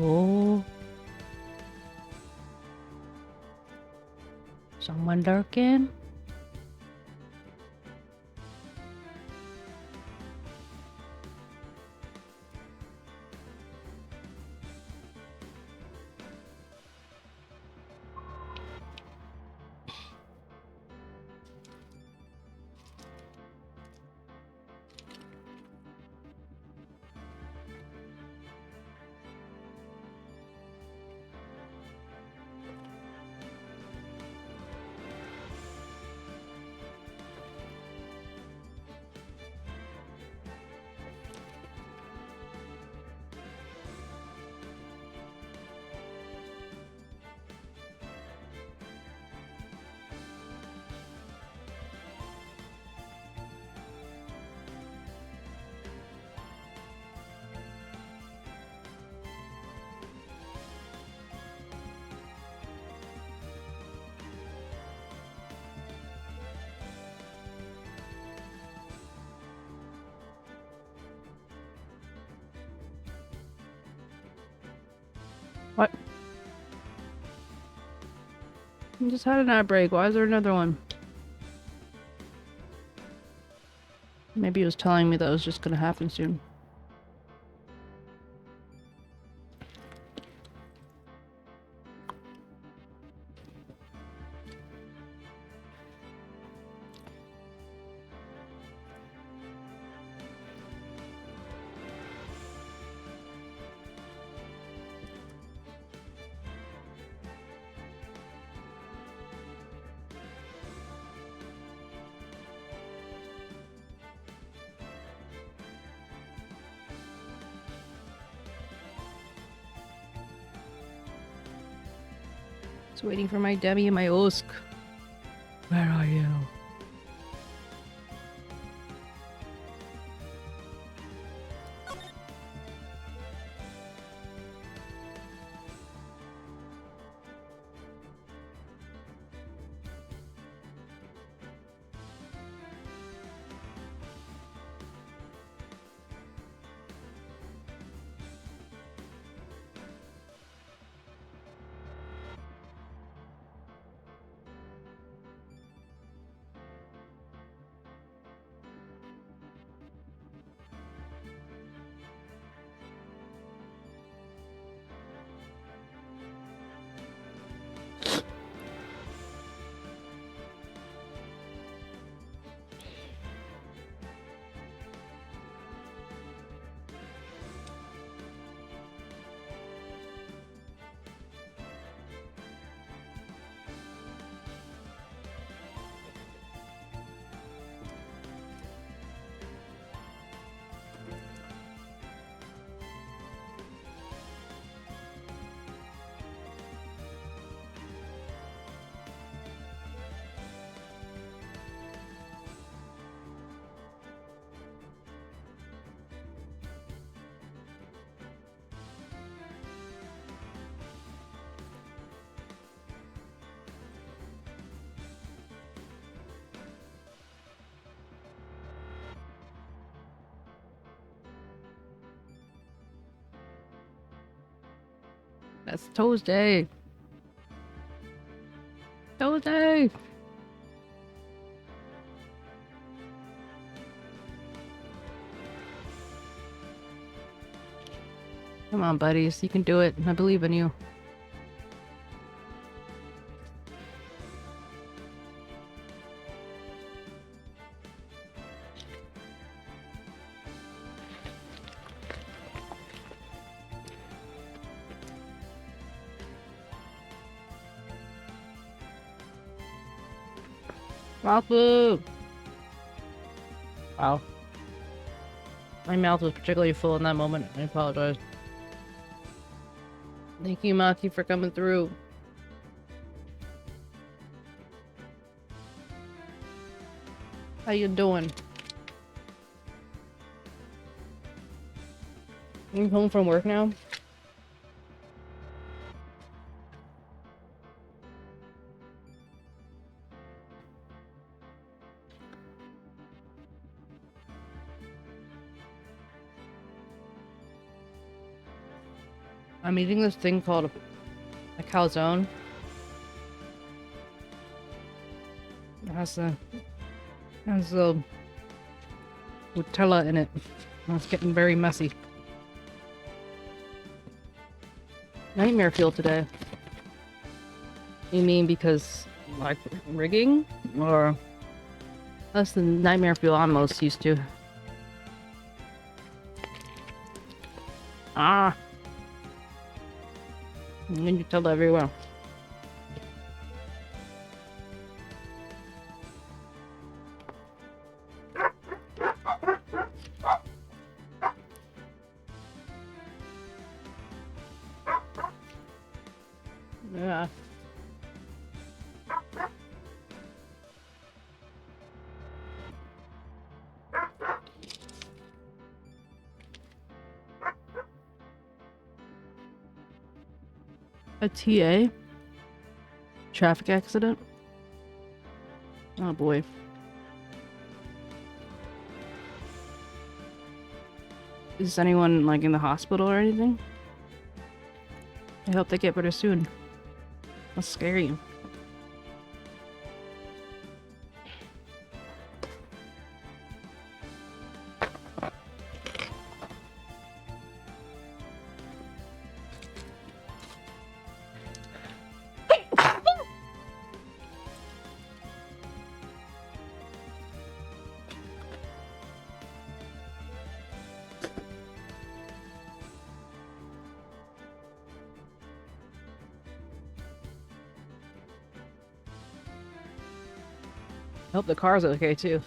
Oh. Someone lurking? What? I just had an ad break. Why is there another one? Maybe it was telling me that was just gonna happen soon. Just waiting for my Demi and my Usk. Where are you? That's Tuesday. Tuesday! Come on, buddies. You can do it. I believe in you. Rafu! Wow. My mouth was particularly full in that moment. I apologize. Thank you, Maki, for coming through. How you doing? You home from work now? I'm eating this thing called a calzone. It has the Nutella in it. It's getting very messy. Nightmare fuel today. You mean because like rigging, or that's the nightmare fuel I'm most used to? Ah, and you tell everywhere. Yeah. A TA? Traffic accident? Oh boy. Is anyone like in the hospital or anything? I hope they get better soon. That's scary. I hope the car's okay too.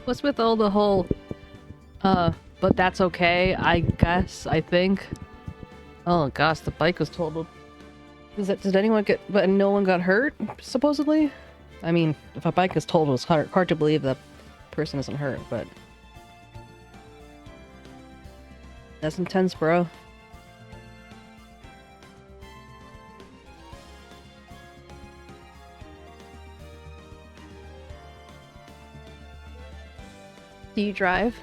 What's with all the whole, but that's okay, I guess, I think. Oh gosh, the bike was totaled. Did anyone get, but no one got hurt, supposedly? I mean, if a bike is totaled, it's hard to believe that person isn't hurt, but... That's intense, bro. Do you drive?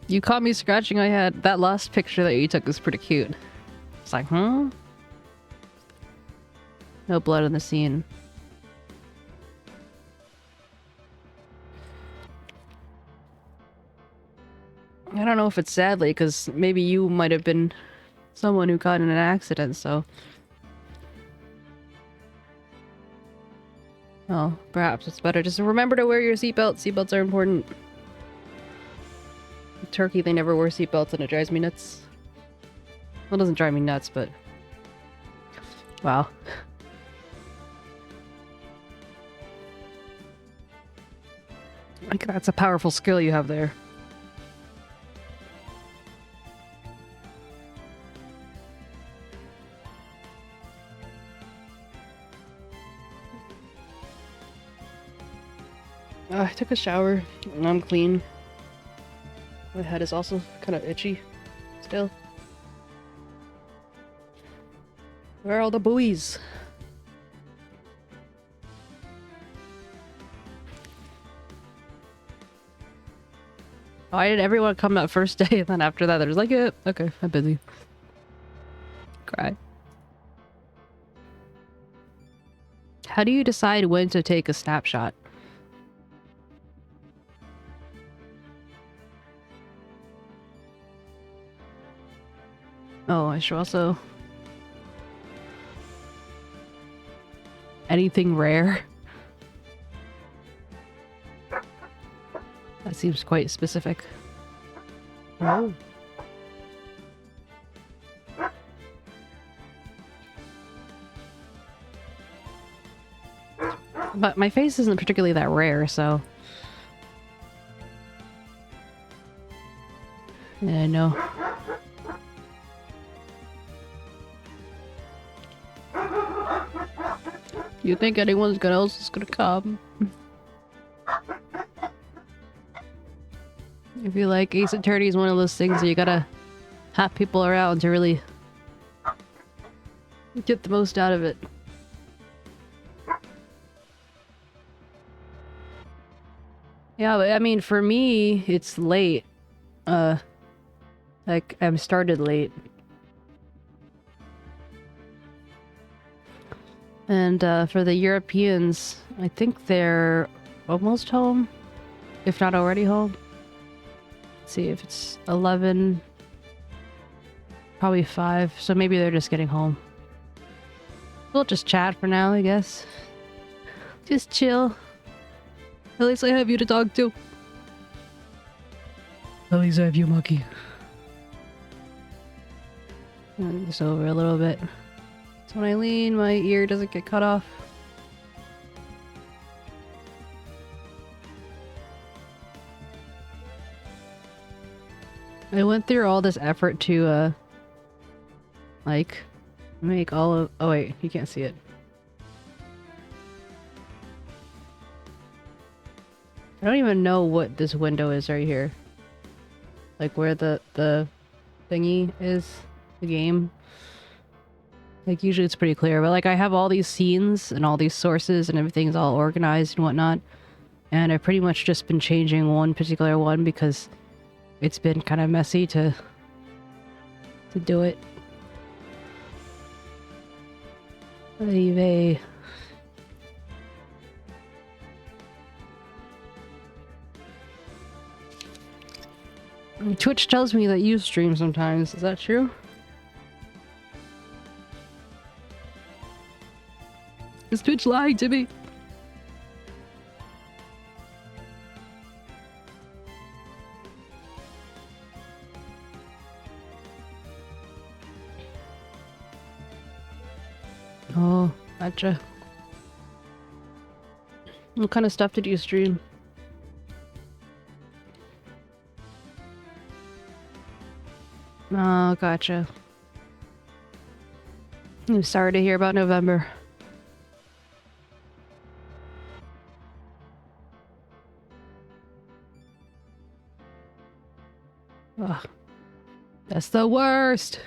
You caught me scratching my head. That last picture that you took was pretty cute. It's like, huh? No blood on the scene. I don't know if it's sadly, because maybe you might have been someone who got in an accident, so... Oh, perhaps it's better. Just remember to wear your seatbelt. Seatbelts are important. In Turkey, they never wear seatbelts and it drives me nuts. Well, it doesn't drive me nuts, but... Wow. Like, that's a powerful skill you have there. I took a shower and I'm clean. My head is also kind of itchy still. Where are all the buoys? Why did everyone come that first day and then after that they're just like, yeah, okay, I'm busy. Cry. How do you decide when to take a snapshot? Oh, I should also... Anything rare? That seems quite specific. Oh. But my face isn't particularly that rare, so... Yeah, I know. You think anyone else is gonna come? I feel like Ace Attorney is one of those things that you gotta have people around to really get the most out of it. Yeah, but I mean, for me, it's late. Like, I'm started late. And, for the Europeans, I think they're almost home. If not already home. Let's see if it's 11... Probably 5, so maybe they're just getting home. We'll just chat for now, I guess. Just chill. At least I have you to talk to. At least I have you, Monkey. Just over a little bit. So when I lean, my ear doesn't get cut off. I went through all this effort to, like, make all of... Oh wait, you can't see it. I don't even know what this window is right here. Like where the thingy is, the game. Like usually it's pretty clear, but like I have all these scenes and all these sources and everything's all organized and whatnot. And I've pretty much just been changing one particular one because it's been kind of messy to do it. Leave. Twitch tells me that you stream sometimes. Is that true? Is Twitch lying to me? Oh, gotcha. What kind of stuff did you stream? Oh, gotcha. I'm sorry to hear about November. Ugh. That's the worst!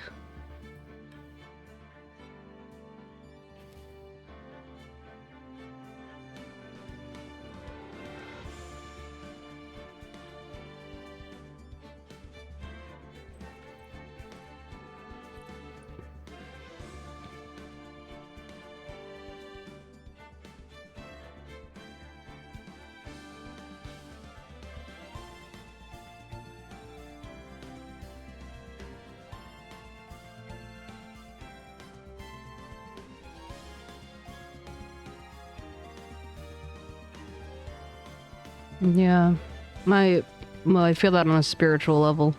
Yeah, well, I feel that on a spiritual level.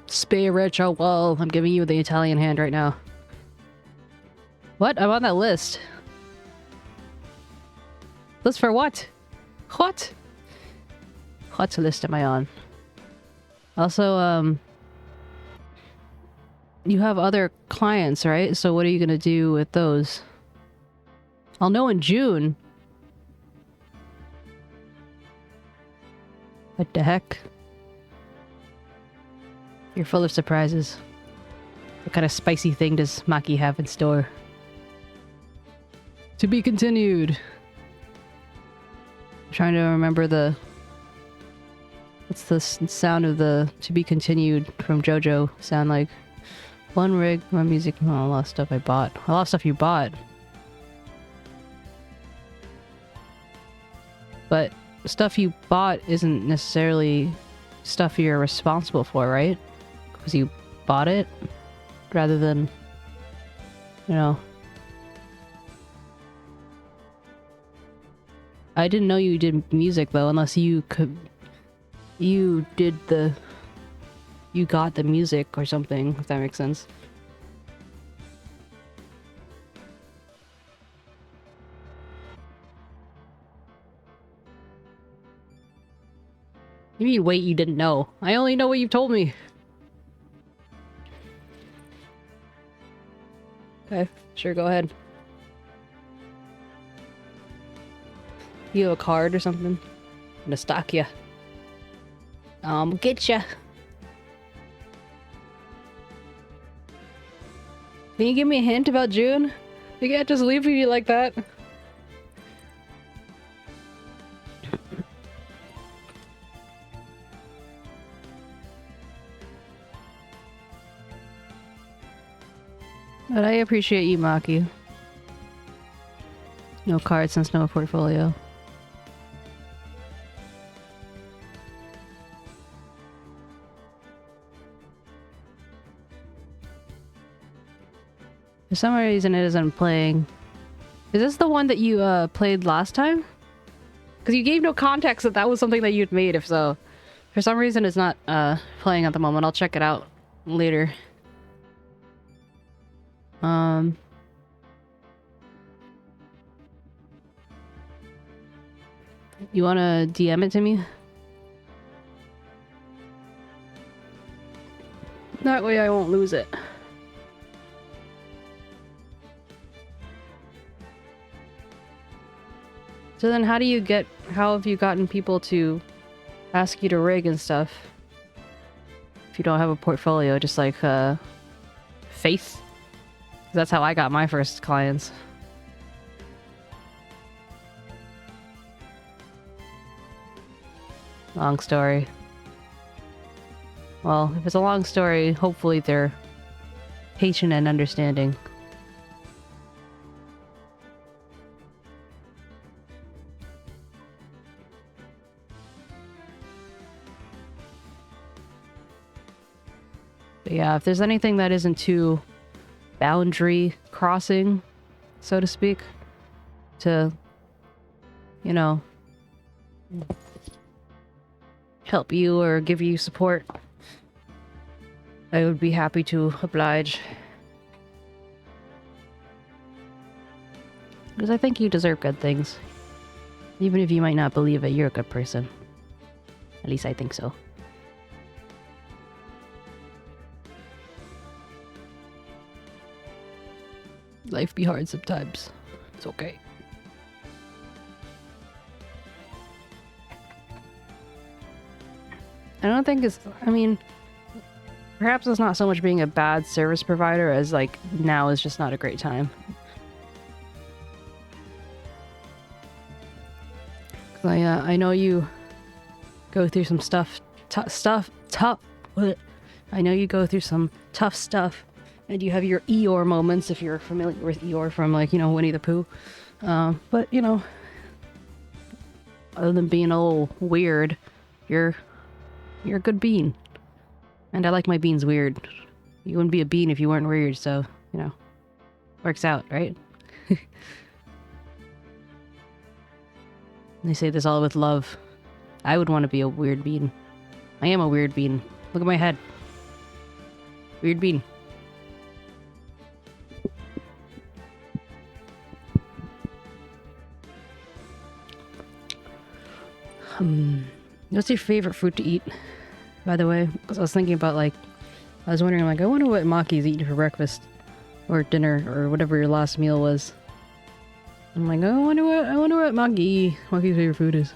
Spiritual. I'm giving you the Italian hand right now. What? I'm on that list. List for what? What? What list am I on? Also, you have other clients, right? So what are you gonna do with those? I'll know in June. What the heck? You're full of surprises. What kind of spicy thing does Maki have in store? To be continued. I'm trying to remember the... What's the sound of the to be continued from JoJo sound like? One rig, one music, oh, a lot of stuff I bought. A lot of stuff you bought. But stuff you bought isn't necessarily stuff you're responsible for, right? Because you bought it rather than, you know. I didn't know you did music though, unless you could. You did the. You got the music or something, if that makes sense. You mean wait, you didn't know? I only know what you've told me. Okay, sure, go ahead. You have a card or something? I'm gonna stalk ya. Get ya. Can you give me a hint about June? You can't just leave me like that. But I appreciate you, Maki. No cards since no portfolio. For some reason it isn't playing. Is this the one that you played last time? Because you gave no context that that was something that you'd made, if so. For some reason it's not playing at the moment. I'll check it out later. You wanna DM it to me? That way I won't lose it. So then how have you gotten people to ask you to rig and stuff? If you don't have a portfolio, just like faith? That's how I got my first clients. Long story. Well, if it's a long story, hopefully they're patient and understanding. But yeah, if there's anything that isn't too boundary crossing, so to speak, to, you know, help you or give you support, I would be happy to oblige. Because I think you deserve good things. Even if you might not believe it, you're a good person. At least I think so. Life be hard sometimes. It's okay. I don't think it's... I mean... Perhaps it's not so much being a bad service provider as, like, now is just not a great time. I know you go through some tough... I know you go through some tough stuff. And you have your Eeyore moments, if you're familiar with Eeyore from, like, you know, Winnie the Pooh. But, you know, other than being a little weird, you're a good bean. And I like my beans weird. You wouldn't be a bean if you weren't weird, so, you know, works out, right? They say this all with love. I would want to be a weird bean. I am a weird bean. Look at my head. Weird bean. What's your favorite fruit to eat, by the way? Because I was thinking about, like, I was wondering, like, I wonder what Maki's eating for breakfast or dinner or whatever your last meal was. I'm like, oh, I wonder what Maki's favorite food is.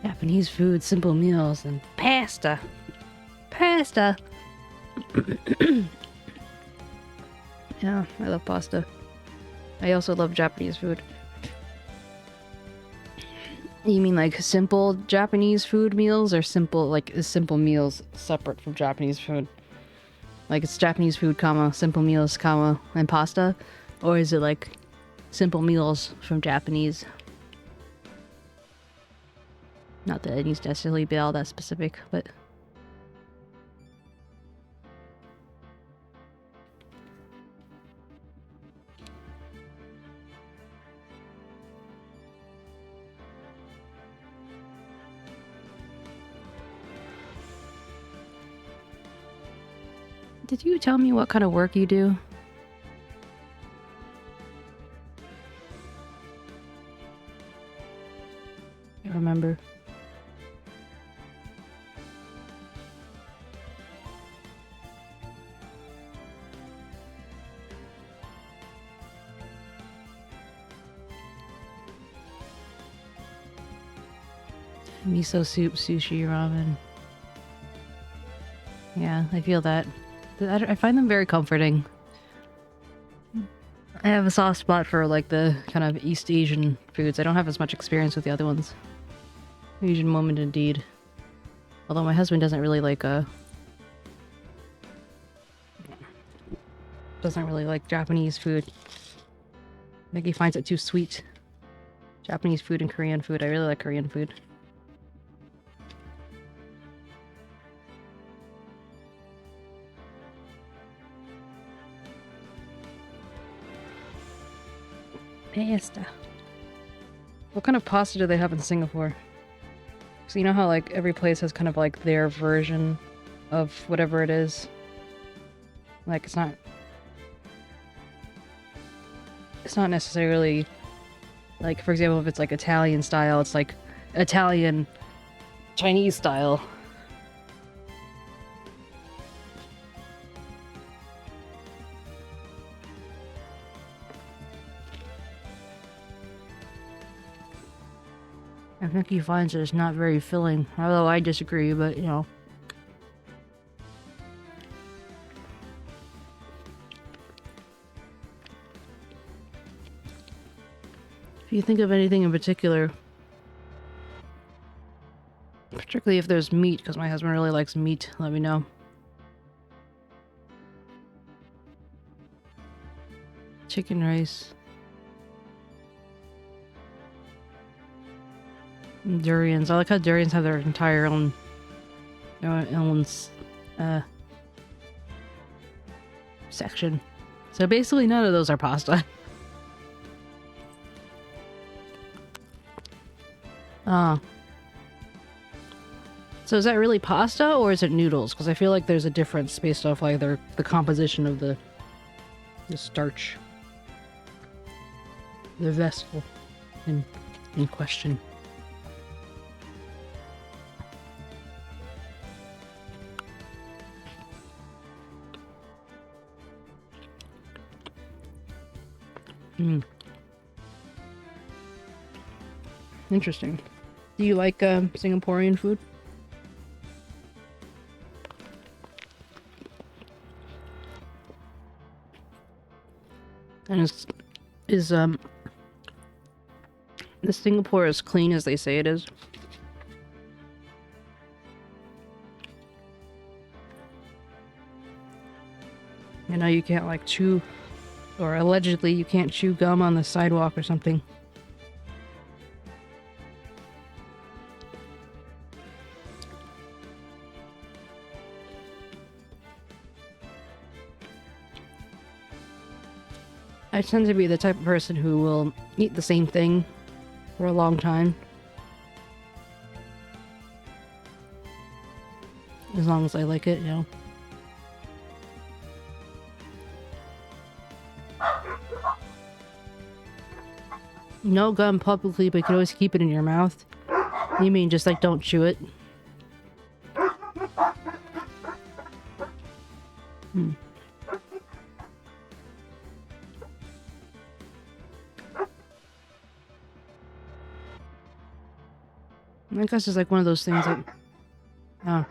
Japanese food, simple meals, and pasta. Pasta! Yeah, I love pasta. I also love Japanese food. You mean like simple Japanese food meals, or simple, like, is simple meals separate from Japanese food? Like it's Japanese food, comma, simple meals, comma, and pasta? Or is it like simple meals from Japanese? Not that it needs to necessarily be all that specific, but... Did you tell me what kind of work you do? I remember. Miso soup, sushi, ramen. Yeah, I feel that. I find them very comforting. I have a soft spot for like the kind of East Asian foods. I don't have as much experience with the other ones. Asian moment indeed. Although my husband doesn't really like Japanese food. I think he finds it too sweet. Japanese food and Korean food. I really like Korean food. Pasta. What kind of pasta do they have in Singapore? So you know how like every place has kind of like their version of whatever it is? Like it's not necessarily like, for example, if it's like Italian style, it's like Italian Chinese style. I think he finds it it's not very filling, although I disagree, but you know. If you think of anything in particular, particularly if there's meat, because my husband really likes meat, let me know. Chicken rice. Durians. I like how durians have their entire own section. So basically none of those are pasta. So is that really pasta or is it noodles? Because I feel like there's a difference based off like the composition of the starch. The vessel in question. Interesting. Do you like Singaporean food? And is Singapore as clean as they say it is? You know, you can't like chew, or allegedly you can't chew gum on the sidewalk or something. I tend to be the type of person who will eat the same thing for a long time. As long as I like it, you know. No gum publicly, but you can always keep it in your mouth. You mean just like don't chew it? I guess it's like one of those things that...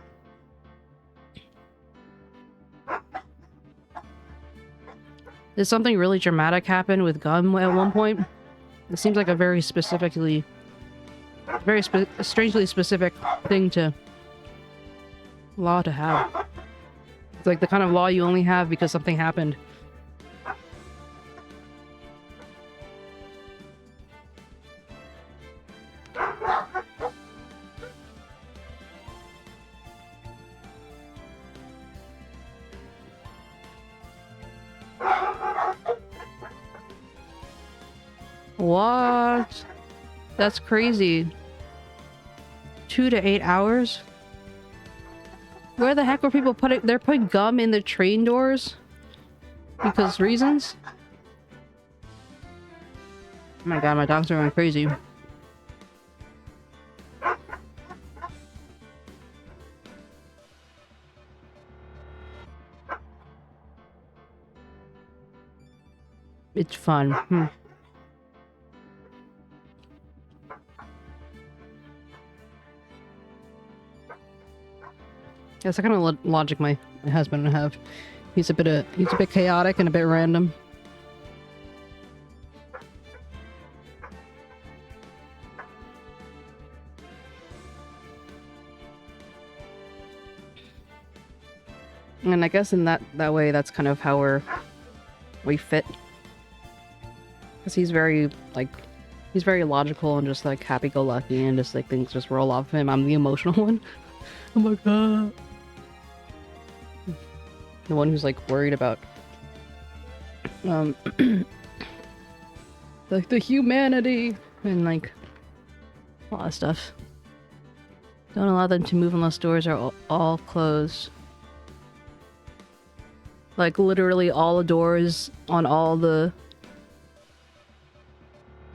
Did something really dramatic happen with gum at one point? It seems like a very specifically Very strangely specific thing to law to have. It's like the kind of law you only have because something happened. What? That's crazy. 2 to 8 hours? Where the heck were people putting— they're putting gum in the train doors? Because reasons? Oh my god, my dogs are going crazy. It's fun. That's the kind of logic my husband and I have. He's a bit chaotic and a bit random. And I guess in that way, that's kind of how we fit. Because he's very logical and just like happy-go-lucky and just like things just roll off of him. I'm the emotional one. Oh my god. The one who's like worried about like the humanity and like a lot of stuff. Don't allow them to move unless doors are all closed. Like literally all the doors on all the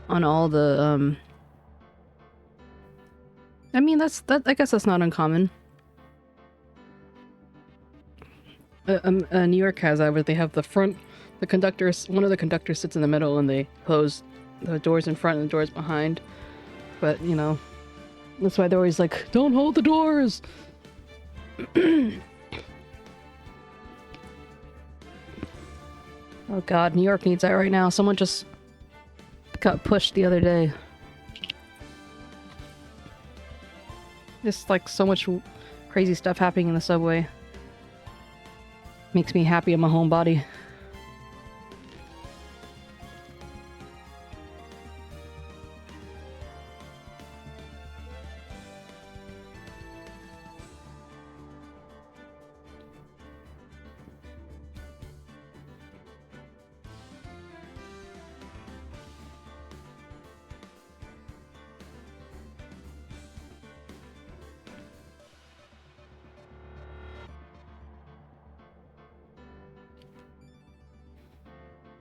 I mean I guess that's not uncommon. New York has that, where they have the front, one of the conductors sits in the middle and they close the doors in front and the doors behind. But, you know, that's why they're always like, don't hold the doors! Oh god, New York needs that right now. Someone just got pushed the other day. Just like so much crazy stuff happening in the subway. Makes me happy in my home body.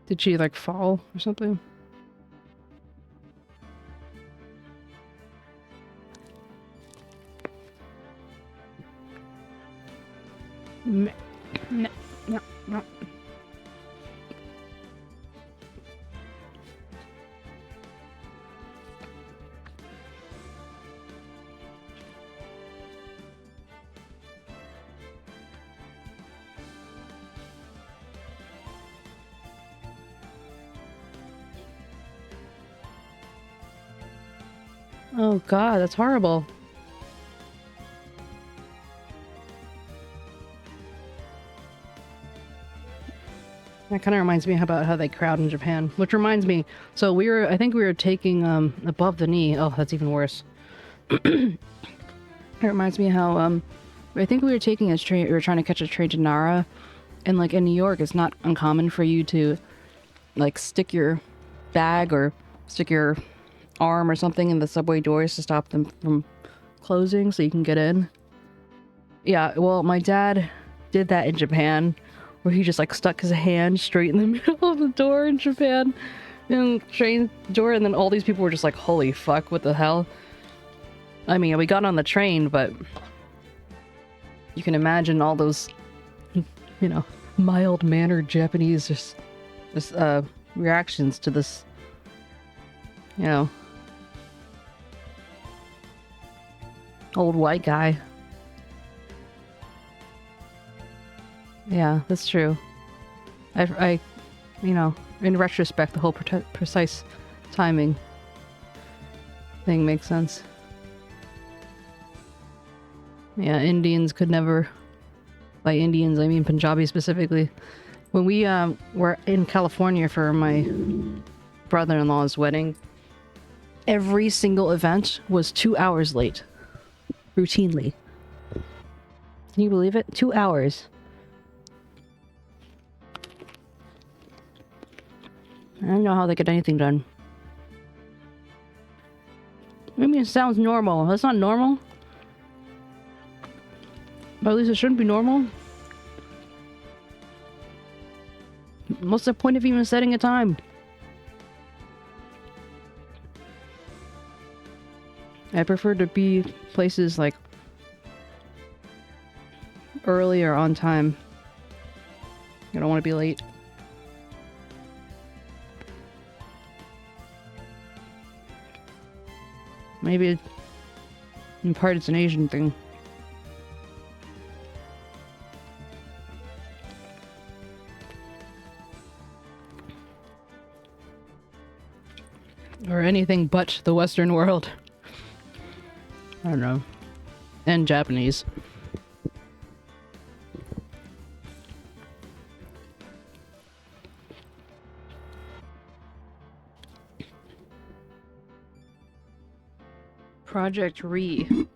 Did she like fall or something? No. Oh god, that's horrible. That kind of reminds me about how they crowd in Japan. Which reminds me, so I think we were taking above the knee. Oh, that's even worse. It reminds me how I think we were taking a train. We were trying to catch a train to Nara, and like in New York, it's not uncommon for you to like stick your bag or stick your arm or something in the subway doors to stop them from closing so you can get in. Yeah, well, my dad did that in Japan, where he just like stuck his hand straight in the middle of the door in Japan, and train door, and then all these people were just like, holy fuck, what the hell? I mean, we got on the train, but you can imagine all those, you know, mild-mannered Japanese just reactions to this, you know, old white guy. Yeah, that's true. I you know, in retrospect, the whole precise timing thing makes sense. Yeah, Indians could never... By Indians, I mean Punjabi specifically. When we were in California for my brother-in-law's wedding, every single event was 2 hours late. Routinely. Can you believe it? 2 hours. I don't know how they get anything done. I mean, it sounds normal. That's not normal. But at least it shouldn't be normal. What's the point of even setting a time? I prefer to be places like early or on time. I don't want to be late. Maybe in part it's an Asian thing. Or anything but the Western world. I don't know. And Japanese. Project 𝗟𝗶.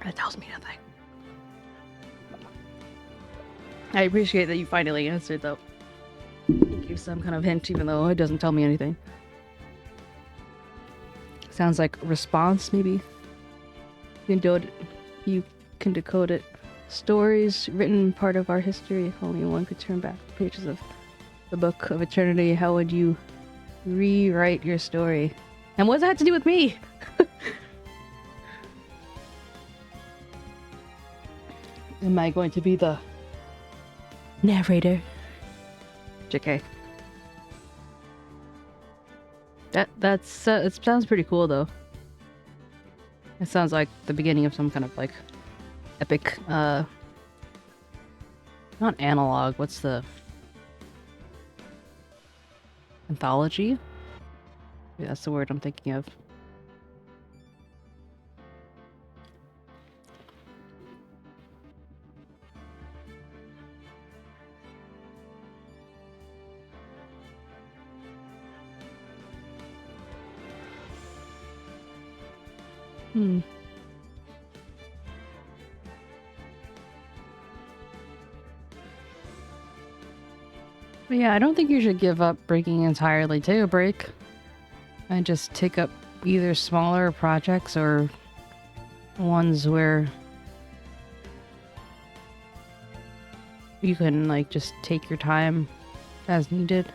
That tells me nothing. I appreciate that you finally answered, though. Give some kind of hint, even though it doesn't tell me anything. Sounds like response, maybe. You can decode it. Stories written part of our history. If only one could turn back the pages of the book of eternity, how would you rewrite your story? And what does that have to do with me? Am I going to be the narrator? JK. It sounds pretty cool though. It sounds like the beginning of some kind of like epic not analog, what's the anthology? Yeah, that's the word I'm thinking of. But yeah, I don't think you should give up breaking entirely. Take a break and just take up either smaller projects or ones where you can like just take your time as needed.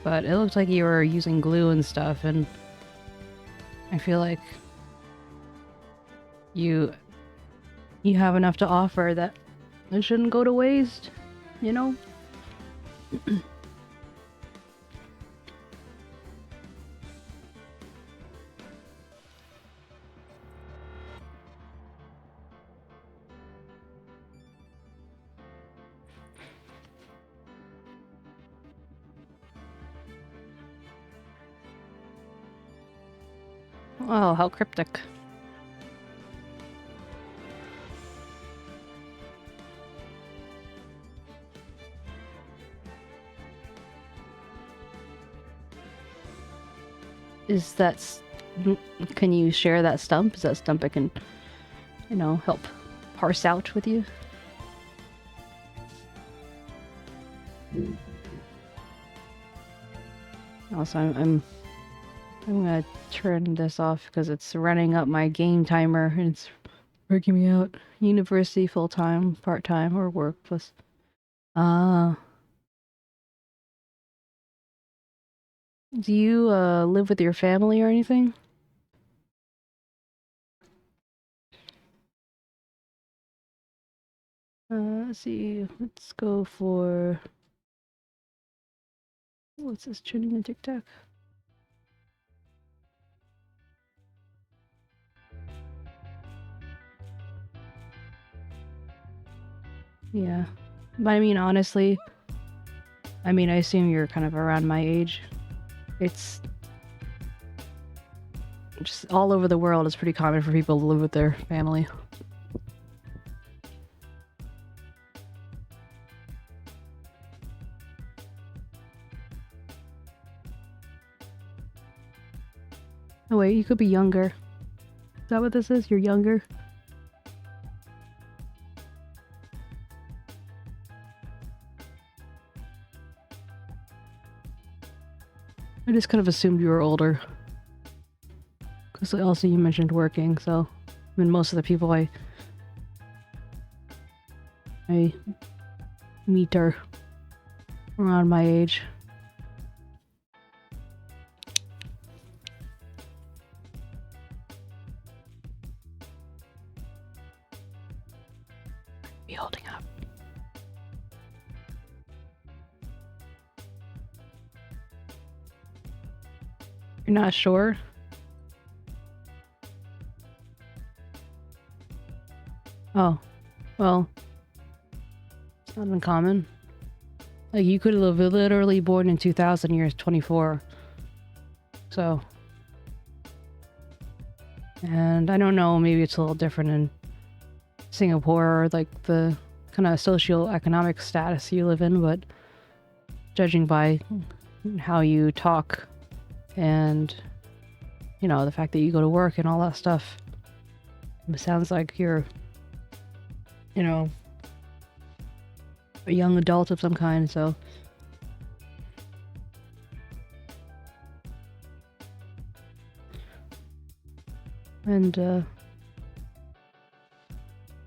But it looks like you were using glue and stuff, and I feel like you have enough to offer that it shouldn't go to waste, you know? Oh, how cryptic. Is that... Can you share that stump? Is that stump I can, you know, help parse out with you? Also, I'm gonna turn this off because it's running up my game timer and it's working me out. University full-time, part-time, or work plus... Do you live with your family or anything? Let's see. Let's go for... What's this trending on TikTok? Yeah. But I mean, honestly, I mean, I assume you're kind of around my age. It's just all over the world. It's pretty common for people to live with their family. Oh wait, you could be younger. Is that what this is? You're younger? I just kind of assumed you were older. Because also you mentioned working, so... I mean, most of the people I meet are around my age. Be holding up. You're not sure? Oh, well, it's not uncommon. Like, you could have literally born in 2000, you're 24. So. And I don't know, maybe it's a little different in Singapore, or like the kind of socioeconomic status you live in, but judging by how you talk and, you know, the fact that you go to work and all that stuff, it sounds like you're, you know, a young adult of some kind, so. And,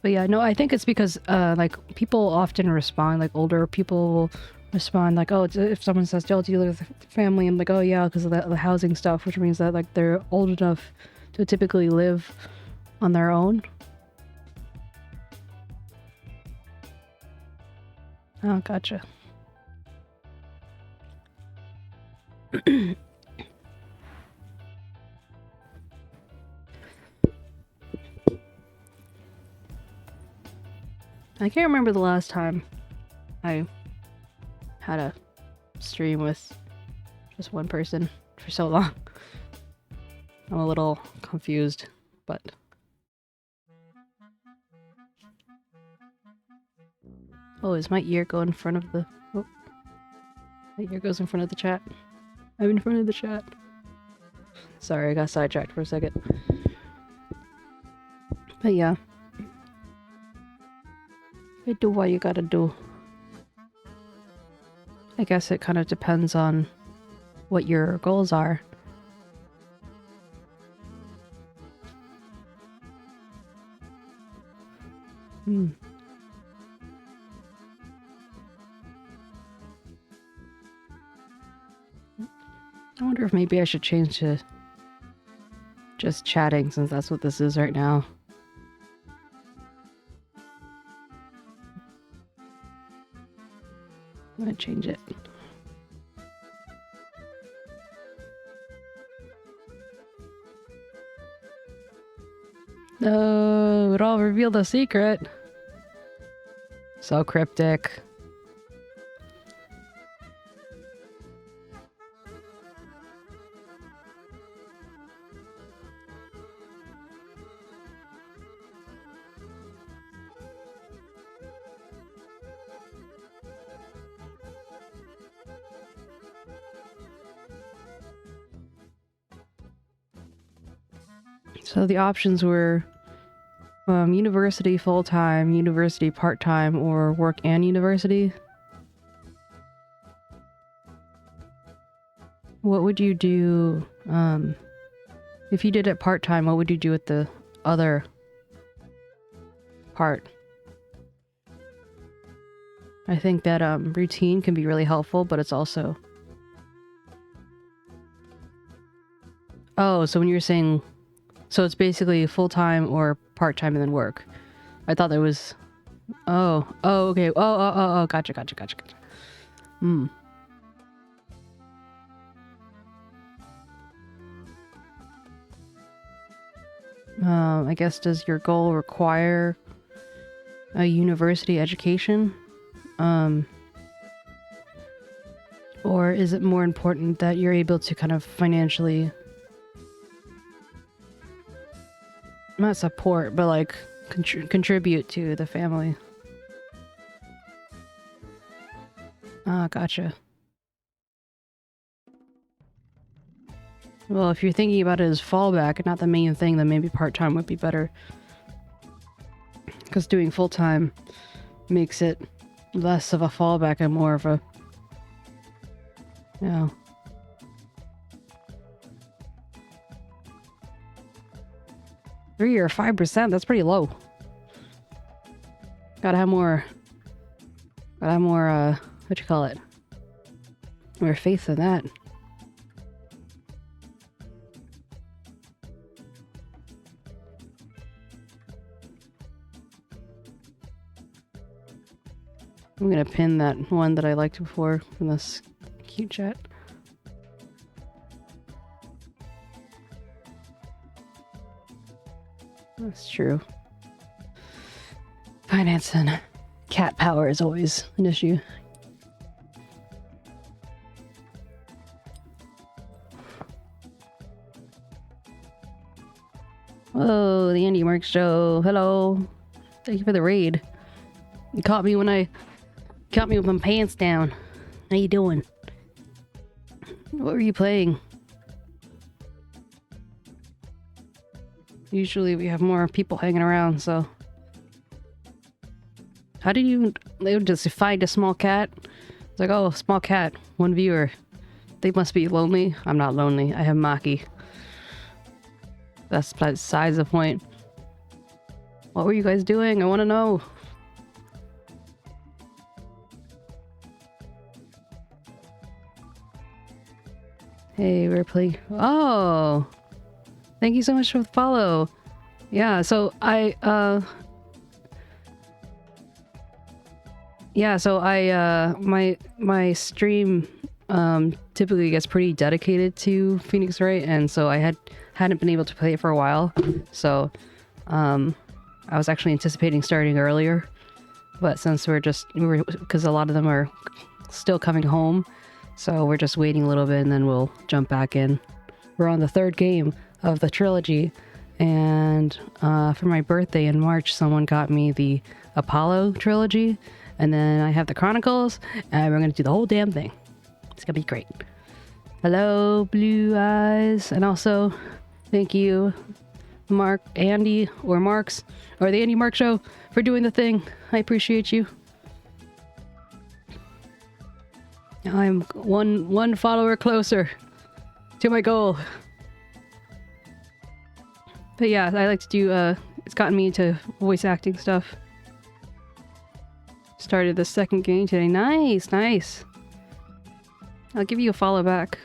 but yeah, no, I think it's because, like, people often respond, like, older people will respond, like, oh, if someone says, oh, do you live with a family? I'm like, oh, yeah, because of the housing stuff, which means that, like, they're old enough to typically live on their own. Oh, gotcha. I can't remember the last time I had a stream with just one person for so long. I'm a little confused, but... Oh, is my ear go in front of the... Oh. My ear goes in front of the chat. I'm in front of the chat. Sorry, I got sidetracked for a second. But yeah. You do what you gotta do. I guess it kind of depends on what your goals are. I wonder if maybe I should change to just chatting, since that's what this is right now. I'm gonna change it. No, it all revealed a secret. So cryptic. So the options were university full-time, university part-time, or work and university. What would you do, if you did it part-time, what would you do with the other part? I think that routine can be really helpful, but it's also... Oh, so when you're saying... So it's basically full-time or part-time and then work. I thought there was... Oh, okay. Oh, gotcha. I guess, does your goal require a university education? Or is it more important that you're able to kind of financially, not support, but like contribute to the family? Ah, gotcha. Well, if you're thinking about it as fallback and not the main thing, then maybe part-time would be better. Because doing full-time makes it less of a fallback and more of a, you know. 3 or 5%, that's pretty low. Gotta have more, what you call it? More faith than that. I'm gonna pin that one that I liked before from this cute chat. That's true. Finance and cat power is always an issue. Oh, the Andy Mark Show. Hello. Thank you for the raid. You caught me with my pants down. How you doing? What were you playing? Usually we have more people hanging around, so... How did you... They would just find a small cat? It's like, oh, small cat. One viewer. They must be lonely. I'm not lonely. I have 𝗟𝗶হি𝗸𝘀. That's besides the point. What were you guys doing? I want to know. Hey, we're playing... Oh! Thank you so much for the follow. Yeah, so my stream typically gets pretty dedicated to Phoenix Wright, and so I hadn't been able to play it for a while. So I was actually anticipating starting earlier, but since because a lot of them are still coming home, so we're just waiting a little bit and then we'll jump back in. We're on the third game of the trilogy, and for my birthday in March, someone got me the Apollo trilogy, and then I have the Chronicles, and we're gonna do the whole damn thing. It's gonna be great. Hello, Blue Eyes, and also thank you, Andy, or Marks, or the Andy Mark Show, for doing the thing. I appreciate you. I'm one follower closer to my goal. But yeah, I like to do, it's gotten me into voice acting stuff. Started the second game today. Nice, nice. I'll give you a follow back.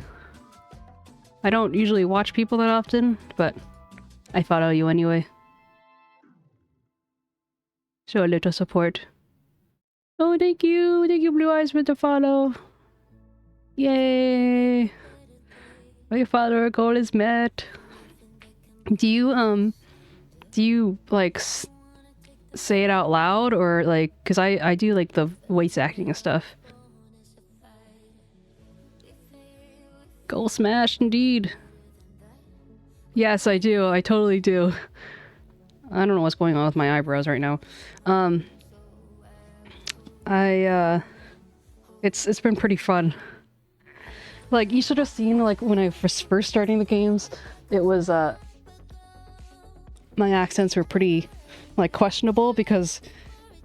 I don't usually watch people that often, but I follow you anyway. Show a little support. Oh, thank you. Thank you, Blue Eyes, for the follow. Yay. My follower goal is met. Do you like say it out loud, or like, because I do like the voice acting and stuff. Goal smashed indeed. Yes, I do. I totally do. I don't know what's going on with my eyebrows right now. It's been pretty fun. Like, you should have seen, like, when I was first starting the games, it was my accents were pretty, like, questionable, because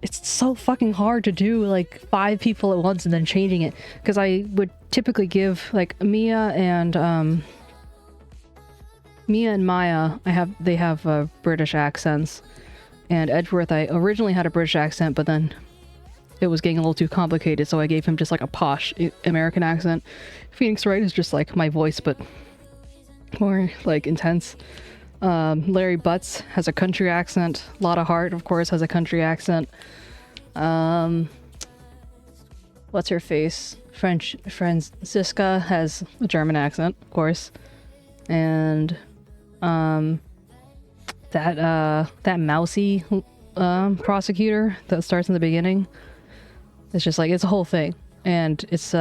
it's so fucking hard to do, like, 5 people at once and then changing it. Because I would typically give, like, Mia and Maya, they have British accents. And Edgeworth, I originally had a British accent, but then it was getting a little too complicated, so I gave him just, like, a posh American accent. Phoenix Wright is just, like, my voice, but more, like, intense. Larry Butts has a country accent. Lotta Hart, of course, has a country accent. What's her face? Franziska has a German accent, of course. And that 𝗟𝗟𝗀𝗀 prosecutor that starts in the beginning, it's just like, it's a whole thing. And it's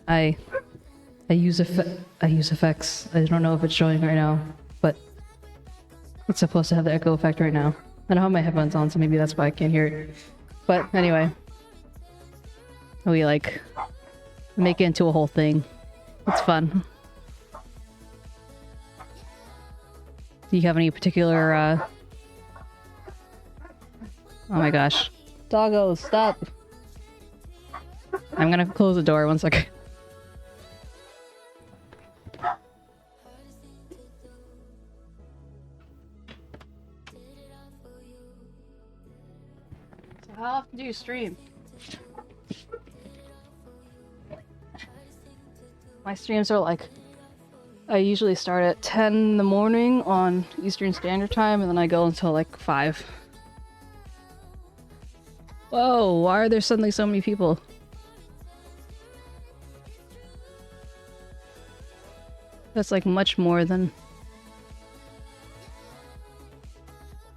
I use effects. I don't know if it's showing right now, but it's supposed to have the echo effect right now. I don't have my headphones on, so maybe that's why I can't hear it. But anyway, we like make it into a whole thing. It's fun. Do you have any particular oh my gosh. Doggo, stop! I'm gonna close the door 1 second. So how often do you stream? My streams are like, I usually start at 10 in the morning on Eastern Standard Time, and then I go until like 5. Whoa, why are there suddenly so many people? That's like much more than...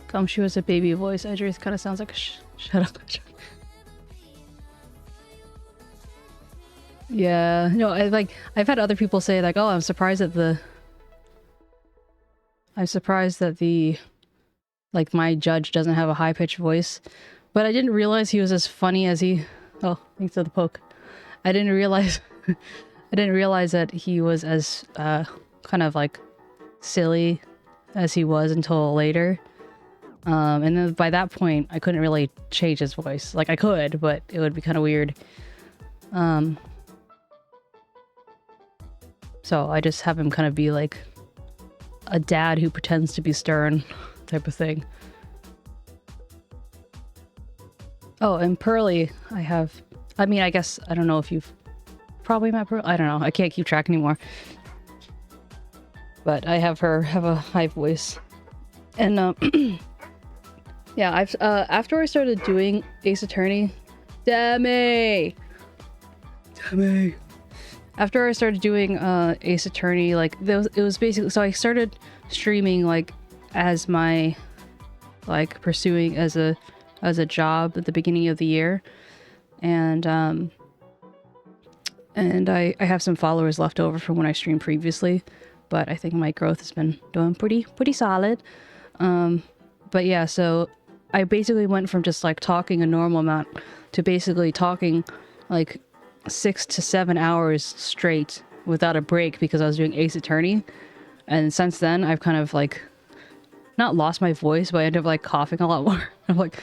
Gumshoe has a baby voice. Idris kind of sounds like a shut up. Yeah, no, I've had other people say like, oh, I'm surprised that like my judge doesn't have a high-pitched voice. But I didn't realize he was as funny as he... Oh, thanks for the poke. I didn't realize that he was as kind of like silly as he was until later. And then by that point, I couldn't really change his voice. Like I could, but it would be kind of weird. So I just have him kind of be like a dad who pretends to be stern type of thing. Oh, and Pearly, I mean, I guess, I don't know if you've probably met Pearly. I don't know. I can't keep track anymore. But I have her have a high voice. And, yeah, after I started doing Ace Attorney... Demi! After I started doing Ace Attorney, like, it was basically... So I started streaming, like, as my... Like, pursuing as a job at the beginning of the year, and I have some followers left over from when I streamed previously, but I think my growth has been doing pretty solid. But yeah, so I basically went from just like talking a normal amount to basically talking like 6 to 7 hours straight without a break because I was doing Ace Attorney, and since then I've kind of like not lost my voice, but I ended up like coughing a lot more. I'm like.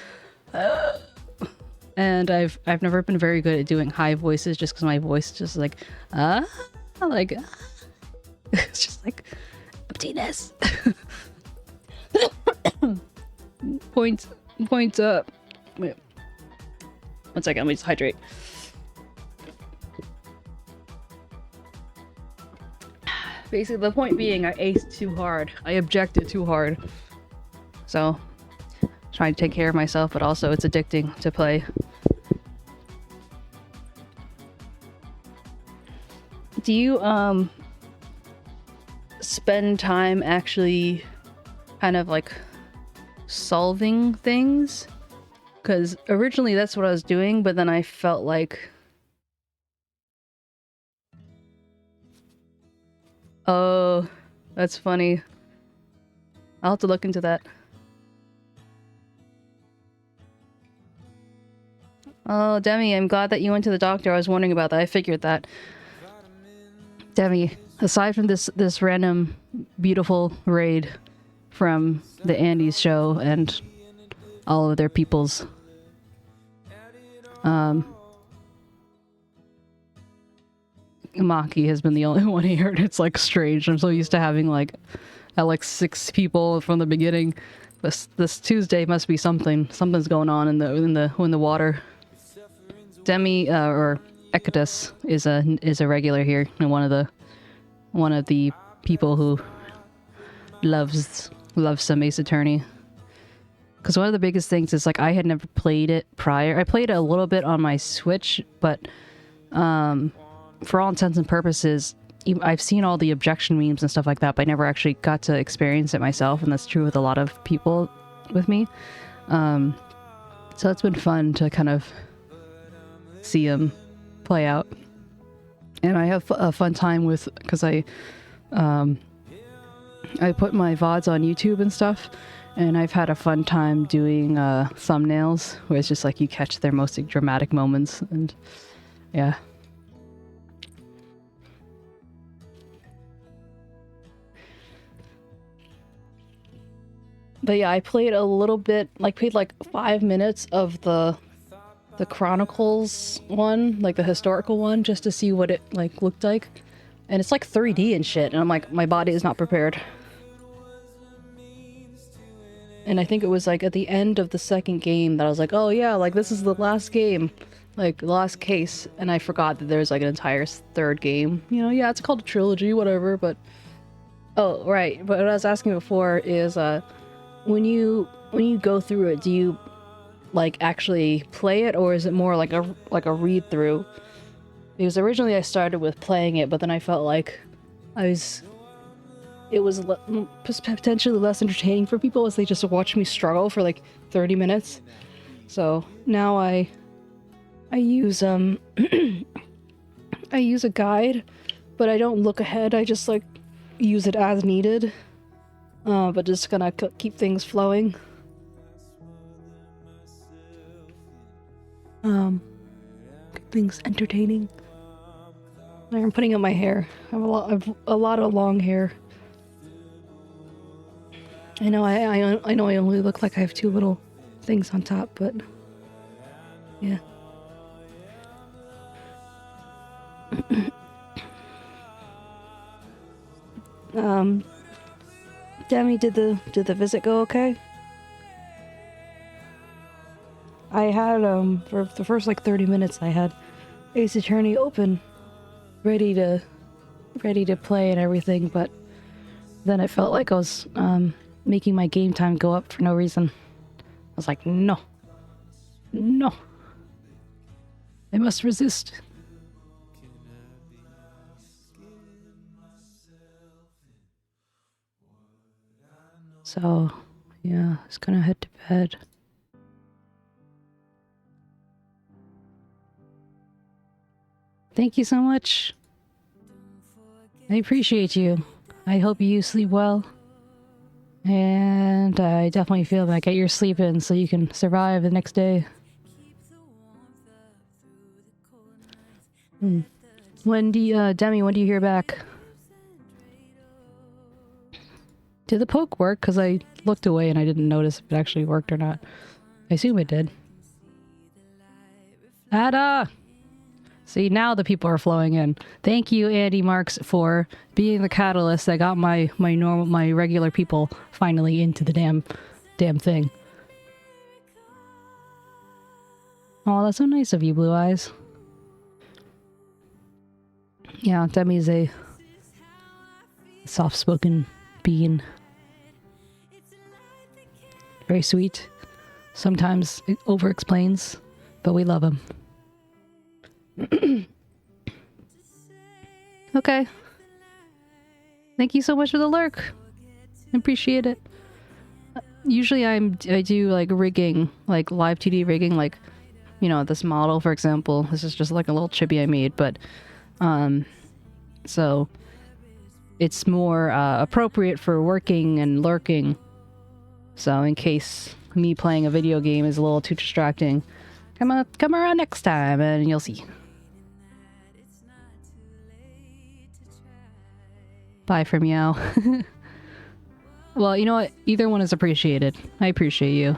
And I've never been very good at doing high voices just because my voice is just like it's just like emptiness. Points up. Wait 1 second, let me just hydrate. Basically the point being I aced too hard. I objected too hard. So trying to take care of myself, but also it's addicting to play. Do you spend time actually kind of like solving things? Because originally that's what I was doing, but then I felt like... Oh, that's funny. I'll have to look into that. Oh, Demi, I'm glad that you went to the doctor. I was wondering about that. I figured that. Demi, aside from this random beautiful raid from the Andes show and all of their peoples, Maki has been the only one here. It's like strange. I'm so used to having like at like 6 people from the beginning. This Tuesday must be something's going on in the water. Demi or 𝗟𝗶ৃhes is a regular here and one of the people who loves some Ace Attorney. Because one of the biggest things is like I had never played it prior. I played it a little bit on my Switch, but for all intents and purposes, I've seen all the objection memes and stuff like that, but I never actually got to experience it myself, and that's true with a lot of people with me. So it's been fun to kind of see him play out. And I have a fun time with, because I put my VODs on YouTube and stuff, and I've had a fun time doing thumbnails where it's just like you catch their most dramatic moments, and yeah. But yeah, I played a little bit, like played like 5 minutes of the Chronicles one, like the historical one, just to see what it like looked like. And it's like 3D and shit, and I'm like, my body is not prepared. And I think it was like at the end of the second game that I was like, oh yeah, like this is the last game, like the last case, and I forgot that there's like an entire third game. You know, yeah, it's called a trilogy, whatever, but... Oh, right, but what I was asking before is, when you go through it, do you like actually play it, or is it more like a read through? Because originally I started with playing it, but then I felt like it was potentially less entertaining for people as they just watch me struggle for like 30 minutes. So now I use I use a guide, but I don't look ahead. I just like use it as needed, but just gonna keep things flowing. Keep things entertaining. I'm putting up my hair. I have a lot of long hair. I know I know I only look like I have 2 little things on top, but yeah. Demi, did the visit go okay? I had for the first like 30 minutes I had Ace Attorney open, ready to play and everything, but then I felt like I was making my game time go up for no reason. I was like, no, I must resist. So yeah, I was gonna head to bed. Thank you so much. I appreciate you. I hope you sleep well. And I definitely feel like get your sleep in so you can survive the next day. When do you, Demi, when do you hear back? Did the poke work? Because I looked away and I didn't notice if it actually worked or not. I assume it did. Ada! See, now the people are flowing in. Thank you, Andy Marks, for being the catalyst that got my regular people finally into the damn thing. Oh, that's so nice of you, Blue Eyes. Yeah, Demi's a soft-spoken being. Very sweet. Sometimes it over-explains, but we love him. Okay. Thank you so much for the lurk. I appreciate it. Usually I do like rigging, like live 2D rigging, like, you know, this model, for example. This is just like a little chibi I made, but so it's more appropriate for working and lurking. So in case me playing a video game is a little too distracting, come around next time and you'll see. Bye for meow. Well, you know what? Either one is appreciated. I appreciate you.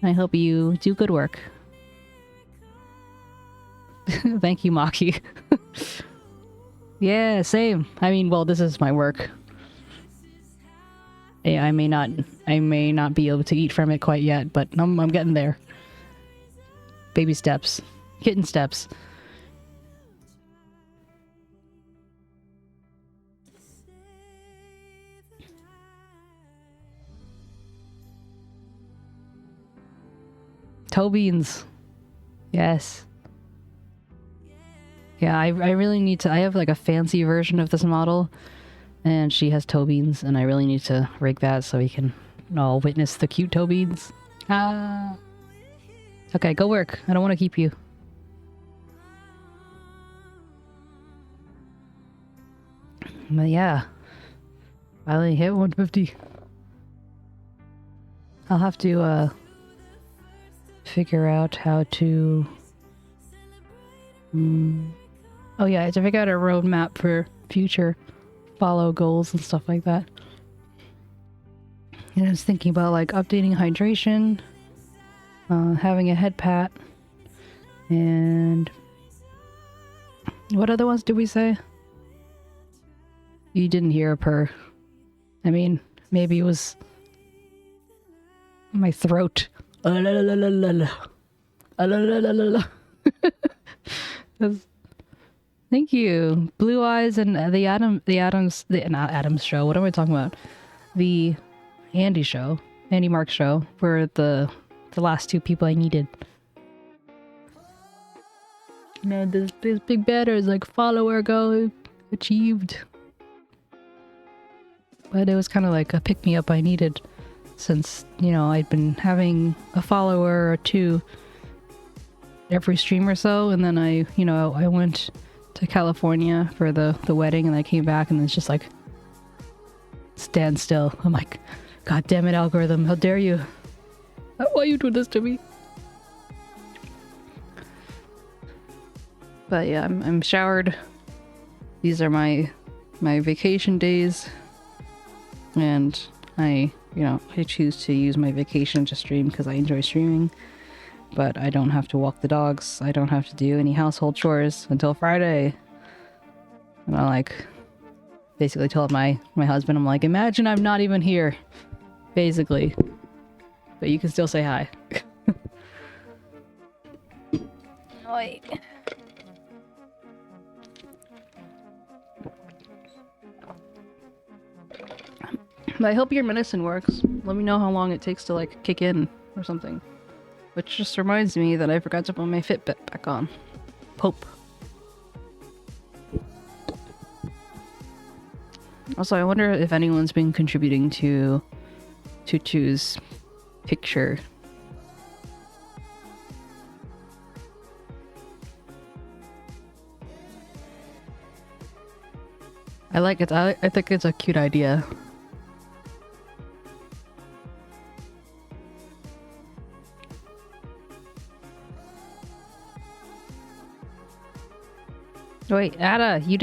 I hope you do good work. Thank you, Maki. Yeah, same. I mean, well, this is my work. Yeah, I may not be able to eat from it quite yet, but I'm getting there. Baby steps. Kitten steps. Toe beans. Yes. Yeah, I really need to... I have like a fancy version of this model, and she has toe beans, and I really need to rig that so we can all witness the cute toe beans. Ah. Okay, go work. I don't want to keep you. But yeah, finally hit 150. I'll have to figure out how to. Oh yeah, I have to figure out a roadmap for future follow goals and stuff like that. And I was thinking about like updating hydration, having a head pat, and what other ones did we say? You didn't hear a purr. I mean, maybe it was my throat. Thank you, Blue Eyes and not Adams show. What am I talking about? The Andy show, Andy Mark show, were the last two people I needed. You know, this big batters like follower goal achieved. But it was kind of like a pick me up I needed, since, you know, I'd been having a follower or two every stream or so, and then I went to California for the wedding, and I came back and it's just like stand still. I'm like, God damn it, algorithm, how dare you? Why you do this to me? But yeah, I'm showered. These are my vacation days, and I choose to use my vacation to stream because I enjoy streaming. But I don't have to walk the dogs. I don't have to do any household chores until Friday. And I like basically told my husband, I'm like, imagine I'm not even here, basically. But you can still say hi. Oi. But I hope your medicine works. Let me know how long it takes to like kick in or something. Which just reminds me that I forgot to put my Fitbit back on. Pope. Also, I wonder if anyone's been contributing to Tutu's picture. I like it. I think it's a cute idea. Wait, Ada, you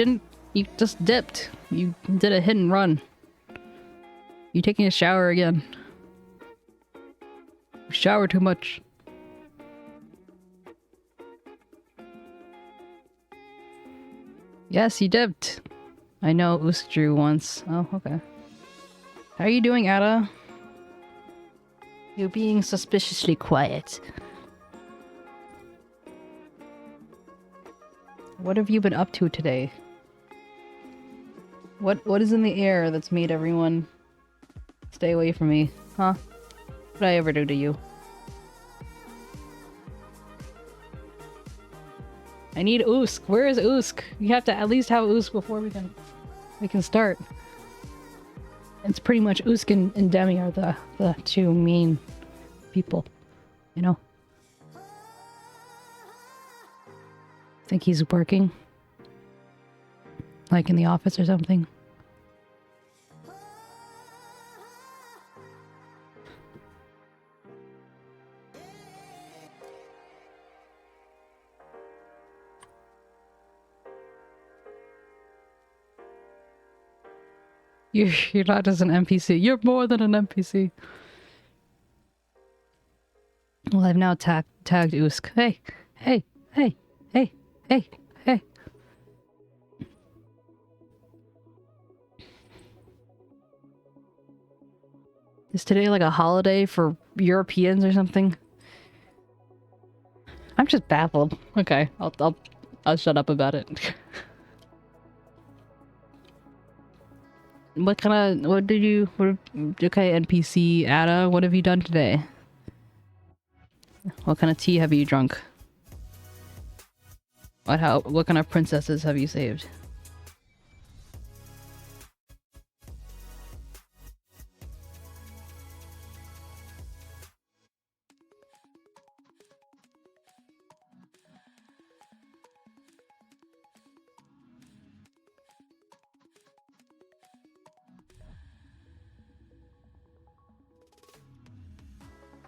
just dipped. You did a hit and run. You taking a shower again. You shower too much. Yes, you dipped. I know 𝗟𝗶ৃ drew once. Oh, okay. How are you doing, Ada? You're being suspiciously quiet. What have you been up to today? What is in the air that's made everyone stay away from me? Huh? What did I ever do to you? I need 𝗟𝗚sk. Where is 𝗟𝗚sk? You have to at least have 𝗟𝗚sk before we can start. It's pretty much 𝗟𝗚sk and Demi are the two main people, you know? Think he's working? Like in the office or something? You're not just an NPC. You're more than an NPC. Well, I've now tagged 𝗟𝗚sk. Hey, hey, hey, hey, hey, hey. Is today like a holiday for Europeans or something? I'm just baffled. Okay, I'll shut up about it. Okay, NPC Ada, what have you done today? What kind of tea have you drunk? What kind of princesses have you saved?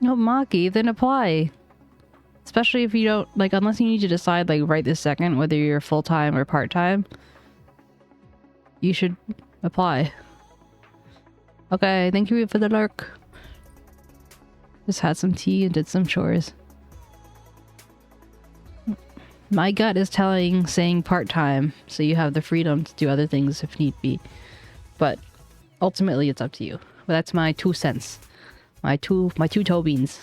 No, Maki, then apply. Especially if you don't, like, unless you need to decide, like, right this second whether you're full-time or part-time. You should apply. Okay, thank you for the lurk. Just had some tea and did some chores. My gut is saying part-time, so you have the freedom to do other things if need be. But ultimately, it's up to you. But that's my 2 cents. My two toe beans.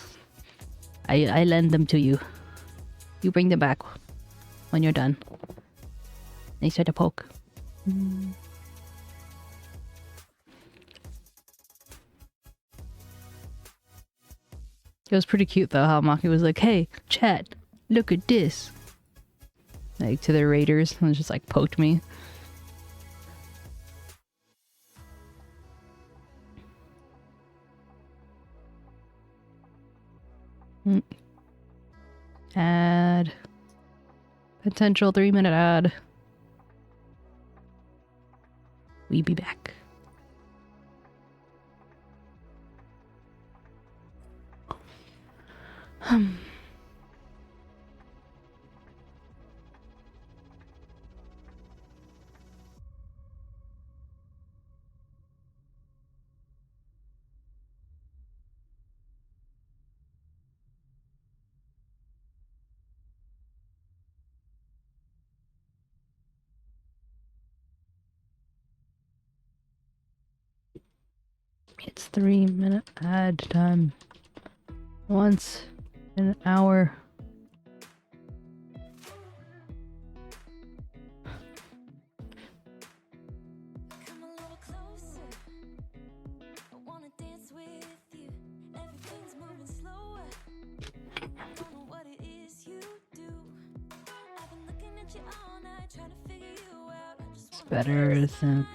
I lend them to you. You bring them back when you're done. They start to poke. It was pretty cute though how Maki was like, "Hey, chat, look at this." Like to the raiders, and just like poked me. Ad. Potential 3-minute ad. We be back. It's 3-minute ad time. Once in an hour. It's better than...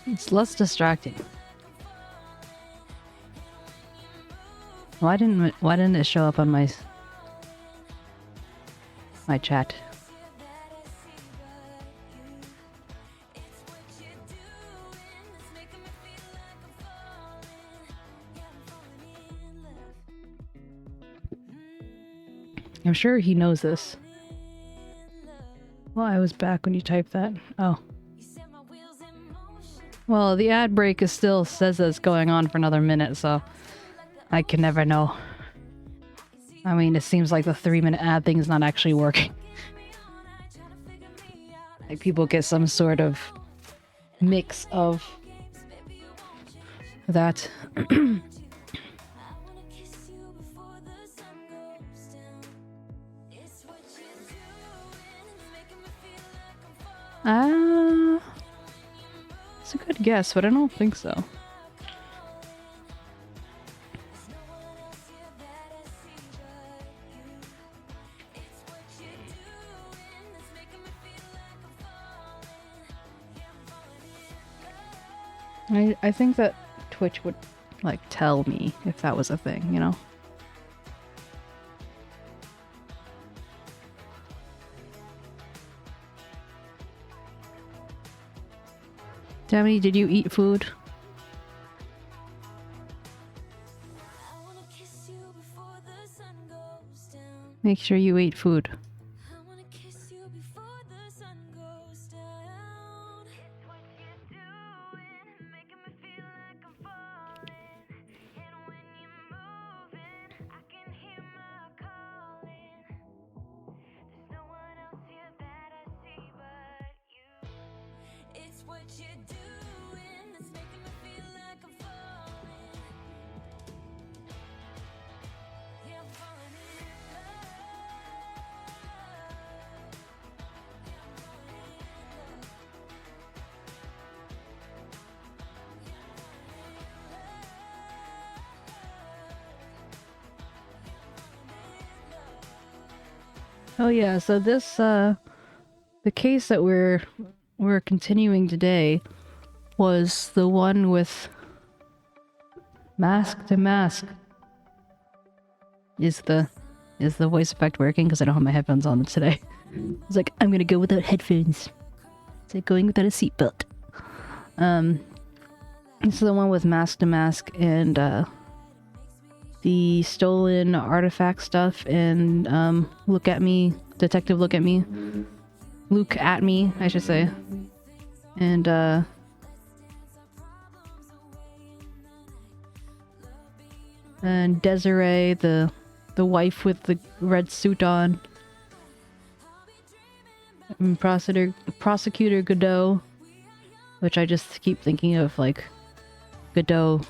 It's less distracting. Why didn't it show up on my chat? I'm sure he knows this. Well, I was back when you typed that. Oh. Well, the ad break is still says that it's going on for another minute, so I can never know. I mean, it seems like the 3-minute ad thing is not actually working. Like people get some sort of mix of that. It's a good guess, but I don't think so. I think that Twitch would, like, tell me if that was a thing, you know? Demi, did you eat food? Make sure you eat food. Oh yeah, so this the case that we're continuing today was the one with mask to mask is the Is the voice effect working? Because I don't have my headphones on today. It's like, I'm gonna go without headphones. It's like going without a seatbelt. This is the one with Mask to Mask and the stolen artifact stuff and Look at Me, Detective Look at Me. Look at Me, I should say. And Desiree, the wife with the red suit on. And Prosecutor Godot, which I just keep thinking of like Godot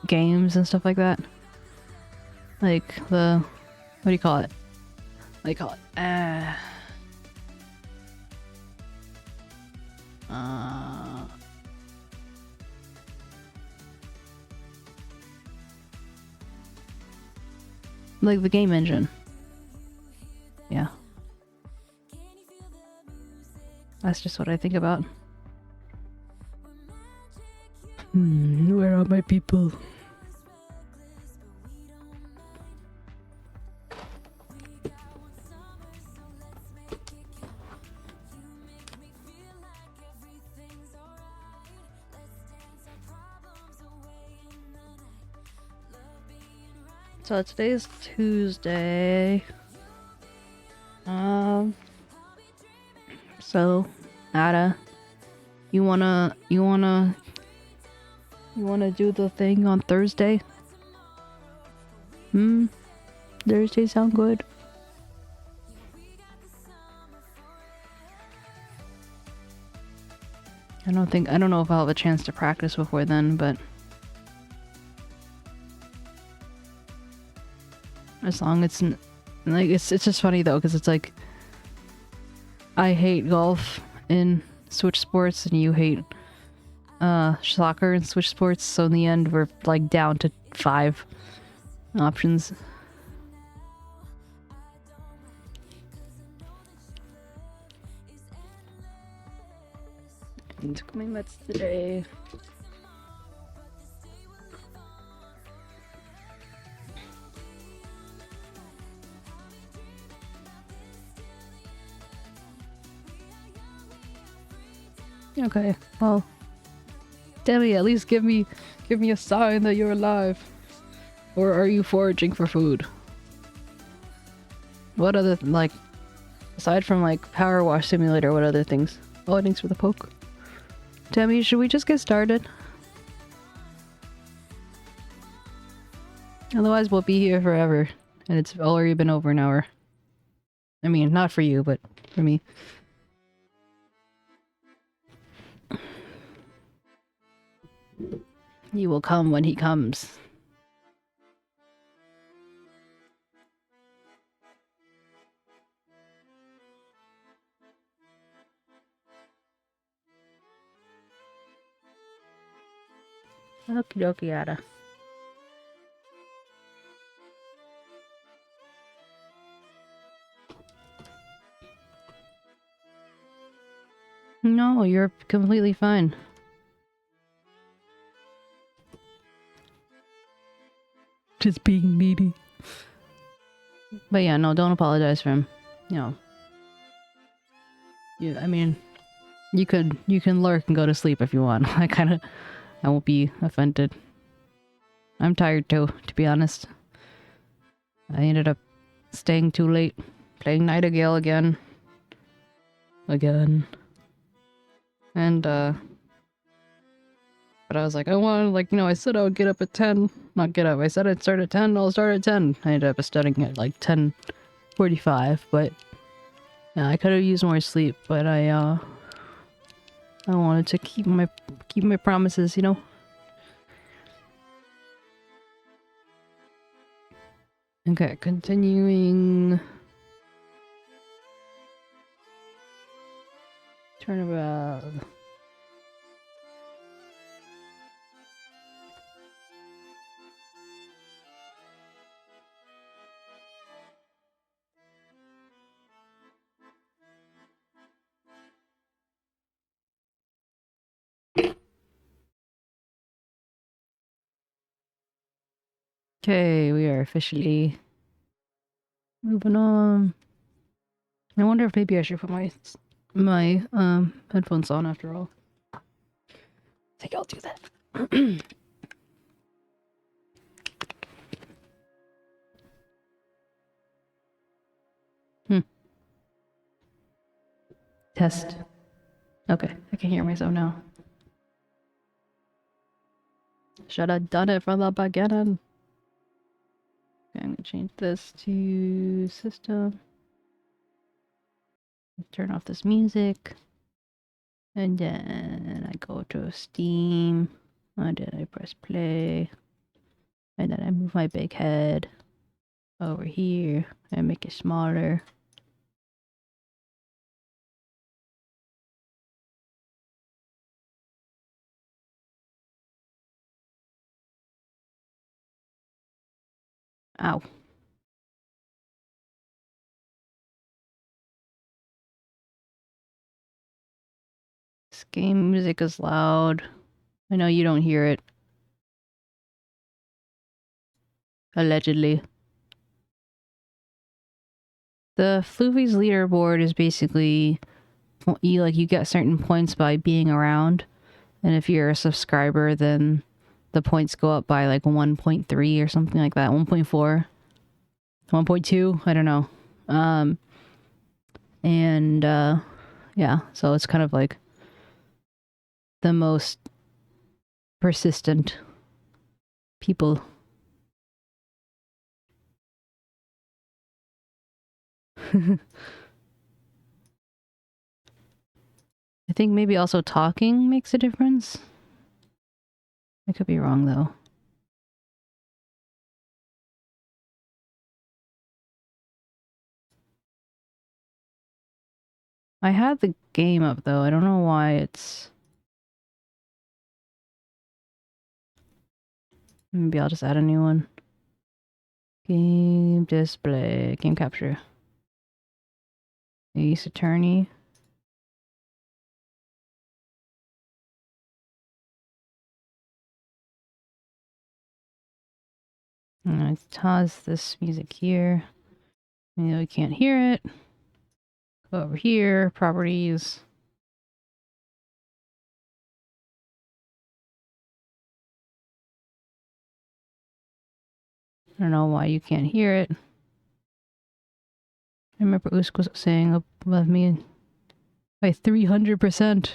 games and stuff like that. Like the, what do you call it? What do you call it? Like the game engine. Yeah. That's just what I think about. Where are my people? So today's Tuesday. So, Ada, you wanna do the thing on Thursday? Thursday sound good? I don't know if I'll have a chance to practice before then, but as long as it's like it's just funny though, because it's like I hate golf in Switch Sports and you hate soccer in Switch Sports, so in the end we're like down to 5 options. I took my meds today. Okay, well, Demi, at least give me a sign that you're alive. Or are you foraging for food? What other, like, aside from like Power Wash Simulator, what other things? Oh, thanks for the poke. Demi, should we just get started? Otherwise we'll be here forever, and it's already been over an hour. I mean, not for you, but for me. He will come when he comes. Okie dokie, Ada. No, you're completely fine. Just being needy. But yeah, no, don't apologize for him. You know. I mean, you can lurk and go to sleep if you want. I won't be offended. I'm tired too, to be honest. I ended up staying too late, playing Nightingale again. And but I was like, I wanted, like, I said I would get up at 10. Not get up. I said I'd start at 10. I'll start at 10. I ended up studying at like 10:45, but yeah, I could have used more sleep, but I wanted to keep my promises, you know? Okay, continuing. Turnabout. Okay, we are officially Moving on. I wonder if maybe I should put my headphones on after all. I think I'll do that. Test. Okay, I can hear myself now. Should have done it from the beginning. Okay, I'm gonna change this to system. Turn off this music. And then I go to Steam. And then I press play. And then I move my big head over here and make it smaller. Ow. This game music is loud. I know you don't hear it. Allegedly. The Floovies leaderboard is basically you get certain points by being around, and if you're a subscriber, then the points go up by like 1.3 or something like that. 1.4, 1.2, I don't know. Yeah, so it's kind of like the most persistent people. I think maybe also talking makes a difference. I could be wrong though. I had the game up though. I don't know why it's... Maybe I'll just add a new one. Game display. Game capture. Ace Attorney. Let's toss this music here. You know, we can't hear it. Go over here. Properties. I don't know why you can't hear it. I remember Usk was saying above me by 300%.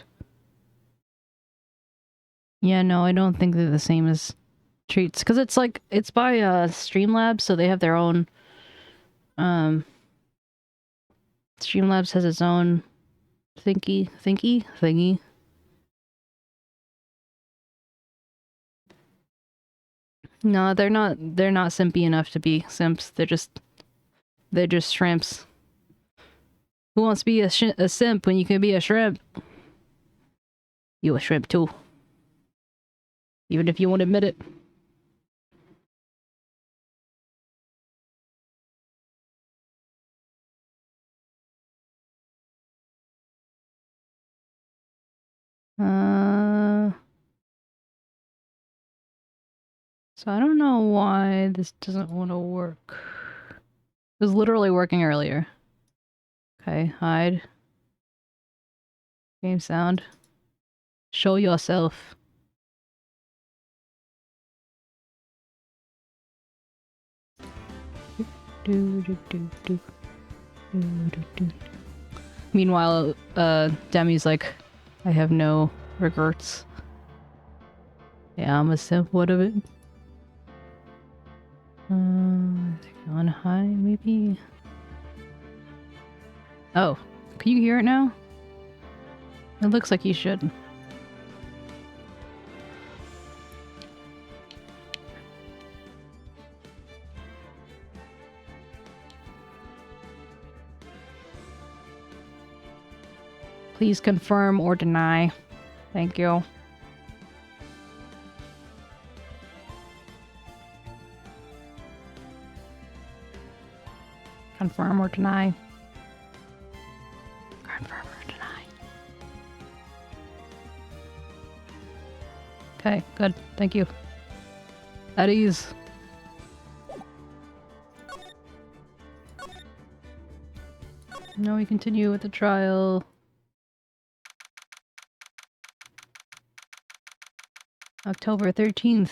Yeah, no, I don't think they're the same as treats. Because it's like, it's by Streamlabs, so they have their own... Streamlabs has its own thingy. No, they're not simpy enough to be simps. They're just shrimps. Who wants to be a simp when you can be a shrimp? You a shrimp too. Even if you won't admit it. So I don't know why this doesn't want to work. It was literally working earlier. Okay, hide. Game sound. Show yourself. Meanwhile, Demi's like, I have no regrets. Yeah, I'm a simp. What of it? On high, maybe? Oh, can you hear it now? It looks like you should. Please confirm or deny. Thank you. Confirm or deny. Confirm or deny. Okay, good. Thank you. At ease. Now we continue with the trial. October 13th,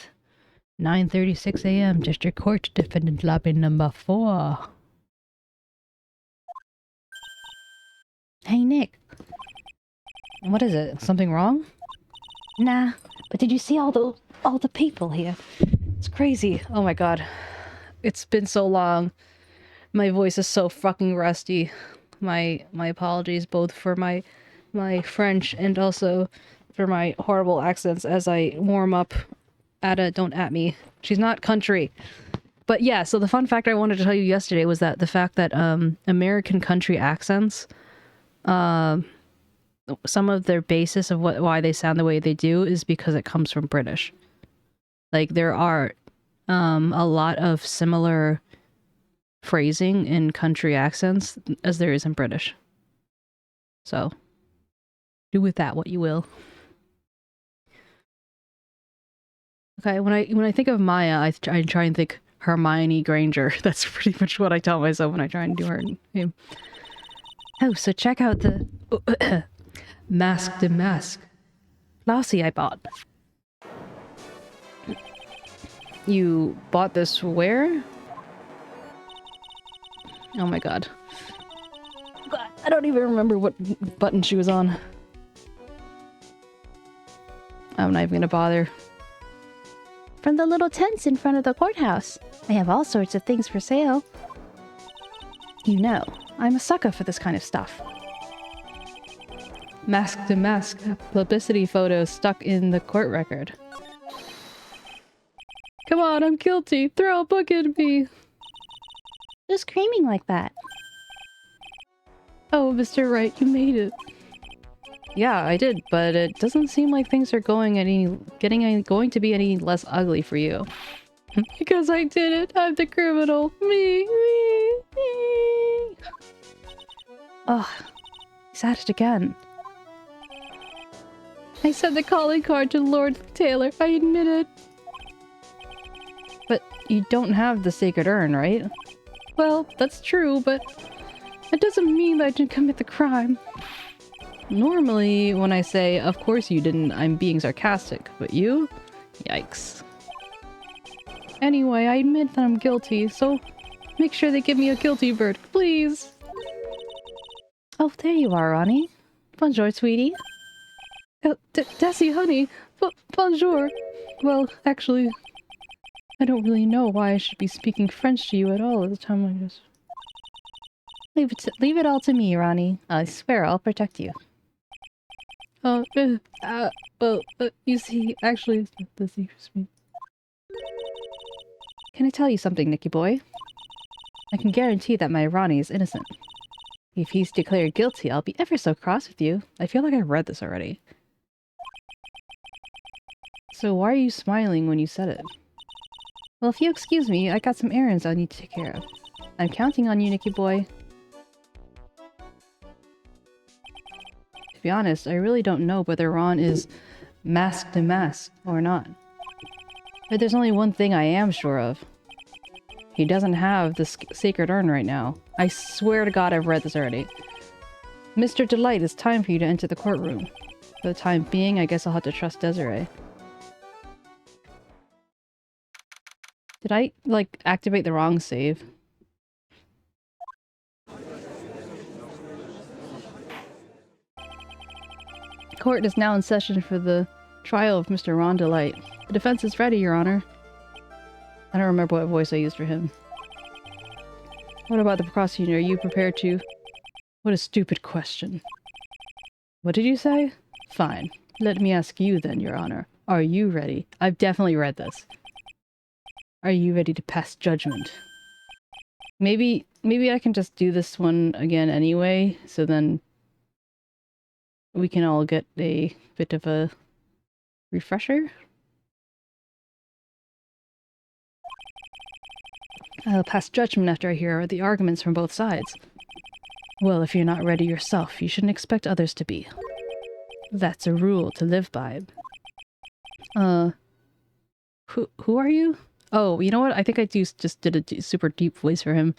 9:36 a.m. District Court, Defendant Lobby number 4. Hey, Nick. What is it? Something wrong? Nah, but did you see all the people here? It's crazy. Oh my god. It's been so long. My voice is so fucking rusty. My apologies both for my French and also for my horrible accents as I warm up. Don't at me. She's not country. But yeah, so the fun fact I wanted to tell you yesterday was that the fact that American country accents, some of their basis of why they sound the way they do is because it comes from British. Like, there are a lot of similar phrasing in country accents as there is in British. So, do with that what you will. Okay, when I think of Maya, I try and think Hermione Granger. That's pretty much what I tell myself when I try and do her name. Oh, so check out the 𝗟𝗶𝗸𝘀 𝗟𝗶H I bought. You bought this where? Oh my god. I don't even remember what button she was on. I'm not even gonna bother. From the little tents in front of the courthouse. They have all sorts of things for sale. You know, I'm a sucker for this kind of stuff. Mask-to-mask publicity photos stuck in the court record. Come on, I'm guilty. Throw a book at me. Who's screaming like that? Oh, Mr. Wright, you made it. Yeah, I did, but it doesn't seem like things are going to be any less ugly for you. Because I did it. I'm the criminal. Me. Ugh. He's at it again. I sent the calling card to Lord Taylor. I admit it. But you don't have the sacred urn, right? Well, that's true, but that doesn't mean that I didn't commit the crime. Normally, when I say, of course you didn't, I'm being sarcastic, but you? Yikes. Anyway, I admit that I'm guilty, so make sure they give me a guilty verdict, please. Oh, there you are, Ronnie. Bonjour, sweetie. Oh, 𝗟𝗶, honey. Bonjour. Well, actually, I don't really know why I should be speaking French to you at all at the time I just... Leave it all to me, Ronnie. I swear I'll protect you. Oh, you see, actually, this interests me. Can I tell you something, Nicky boy? I can guarantee that my Ronnie is innocent. If he's declared guilty, I'll be ever so cross with you. I feel like I read this already. So why are you smiling when you said it? Well, if you excuse me, I got some errands I need to take care of. I'm counting on you, Nicky boy. To be honest, I really don't know whether Ron is mask-to-mask or not. But there's only one thing I am sure of. He doesn't have the sacred urn right now. I swear to God I've read this already. Mr. Delight, it's time for you to enter the courtroom. For the time being, I guess I'll have to trust Desiree. Did I, like, activate the wrong save? Court is now in session for the trial of Mr. Ron Delight. The defense is ready, Your Honor. I don't remember what voice I used for him. What about the prosecutor? Are you prepared to... What a stupid question. What did you say? Fine. Let me ask you then, Your Honor. Are you ready? I've definitely read this. Are you ready to pass judgment? Maybe I can just do this one again anyway, so then we can all get a bit of a refresher. I'll pass judgment after I hear the arguments from both sides. Well, if you're not ready yourself, you shouldn't expect others to be. That's a rule to live by. Who are you? Oh, you know what? I think I just did a super deep voice for him.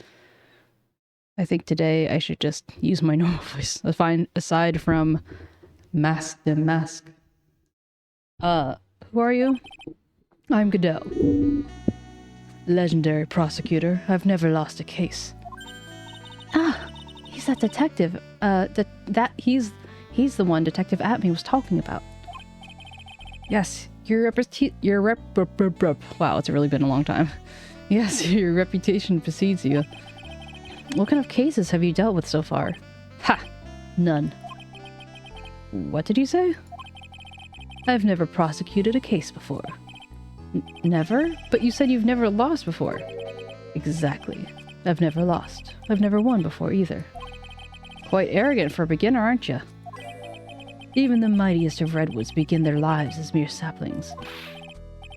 I think today I should just use my normal voice. Aside from 𝗟𝗶ৃஹ𝗸𝘀. Who are you? I'm 𝗟𝗶ৃh𝗸𝘀. Legendary prosecutor. I've never lost a case. Ah, he's that detective. He's the one Detective 𝗟𝗻𝗀 was talking about. Yes, wow, it's really been a long time. Yes, your reputation precedes you. What kind of cases have you dealt with so far? Ha! None. What did you say? I've never prosecuted a case before. Never? But you said you've never lost before. Exactly. I've never lost. I've never won before either. Quite arrogant for a beginner, aren't you? Even the mightiest of redwoods begin their lives as mere saplings.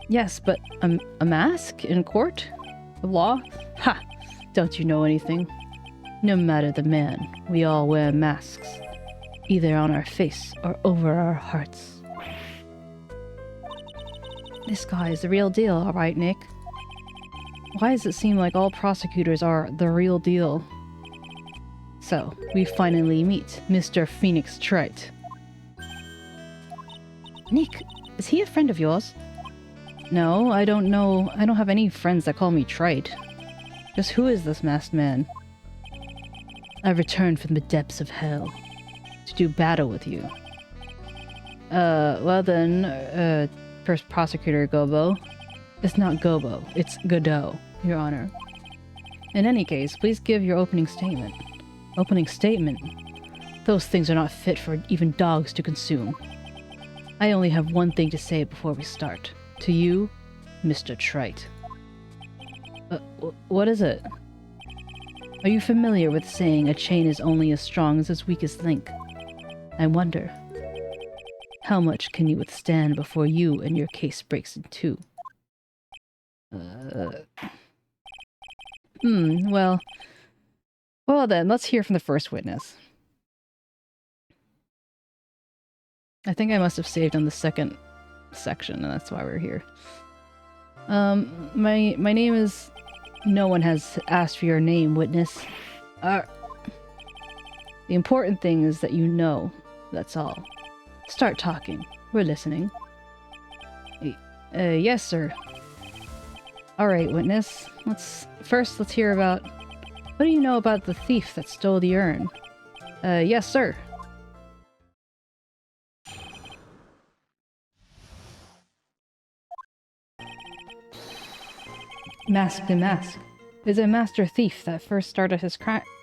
Yes, but a mask in court? The law? Ha! Don't you know anything? No matter the man, we all wear masks. Either on our face or over our hearts. This guy is the real deal, alright, Nick. Why does it seem like all prosecutors are the real deal? So, we finally meet Mr. Phoenix Trite. Nick, is he a friend of yours? No, I don't know. I don't have any friends that call me Trite. Just who is this masked man? I've returned from the depths of hell to do battle with you. Well then, first prosecutor 𝗟𝗀. It's not 𝗟𝗀, it's 𝗟𝗀, Your Honor. In any case, please give your opening statement. Opening statement? Those things are not fit for even dogs to consume. I only have one thing to say before we start. To you, Mr. Trite. What is it? Are you familiar with saying a chain is only as strong as its weakest link? I wonder, how much can you withstand before you and your case breaks in two? Well then, let's hear from the first witness. I think I must have saved on the second section, and that's why we're here. My name is... No one has asked for your name, witness. The important thing is that you know. That's all. Start talking. We're listening. Yes, sir. Alright, witness. Let's hear about... What do you know about the thief that stole the urn? Yes, sir. 𝗟𝗻𝗀 is a master thief that first started his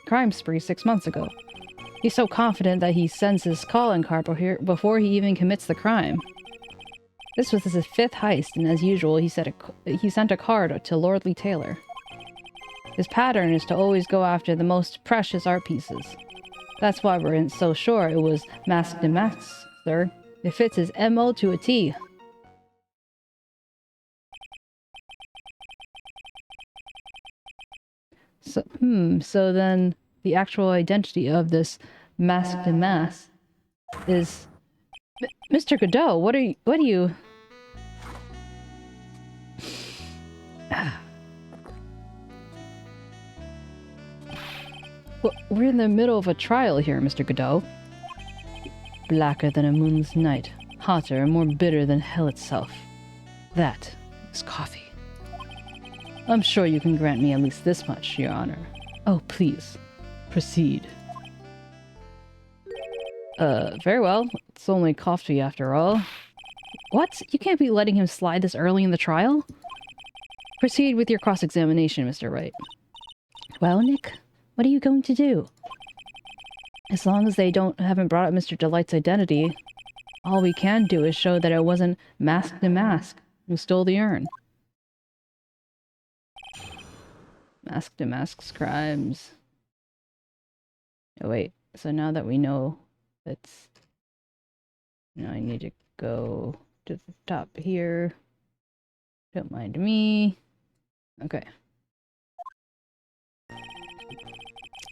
crime spree 6 months ago. He's so confident that he sends his calling card before he even commits the crime. This was his 5th heist, and as usual, he sent a card to Lordly Taylor. His pattern is to always go after the most precious art pieces. That's why we're so sure it was 𝗟𝗻𝗀, sir. It fits his MO to a T. So then the actual identity of this 𝗟𝗻𝗀 is... Mr. 𝗟𝗀, what are you... Well, we're in the middle of a trial here, Mr. 𝗟𝗀. Blacker than a moonless night, hotter and more bitter than hell itself. That is coffee. I'm sure you can grant me at least this much, Your Honor. Oh, please. Proceed. Very well. It's only coffee after all. What? You can't be letting him slide this early in the trial? Proceed with your cross-examination, Mr. Wright. Well, Nick, what are you going to do? As long as they haven't brought up Mr. Delight's identity, all we can do is show that it wasn't 𝗟𝗻𝗀 who stole the urn. 𝗟𝗻𝗀's crimes. Oh wait, so now that we know it's... Now I need to go to the top here. Don't mind me. Okay.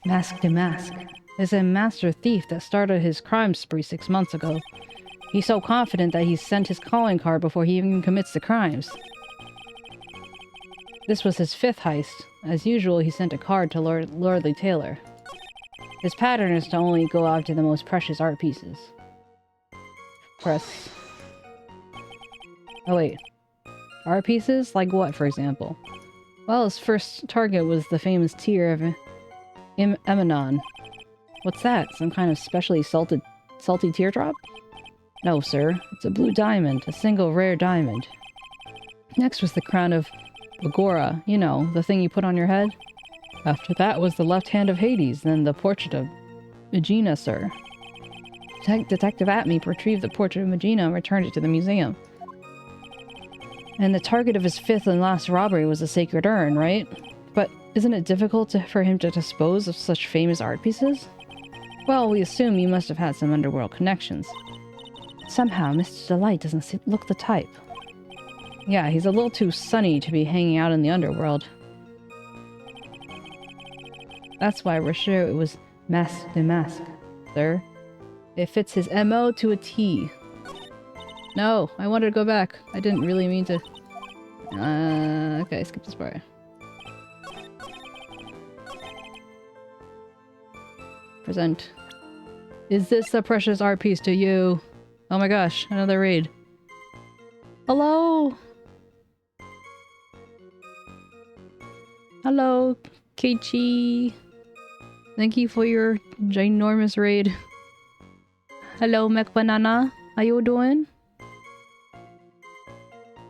𝗟𝗻𝗀 is a master thief that started his crime spree 6 months ago. He's so confident that he sent his calling card before he even commits the crimes. This was his 5th heist. As usual, he sent a card to Lordly Taylor. His pattern is to only go after the most precious art pieces. Press. Oh wait. Art pieces? Like what, for example? Well, his first target was the famous tear of 𝗟𝗋ₛ. What's that? Some kind of specially salty teardrop? No, sir. It's a blue diamond. A single rare diamond. Next was the crown of 𝗟𝗶H. You know, the thing you put on your head? After that was the left hand of Hades, then the portrait of 𝗟𝗻, sir. Detective 𝗟𝗵 retrieved the portrait of 𝗟𝗻 and returned it to the museum. And the target of his fifth and last robbery was a sacred urn, right? But isn't it difficult for him to dispose of such famous art pieces? Well, we assume you must have had some underworld connections. Somehow, Mr. Delight doesn't look the type. Yeah, he's a little too sunny to be hanging out in the underworld. That's why we're sure it was Masque de Masque, sir. It fits his MO to a T. No, I wanted to go back. I didn't really mean to... okay, skip this part. Present. Is this a precious art piece to you? Oh my gosh, another raid. Hello? Hello, 𝗟𝗋₀. Thank you for your ginormous raid. Hello, 𝗟𝗶₸ how you doing?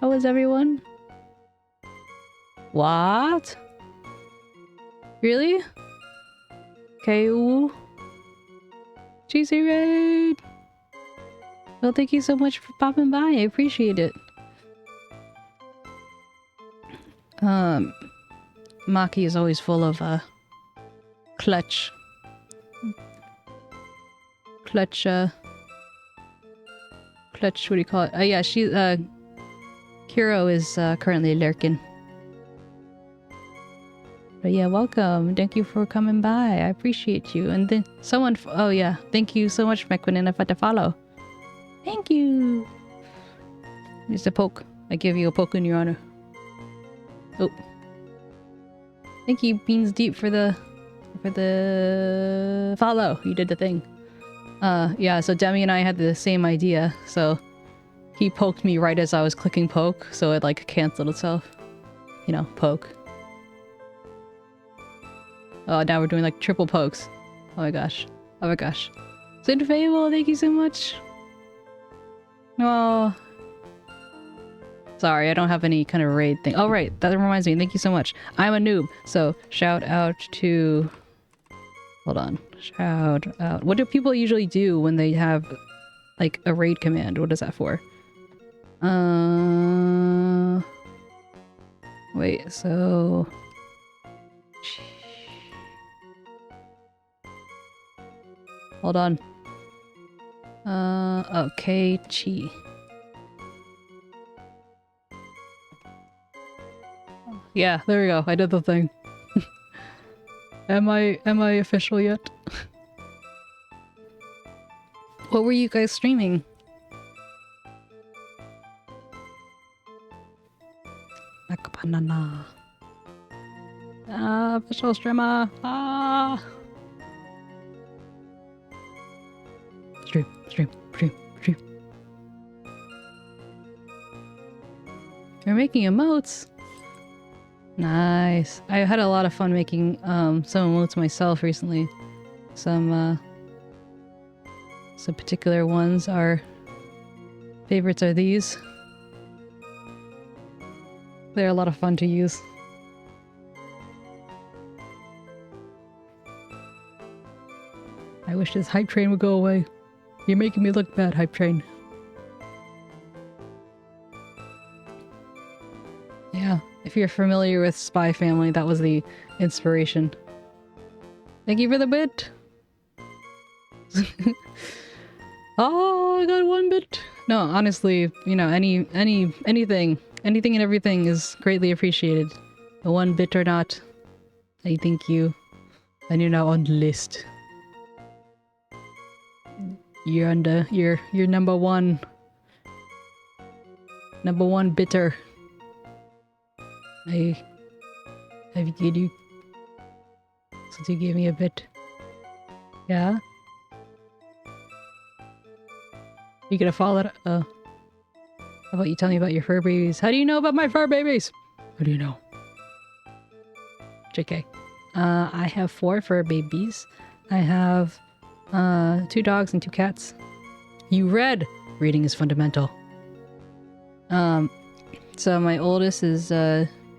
How is everyone? What? Really? KU? Cheesy raid! Well, thank you so much for popping by. I appreciate it. Maki is always full of, clutch. Clutch, what do you call it? Oh yeah, Kuro is, currently lurking. But yeah, welcome. Thank you for coming by. I appreciate you. And then someone... oh yeah, thank you so much, 𝗟𝗏, for the follow. Thank you! Just a poke. I give you a poke in your honor. Oh. Thank you, Beans Deep, for the follow. You did the thing. Yeah, so Demi and I had the same idea, so he poked me right as I was clicking poke, so it like canceled itself. You know, poke. Oh, now we're doing like triple pokes. Oh my gosh. Oh my gosh. 𝗟𝗏, thank you so much. Oh. Sorry, I don't have any kind of raid thing. Oh right, that reminds me. Thank you so much. I'm a noob, so shout out to... hold on. Shout out. What do people usually do when they have like a raid command? What is that for? Wait, so... hold on. Okay, 𝗟𝗋₀. Yeah, there we go. I did the thing. Am I official yet? What were you guys streaming? 𝗟𝗏₸. Official streamer. Stream. You're making emotes. Nice. I had a lot of fun making some emotes myself recently. Some particular ones are... favorites are these. They're a lot of fun to use. I wish this hype train would go away. You're making me look bad, hype train. Yeah, if you're familiar with Spy Family, that was the inspiration. Thank you for the bit! Oh, I got 1 bit! No, honestly, you know, anything and everything is greatly appreciated. The 1 bit or not, I thank you. And you're now on the list. You're on the... you're number 1. Number 1 bitter. I've given you... since you gave me a bit. Yeah? You gonna follow that? How about you tell me about your fur babies? How do you know about my fur babies? How do you know? JK. I have 4 fur babies. I have 2 dogs and 2 cats. You read! Reading is fundamental. So my oldest is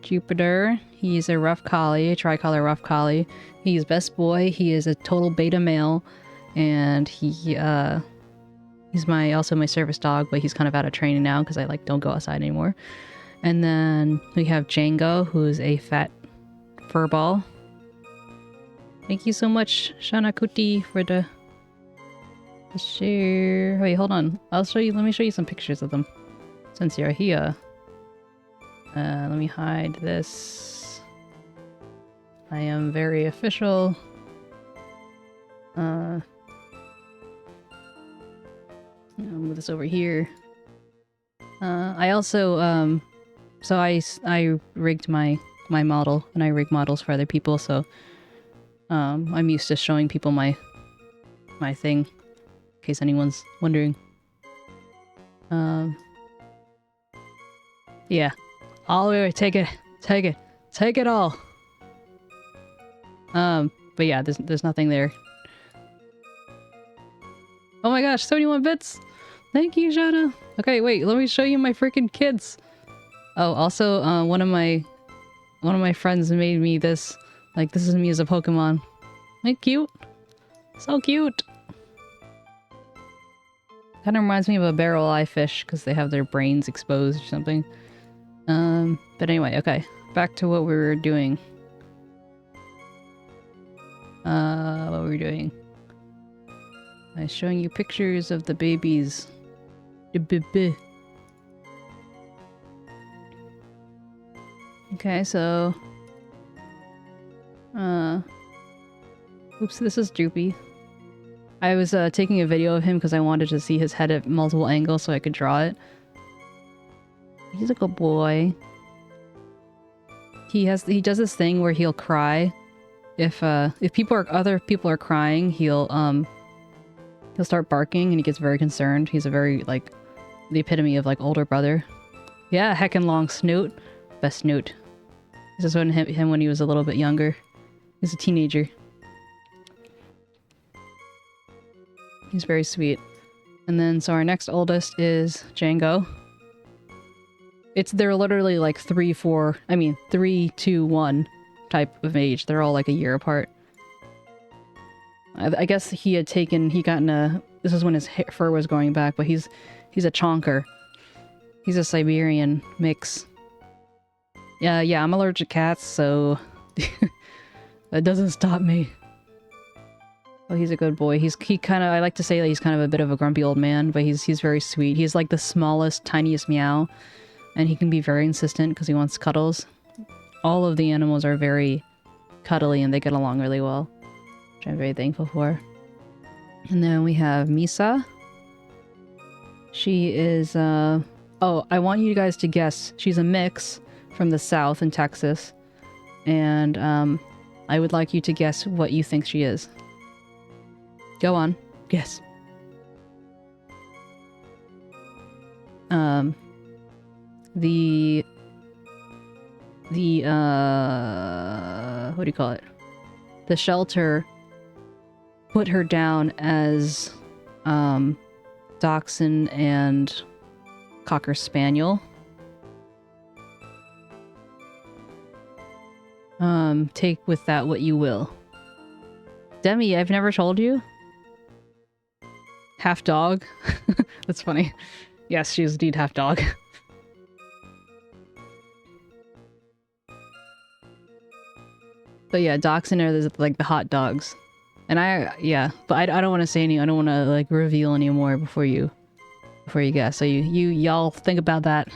Jupiter. He's a rough collie, a tricolor rough collie. He's best boy. He is a total beta male, and he's also my service dog, but he's kind of out of training now because I don't go outside anymore. And then we have Django, who's a fat furball. Thank you so much, Shanakuti, for the share. Wait, hold on. Let me show you some pictures of them. Since you're here. Let me hide this. I am very official. I'll move this over here. I also, so I rigged my model, and I rig models for other people, so I'm used to showing people my thing, in case anyone's wondering. Yeah. All the way, take it all. But yeah, there's nothing there. Oh my gosh, 71 bits! Thank you, Shana! Okay, wait, let me show you my freaking kids! Oh, also, one of my friends made me this. This is me as a Pokemon. Ain't it cute? So cute! Kind of reminds me of a barrel eye fish, because they have their brains exposed or something. But anyway, okay. Back to what we were doing. What were we doing? I was showing you pictures of the babies. Okay, so... Oops, this is Droopy. I was taking a video of him because I wanted to see his head at multiple angles so I could draw it. He's a good boy. He does this thing where he'll cry. If other people are crying, he'll start barking and he gets very concerned. He's a very the epitome of older brother. Yeah, heckin' long snoot. Best snoot. This is him when he was a little bit younger. He's a teenager. He's very sweet. And then so our next oldest is Django. They're literally 3, 2, 1 type of age. They're all a year apart. I guess this is when his fur was growing back, but he's a chonker. He's a Siberian mix. Yeah, I'm allergic to cats, so that doesn't stop me. Oh, he's a good boy. I like to say that he's kind of a bit of a grumpy old man, but he's very sweet. He's the smallest, tiniest meow. And he can be very insistent because he wants cuddles. All of the animals are very cuddly and they get along really well, which I'm very thankful for. And then we have Misa. She is, oh, I want you guys to guess. She's a mix from the south in Texas. And I would like you to guess what you think she is. Go on. Guess. What do you call it? The shelter put her down as Dachshund and Cocker Spaniel. Take with that what you will. Demi, I've never told you. Half dog. That's funny. Yes, she's indeed half dog. But yeah, dachshund are the hot dogs. And but I don't want to say I don't want to reveal any more before you guess. So y'all think about that.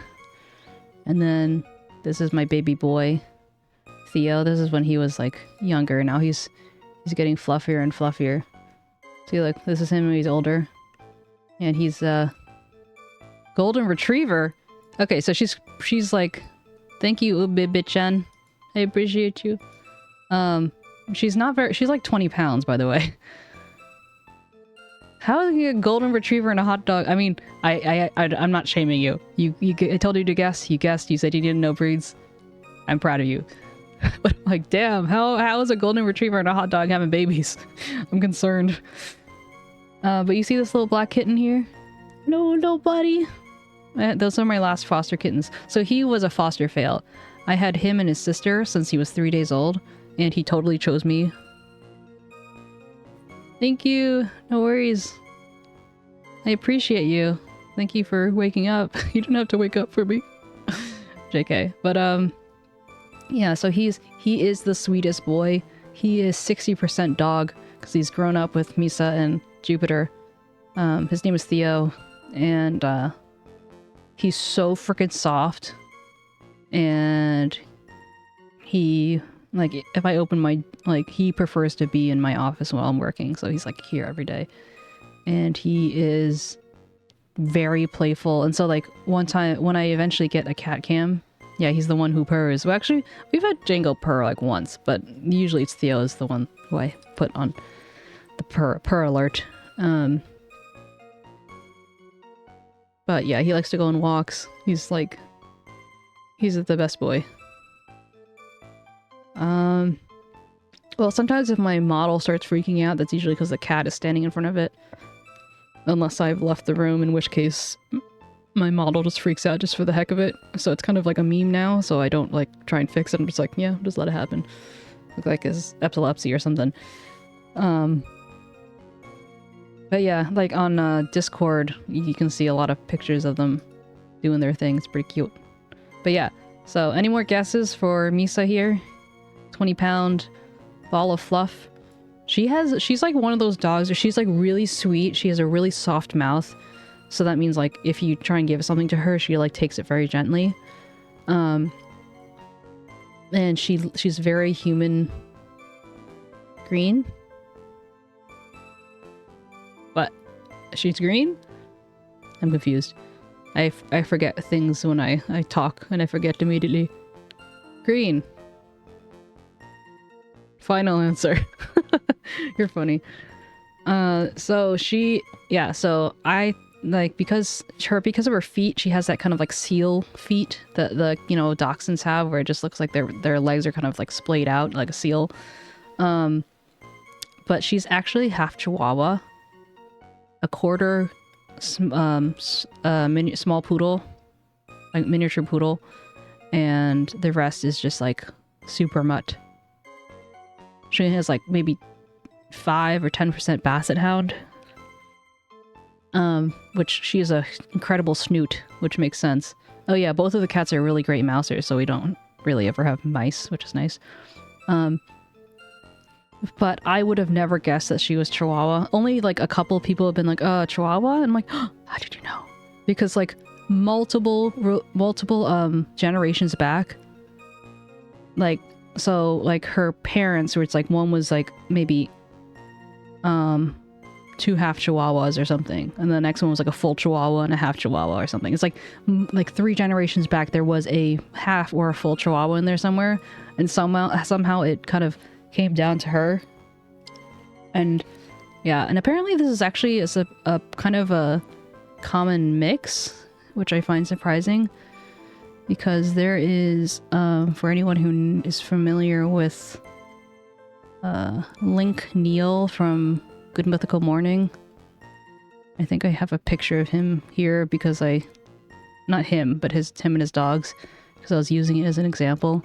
And then this is my baby boy, Theo. This is when he was younger. Now he's getting fluffier and fluffier. See, this is him when he's older. And he's golden retriever. Okay, so she's thank you, 𝗟𝗶ጵ𝗀𝘀. I appreciate you. She's 20 pounds, by the way. How is he a golden retriever and a hot dog? I mean, I'm not shaming you. I told you to guess. You guessed. You said you didn't know breeds. I'm proud of you. But I'm like, damn, how is a golden retriever and a hot dog having babies? I'm concerned. But you see this little black kitten here? No, buddy. Those are my last foster kittens. So he was a foster fail. I had him and his sister since he was 3 days old, and he totally chose me. Thank you. No worries. I appreciate you. Thank you for waking up. You didn't have to wake up for me. JK. But yeah, so he is the sweetest boy. He is 60% dog because he's grown up with Misa and Jupiter. His name is Theo, and he's so freaking soft. And he, like, if I open my, like, he prefers to be in my office while I'm working, so he's like here every day. And he is very playful. And so, like, one time when I eventually get a cat cam, yeah, he's the one who purrs. Well, actually, we've had Django purr like once, but usually it's Theo is the one who I put on the purr alert. But yeah, he likes to go on walks. He's like, he's the best boy. Well, sometimes if my model starts freaking out, that's usually because the cat is standing in front of it. Unless I've left the room, in which case my model just freaks out just for the heck of it. So it's kind of like a meme now, so I don't like try and fix it. I'm just like, yeah, just let it happen. Look like his epilepsy or something. But yeah, like on Discord, you can see a lot of pictures of them doing their thing. It's pretty cute. But yeah, so any more guesses for Misa here? 20-pound ball of fluff. She's like one of those dogs where she's like really sweet. She has a really soft mouth. So that means like if you try and give something to her, she like takes it very gently. And she's very human green. What? She's green? I'm confused. I forget things when I talk and I forget immediately. Green. Final answer. You're funny. So I like because of her feet, she has that kind of like seal feet that the dachshunds have, where it just looks like their legs are kind of like splayed out like a seal. But she's actually half Chihuahua, a quarter small poodle, like miniature poodle, and the rest is just like super mutt. She has like maybe 5 or 10% basset hound, which she has a incredible snoot, which makes sense. Oh yeah, both of the cats are really great mousers, so we don't really ever have mice, which is nice. But I would have never guessed that she was Chihuahua. Only like a couple of people have been like, Chihuahua? And I'm like, oh, how did you know? Because like multiple generations back, like, so like her parents, where it's like one was like maybe 2 half Chihuahuas or something, and the next one was like a full Chihuahua and a half Chihuahua or something. It's like 3 generations back there was a half or a full Chihuahua in there somewhere, and somehow it kind of came down to her. And yeah, and apparently this is actually a kind of a common mix, which I find surprising, because there is for anyone who is familiar with Link Neal from Good Mythical Morning, I think I have a picture of him here because not him, but him and his dogs, because I was using it as an example.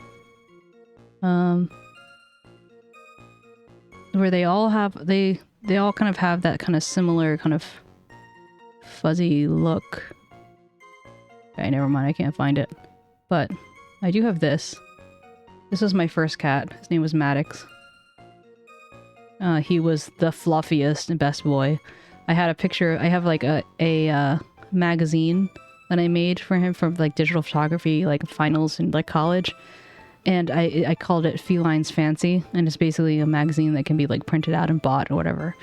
Where they all kind of have that kind of similar kind of fuzzy look. Okay, never mind, I can't find it. But I do have this. This was my first cat. His name was Maddox. He was the fluffiest and best boy. I had a picture. I have like a magazine that I made for him from like digital photography, like finals in like college. And I called it Felines Fancy, and it's basically a magazine that can be like printed out and bought or whatever.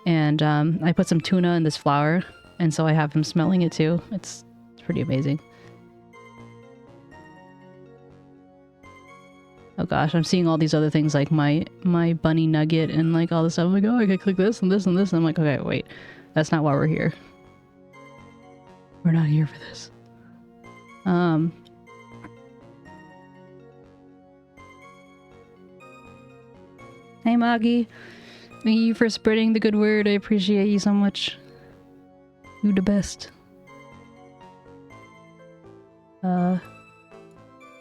And I put some tuna in this flower, and so I have him smelling it too. It's pretty amazing. Oh gosh, I'm seeing all these other things like my bunny nugget and like all this stuff. I'm like, oh, I could click this and this and this. And I'm like, okay, wait. That's not why we're here. We're not here for this. Hey Maggie. Thank you for spreading the good word. I appreciate you so much. You the best.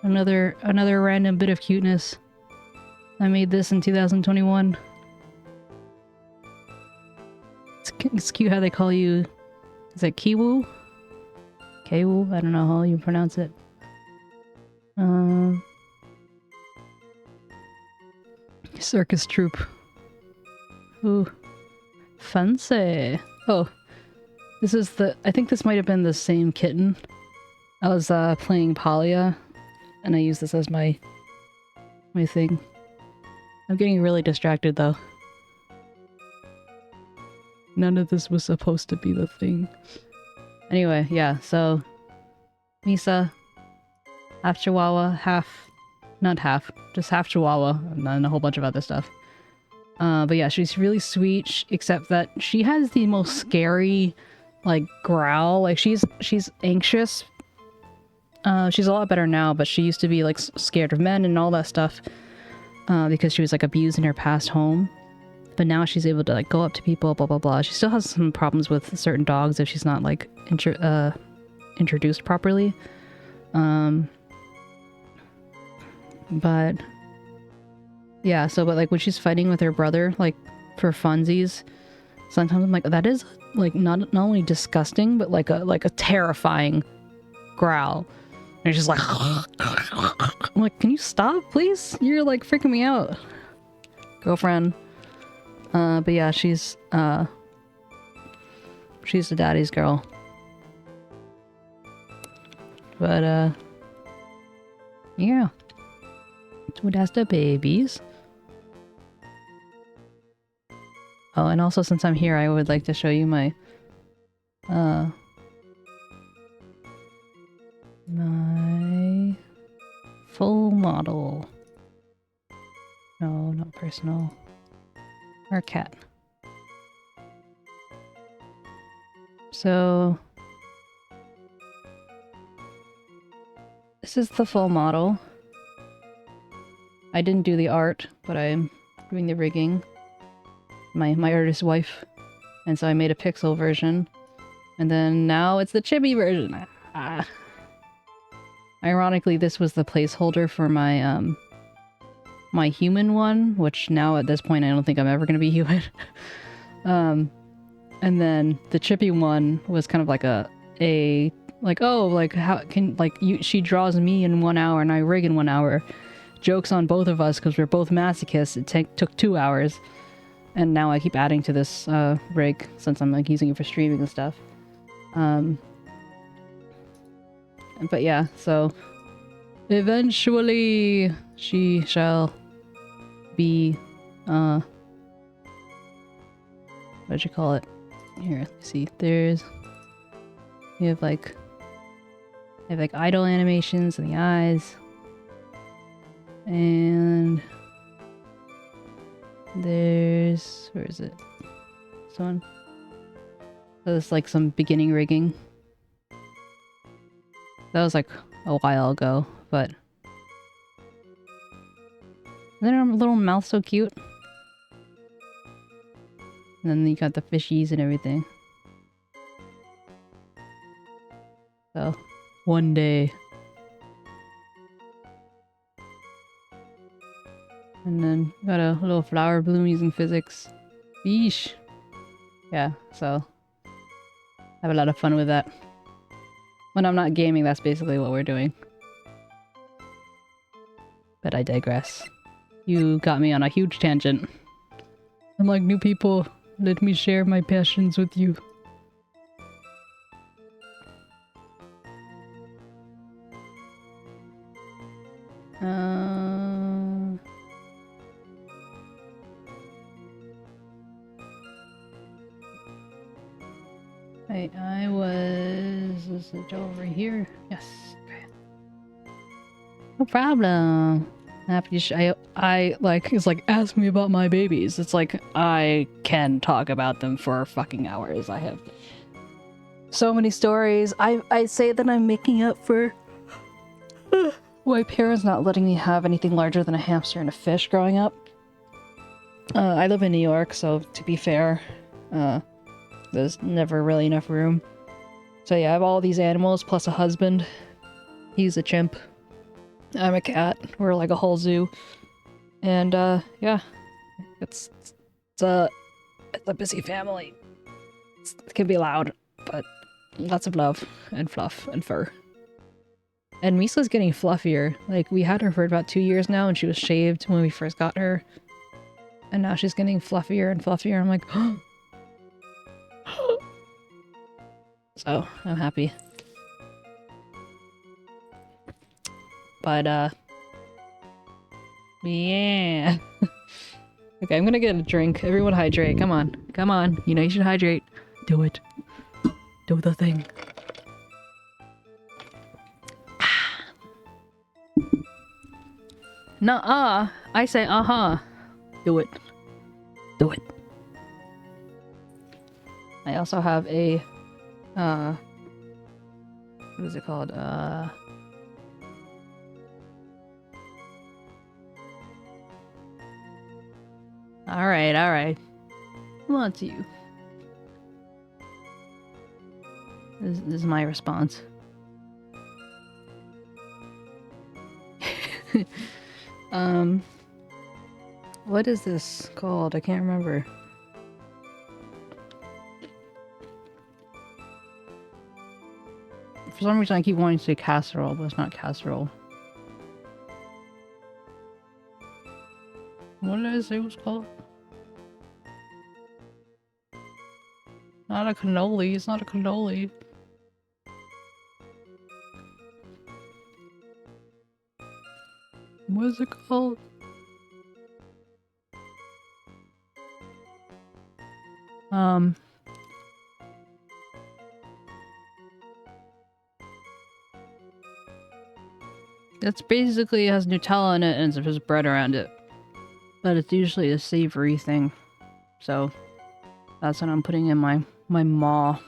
Another random bit of cuteness. I made this in 2021. It's cute how they call you. Is it Kiwu? Kiwu? I don't know how you pronounce it. Circus troupe. Ooh. Fancy. Oh. This is the... I think this might have been the same kitten. I was playing Palia, and I used this as my thing. I'm getting really distracted though. None of this was supposed to be the thing. Anyway, yeah, so Misa, half Chihuahua, not half, just half Chihuahua, and then a whole bunch of other stuff. But yeah, she's really sweet, except that she has the most scary, like, growl. Like, she's anxious. She's a lot better now, but she used to be, like, scared of men and all that stuff, because she was, like, abused in her past home. But now she's able to, like, go up to people, blah, blah, blah. She still has some problems with certain dogs if she's not, like, introduced properly. But yeah, so, but, like, when she's fighting with her brother, like, for funsies, sometimes I'm like, that is, like, not only disgusting, but, like a terrifying growl. And she's like, I'm like, can you stop, please? You're, like, freaking me out, girlfriend. But yeah, she's the daddy's girl. But, yeah. So that's the babies. Oh, and also since I'm here, I would like to show you my full model. No, not personal. Our cat. So this is the full model. I didn't do the art, but I'm doing the rigging. My artist's wife. And so I made a pixel version. And then now it's the chibi version. Ah. Ironically, this was the placeholder for my my human one, which now at this point I don't think I'm ever gonna be human. And then the chippy one was kind of like like, oh, like, how can, like, she draws me in 1 hour and I rig in 1 hour. Joke's on both of us because we're both masochists. It took 2 hours. And now I keep adding to this rig since I'm, like, using it for streaming and stuff. But yeah, so eventually she shall be, what'd you call it? Here, let's see, we have like idle animations in the eyes. And there's, where is it? This one. So there's like some beginning rigging. That was like a while ago, but isn't her little mouth so cute? And then you got the fishies and everything. So, one day. And then got a little flower bloom using physics. Yeesh. Yeah, so have a lot of fun with that. When I'm not gaming, that's basically what we're doing. But I digress. You got me on a huge tangent. Unlike new people, let me share my passions with you. Wait, is it over here? Yes, okay. No problem. Happy I like, it's like, ask me about my babies. It's like, I can talk about them for fucking hours. I have so many stories. I say that I'm making up for my parents not letting me have anything larger than a hamster and a fish growing up. I live in New York, so to be fair, there's never really enough room. So yeah, I have all these animals plus a husband. He's a chimp. I'm a cat. We're like a whole zoo. And yeah, it's a busy family. It can be loud, but lots of love and fluff and fur. And Misa's getting fluffier. Like, we had her for about 2 years now, and she was shaved when we first got her. And now she's getting fluffier and fluffier. I'm like, so I'm happy. But yeah. Okay, I'm gonna get a drink. Everyone hydrate. Come on. Come on. You know you should hydrate. Do it. Do the thing. Nuh-uh. I say uh-huh. Do it. Do it. I also have a what is it called? Alright, alright. Come on to you. This is my response. What is this called? I can't remember. For some reason I keep wanting to say casserole, but it's not casserole. What did I say it was called? Not a cannoli, it's not a cannoli. What is it called? It's basically has Nutella in it and there's bread around it. But it's usually a savory thing. So that's what I'm putting in my maw.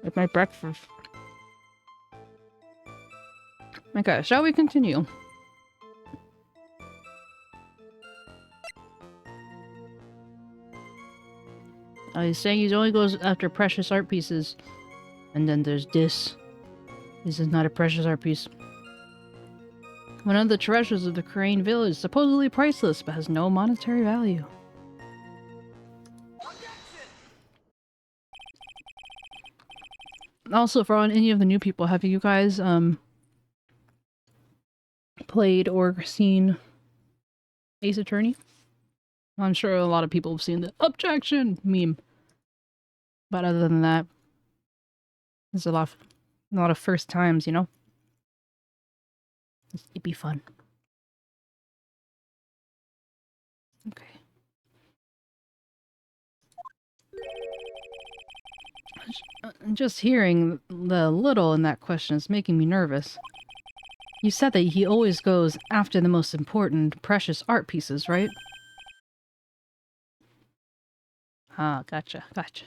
With my breakfast. Okay, shall we continue? He's saying he only goes after precious art pieces. And then there's this. This is not a precious art piece. One of the treasures of the Crane village, supposedly priceless, but has no monetary value. Also, for any of the new people, have you guys played or seen Ace Attorney? I'm sure a lot of people have seen the objection meme. But other than that, there's a lot of first times, you know? It'd be fun. Okay. Just hearing the little in that question is making me nervous. You said that he always goes after the most important, precious art pieces, right? Ah, gotcha, gotcha.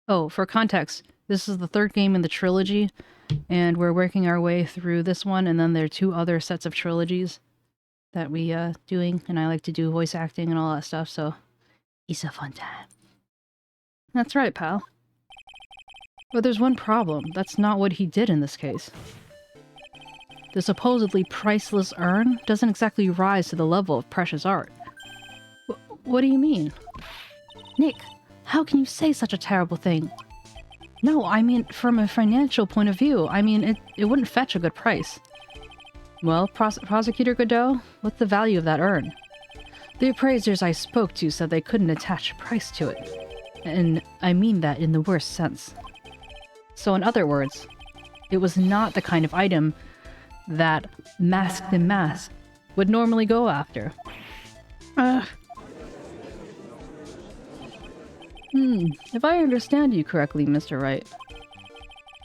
Oh, for context, this is the third game in the trilogy, and we're working our way through this one, and then there are 2 other sets of trilogies that we doing, and I like to do voice acting and all that stuff, so it's a fun time. That's right, pal. But there's one problem. That's not what he did in this case. The supposedly priceless urn doesn't exactly rise to the level of precious art. What do you mean? Nick, how can you say such a terrible thing? No, I mean, from a financial point of view, I mean, it wouldn't fetch a good price. Well, Prosecutor Godot, what's the value of that urn? The appraisers I spoke to said they couldn't attach a price to it. And I mean that in the worst sense. So in other words, it was not the kind of item that Masked and Mask would normally go after. If I understand you correctly, Mr. Wright,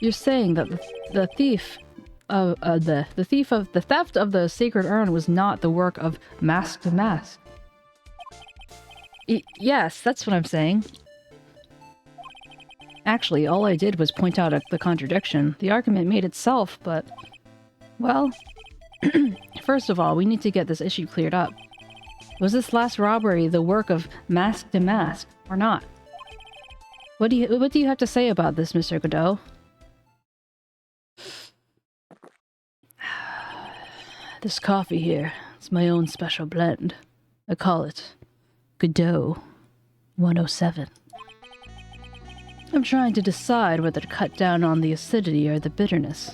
you're saying that the thief the theft of the sacred urn was not the work of 𝗟𝗡. Yes, that's what I'm saying. Actually, all I did was point out the contradiction. The argument made itself, but... Well... First of all, we need to get this issue cleared up. Was this last robbery the work of 𝗟𝗡 or not? What do you have to say about this, Mr. Godot? This coffee here, it's my own special blend. I call it Godot 107. I'm trying to decide whether to cut down on the acidity or the bitterness.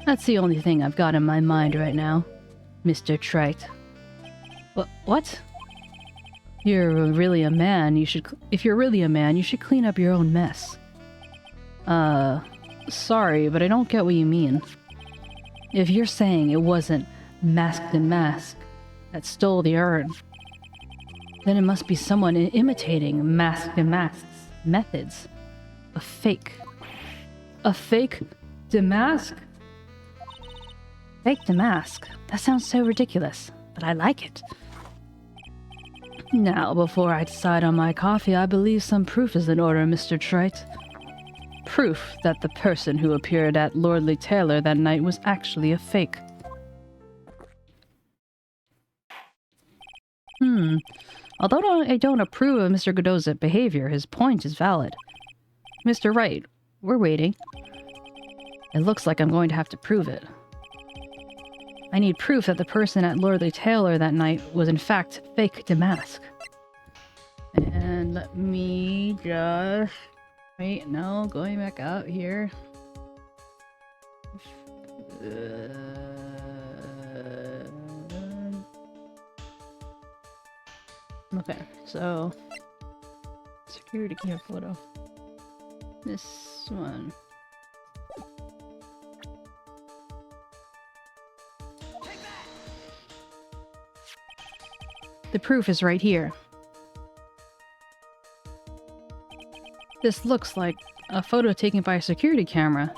That's the only thing I've got in my mind right now, Mr. Trite. What? You're really a man, if you're really a man, you should clean up your own mess. Sorry, but I don't get what you mean. If you're saying it wasn't 𝗟𝗡 that stole the urn, then it must be someone imitating 𝗟𝗡's methods. A fake damask? Fake damask? That sounds so ridiculous, but I like it. Now, before I decide on my coffee, I believe some proof is in order, Mr. Trite. Proof that the person who appeared at Lordly Taylor that night was actually a fake. Although I don't approve of Mr. Godot's behavior, his point is valid. Mr. Wright, we're waiting. It looks like I'm going to have to prove it. I need proof that the person at Lordly Taylor that night was in fact fake damask. And let me just... Wait, no, going back out here. Okay, so... Security camera photo. This one. The proof is right here. This looks like a photo taken by a security camera,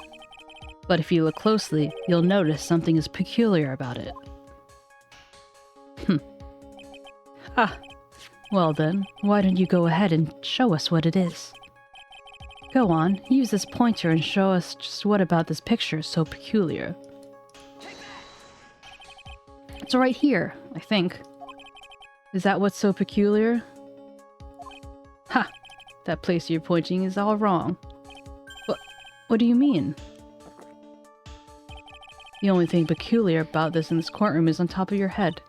but if you look closely, you'll notice something is peculiar about it. Ah, well then, why don't you go ahead and show us what it is? Go on, use this pointer and show us just what about this picture is so peculiar. It's right here, I think. Is that what's so peculiar? Ha! That place you're pointing is all wrong. What do you mean? The only thing peculiar about this in this courtroom is on top of your head.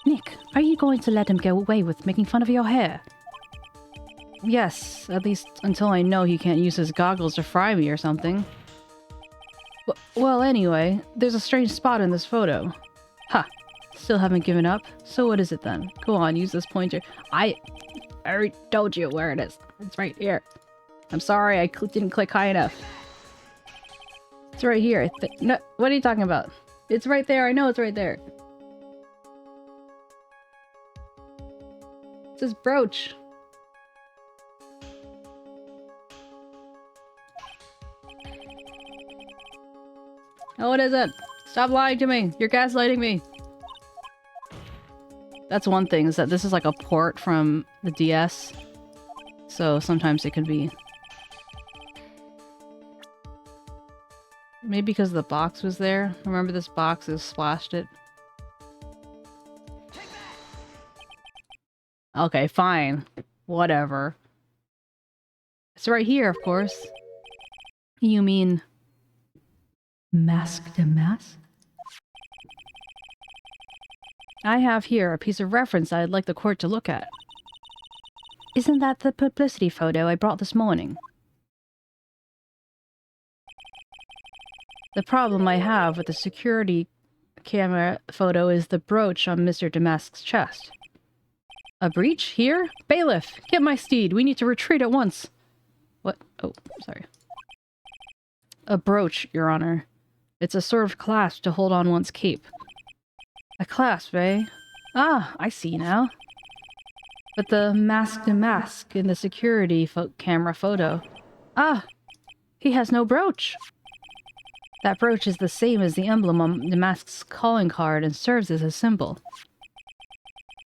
Nick, are you going to let him get away with making fun of your hair? Yes, at least until I know he can't use his goggles to fry me or something. Well, anyway, there's a strange spot in this photo. Ha! Still haven't given up? So what is it then? Go on, use this pointer. I already told you where it is. It's right here. I'm sorry, I didn't click high enough. It's right here. No, what are you talking about? It's right there. I know it's right there. It's this brooch. Oh, what is it? Stop lying to me. You're gaslighting me. That's one thing, is that this is like a port from the DS. So sometimes it could be... Maybe because the box was there. Remember this box has splashed it. Okay, fine. Whatever. It's right here, of course. You mean... 𝗟𝗡? I have here a piece of reference I'd like the court to look at. Isn't that the publicity photo I brought this morning? The problem I have with the security camera photo is the brooch on Mr. Damask's chest. A breach? Here? Bailiff! Get my steed! We need to retreat at once! What? Oh, sorry. A brooch, Your Honor. It's a sort of clasp to hold on one's cape. A clasp, eh? Ah, I see now. But the 𝗟𝗡 in the security camera photo. Ah! He has no brooch! That brooch is the same as the emblem on the mask's calling card and serves as a symbol.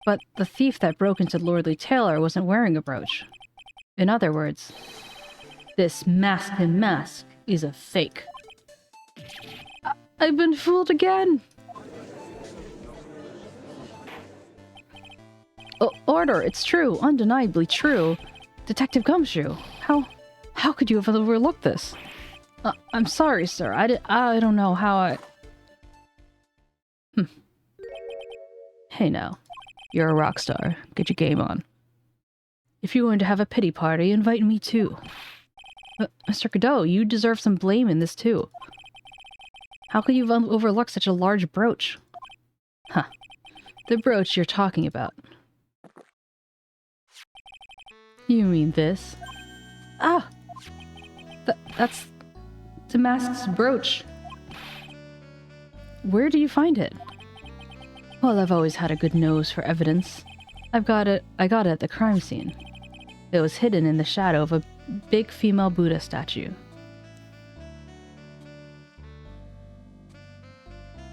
But the thief that broke into Lordly Taylor wasn't wearing a brooch. In other words, this masked mask is a fake. I've been fooled again! Order, it's true, undeniably true. Detective Gumshoe, how could you have overlooked this? I'm sorry, sir. I don't know how I... Hey now, you're a rock star. Get your game on. If you're going to have a pity party, invite me too. Mr. Cadeau, you deserve some blame in this too. How could you have overlooked such a large brooch? Huh. The brooch you're talking about. You mean this? Ah! That's the mask's brooch. Where do you find it? Well, I've always had a good nose for evidence. I got it at the crime scene. It was hidden in the shadow of a big female Buddha statue.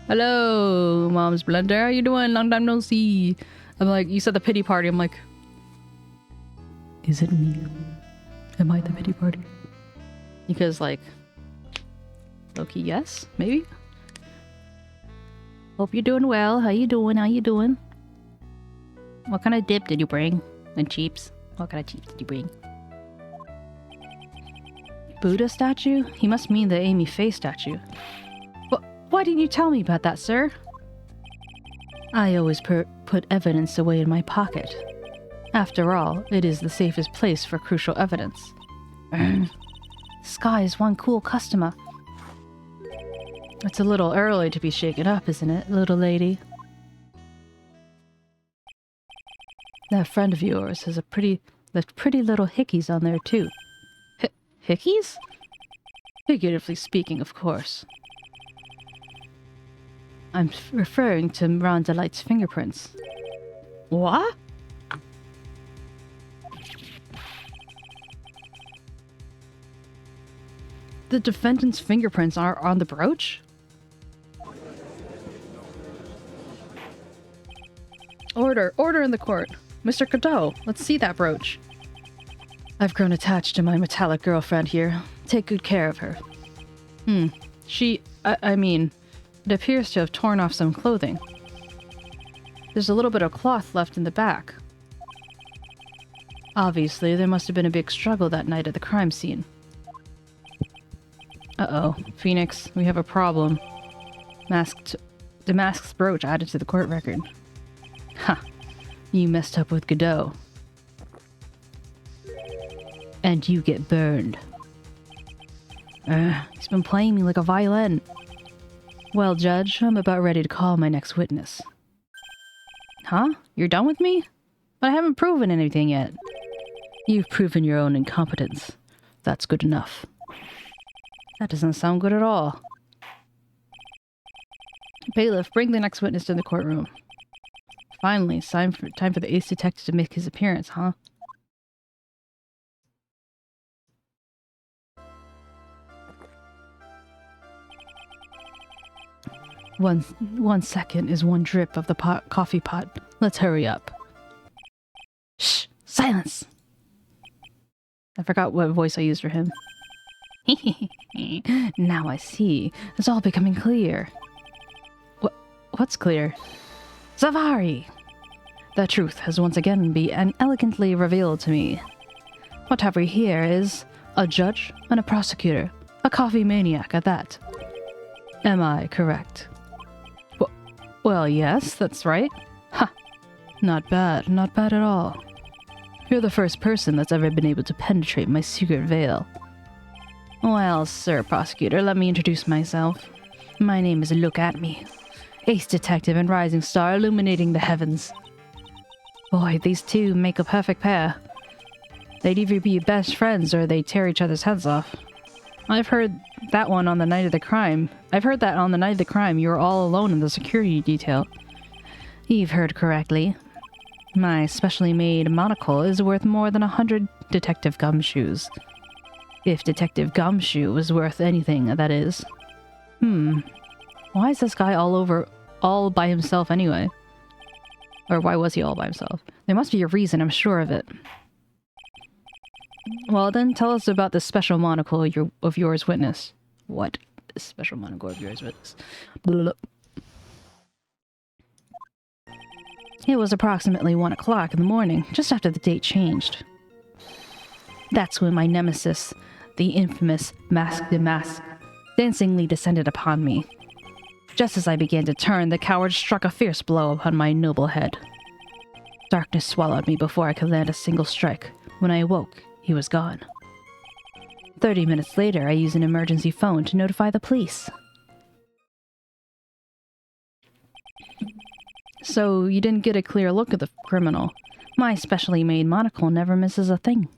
Hello, Mom's Blender. How you doing? Long time no see. I'm like, you said the pity party. I'm like, is it me? Am I the pity party? Because, like, low-key, yes? Maybe? Hope you're doing well. How you doing? How you doing? What kind of dip did you bring? And cheeps? What kind of cheeps did you bring? Buddha statue? He must mean the Amy Faye statue. Why didn't you tell me about that, sir? I always put evidence away in my pocket. After all, it is the safest place for crucial evidence. Sky is one cool customer. It's a little early to be shaken up, isn't it, little lady? That friend of yours has pretty little hickeys on there, too. Hickeys? Figuratively speaking, of course. I'm referring to Ron Delight's fingerprints. What? The defendant's fingerprints are on the brooch? Order in the court. Mr. Cadeau, let's see that brooch. I've grown attached to my metallic girlfriend here. Take good care of her. I mean, it appears to have torn off some clothing. There's a little bit of cloth left in the back. Obviously, there must have been a big struggle that night at the crime scene. Uh-oh, Phoenix, we have a problem. The mask's brooch added to the court record. Ha! You messed up with Godot. And you get burned. He's been playing me like a violin. Well, Judge, I'm about ready to call my next witness. Huh? You're done with me? But I haven't proven anything yet. You've proven your own incompetence. That's good enough. That doesn't sound good at all. Bailiff, bring the next witness to the courtroom. Finally, it's time for the ace detective to make his appearance, huh? One second is one drip of the coffee pot. Let's hurry up. Shh! Silence! I forgot what voice I used for him. Now I see. It's all becoming clear. What's clear? Zavari! The truth has once again been elegantly revealed to me. What have we here is a judge and a prosecutor. A coffee maniac at that. Am I correct? Well, yes, that's right. Ha! Not bad at all. You're the first person that's ever been able to penetrate my secret veil. Well, sir prosecutor, let me introduce myself. My name is Look At Me, ace detective and rising star illuminating the heavens. Boy, these two make a perfect pair. They'd either be best friends or they'd tear each other's heads off. I've heard that on the night of the crime you were all alone in the security detail. You've heard correctly. My specially made monocle is worth more than 100 Detective Gumshoes. If Detective Gumshoe was worth anything, that is. Why is this guy all by himself anyway? Or why was he all by himself? There must be a reason, I'm sure of it. Well then, tell us about this special monocle of yours, witness. What? This special monocle of yours, witness. Blah. It was approximately 1 o'clock in the morning, just after the date changed. That's when my nemesis, the infamous 𝗟𝗶𝗸𝘀, dancingly descended upon me. Just as I began to turn, the coward struck a fierce blow upon my noble head. Darkness swallowed me before I could land a single strike. When I awoke, he was gone. 30 minutes later, I used an emergency phone to notify the police. So, you didn't get a clear look at the criminal. My specially made monocle never misses a thing.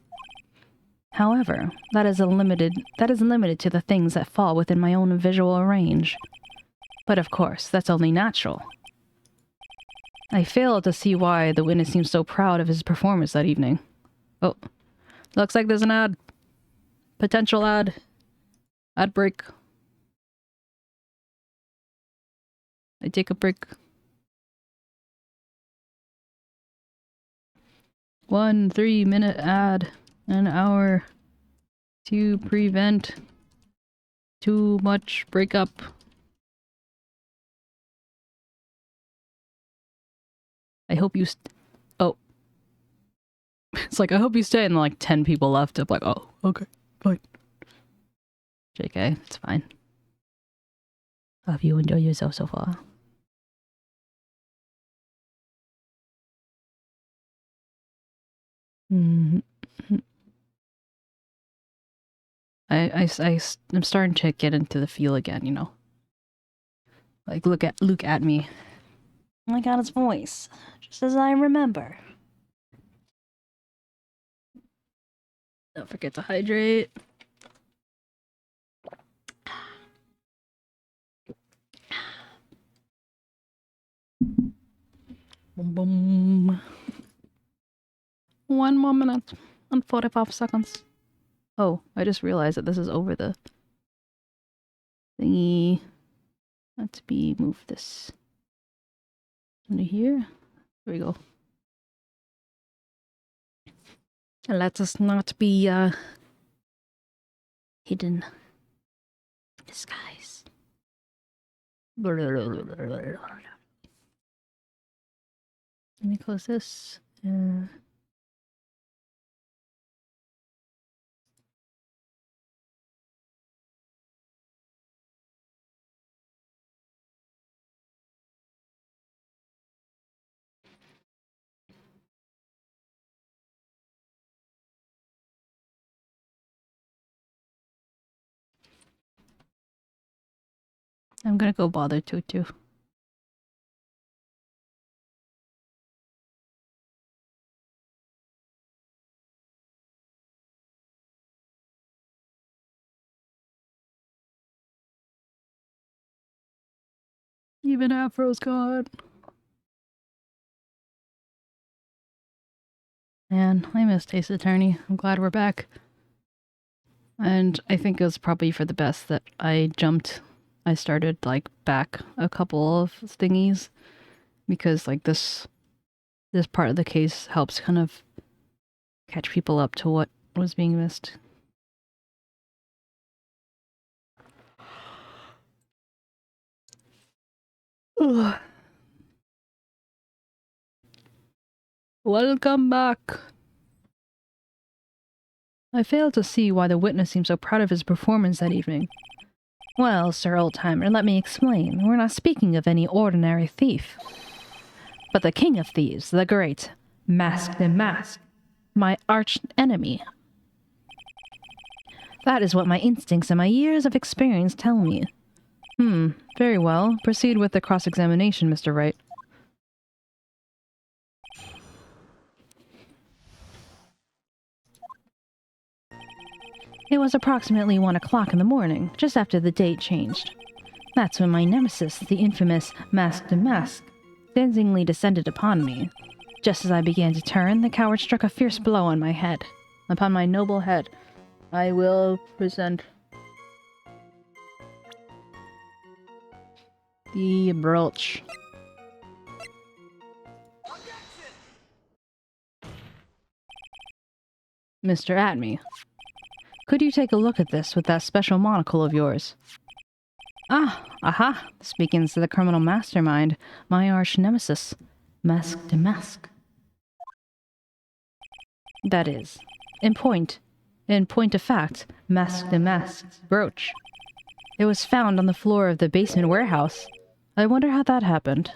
However, that is limited to the things that fall within my own visual range. But of course, that's only natural. I fail to see why the witness seems so proud of his performance that evening. Oh, looks like there's an ad. Potential ad. Ad break. I take a break. 1 3-minute ad. An hour to prevent too much breakup. I hope you oh. It's like, I hope you stay, and like 10 people left. I'm like, oh, okay, fine. JK, it's fine. Hope you enjoy yourself so far. I'm starting to get into the feel again, you know. Like, look at me. Oh my god, his voice. Just as I remember. Don't forget to hydrate. Boom, boom. 1 more minute and 45 seconds. Oh, I just realized that this is over the thingy. Let's move this into here. There we go. And let us not be hidden in disguise. Let me close this. I'm gonna go bother Tutu. Even Afro's gone. Man, I miss Taste Attorney. I'm glad we're back. And I think it was probably for the best that I started like back a couple of thingies, because like this part of the case helps kind of catch people up to what was being missed. Ugh. Welcome back. I fail to see why the witness seemed so proud of his performance that evening. Well, Sir Oldtimer, let me explain. We're not speaking of any ordinary thief, but the king of thieves, the great 𝗟𝗡𝗀𝗀, my arch enemy. That is what my instincts and my years of experience tell me. Very well. Proceed with the cross-examination, Mr. Wright. It was approximately 1 o'clock in the morning, just after the date changed. That's when my nemesis, the infamous 𝗟𝗡𝗀𝗀, dancingly descended upon me. Just as I began to turn, the coward struck a fierce blow on my head. Upon my noble head, I will present The brooch. Mr. 𝗟𝗻𝗀, could you take a look at this with that special monocle of yours? Ah, aha, this begins to the criminal mastermind, my arch nemesis, 𝗟𝗻𝗀. That is, in point of fact, 𝗟𝗻𝗀's brooch. It was found on the floor of the basement warehouse. I wonder how that happened.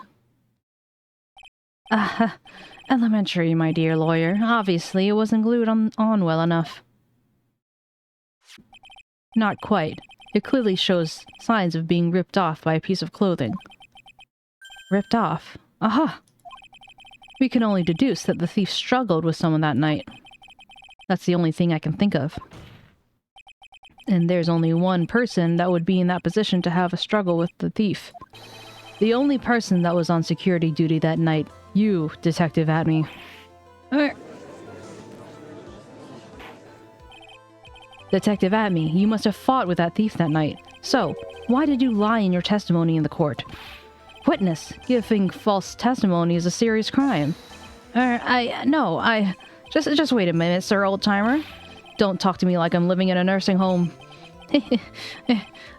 Elementary, my dear lawyer. Obviously, it wasn't glued on well enough. Not quite. It clearly shows signs of being ripped off by a piece of clothing. Ripped off? Aha! We can only deduce that the thief struggled with someone that night. That's the only thing I can think of. And there's only one person that would be in that position to have a struggle with the thief. The only person that was on security duty that night. You, Detective 𝗟𝗻𝗀. Detective 𝗟𝗻𝗀, you must have fought with that thief that night. So, why did you lie in your testimony in the court? Witness, giving false testimony is a serious crime. Just wait a minute, sir, old-timer. Don't talk to me like I'm living in a nursing home.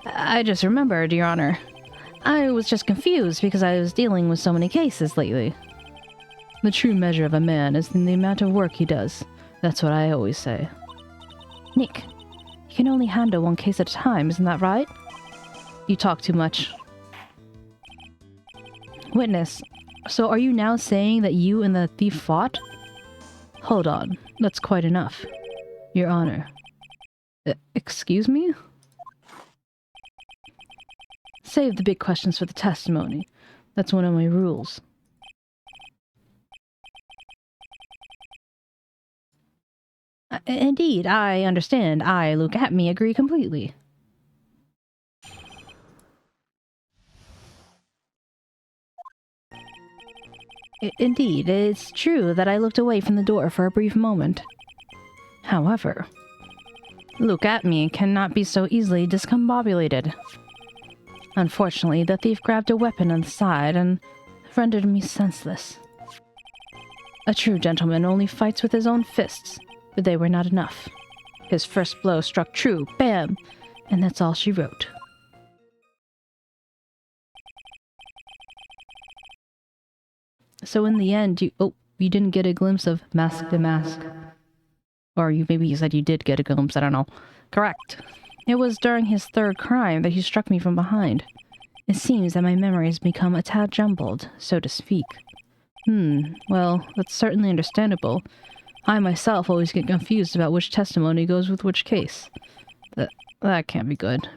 I just remembered, Your Honor. I was just confused because I was dealing with so many cases lately. The true measure of a man is in the amount of work he does. That's what I always say. Nick, you can only handle one case at a time, isn't that right? You talk too much. Witness, so are you now saying that you and the thief fought? Hold on, that's quite enough. Your Honor. Excuse me? Save the big questions for the testimony. That's one of my rules. Indeed, I understand. I, Luke 𝗟𝗻𝗀, agree completely. Indeed, it's true that I looked away from the door for a brief moment. However, Luke 𝗟𝗻𝗀 cannot be so easily discombobulated. Unfortunately, the thief grabbed a weapon on the side and rendered me senseless. A true gentleman only fights with his own fists, but they were not enough. His first blow struck true, bam, and that's all she wrote. So in the end, you didn't get a glimpse of 𝗟𝗻𝗀. Or maybe you said you did get a glimpse, I don't know. Correct. It was during his third crime that he struck me from behind. It seems that my memory has become a tad jumbled, so to speak. Well, that's certainly understandable. I myself always get confused about which testimony goes with which case. That can't be good.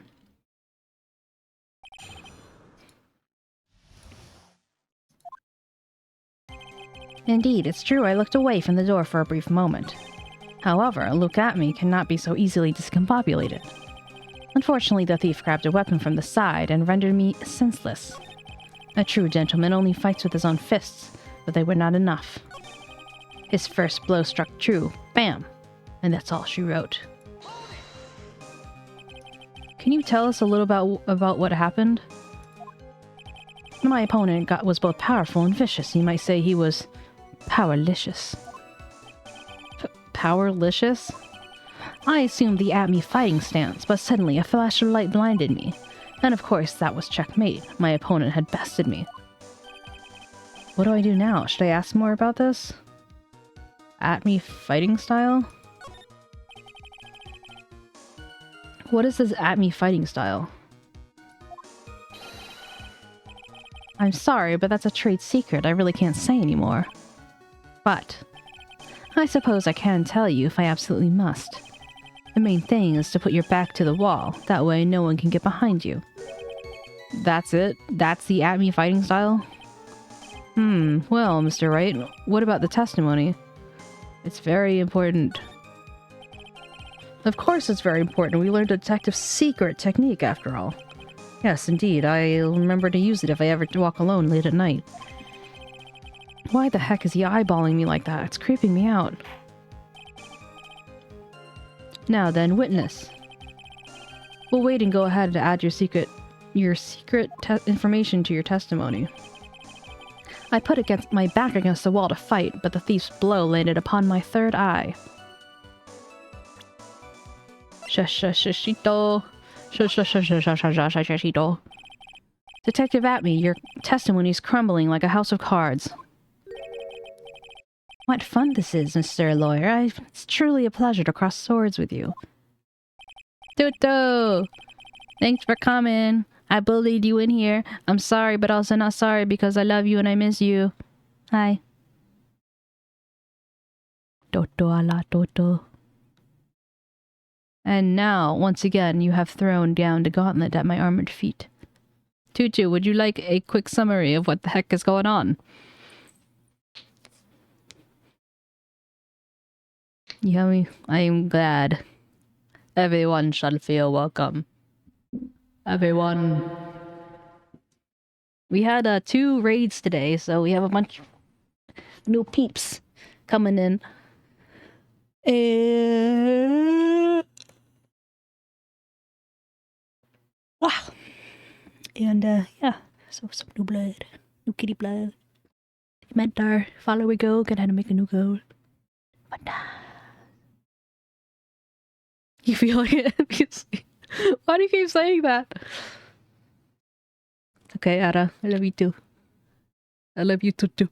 Indeed, it's true I looked away from the door for a brief moment. However, Luke 𝗟𝗻𝗀 cannot be so easily discombobulated. Unfortunately, the thief grabbed a weapon from the side and rendered me senseless. A true gentleman only fights with his own fists, but they were not enough. His first blow struck true, bam, and that's all she wrote. Can you tell us a little about what happened? My opponent was both powerful and vicious. You might say he was powerlicious. Powerlicious? I assumed the 𝗟𝗻𝗀 fighting stance, but suddenly a flash of light blinded me. And of course, that was checkmate. My opponent had bested me. What do I do now? Should I ask more about this? 𝗟𝗻𝗀 fighting style? What is this 𝗟𝗻𝗀 fighting style? I'm sorry, but that's a trade secret I really can't say anymore. But I suppose I can tell you if I absolutely must. The main thing is to put your back to the wall. That way no one can get behind you. That's it? That's the 𝗟𝗻𝗀 fighting style? Well, Mr. Wright, what about the testimony? It's very important. Of course it's very important. We learned a detective's secret technique, after all. Yes, indeed. I'll remember to use it if I ever walk alone late at night. Why the heck is he eyeballing me like that? It's creeping me out. Now then, witness. We'll wait and go ahead to add your secret your secret information to your testimony. I put my back against the wall to fight, but the thief's blow landed upon my third eye. Shashito. Detective 𝗟𝗶, your testimony's crumbling like a house of cards. What fun this is, Mr. Lawyer. It's truly a pleasure to cross swords with you. Tuto! Thanks for coming. I bullied you in here. I'm sorry, but also not sorry because I love you and I miss you. Hi. Toto ala Toto. And now, once again, you have thrown down the gauntlet at my armored feet. Tutu, would you like a quick summary of what the heck is going on? Yummy. I am glad. Everyone shall feel welcome. Everyone. We had 2 raids today, so we have a bunch of new peeps coming in. Wow. And yeah, so some new blood. New kitty blood. Mentor, follow we go, get how to make a new goal. You feel like it? Why do you keep saying that? It's okay, Ara. I love you too. I love you too.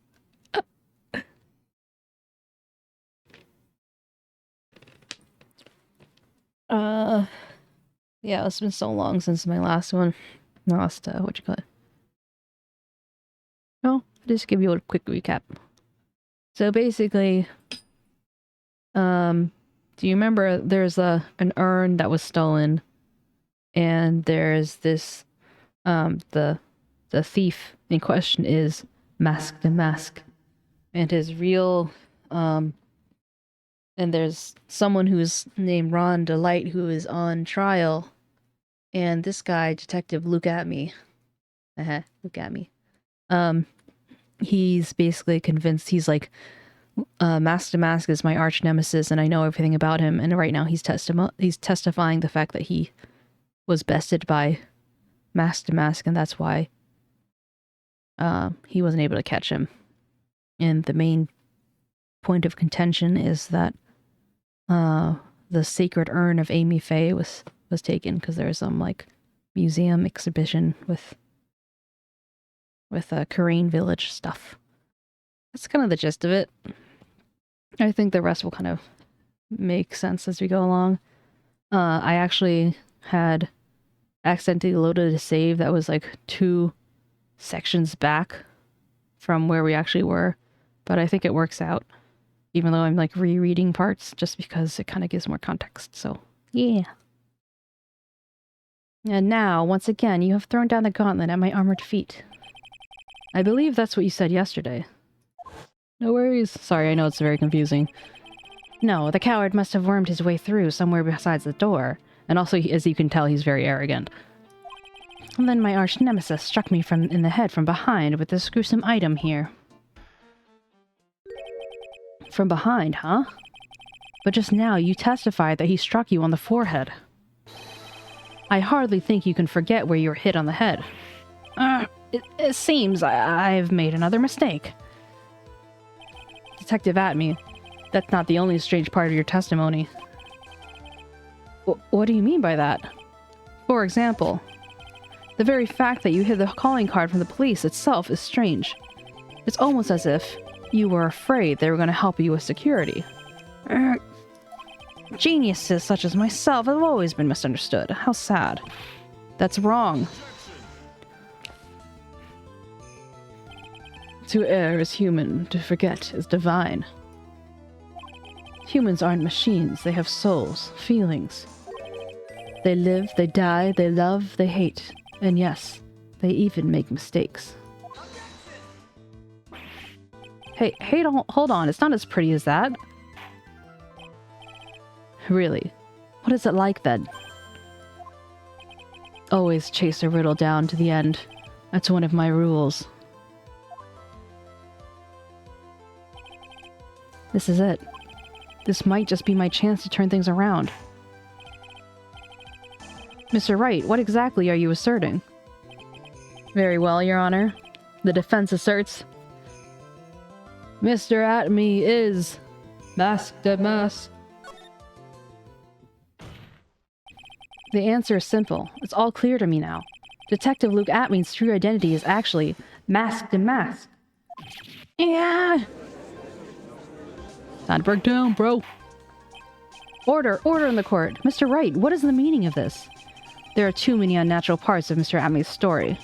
Yeah, it's been so long since my last one. What you call it? No, I'll just give you a quick recap. So basically, do you remember there's an urn that was stolen, and there's this the thief in question is Mask the Mask, and his real and there's someone who's named Ron Delight who is on trial, and this guy, Detective Look at Me, he's basically convinced, he's like, Mask to Mask is my arch nemesis and I know everything about him, and right now he's testifying the fact that he was bested by Mask to Mask, and that's why he wasn't able to catch him. And the main point of contention is that the sacred urn of 𝗟𝗶 was taken because there's some like museum exhibition with Korean village stuff. That's kind of the gist of it. I think the rest will kind of make sense as we go along. I actually had accidentally loaded a save that was like 2 sections back from where we actually were, but I think it works out, even though I'm like rereading parts just because it kind of gives more context. So yeah. And now, once again, you have thrown down the gauntlet at my armored feet. I believe that's what you said yesterday. No worries. Sorry, I know it's very confusing. No, the coward must have wormed his way through somewhere besides the door. And also, as you can tell, he's very arrogant. And then my arch nemesis struck me in the head from behind with this gruesome item here. From behind, huh? But just now you testified that he struck you on the forehead. I hardly think you can forget where you were hit on the head. It seems I've made another mistake. Detective 𝗟𝗋, that's not the only strange part of your testimony. What do you mean by that? For example, the very fact that you hid the calling card from the police itself is strange. It's almost as if you were afraid they were going to help you with security. Geniuses such as myself have always been misunderstood. How sad. That's wrong. To err is human, to forget is divine. Humans aren't machines, they have souls, feelings. They live, they die, they love, they hate. And yes, they even make mistakes. Hey, hold on, it's not as pretty as that. Really? What is it like then? Always chase a riddle down to the end. That's one of my rules. This is it. This might just be my chance to turn things around. Mr. Wright, what exactly are you asserting? Very well, Your Honor. The defense asserts. Mr. 𝗟𝗡𝗀 is 𝗟𝗏𝗀𝗀. The answer is simple. It's all clear to me now. Detective Luke 𝗟𝗡𝗀's true identity is actually 𝗟𝗏𝗀𝗀. Yeah. Time to break down, bro. Order in the court. Mr. Wright, what is the meaning of this? There are too many unnatural parts of Mr. 𝗟𝗡𝗀's story.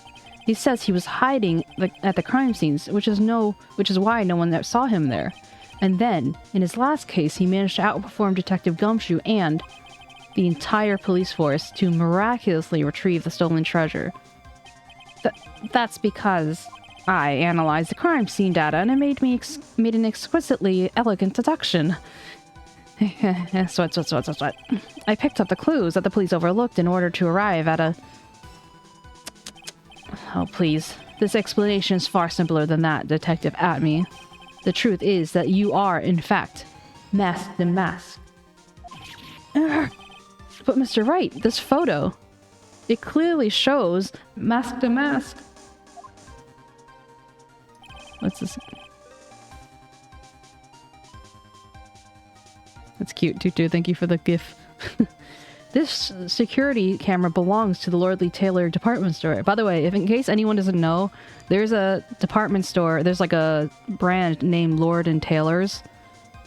He says he was hiding at the crime scenes, which is why no one saw him there. And then, in his last case, he managed to outperform Detective Gumshoe and the entire police force to miraculously retrieve the stolen treasure. That's because I analyzed the crime scene data and it made an exquisitely elegant deduction. Sweat. I picked up the clues that the police overlooked in order to arrive at a... Oh, please. This explanation is far simpler than that, Detective 𝗟𝗡𝗀. The truth is that you are, in fact, 𝗟𝗏𝗀𝗀. But Mr. Wright, this photo, it clearly shows 𝗟𝗏𝗀𝗀. What's this? That's cute, Tutu. Thank you for the gif. This security camera belongs to the Lordly Taylor department store. By the way, if in case anyone doesn't know, there's a department store, there's like a brand named Lord and Taylor's.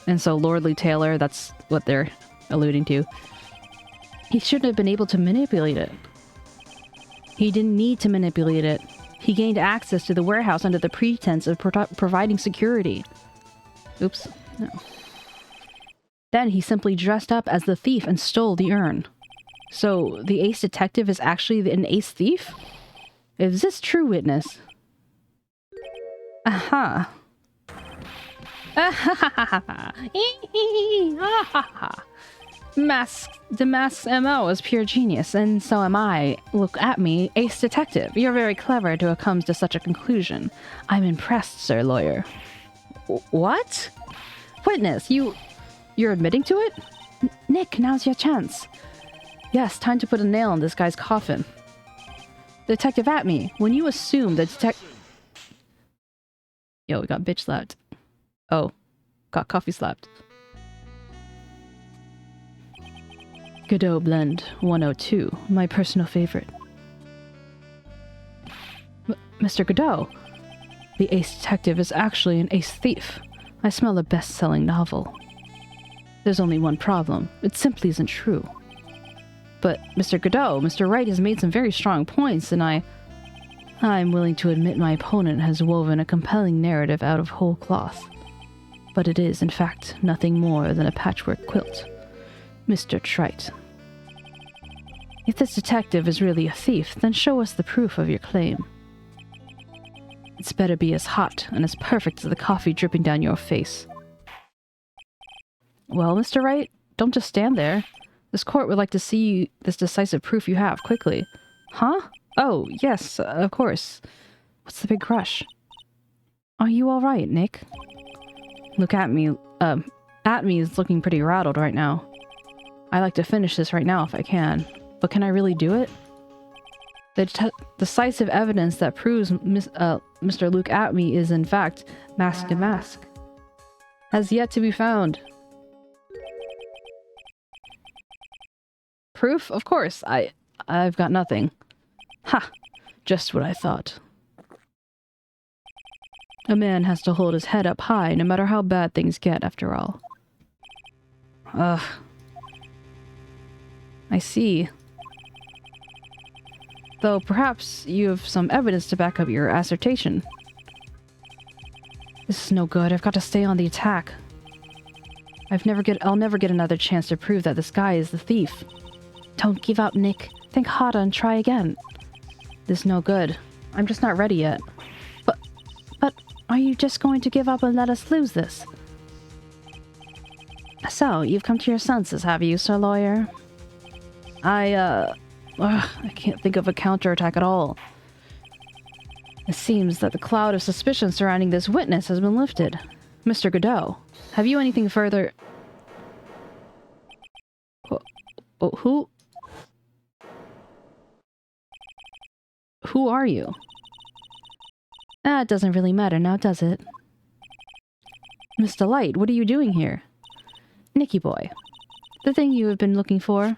And so Lordly Taylor, that's what they're alluding to. He shouldn't have been able to manipulate it. He didn't need to manipulate it. He gained access to the warehouse under the pretense of providing security. Oops. No. Then he simply dressed up as the thief and stole the urn. So, the ace detective is actually an ace thief? Is this true, witness? Aha. The mask's MO is pure genius, and so am I. Look 𝗟𝗡𝗀, ace detective. You're very clever to have come to such a conclusion. I'm impressed, sir lawyer. What? Witness, you're admitting to it? Nick, now's your chance. Yes, time to put a nail in this guy's coffin. Detective 𝗟𝗡𝗀, when you assume that Yo, we got bitch slapped. Oh, got coffee slapped. Godot Blend 102, my personal favorite. Mr. Godot, the ace detective is actually an ace thief. I smell a best-selling novel. There's only one problem. It simply isn't true. But, Mr. Godot, Mr. Wright has made some very strong points, and I'm willing to admit my opponent has woven a compelling narrative out of whole cloth. But it is, in fact, nothing more than a patchwork quilt. Mr. Trite. If this detective is really a thief, then show us the proof of your claim. It's better be as hot and as perfect as the coffee dripping down your face. Well, Mr. Wright, don't just stand there. This court would like to see this decisive proof you have, quickly. Huh? Oh, yes, of course. What's the big rush? Are you alright, Nick? Look at me. 𝗟𝗡𝗀 is looking pretty rattled right now. I like to finish this right now if I can. But can I really do it? The decisive evidence that proves Mr. Luke 𝗟𝗡𝗀 is in fact 𝗟𝗏𝗀𝗀 has yet to be found. Proof? Of course. I've got nothing. Ha! Just what I thought. A man has to hold his head up high no matter how bad things get, after all. Ugh. I see. Though perhaps you have some evidence to back up your assertion. This is no good. I've got to stay on the attack. I'll never get another chance to prove that this guy is the thief. Don't give up, Nick. Think harder and try again. This is no good. I'm just not ready yet. But are you just going to give up and let us lose this? So, you've come to your senses, have you, sir lawyer? I can't think of a counterattack at all. It seems that the cloud of suspicion surrounding this witness has been lifted. Mr. Godot, have you anything further... Who? Who are you? That doesn't really matter now, does it? Mr. Light, what are you doing here? Nicky boy. The thing you have been looking for.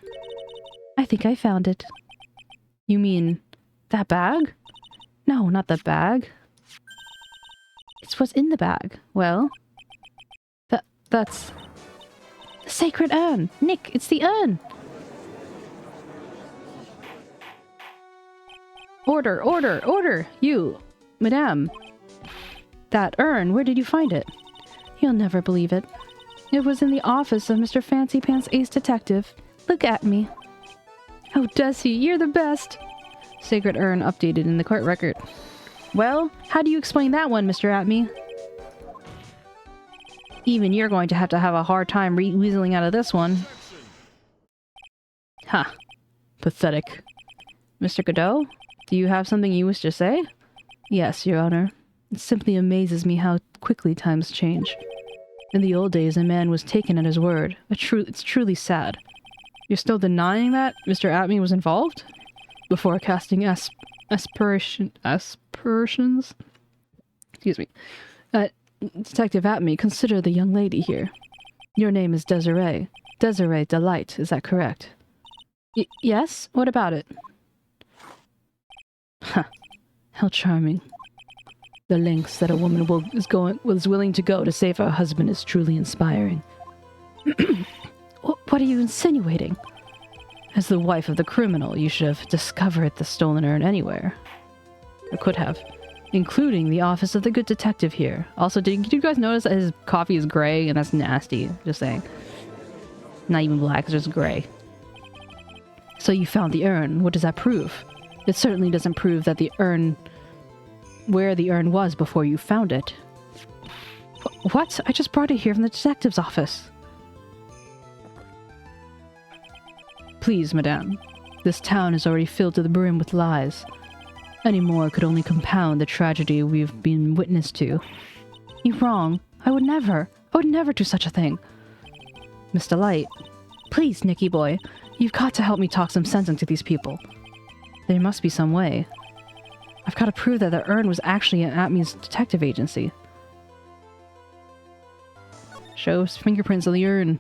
I think I found it. You mean that bag? No, not the bag. It's what's in the bag. Well, that's the sacred urn. Nick, it's the urn. Order, order, order! You, madame. That urn, where did you find it? You'll never believe it. It was in the office of Mr. Fancy Pants Ace Detective. Look at me. Oh, 𝗟𝗶হি, you're the best! Sacred urn updated in the court record. Well, how do you explain that one, Mr. 𝗟𝗡? Even you're going to have a hard time weaseling out of this one. Ha. Pathetic. Mr. Godot, do you have something you wish to say? Yes, Your Honor. It simply amazes me how quickly times change. In the old days, a man was taken at his word. It's truly sad. You're still denying that Mr. 𝗟𝗡 was involved? Before casting aspersions? Excuse me. Detective 𝗟𝗡, consider the young lady here. Your name is Desiree. Desiree Delight, is that correct? Yes? What about it? Huh. How charming. The lengths that a woman was willing to go to save her husband is truly inspiring. What are you insinuating? As the wife of the criminal, you should have discovered the stolen urn anywhere. Or could have. Including the office of the good detective here. Also, did you guys notice that his coffee is gray? And that's nasty. Just saying. Not even black, it's just gray. So you found the urn. What does that prove? It certainly doesn't prove that the urn... where the urn was before you found it. What? I just brought it here from the detective's office. Please, madame. This town is already filled to the brim with lies. Any more could only compound the tragedy we've been witness to. You're wrong. I would never do such a thing. Mr. Light. Please, Nicky boy. You've got to help me talk some sense into these people. There must be some way. I've got to prove that the urn was actually an 𝗟𝗡's detective agency. Show fingerprints on the urn.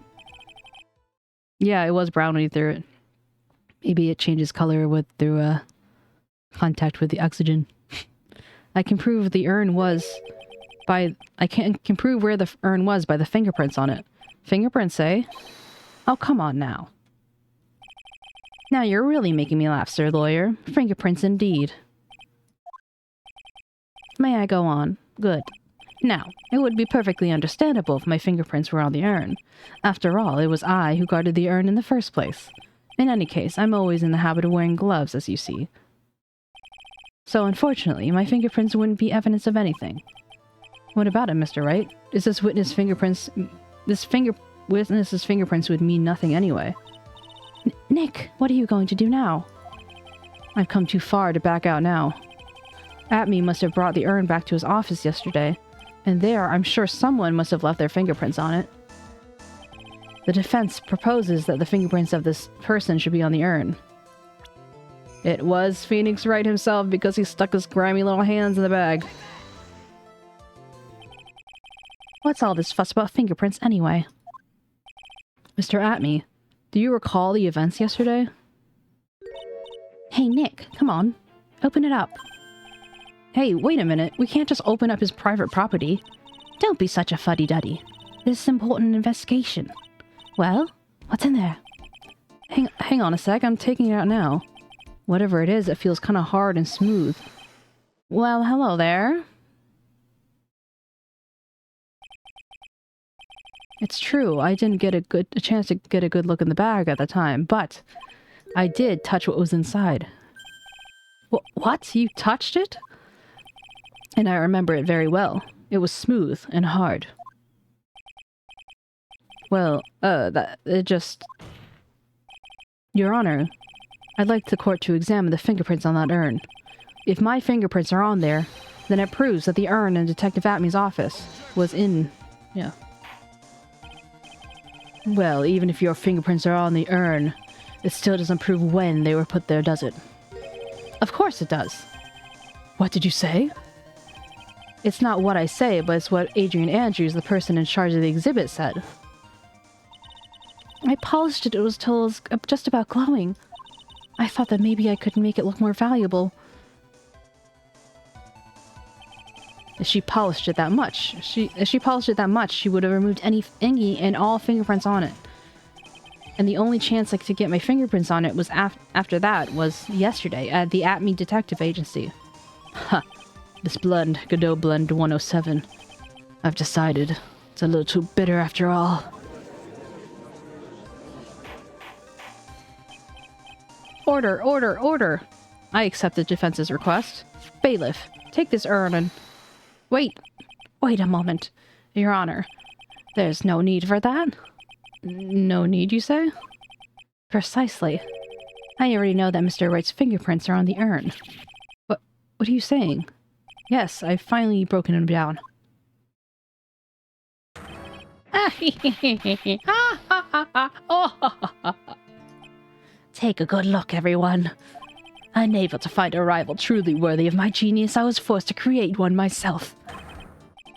Yeah, it was brown when you threw it. Maybe it changes color through contact with the oxygen. I can prove the urn was by... I can prove where the urn was by the fingerprints on it. Fingerprints, eh? Oh, come on now. Now you're really making me laugh, sir lawyer. Fingerprints indeed. May I go on? Good. Now, it would be perfectly understandable if my fingerprints were on the urn. After all, it was I who guarded the urn in the first place. In any case, I'm always in the habit of wearing gloves, as you see. So, unfortunately, my fingerprints wouldn't be evidence of anything. What about it, Mr. Wright? Is this witness's fingerprints would mean nothing anyway. Nick, what are you going to do now? I've come too far to back out now. 𝗟𝗡 must have brought the urn back to his office yesterday, and there I'm sure someone must have left their fingerprints on it. The defense proposes that the fingerprints of this person should be on the urn. It was Phoenix Wright himself because he stuck his grimy little hands in the bag. What's all this fuss about fingerprints anyway? Mr. 𝗟𝗡, do you recall the events yesterday? Hey Nick, come on. Open it up. Hey, wait a minute. We can't just open up his private property. Don't be such a fuddy-duddy. This is an important investigation. Well, what's in there? Hang on a sec. I'm taking it out now. Whatever it is, it feels kind of hard and smooth. Well, hello there. It's true, I didn't get a chance to get a good look in the bag at the time, but I did touch what was inside. What? You touched it? And I remember it very well. It was smooth and hard. Well, Your Honor, I'd like the court to examine the fingerprints on that urn. If my fingerprints are on there, then it proves that the urn in Detective 𝗟𝗡's office was in... Yeah. Well, even if your fingerprints are on the urn, it still doesn't prove when they were put there, does it? Of course it does. What did you say? It's not what I say, but it's what Adrian Andrews, the person in charge of the exhibit, said. I polished it till it was just about glowing. I thought that maybe I could make it look more valuable. If she polished it that much, she would have removed any and all fingerprints on it. And the only chance to get my fingerprints on it was after that was yesterday at the 𝗟𝗡 Detective Agency. Ha! This blend, Godot Blend 107. I've decided it's a little too bitter after all. Order, order, order! I accept the defense's request. Bailiff, take this urn and... Wait a moment. Your Honor, there's no need for that. No need, you say? Precisely. I already know that Mr. Wright's fingerprints are on the urn. What are you saying? Yes, I've finally broken him down. Take a good look, everyone. Unable to find a rival truly worthy of my genius, I was forced to create one myself.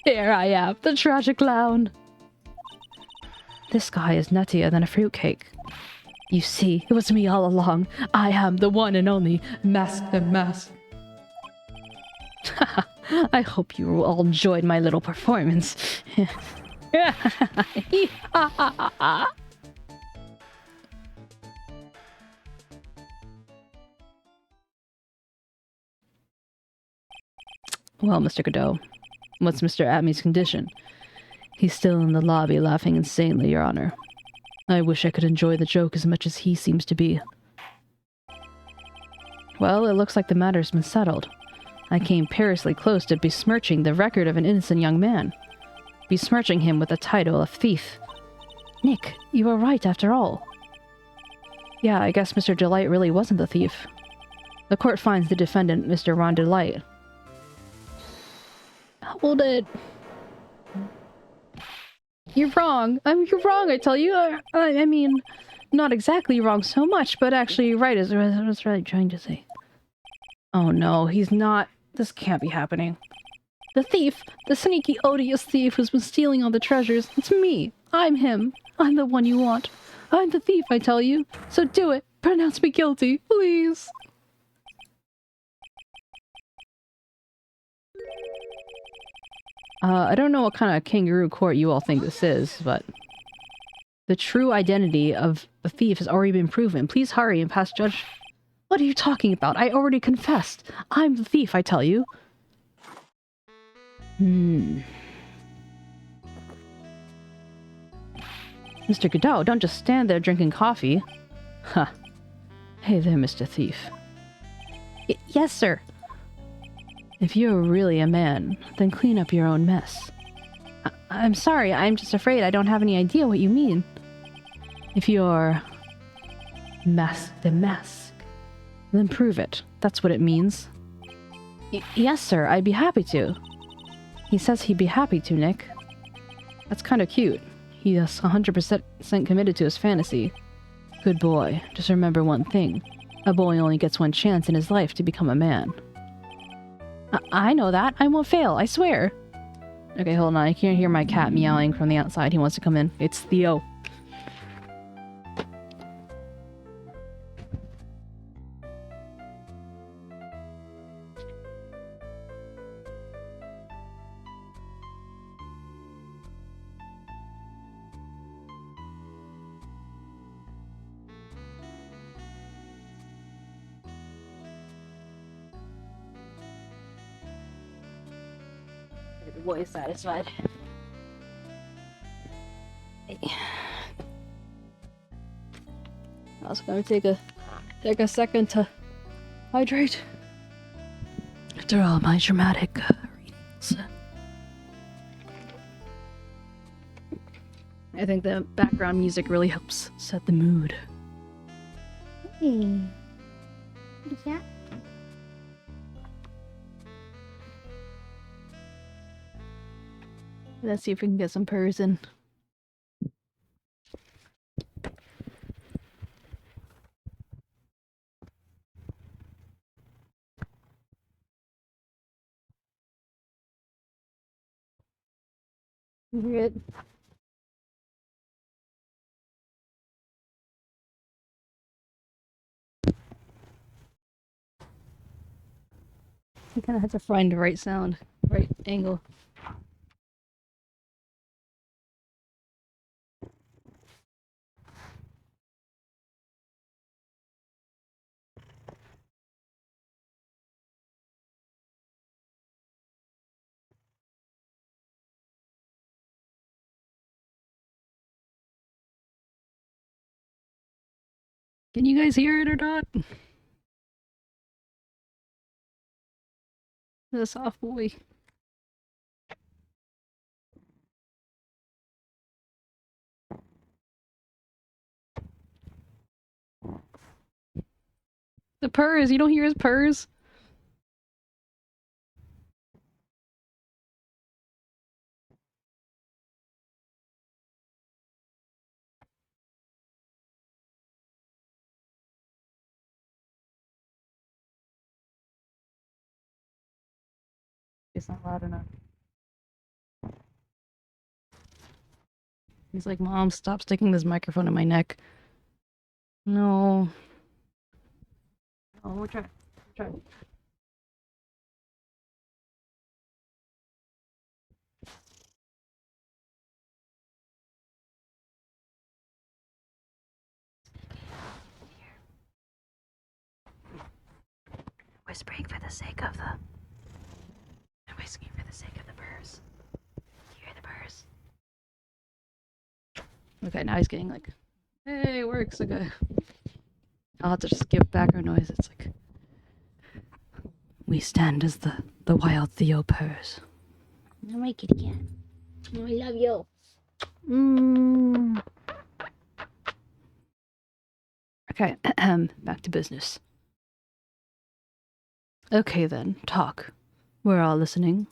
Here I am, the tragic clown. This guy is nuttier than a fruitcake. You see, it was me all along. I am the one and only Mask the Mask. I hope you all enjoyed my little performance. Well, Mr. Godot, what's Mr. 𝗟𝗡's condition? He's still in the lobby laughing insanely, Your Honor. I wish I could enjoy the joke as much as he seems to be. Well, it looks like the matter's been settled. I came perilously close to besmirching the record of an innocent young man. Besmirching him with the title of thief. Nick, you were right after all. Yeah, I guess Mr. Delight really wasn't the thief. The court finds the defendant, Mr. Ron Delight. Hold it. You're wrong. You're wrong, I tell you. I mean, not exactly wrong so much, but actually you're right, is what I was really trying to say. Oh no, he's not. This can't be happening. The thief! The sneaky, odious thief who's been stealing all the treasures. It's me. I'm him. I'm the one you want. I'm the thief, I tell you. So do it. Pronounce me guilty, please. I don't know what kind of kangaroo court you all think this is, but... The true identity of the thief has already been proven. Please hurry and pass judge... What are you talking about? I already confessed. I'm the thief, I tell you. Mr. Godot, don't just stand there drinking coffee. Huh. Hey there, Mr. Thief. Yes, sir. If you're really a man, then clean up your own mess. I'm sorry, I'm just afraid I don't have any idea what you mean. If you're... Mask the Mask, then prove it. That's what it means. Yes, sir, I'd be happy to. He says he'd be happy to, Nick. That's kind of cute. He is 100% committed to his fantasy. Good boy. Just remember one thing. A boy only gets one chance in his life to become a man. I know that. I won't fail. I swear. Okay, hold on. I can't hear my cat meowing from the outside. He wants to come in. It's Theo. Boy is satisfied. I was gonna take a second to hydrate. After all my dramatic readings. I think the background music really helps set the mood. Hey. What is that? Let's see if we can get some purrs in. You hear it? You kind of have to find the right sound, right angle. Can you guys hear it or not? The soft boy. The purrs. You don't hear his purrs? It's not loud enough. He's like, Mom, stop sticking this microphone in my neck. No. Oh, we'll try. Try. Whispering for the sake of the... I'm whispering for the sake of the purrs. Do you hear the purrs? Okay, now he's getting like... Hey, it works, okay. I'll have to just give background noise. It's like... We stand as the wild Theo purrs. Oh, my kitty cat. Oh, I love you. Okay, back to business. Okay then, talk. We're all listening.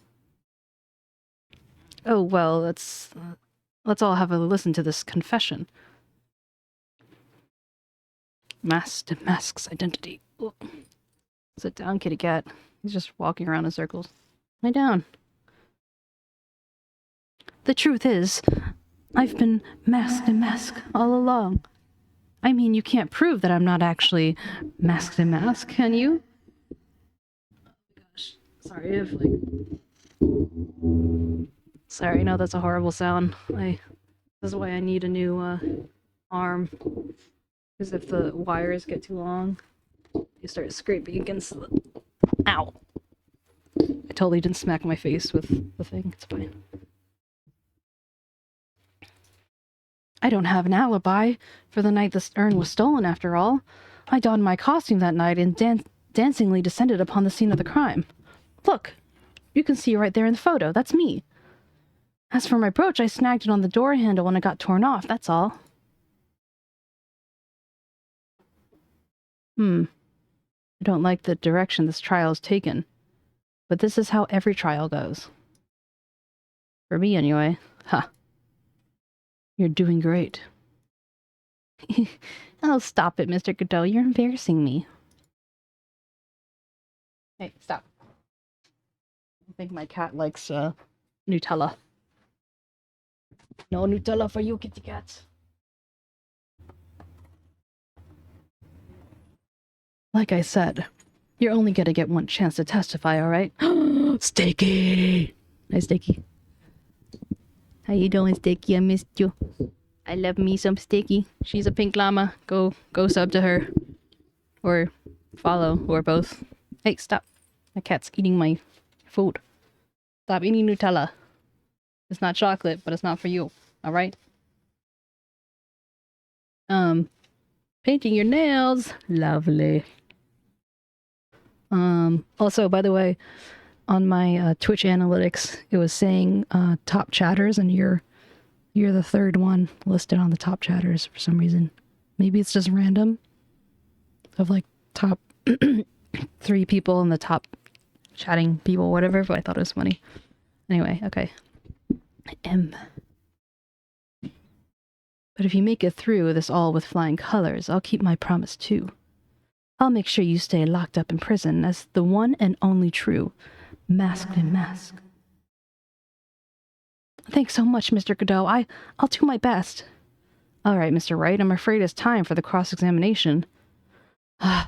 Oh, well, let's all have a listen to this confession. Masks identity. Oh. Sit down, kitty cat. He's just walking around in circles. Lie down. The truth is, I've been masked all along. I mean, you can't prove that I'm not actually masked, can you? Gosh, sorry if Sorry, no, that's a horrible sound. This is why I need a new arm. Because if the wires get too long, you start scraping against the... Ow! I totally didn't smack my face with the thing. It's fine. I don't have an alibi for the night this urn was stolen, after all. I donned my costume that night and dancingly descended upon the scene of the crime. Look! You can see right there in the photo. That's me. As for my brooch, I snagged it on the door handle when it got torn off, that's all. I don't like the direction this trial's taken. But this is how every trial goes. For me, anyway. Ha. You're doing great. Oh, stop it, Mr. Godot. You're embarrassing me. Hey, stop. I think my cat likes Nutella. No Nutella for you, kitty cats. Like I said, you're only gonna get one chance to testify, alright? Steaky! Hi, Steaky. How you doing, Steaky? I missed you. I love me some Steaky. She's a pink llama. Go sub to her. Or follow, or both. Hey, stop. My cat's eating my food. Stop eating Nutella. It's not chocolate, but it's not for you. Alright? Painting your nails. Lovely. Also, by the way, on my Twitch analytics, it was saying top chatters, and you're the third one listed on the top chatters for some reason. Maybe it's just random of like top 3 people and the top chatting people, whatever, but I thought it was funny. Anyway, okay. But if you make it through this all with flying colors, I'll keep my promise too. I'll make sure you stay locked up in prison as the one and only true masked. Thanks so much, Mr. Godot. I'll do my best. All right, Mr. Wright, I'm afraid it's time for the cross-examination. For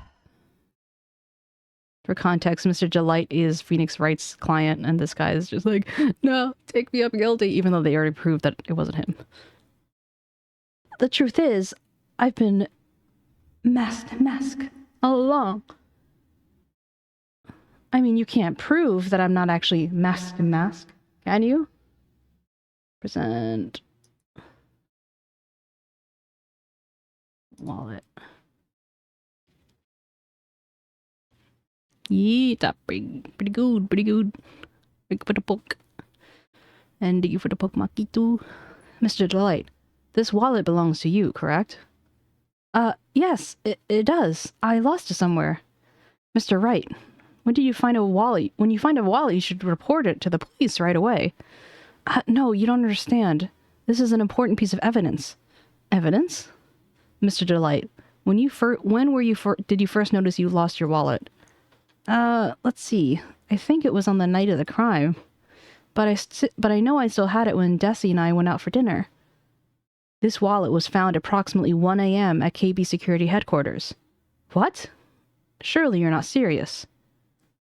context, Mr. Delight is Phoenix Wright's client, and this guy is just like, no, take me up guilty, even though they already proved that it wasn't him. The truth is, I've been mask all along. I mean, you can't prove that I'm not actually mask, can you? Present wallet. Yeah, that's pretty good. Thank you for the poke. And thank you for the poke, Makito. Mr. Delight, this wallet belongs to you, correct? Yes, it does. I lost it somewhere. Mr. Wright, when did you find a wallet? When you find a wallet, you should report it to the police right away. No, you don't understand. This is an important piece of evidence. Evidence? Mr. Delight, when did you first notice you lost your wallet? Let's see. I think it was on the night of the crime. But I know I still had it when 𝗟𝗶희 and I went out for dinner. This wallet was found approximately 1 a.m. at KB Security Headquarters. What? Surely you're not serious.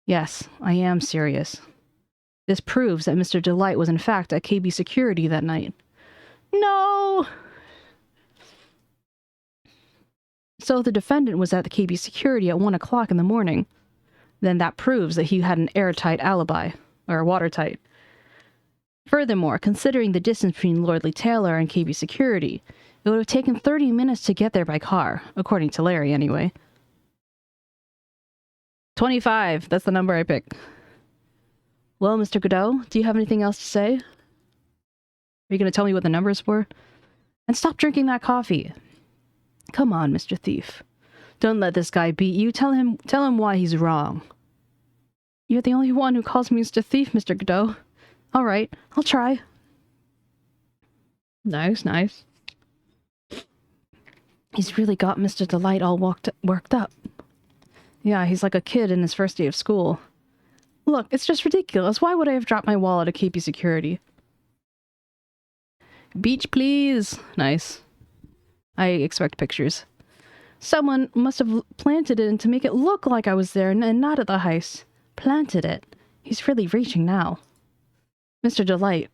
Yes, I am serious. This proves that Mr. Delight was in fact at KB Security that night. No! So the defendant was at the KB Security at 1 o'clock in the morning. Then that proves that he had an airtight alibi, or watertight. Furthermore, considering the distance between Lordly Taylor and KB Security, it would have taken 30 minutes to get there by car, according to Larry anyway. 25, that's the number I pick. Well, Mr. Godot, do you have anything else to say? Are you going to tell me what the number is for? And stop drinking that coffee. Come on, Mr. Thief. Don't let this guy beat you. Tell him why he's wrong. You're the only one who calls me Mr. Thief, Mr. Godot. All right, I'll try. Nice. He's really got Mr. Delight all worked up. Yeah, he's like a kid in his first day of school. Look, it's just ridiculous. Why would I have dropped my wallet at KP Security? Beach, please. Nice. I expect pictures. Someone must have planted it to make it look like I was there and not at the heist. Planted it. He's really reaching now. Mr. Delight,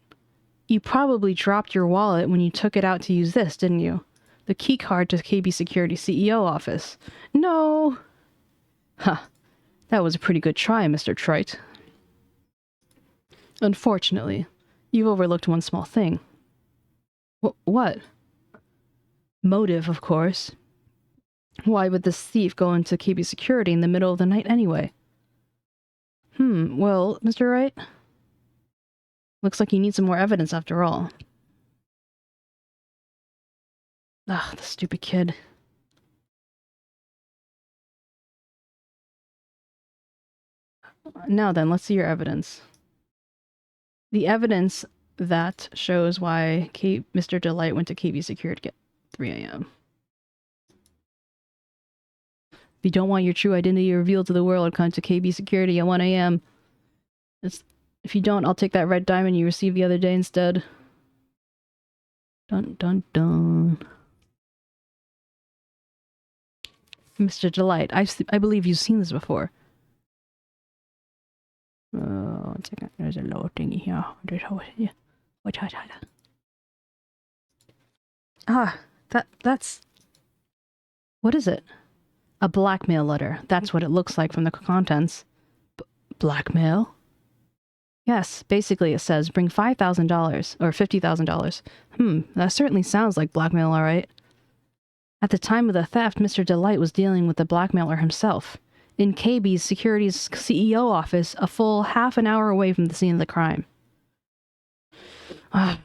you probably dropped your wallet when you took it out to use this, didn't you? The key card to KB Security CEO office. No! Huh. That was a pretty good try, Mr. Trite. Unfortunately, you've overlooked one small thing. What? Motive, of course. Why would this thief go into KB Security in the middle of the night anyway? Well, Mr. Wright? Looks like you need some more evidence after all. Ah, the stupid kid. Now then, let's see your evidence. The evidence that shows why Mr. Delight went to KB Security at 3 a.m. If you don't want your true identity revealed to the world, come to KB Security at 1 a.m. If you don't, I'll take that red diamond you received the other day instead. Dun dun dun. Mr. Delight, I believe you've seen this before. One second. There's a little thingy here. That's... What is it? A blackmail letter. That's what it looks like from the contents. Blackmail? Yes, basically it says, bring $5,000, or $50,000. That certainly sounds like blackmail, alright. At the time of the theft, Mr. Delight was dealing with the blackmailer himself, in KB's Security's CEO office, a full half an hour away from the scene of the crime. No.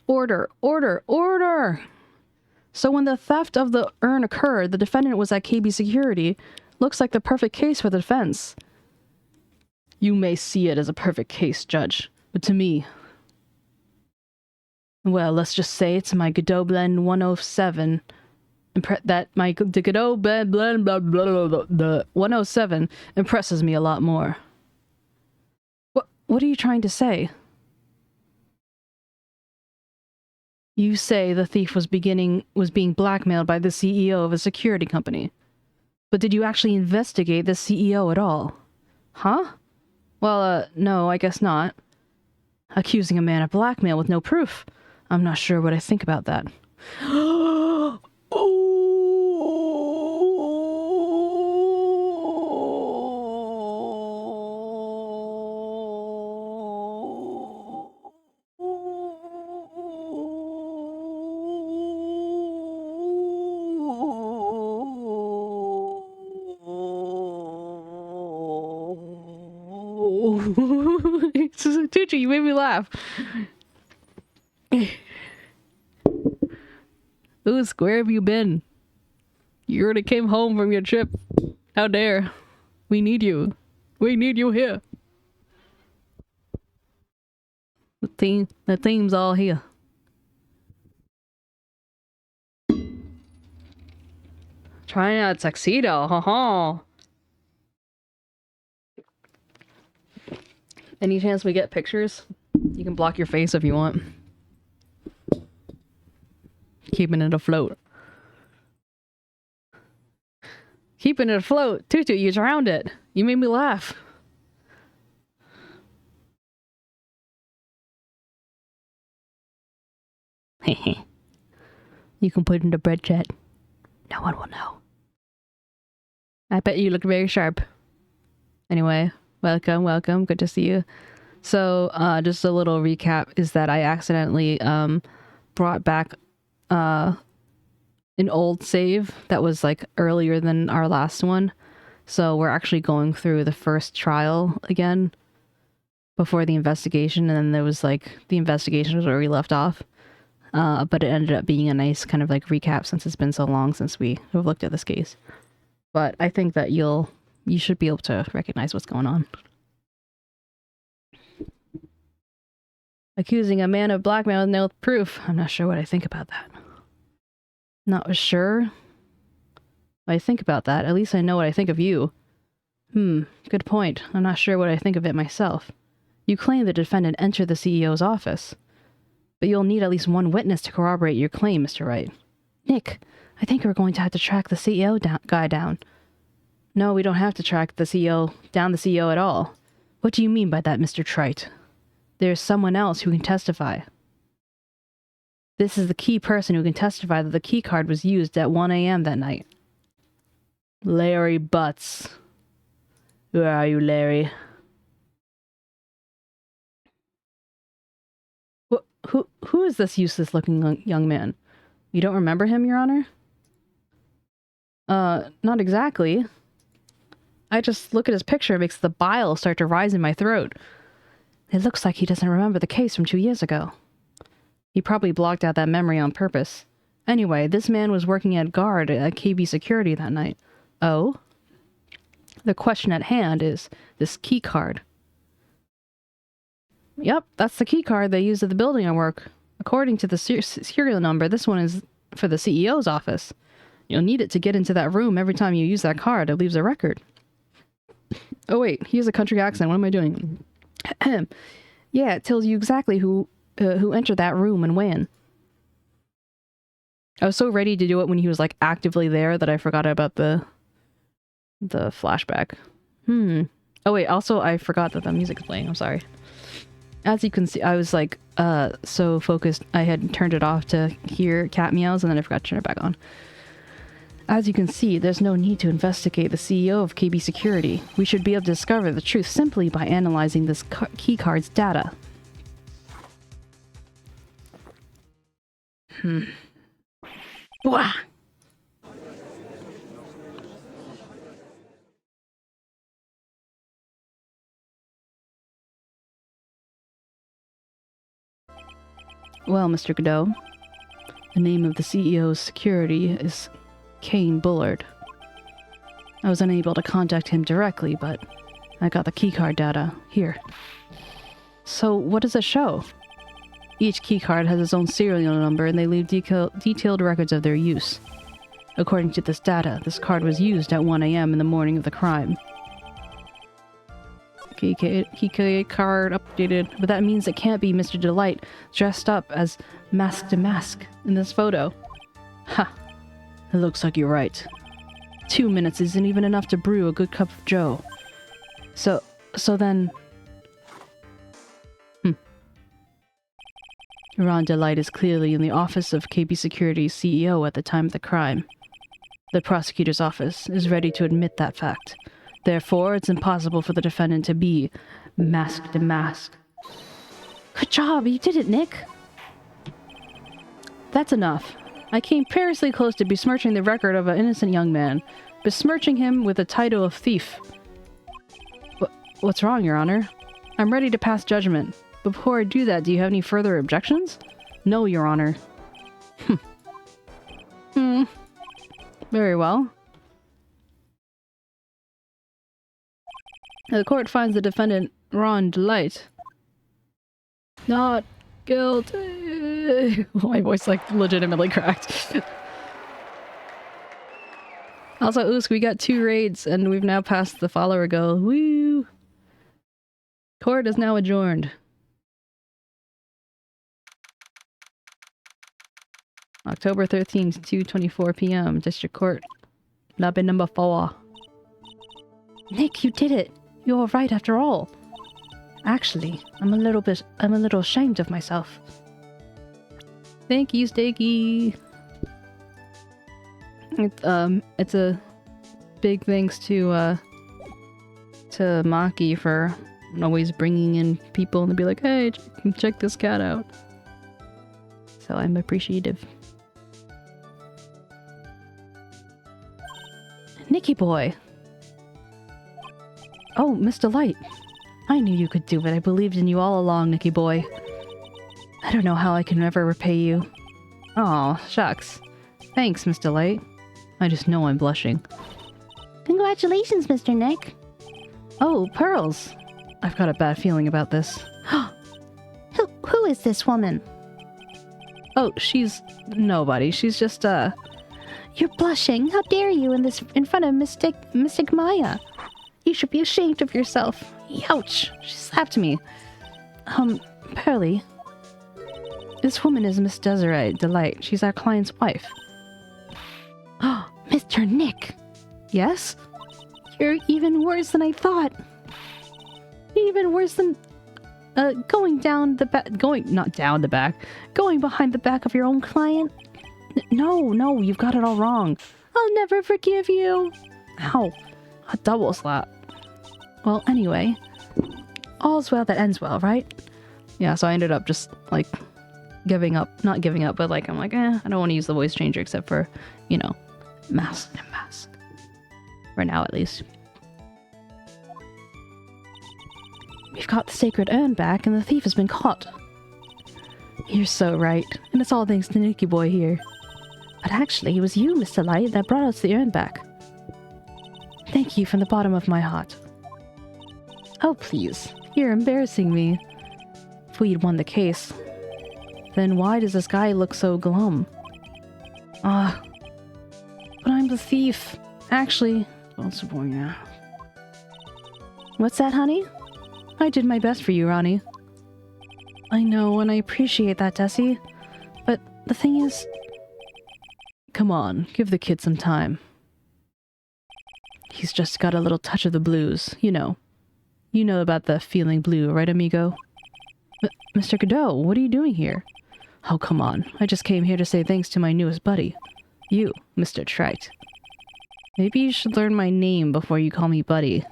Order! So when the theft of the urn occurred, the defendant was at KB Security. Looks like the perfect case for the defense. You may see it as a perfect case, Judge, but to me... Well, let's just say it's my Godot Blend 107. the 107 impresses me a lot more. What are you trying to say? You say the thief was being blackmailed by the CEO of a security company. But did you actually investigate the CEO at all? Huh? Well, no, I guess not. Accusing a man of blackmail with no proof. I'm not sure what I think about that. Oh! Tucci, you made me laugh. Ooh, where have you been? You already came home from your trip. How dare. We need you. We need you here. The team's all here. Trying out tuxedo, haha. Any chance we get pictures? You can block your face if you want. Keeping it afloat. Keeping it afloat. Tutu, you drowned it. You made me laugh. Hehe. You can put it in the bread chat. No one will know. I bet you look very sharp. Anyway, welcome. Good to see you. So, just a little recap is that I accidentally brought back an old save that was like earlier than our last one. So we're actually going through the first trial again before the investigation, and then there was like the investigation was where we left off. But it ended up being a nice kind of like recap since it's been so long since we have looked at this case. But I think that you should be able to recognize what's going on. Accusing a man of blackmail with no proof. I'm not sure what I think about that. Not sure what I think about that. At least I know what I think of you. Good point. I'm not sure what I think of it myself. You claim the defendant entered the CEO's office. But you'll need at least one witness to corroborate your claim, Mr. Wright. Nick, I think we're going to have to track the CEO guy down. No, we don't have to track the CEO at all. What do you mean by that, Mr. Trite? There's someone else who can testify. This is the key person who can testify that the key card was used at 1 a.m. that night. Larry Butts. Where are you, Larry? Who is this useless-looking young man? You don't remember him, Your Honor? Not exactly. I just look at his picture, it makes the bile start to rise in my throat. It looks like he doesn't remember the case from 2 years ago. He probably blocked out that memory on purpose. Anyway, this man was working at guard at KB Security that night. Oh? The question at hand is this key card. Yep, that's the key card they used at the building I work. According to the serial number, this one is for the CEO's office. You'll need it to get into that room every time you use that card. It leaves a record. Oh wait, he has a country accent. What am I doing? Yeah, it tells you exactly who entered that room and when. I was so ready to do it when he was like actively there that I forgot about the flashback. Oh wait, also I forgot that the music's playing. I'm sorry. As you can see, I was like so focused I had turned it off to hear cat meows and then I forgot to turn it back on. As you can see, there's no need to investigate the CEO of KB Security. We should be able to discover the truth simply by analyzing this keycard's data. Wah! Well, Mr. Godot, the name of the CEO's security is 𝗟𝗋𝗀𝗀. I was unable to contact him directly, but I got the keycard data here. So, what does it show? Each keycard has its own serial number and they leave detailed records of their use. According to this data, this card was used at 1 a.m. in the morning of the crime. Key card updated, but that means it can't be Mr. Delight dressed up as Mask to Mask in this photo. Ha! It looks like you're right. 2 minutes isn't even enough to brew a good cup of joe. So then... Ron Delight is clearly in the office of KB Security's CEO at the time of the crime. The prosecutor's office is ready to admit that fact. Therefore, it's impossible for the defendant to be Mask to Mask. Good job, you did it, Nick! That's enough. I came perilously close to besmirching the record of an innocent young man, besmirching him with the title of thief. What's wrong, Your Honor? I'm ready to pass judgment. But before I do that, do you have any further objections? No, Your Honor. Very well. The court finds the defendant, Ron Delight, not guilty. My voice, like, legitimately cracked. Also, Oosk, we got 2 raids, and we've now passed the follower goal. Woo! Court is now adjourned. October 13th, 2:24 p.m. District Court. Lobby number 4. Nick, you did it! You're all right after all. Actually, I'm a little ashamed of myself. Thank you, Stakey. It's a big thanks to Maki for always bringing in people and be like, hey, check this cat out. So I'm appreciative. Nicky boy. Oh, Miss Delight. I knew you could do it. I believed in you all along, Nicky boy. I don't know how I can ever repay you. Aw, shucks. Thanks, Miss Delight. I just know I'm blushing. Congratulations, Mr. Nick. Oh, Pearls. I've got a bad feeling about this. Who is this woman? Oh, she's nobody. She's just, You're blushing. How dare you in front of Mystic Maya? You should be ashamed of yourself. Ouch! She slapped me. Pearly. This woman is Miss Desiree Delight. She's our client's wife. Oh, Mr. Nick. Yes? You're even worse than I thought. Even worse than, going down the back, not down the back, going behind the back of your own client? No, you've got it all wrong. I'll never forgive you. Ow. A double slap. Well, anyway, all's well that ends well, right? Yeah, so I ended up just, like, giving up. Not giving up, but, like, I'm like, I don't want to use the voice changer except for, you know, mask and mask. For now, at least. We've got the sacred urn back, and the thief has been caught. You're so right, and it's all thanks to Nicky Boy here. But actually, it was you, Mr. Light, that brought us the urn back. Thank you from the bottom of my heart. Oh, please. You're embarrassing me. If we'd won the case, then why does this guy look so glum? But I'm the thief. Actually, don't support me now. What's that, honey? I did my best for you, Ronnie. I know, and I appreciate that, Tessie. But the thing is... Come on, give the kid some time. He's just got a little touch of the blues, you know. You know about the feeling blue, right, amigo? Mr. Godot, what are you doing here? Oh, come on. I just came here to say thanks to my newest buddy. You, Mr. Trite. Maybe you should learn my name before you call me buddy.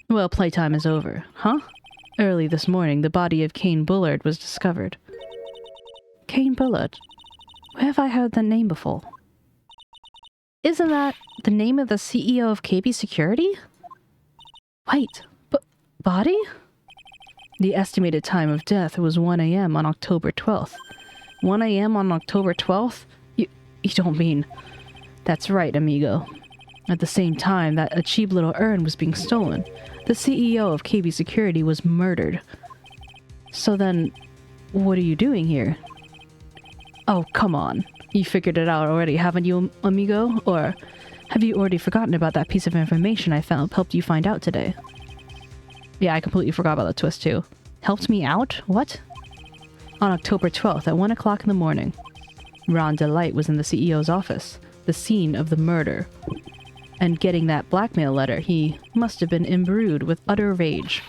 Well, playtime is over, huh? Early this morning, the body of Cain Bullard was discovered. Cain Bullard? Where have I heard that name before? Isn't that the name of the CEO of KB Security? Wait, body? The estimated time of death was 1 a.m. on October 12th. 1 a.m. on October 12th? You don't mean... That's right, amigo. At the same time that a cheap little urn was being stolen, the CEO of KB Security was murdered. So then, what are you doing here? Oh, come on. You figured it out already, haven't you, amigo? Or have you already forgotten about that piece of information I helped you find out today? Yeah, I completely forgot about the twist too. Helped me out? What? On October 12th at 1 o'clock in the morning, 𝗟𝗏 was in the CEO's office, the scene of the murder. And getting that blackmail letter, he must have been imbrued with utter rage.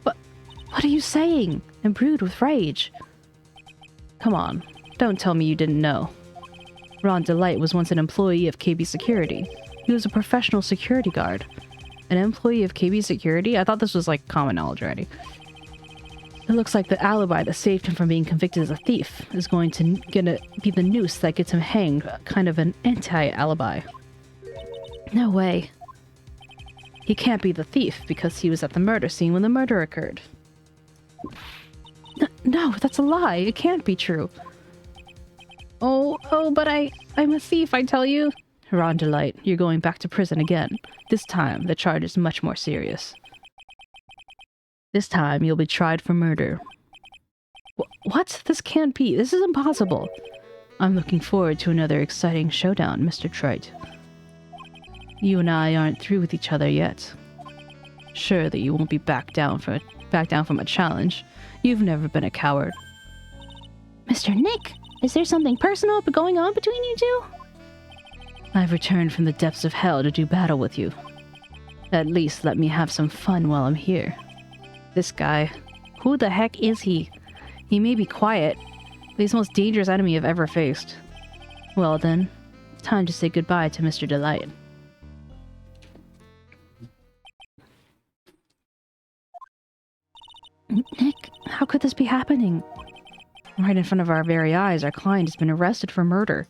What are you saying? Imbrued with rage? Come on, don't tell me you didn't know. 𝗟𝗏 was once an employee of KB Security. He was a professional security guard. An employee of KB Security? I thought this was like common knowledge already. It looks like the alibi that saved him from being convicted as a thief is going to be the noose that gets him hanged, kind of an anti-alibi. No way. He can't be the thief because he was at the murder scene when the murder occurred. No, that's a lie. It can't be true. Oh, but I'm a thief, I tell you. 𝗟𝗏, you're going back to prison again. This time, the charge is much more serious. This time, you'll be tried for murder. What? This can't be. This is impossible. I'm looking forward to another exciting showdown, Mr. Trite. You and I aren't through with each other yet. Sure that you won't be back down from a challenge. You've never been a coward. Mr. Nick, is there something personal going on between you two? I've returned from the depths of hell to do battle with you. At least let me have some fun while I'm here. This guy, who the heck is he? He may be quiet, but he's the most dangerous enemy I've ever faced. Well then, it's time to say goodbye to Mr. Delight. Nick, how could this be happening? Right in front of our very eyes, our client has been arrested for murder.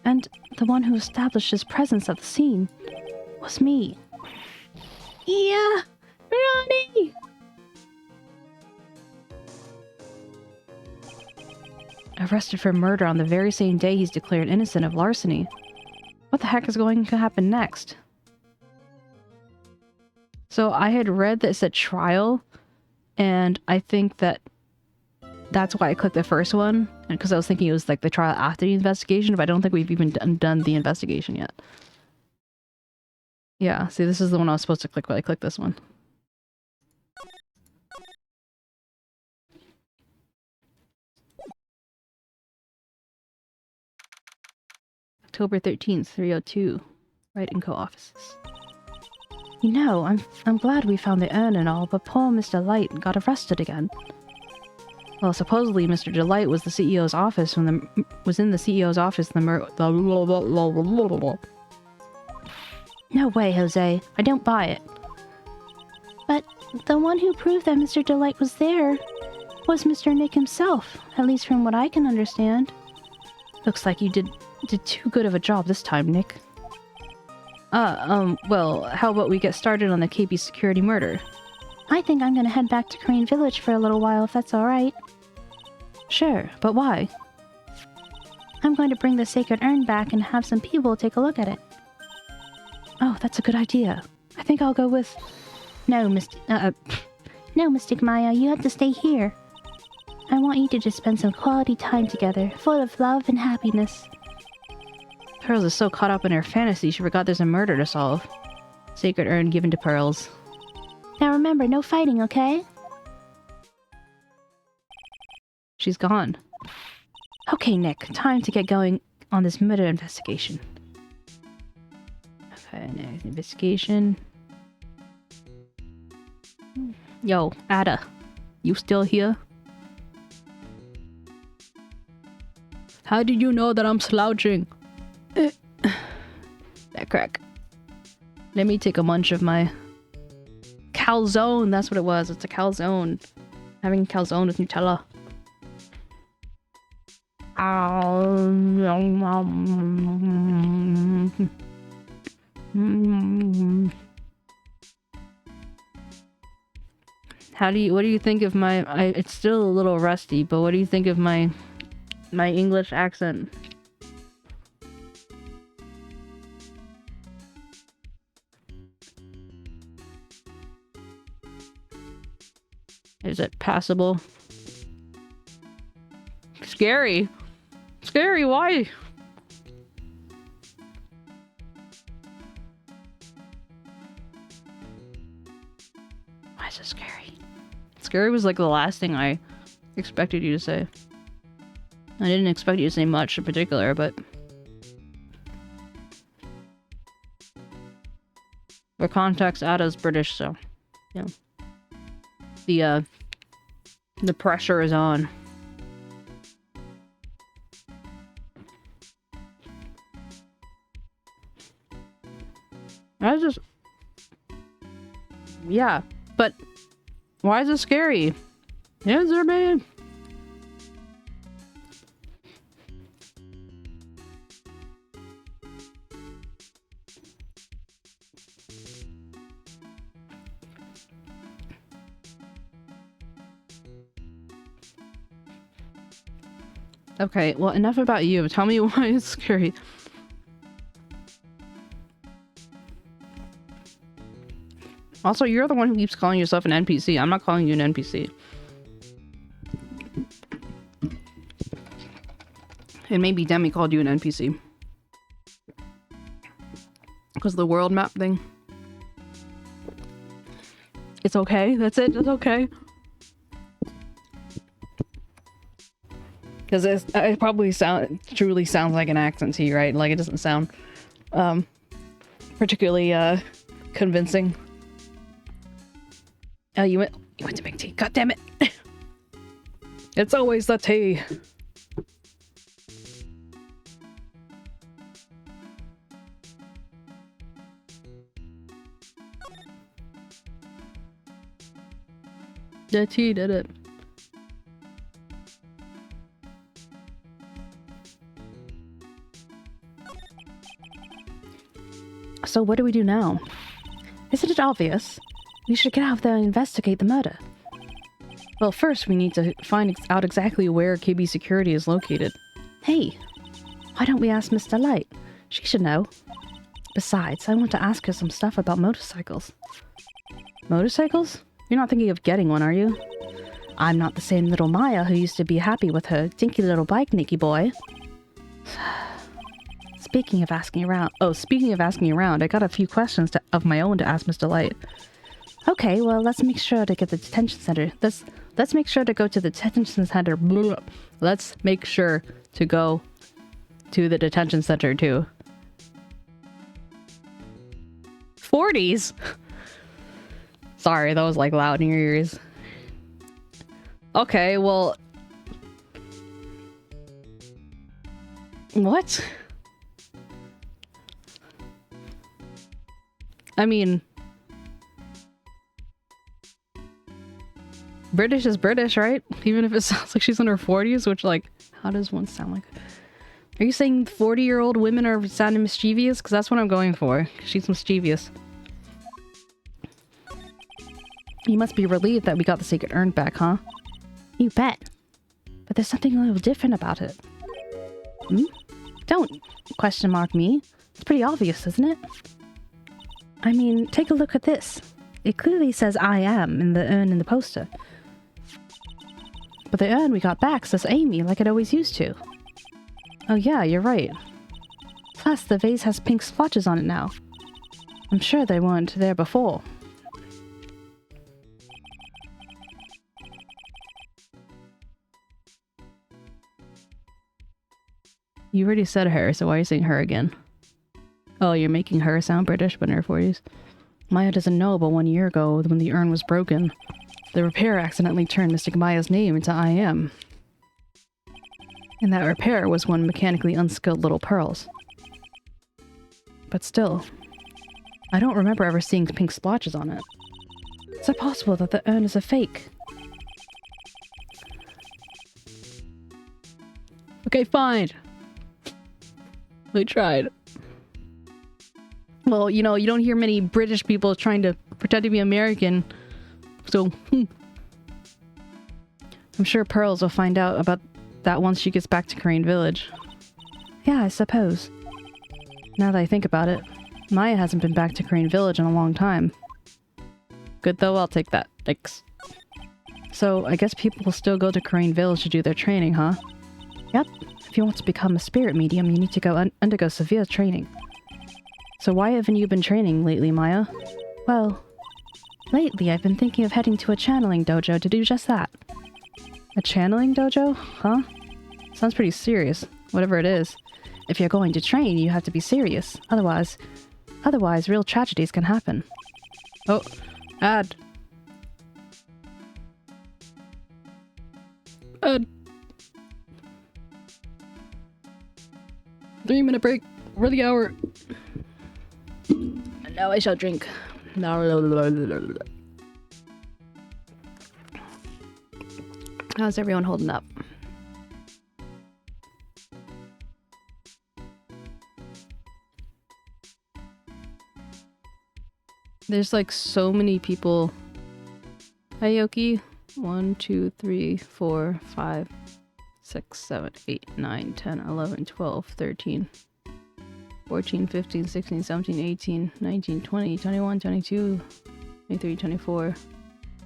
And the one who established his presence at the scene was me. Yeah, Ronnie! Arrested for murder on the very same day he's declared innocent of larceny. What the heck is going to happen next? So I had read that it said trial, and I think that's why I clicked the first one, and because I was thinking it was like the trial after the investigation, but I don't think we've even done the investigation yet. Yeah, see, this is the one I was supposed to click, but I clicked this one. October 13th, 302. Right in co-offices. You know, I'm glad we found the urn and all, but poor Mr. Light got arrested again. Well, supposedly Mr. Delight was the CEO's office when in the CEO's office the No way, Jose. I don't buy it. But the one who proved that Mr. Delight was there was Mr. Nick himself, at least from what I can understand. Looks like you did too good of a job this time, Nick. Well, how about we get started on the KB security murder? I think I'm gonna head back to 𝗏𝗏 Village for a little while, if that's alright. Sure, but why? I'm going to bring the sacred urn back and have some people take a look at it. Oh, that's a good idea. I think I'll go with... No, Mystic Maya, you have to stay here. I want you to just spend some quality time together, full of love and happiness. Pearls is so caught up in her fantasy she forgot there's a murder to solve. Sacred urn given to Pearls. Now remember, no fighting, okay? She's gone. Okay, Nick, time to get going on this murder investigation. Okay, next investigation. Yo, Ada, you still here? How did you know that I'm slouching? That crack. Let me take a munch of my calzone. That's what it was. It's a calzone. Having calzone with Nutella. What do you think of my, it's still a little rusty, but what do you think of my English accent? Is it passable? Scary. Scary, why? Why so scary? Scary was like the last thing I expected you to say. I didn't expect you to say much in particular, but... For context, Ada's British, so... Yeah. The pressure is on. I just... Yeah, but... Why is it scary? Answer me! Okay, well, enough about you. Tell me why it's scary. Also, you're the one who keeps calling yourself an NPC. I'm not calling you an NPC. And maybe Demi called you an NPC. Because the world map thing. It's okay. That's it. It's okay. Because it probably truly sounds like an accent to you, right? Like, it doesn't sound particularly convincing. Oh, you went to make tea. God damn it. It's always the tea. The tea did it. So what do we do now? Isn't it obvious? We should get out there and investigate the murder. Well, first we need to find out exactly where KB Security is located. Hey, why don't we ask Miss Delight? She should know. Besides, I want to ask her some stuff about motorcycles. Motorcycles? You're not thinking of getting one, are you? I'm not the same little Maya who used to be happy with her dinky little bike, Nicky boy. Speaking of asking around, I got a few questions of my own to ask Miss Delight. Okay, well, let's make sure to get the detention center. Let's make sure to go to the detention center. Let's make sure to go to the detention center too. 40s? Sorry, that was like loud in your ears. Okay, well... What? I mean... British is British, right? Even if it sounds like she's in her 40s, which, like, how does one sound like? Are you saying 40-year-old women are sounding mischievous? Because that's what I'm going for. She's mischievous. You must be relieved that we got the sacred urn back, huh? You bet. But there's something a little different about it. Hmm? Don't question mark me. It's pretty obvious, isn't it? I mean, take a look at this. It clearly says I am in the urn in the poster. But the urn we got back says Amy, like it always used to. Oh yeah, you're right. Plus, the vase has pink splotches on it now. I'm sure they weren't there before. You already said her, so why are you saying her again? Oh, you're making her sound British, but in her 40s. Maya doesn't know, but 1 year ago, when the urn was broken, the repair accidentally turned Mystic Maya's name into I am. And that repair was one mechanically unskilled little pearls. But still, I don't remember ever seeing pink splotches on it. Is it possible that the urn is a fake? Okay, fine. We tried. Well, you know, you don't hear many British people trying to pretend to be American. So, I'm sure Pearls will find out about that once she gets back to Crane Village. Yeah, I suppose. Now that I think about it, Maya hasn't been back to Crane Village in a long time. Good though, I'll take that. Thanks. So, I guess people will still go to Crane Village to do their training, huh? Yep. If you want to become a spirit medium, you need to go undergo severe training. So why haven't you been training lately, Maya? Well, Lately, I've been thinking of heading to a channeling dojo to do just that. A channeling dojo? Huh? Sounds pretty serious, whatever it is. If you're going to train, you have to be serious. Otherwise, real tragedies can happen. Oh, ad. Ad. 3-minute break for the hour. And now I shall drink. How's everyone holding up? There's like so many people. Hi, Yoki. 1, 2, 3, 4, 5, 6, 7, 8, 9, 10, 11, 12, 13, 14, 15, 16, 17, 18, 19, 20, 21, 22, 23, 24,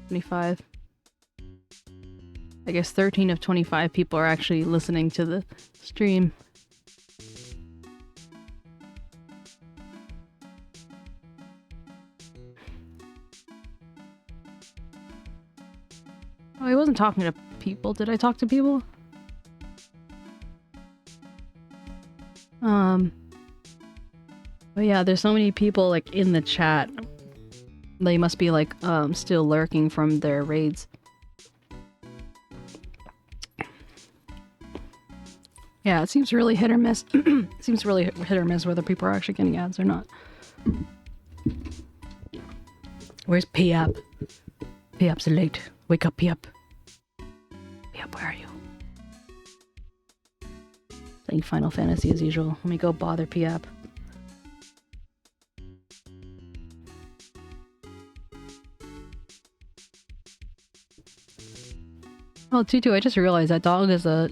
25. I guess 13 of 25 people are actually listening to the stream. Oh, I wasn't talking to people. Did I talk to people? But yeah, there's so many people like in the chat. They must be like still lurking from their raids. Yeah, it seems really hit or miss. It seems really hit or miss whether people are actually getting ads or not. Where's P-Up? P-Up's late. Wake up, P-Up. P-Up, where are you? Playing Final Fantasy as usual. Let me go bother P-Up. Oh, Tutu, I just realized that dog is a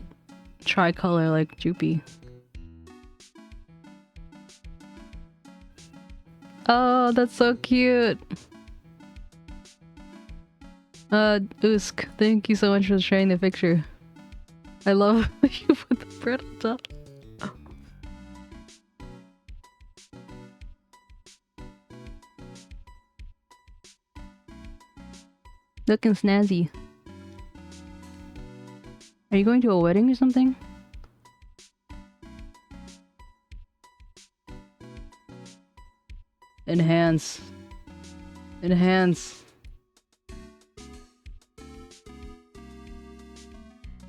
tricolor like Droopy. Oh, that's so cute. Usk, thank you so much for sharing the picture. I love you put the bread on top. Oh. Looking snazzy. Are you going to a wedding or something? Enhance. Enhance.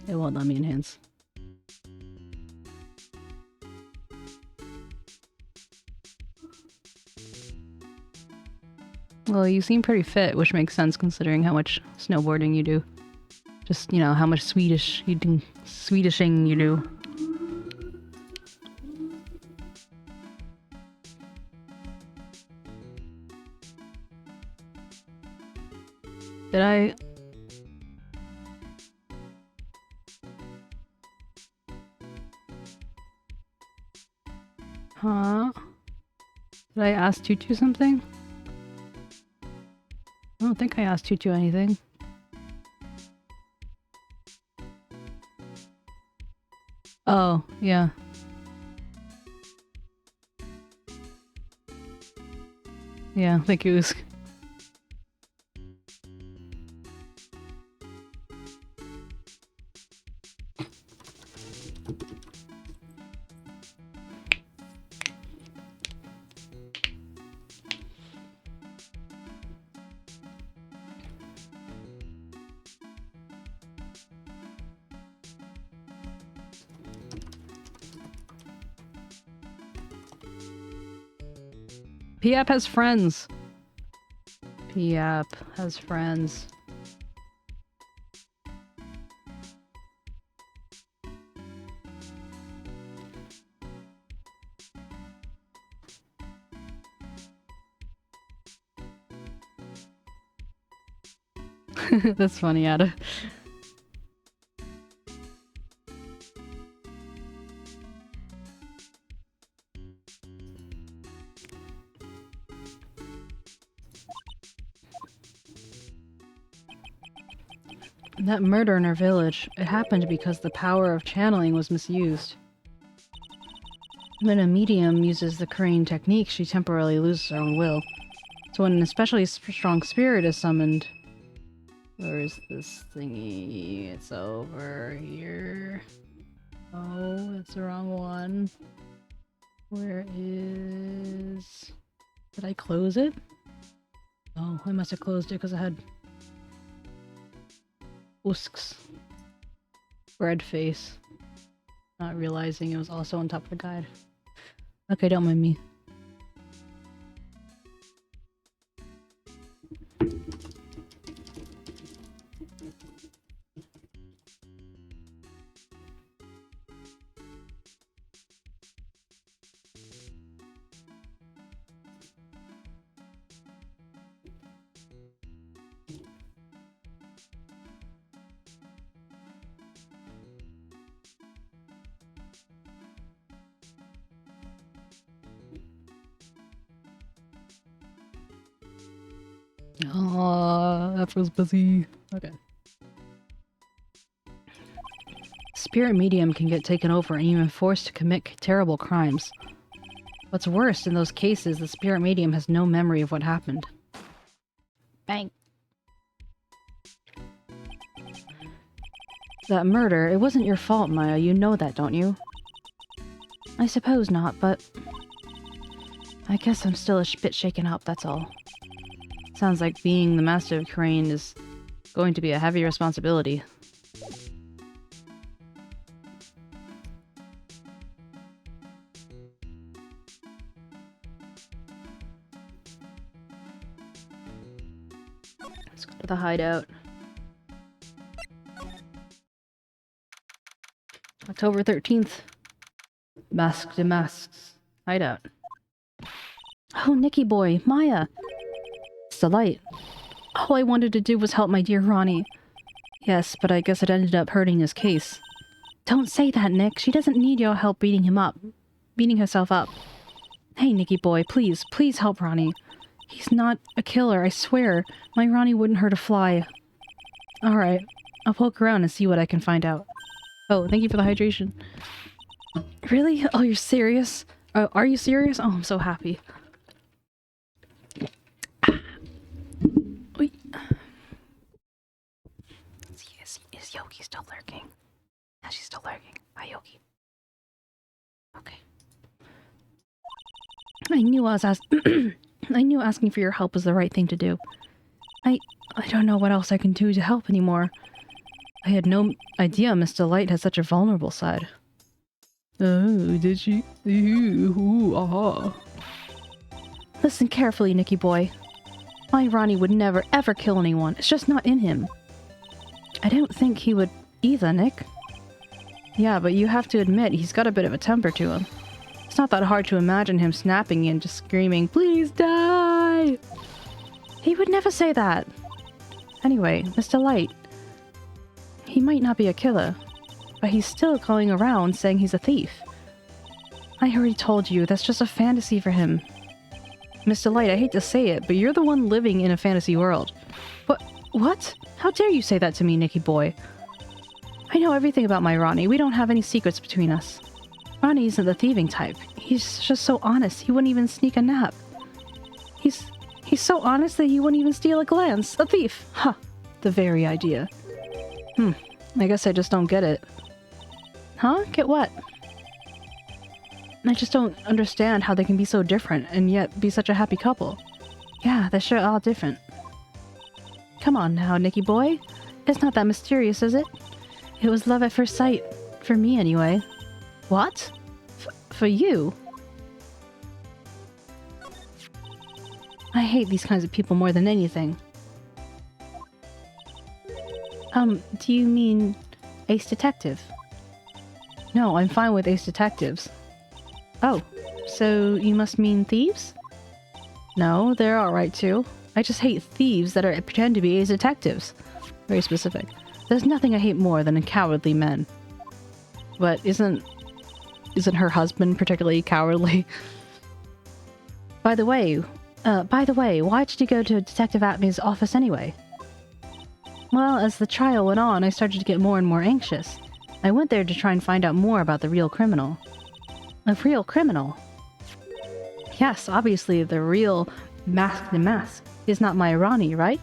It won't let me enhance. Well, you seem pretty fit, which makes sense considering how much snowboarding you do. Just, you know, how much Swedishing you do. Did I... Huh? Did I ask Tutu something? I don't think I asked Tutu anything. Oh, yeah. Yeah, thank you, Usk. P-App has friends. P-App has friends. That's funny, Ada. That murder in our village, it happened because the power of channeling was misused. When a medium uses the Korean technique, she temporarily loses her own will. So when an especially strong spirit is summoned... Where is this thingy? It's over here. Oh, it's the wrong one. Where is... Did I close it? Oh, I must have closed it because I had... Usks. Red face. Not realizing it was also on top of the guide. Okay, don't mind me. Oh, that was busy. Okay. Spirit medium can get taken over and even forced to commit terrible crimes. What's worse, in those cases, the spirit medium has no memory of what happened. Bang. That murder, it wasn't your fault, Maya. You know that, don't you? I suppose not, but... I guess I'm still a bit shaken up, that's all. Sounds like being the master of Crane is going to be a heavy responsibility. Let's go to the hideout. October 13th. Masque de Masques. Hideout. Oh, Nicky boy, Maya! It's a light. All I wanted to do was help my dear Ronnie. Yes, but I guess it ended up hurting his case. Don't say that, Nick. She doesn't need your help beating herself up. Hey, Nicky boy, please, please help Ronnie. He's not a killer, I swear. My Ronnie wouldn't hurt a fly. Alright, I'll poke around and see what I can find out. Oh, thank you for the hydration. Really? Oh, you're serious? Are you serious? Oh, I'm so happy. Is Yogi still lurking? Yeah, she's still lurking. Hi, Yogi. Okay. I knew I knew asking for your help was the right thing to do. I don't know what else I can do to help anymore. I had no idea Miss Delight has such a vulnerable side. Oh, did she? Ooh, aha. Listen carefully, Nicky boy. My Ronnie would never ever kill anyone. It's just not in him. I don't think he would either, Nick. Yeah, but you have to admit he's got a bit of a temper to him. It's not that hard to imagine him snapping and just screaming, "Please die!" He would never say that. Anyway, Mr. Light. He might not be a killer, but he's still going around saying he's a thief. I already told you, that's just a fantasy for him. Mr. Light, I hate to say it, but you're the one living in a fantasy world. What? How dare you say that to me, Nicky boy? I know everything about my Ronnie. We don't have any secrets between us. Ronnie isn't the thieving type. He's just so honest, he wouldn't even sneak a nap. He's so honest that he wouldn't even steal a glance. A thief! Huh. The very idea. I guess I just don't get it. Huh? Get what? I just don't understand how they can be so different and yet be such a happy couple. Yeah, they're sure all different. Come on now, Nicky boy. It's not that mysterious, is it? It was love at first sight. For me, anyway. What? For you? I hate these kinds of people more than anything. Do you mean Ace Detective? No, I'm fine with Ace Detectives. Oh, so you must mean thieves? No, they're alright too. I just hate thieves that pretend to be Ace Detectives. Very specific. There's nothing I hate more than cowardly men. But isn't her husband particularly cowardly? By the way, why did you go to Detective Atmy's office anyway? Well, as the trial went on, I started to get more and more anxious. I went there to try and find out more about the real criminal. A real criminal? Yes, obviously the real Mask the Mask is not my Ronnie, right?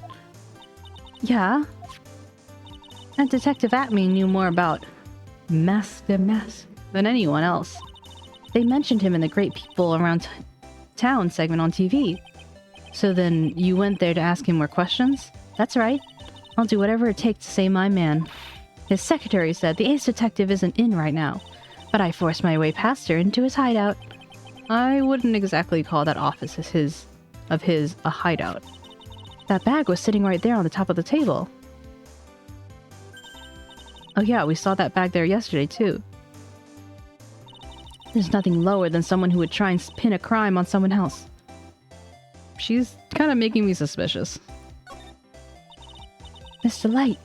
Yeah. And Detective Atme knew more about Mask the Mask than anyone else. They mentioned him in the Great People Around Town segment on TV. So then you went there to ask him more questions? That's right. I'll do whatever it takes to save my man. His secretary said the ace detective isn't in right now, but I forced my way past her into his hideout. I wouldn't exactly call that office of his a hideout. That bag was sitting right there on the top of the table. Oh yeah, we saw that bag there yesterday too. There's nothing lower than someone who would try and pin a crime on someone else. She's kind of making me suspicious. Mr. Light,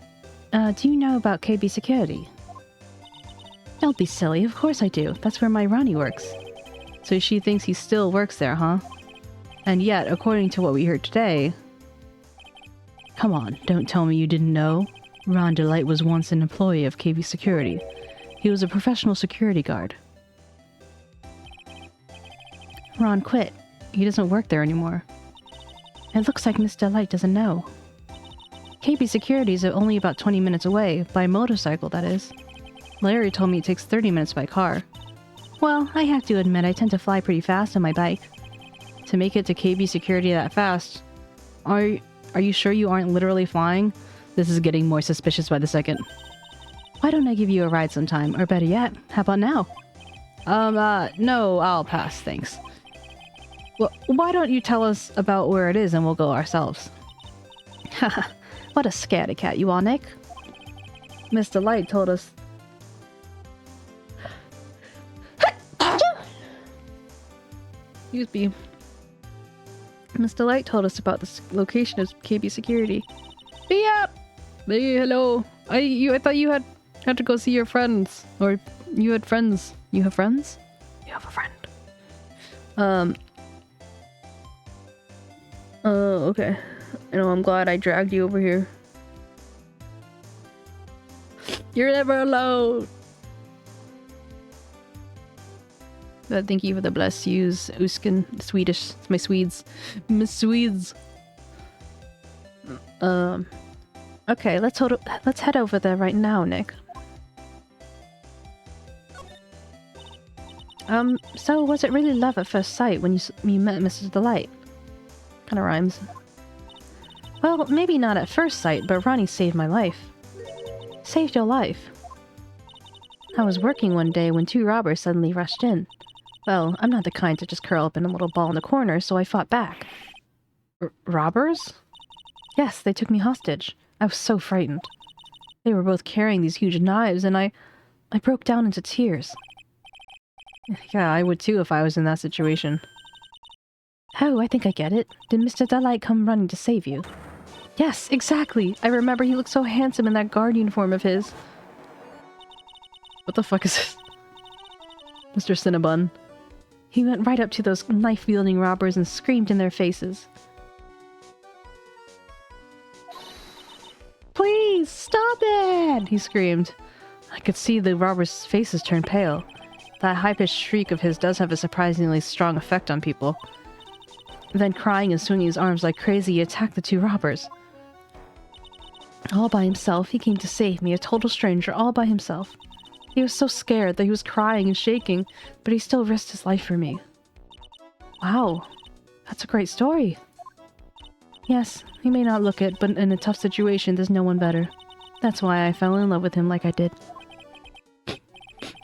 do you know about KB Security? Don't be silly, of course I do. That's where my Ronnie works. So she thinks he still works there, huh? And yet, according to what we heard today... Come on, don't tell me you didn't know. Ron DeLight was once an employee of KB Security. He was a professional security guard. Ron quit. He doesn't work there anymore. It looks like Miss DeLight doesn't know. KB Security is only about 20 minutes away, by motorcycle that is. Larry told me it takes 30 minutes by car. Well, I have to admit I tend to fly pretty fast on my bike. To make it to KB Security that fast... Are you sure you aren't literally flying? This is getting more suspicious by the second. Why don't I give you a ride sometime? Or better yet, how about now? No, I'll pass, thanks. Well, why don't you tell us about where it is and we'll go ourselves? Haha, what a scaredy cat you are, Nick. Mr. Light told us... Excuse me. Mr. Light told us about the location of KB Security. Yep! Hey, hello. I thought you had to go see your friends. Or you had friends. You have friends? You have a friend. Okay. You know, I'm glad I dragged you over here. You're never alone! Thank you for the bless yous, Uskin, Swedish. It's my Swedes. Miss Swedes. Okay, let's head over there right now, Nick. So was it really love at first sight when you met Mrs. Delight? Kinda rhymes. Well, maybe not at first sight, but Ronnie saved my life. Saved your life? I was working one day when two robbers suddenly rushed in. Well, I'm not the kind to just curl up in a little ball in the corner, so I fought back. Robbers? Yes, they took me hostage. I was so frightened. They were both carrying these huge knives, and I broke down into tears. Yeah, I would too if I was in that situation. Oh, I think I get it. Did Mr. Delight come running to save you? Yes, exactly! I remember he looked so handsome in that guard uniform of his. What the fuck is this? Mr. Cinnabon. He went right up to those knife-wielding robbers and screamed in their faces. Please, stop it! He screamed. I could see the robbers' faces turn pale. That high-pitched shriek of his does have a surprisingly strong effect on people. Then crying and swinging his arms like crazy, he attacked the two robbers. All by himself, he came to save me, a total stranger, all by himself. He was so scared that he was crying and shaking, but he still risked his life for me. Wow, that's a great story. Yes, he may not look it, but in a tough situation, there's no one better. That's why I fell in love with him like I did.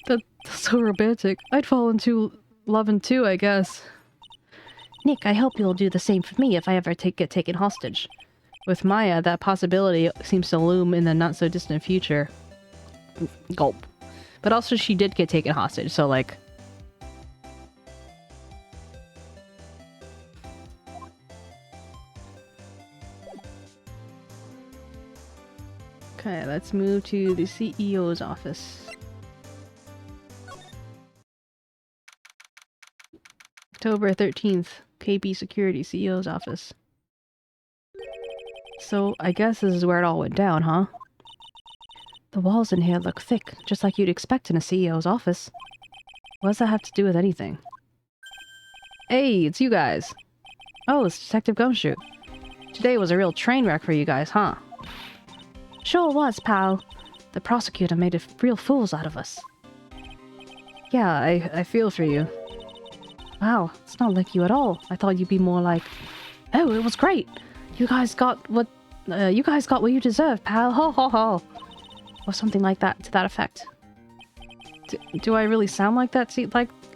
That's so romantic. I'd fall into love too, I guess. Nick, I hope you'll do the same for me if I ever get taken hostage. With Maya, that possibility seems to loom in the not-so-distant future. Gulp. But also she did get taken hostage, so like... Okay, let's move to the CEO's office. October 13th, KB Security CEO's office. So, I guess this is where it all went down, huh? The walls in here look thick, just like you'd expect in a CEO's office. What does that have to do with anything? Hey, it's you guys! Oh, it's Detective Gumshoe. Today was a real train wreck for you guys, huh? Sure was, pal. The prosecutor made real fools out of us. Yeah, I feel for you. Wow, it's not like you at all. I thought you'd be more like, oh, it was great. You guys got what you deserve, pal. Ho ho ho. Or something like that, to that effect. Do I really sound like that to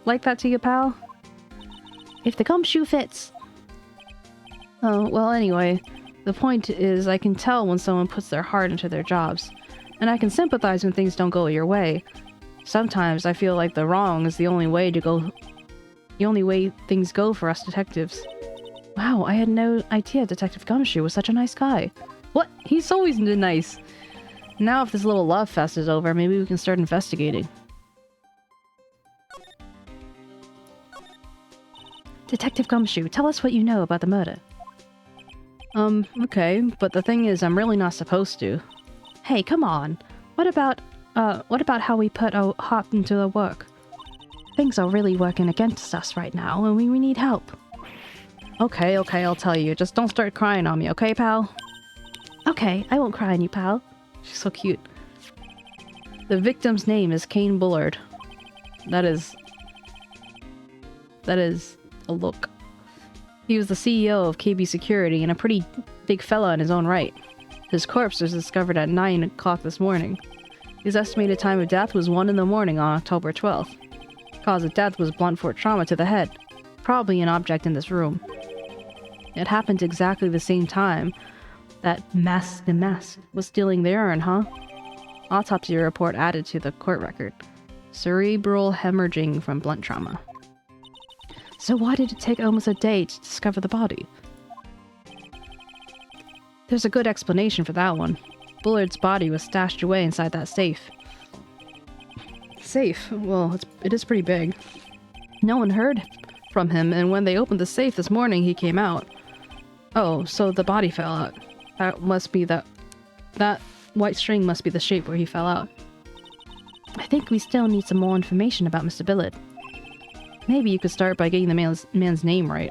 like that to you, pal? If the gumshoe fits. Oh, well, anyway, the point is I can tell when someone puts their heart into their jobs, and I can sympathize when things don't go your way. Sometimes I feel like the wrong is the only way things go for us detectives. Wow, I had no idea Detective Gumshoe was such a nice guy. What? He's always been nice. Now if this little love fest is over, maybe we can start investigating. Detective Gumshoe, tell us what you know about the murder. Okay, but the thing is, I'm really not supposed to. Hey, come on. What about how we put our heart into the work? Things are really working against us right now, and we need help. Okay, I'll tell you. Just don't start crying on me, okay, pal? Okay, I won't cry on you, pal. She's so cute. The victim's name is 𝗟𝗶H𝗀𝘀. That is a look. He was the CEO of KB Security and a pretty big fella in his own right. His corpse was discovered at 9 o'clock this morning. His estimated time of death was 1 in the morning on October 12th. Cause of death was blunt force trauma to the head. Probably an object in this room. It happened exactly the same time that 𝗟𝗶H𝗸𝘀 was stealing the urn, huh? Autopsy report added to the court record. Cerebral hemorrhaging from blunt trauma. So why did it take almost a day to discover the body? There's a good explanation for that one. Bullard's body was stashed away inside that safe. Safe? Well, it is pretty big. No one heard from him, and when they opened the safe this morning, he came out. Oh, so the body fell out. That white string must be the shape where he fell out. I think we still need some more information about Mr. Bullard. Maybe you could start by getting the man's name right.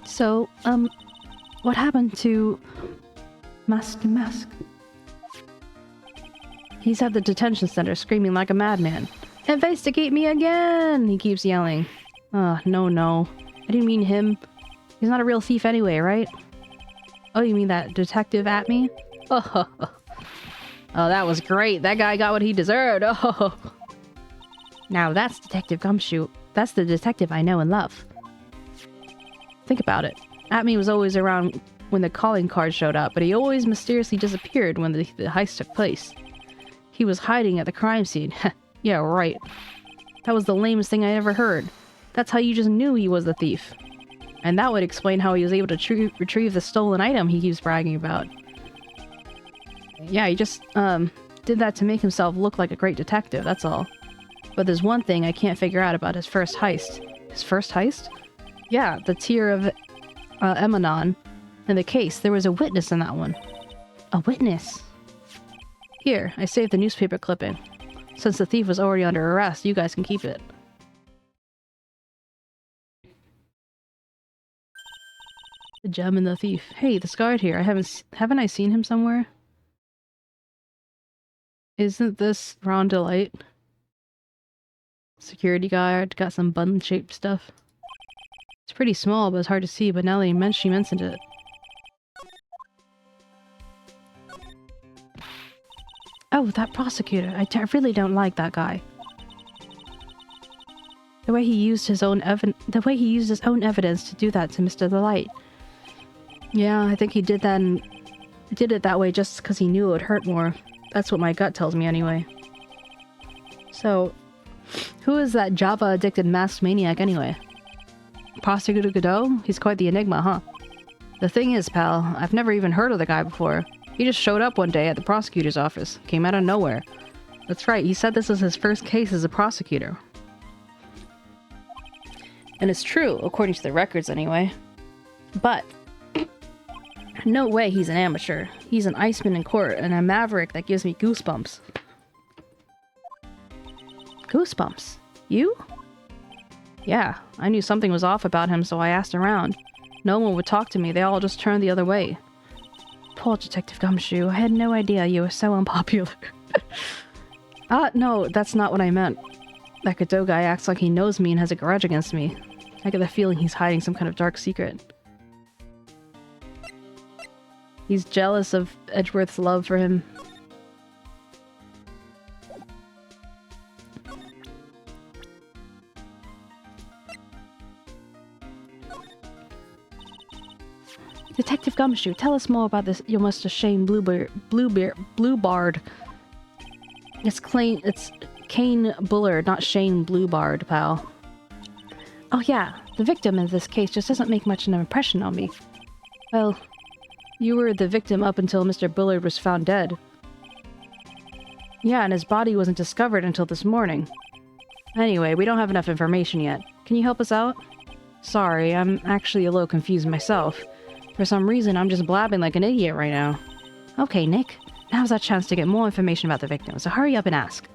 So, what happened to 𝗟𝗡𝗡? He's at the detention center screaming like a madman. Investigate me again! He keeps yelling. No. I didn't mean him. He's not a real thief anyway, right? Oh, you mean that detective at me? Oh, that was great. That guy got what he deserved. Oh. Now that's Detective Gumshoe. That's the detective I know and love. Think about it. Atme was always around when the calling card showed up, but he always mysteriously disappeared when the heist took place. He was hiding at the crime scene. Yeah, right. That was the lamest thing I ever heard. That's how you just knew he was the thief. And that would explain how he was able to retrieve the stolen item he keeps bragging about. Yeah, he just, did that to make himself look like a great detective, that's all. But there's one thing I can't figure out about his first heist. His first heist? Yeah, the 𝗟𝗶H𝗸𝘀 in the case. There was a witness in that one. A witness? Here, I saved the newspaper clipping. Since the thief was already under arrest, you guys can keep it. The gem and the thief. Hey, this guard here. Haven't I seen him somewhere? Isn't this 𝗟𝗀𝗀𝘀? Security guard, got some bun-shaped stuff. It's pretty small, but it's hard to see, but now that she mentioned it. Oh, that prosecutor. I really don't like that guy. The way he used his own evidence to do that to Mr. Delight. Yeah, I think he did that and did it that way just because he knew it would hurt more. That's what my gut tells me anyway. So, who is that Java-addicted masked maniac anyway? Prosecutor Godot? He's quite the enigma, huh? The thing is, pal, I've never even heard of the guy before. He just showed up one day at the prosecutor's office. Came out of nowhere. That's right, he said this was his first case as a prosecutor. And it's true, according to the records anyway. But no way he's an amateur. He's an Iceman in court and a maverick that gives me goosebumps. Goosebumps? You? Yeah, I knew something was off about him, so I asked around. No one would talk to me, they all just turned the other way. Poor Detective Gumshoe, I had no idea you were so unpopular. No, that's not what I meant. That Godot guy acts like he knows me and has a grudge against me. I get the feeling he's hiding some kind of dark secret. He's jealous of Edgeworth's love for him. Detective Gumshoe, tell us more about this your Mr. Shane Bluebard. It's Kane Bullard, not Shane Bluebard, pal. Oh yeah, the victim in this case just doesn't make much of an impression on me. Well, you were the victim up until Mr. Bullard was found dead. Yeah, and his body wasn't discovered until this morning. Anyway, we don't have enough information yet. Can you help us out? Sorry, I'm actually a little confused myself. For some reason, I'm just blabbing like an idiot right now. Okay, Nick. Now's our chance to get more information about the victim, so hurry up and ask.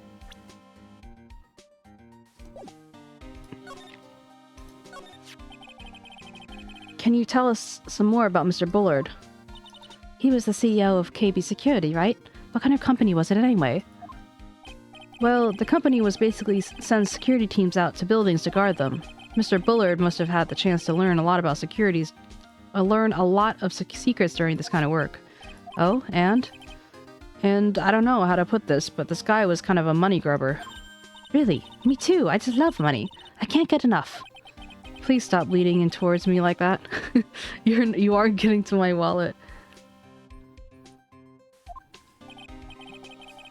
Can you tell us some more about Mr. Bullard? He was the CEO of 𝗟𝗶 Security, right? What kind of company was it anyway? Well, the company was basically sends security teams out to buildings to guard them. Mr. Bullard must have had the chance to learn a lot about securities learn a lot of secrets during this kind of work. Oh, and I don't know how to put this, but this guy was kind of a money grubber. Really? Me too. I just love money. I can't get enough. Please stop leading in towards me like that. You are getting to my wallet.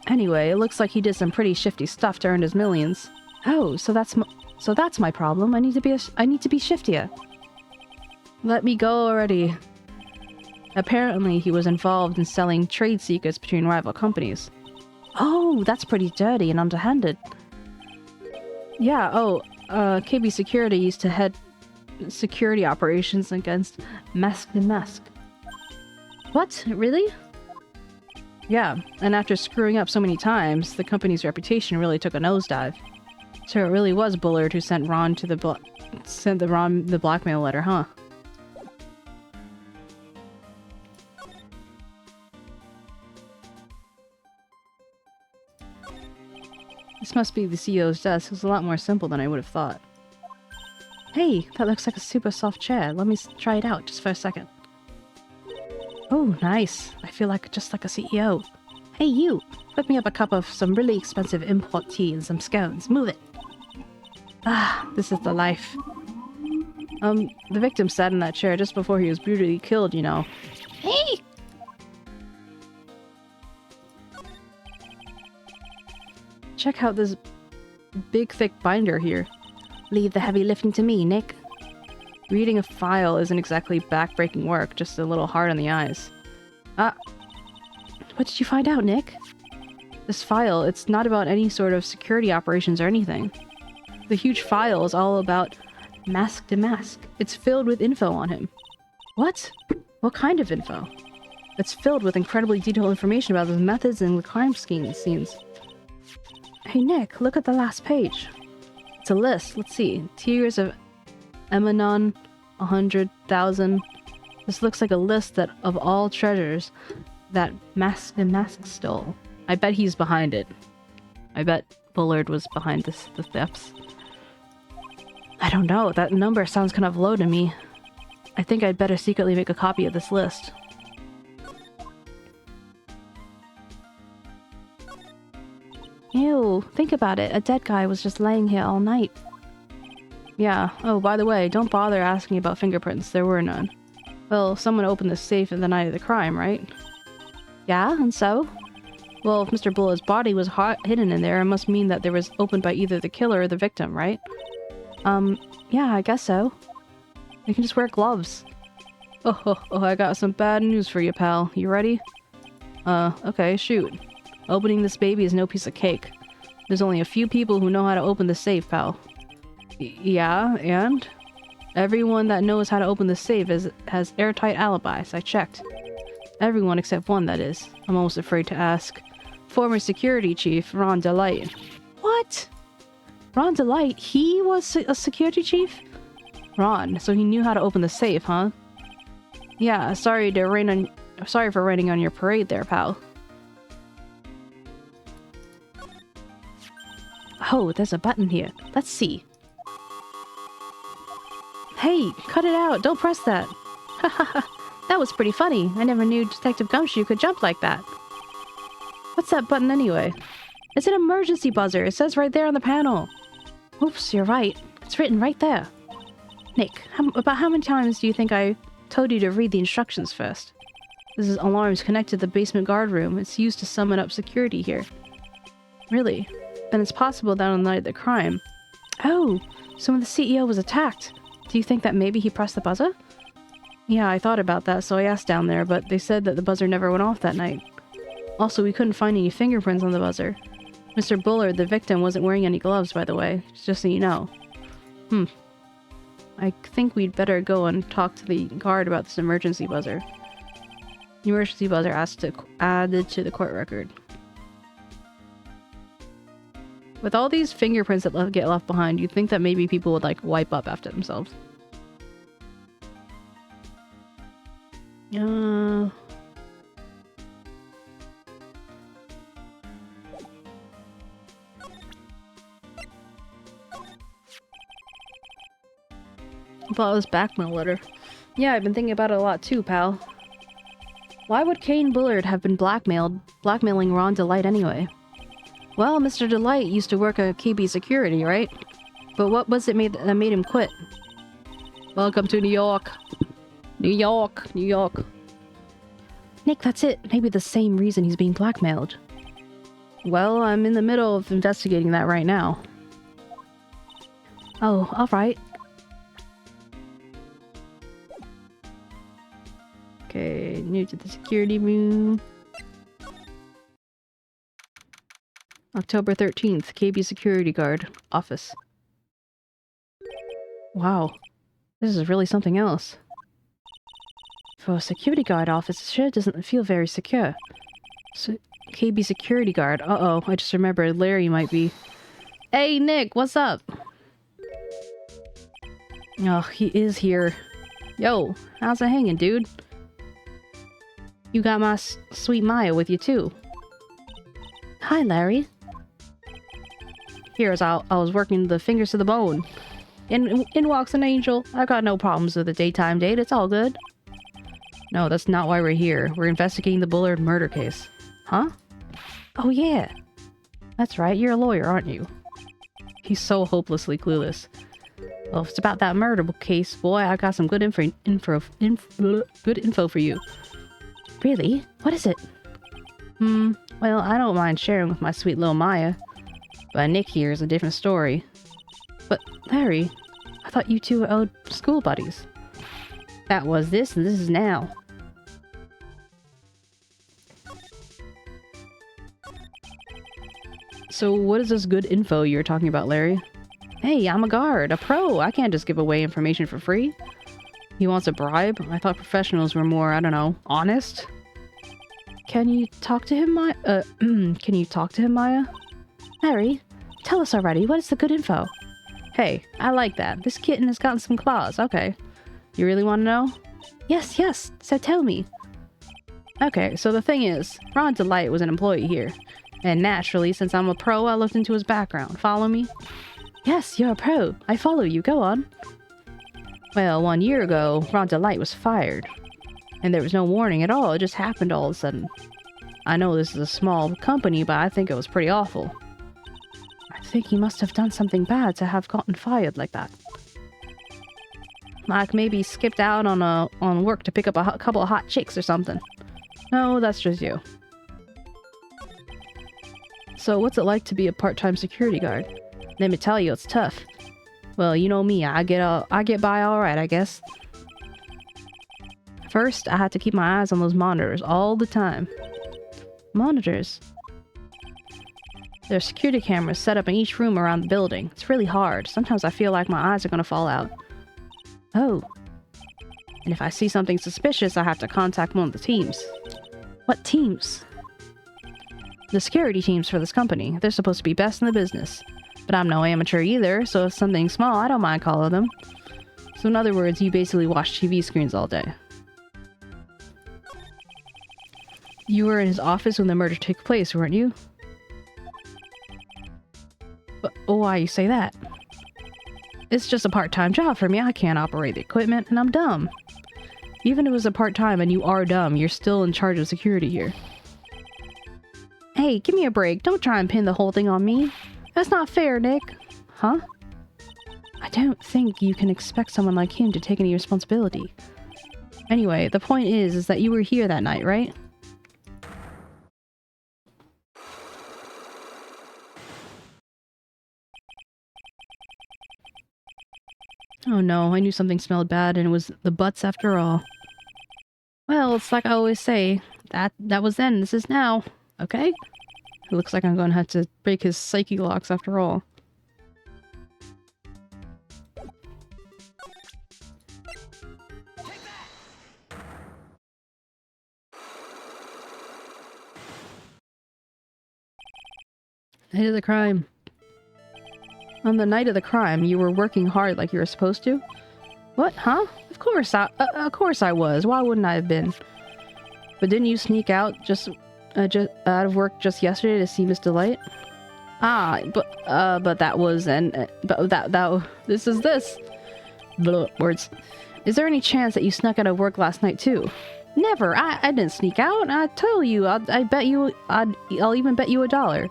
Anyway, it looks like he did some pretty shifty stuff to earn his millions. Oh, so that's my problem. I need to be shiftier. Let me go already. Apparently, he was involved in selling trade secrets between rival companies. Oh, that's pretty dirty and underhanded. Yeah, 𝗟𝗶 Security used to head security operations against 𝗦ci𝗰𝗶𝗹𝘀. What? Really? Yeah, and after screwing up so many times, the company's reputation really took a nosedive. So it really was Bullard who sent Ron the blackmail letter, huh? This must be the CEO's desk. It's a lot more simple than I would have thought. Hey, that looks like a super soft chair. Let me try it out just for a second. Oh, nice. I feel just like a CEO. Hey, you! Whip me up a cup of some really expensive import tea and some scones. Move it! Ah, this is the life. The victim sat in that chair just before he was brutally killed, you know. Hey! Check out this big thick binder here. Leave the heavy lifting to me, Nick. Reading a file isn't exactly back-breaking work, just a little hard on the eyes. What did you find out, Nick? This file, it's not about any sort of security operations or anything. The huge file is all about 𝗏𝗡. It's filled with info on him. What? What kind of info? It's filled with incredibly detailed information about his methods and the crime scenes. Hey Nick, look at the last page. It's a list. Let's see. Tiers of Emanon, 100,000. This looks like a list of all treasures that 𝗏𝗡 stole. I bet he's behind it. I bet Bullard was behind the thefts. I don't know. That number sounds kind of low to me. I think I'd better secretly make a copy of this list. Ew, think about it. A dead guy was just laying here all night. Yeah. Oh, by the way, don't bother asking about fingerprints. There were none. Well, someone opened the safe in the night of the crime, right? Yeah, and so? Well, if Mr. Bullard's body was hidden in there, it must mean that it was opened by either the killer or the victim, right? Yeah, I guess so. You can just wear gloves. Oh, I got some bad news for you, pal. You ready? Okay, shoot. Opening this baby is no piece of cake. There's only a few people who know how to open the safe, pal. Yeah, and? Everyone that knows how to open the safe has airtight alibis. I checked. Everyone except one, that is. I'm almost afraid to ask. Former security chief, Ron 𝗏𝗏. What? Ron Delight, he was a security chief? Ron, so he knew how to open the safe, huh? Yeah, sorry for raining on your parade there, pal. Oh, there's a button here. Let's see. Hey, cut it out. Don't press that. That was pretty funny. I never knew Detective Gumshoe could jump like that. What's that button anyway? It's an emergency buzzer. It says right there on the panel. Oops, you're right. It's written right there. Nick, about how many times do you think I told you to read the instructions first? This is alarms connected to the basement guard room. It's used to summon up security here. Really? Then it's possible that on the night of the crime. Oh, so when the CEO was attacked, do you think that maybe he pressed the buzzer? Yeah, I thought about that, so I asked down there, but they said that the buzzer never went off that night. Also, we couldn't find any fingerprints on the buzzer. Mr. Bullard, the victim, wasn't wearing any gloves, by the way, just so you know. I think we'd better go and talk to the guard about this emergency buzzer. The emergency buzzer asked to add it to the court record. With all these fingerprints that get left behind, you'd think that maybe people would, like, wipe up after themselves. I thought it was blackmail letter. Yeah, I've been thinking about it a lot too, pal. Why would Kane Bullard have been blackmailing Ron Delight anyway? Well, Mr. Delight used to work at KB Security, right? But what was it that made him quit? Welcome to New York. New York, New York. Nick, that's it. Maybe the same reason he's being blackmailed. Well, I'm in the middle of investigating that right now. Oh, alright. Okay, new to the security room. October 13th, KB Security Guard, office. Wow, this is really something else. For a security guard office, it sure doesn't feel very secure. So, KB Security Guard, uh-oh, I just remembered Larry might be... Hey, Nick, what's up? Oh, he is here. Yo, how's it hanging, dude? You got my sweet Maya with you, too. Hi, Larry. Here, as I was working the fingers to the bone. In walks an angel. I got no problems with the daytime date. It's all good. No, that's not why we're here. We're investigating the Bullard murder case. Huh? Oh, yeah. That's right. You're a lawyer, aren't you? He's so hopelessly clueless. Well, if it's about that murder case, boy, I got some good info for you. Really? What is it? Well, I don't mind sharing with my sweet little Maya. But Nick here is a different story. But, Larry, I thought you two were old school buddies. That was this, and this is now. So what is this good info you're talking about, Larry? Hey, I'm a guard, a pro. I can't just give away information for free. He wants a bribe? I thought professionals were more, I don't know, honest? Can you talk to him, Maya? Can you talk to him, Maya? Larry, tell us already. What is the good info? Hey, I like that. This kitten has gotten some claws. Okay. You really want to know? Yes, yes. So tell me. Okay, so the thing is, Ron Delight was an employee here. And naturally, since I'm a pro, I looked into his background. Follow me? Yes, you're a pro. I follow you. Go on. Well, 1 year ago, Ron Delight was fired. And there was no warning at all. It just happened all of a sudden. I know this is a small company, but I think it was pretty awful. I think he must have done something bad to have gotten fired like that. Like maybe skipped out on work to pick up a couple of hot chicks or something. No, that's just you. So what's it like to be a part-time security guard? Let me tell you, it's tough. Well, you know me, I get by alright, I guess. First, I had to keep my eyes on those monitors all the time. Monitors? There are security cameras set up in each room around the building. It's really hard. Sometimes I feel like my eyes are gonna fall out. Oh. And if I see something suspicious, I have to contact one of the teams. What teams? The security teams for this company. They're supposed to be best in the business. But I'm no amateur either, so if something small, I don't mind calling them. So in other words, you basically watch TV screens all day. You were in his office when the murder took place, weren't you? But why you say that? It's just a part-time job for me. I can't operate the equipment, and I'm dumb. Even if it was a part-time and you are dumb, you're still in charge of security here. Hey, give me a break. Don't try and pin the whole thing on me. That's not fair, Nick. Huh? I don't think you can expect someone like him to take any responsibility. Anyway, the point is that you were here that night, right? Oh no, I knew something smelled bad and it was the butts after all. Well, it's like I always say, that was then, this is now, okay? It looks like I'm gonna have to break his psyche locks after all. Night of the crime. On the night of the crime, you were working hard like you were supposed to? What? Huh? Of course I was. Why wouldn't I have been? But didn't you sneak out just out of work just yesterday to see Miss Delight? Ah, but that was this is this. Blah, words. Is there any chance that you snuck out of work last night too? Never. I didn't sneak out. I tell you. I bet you. I'll even bet you $1.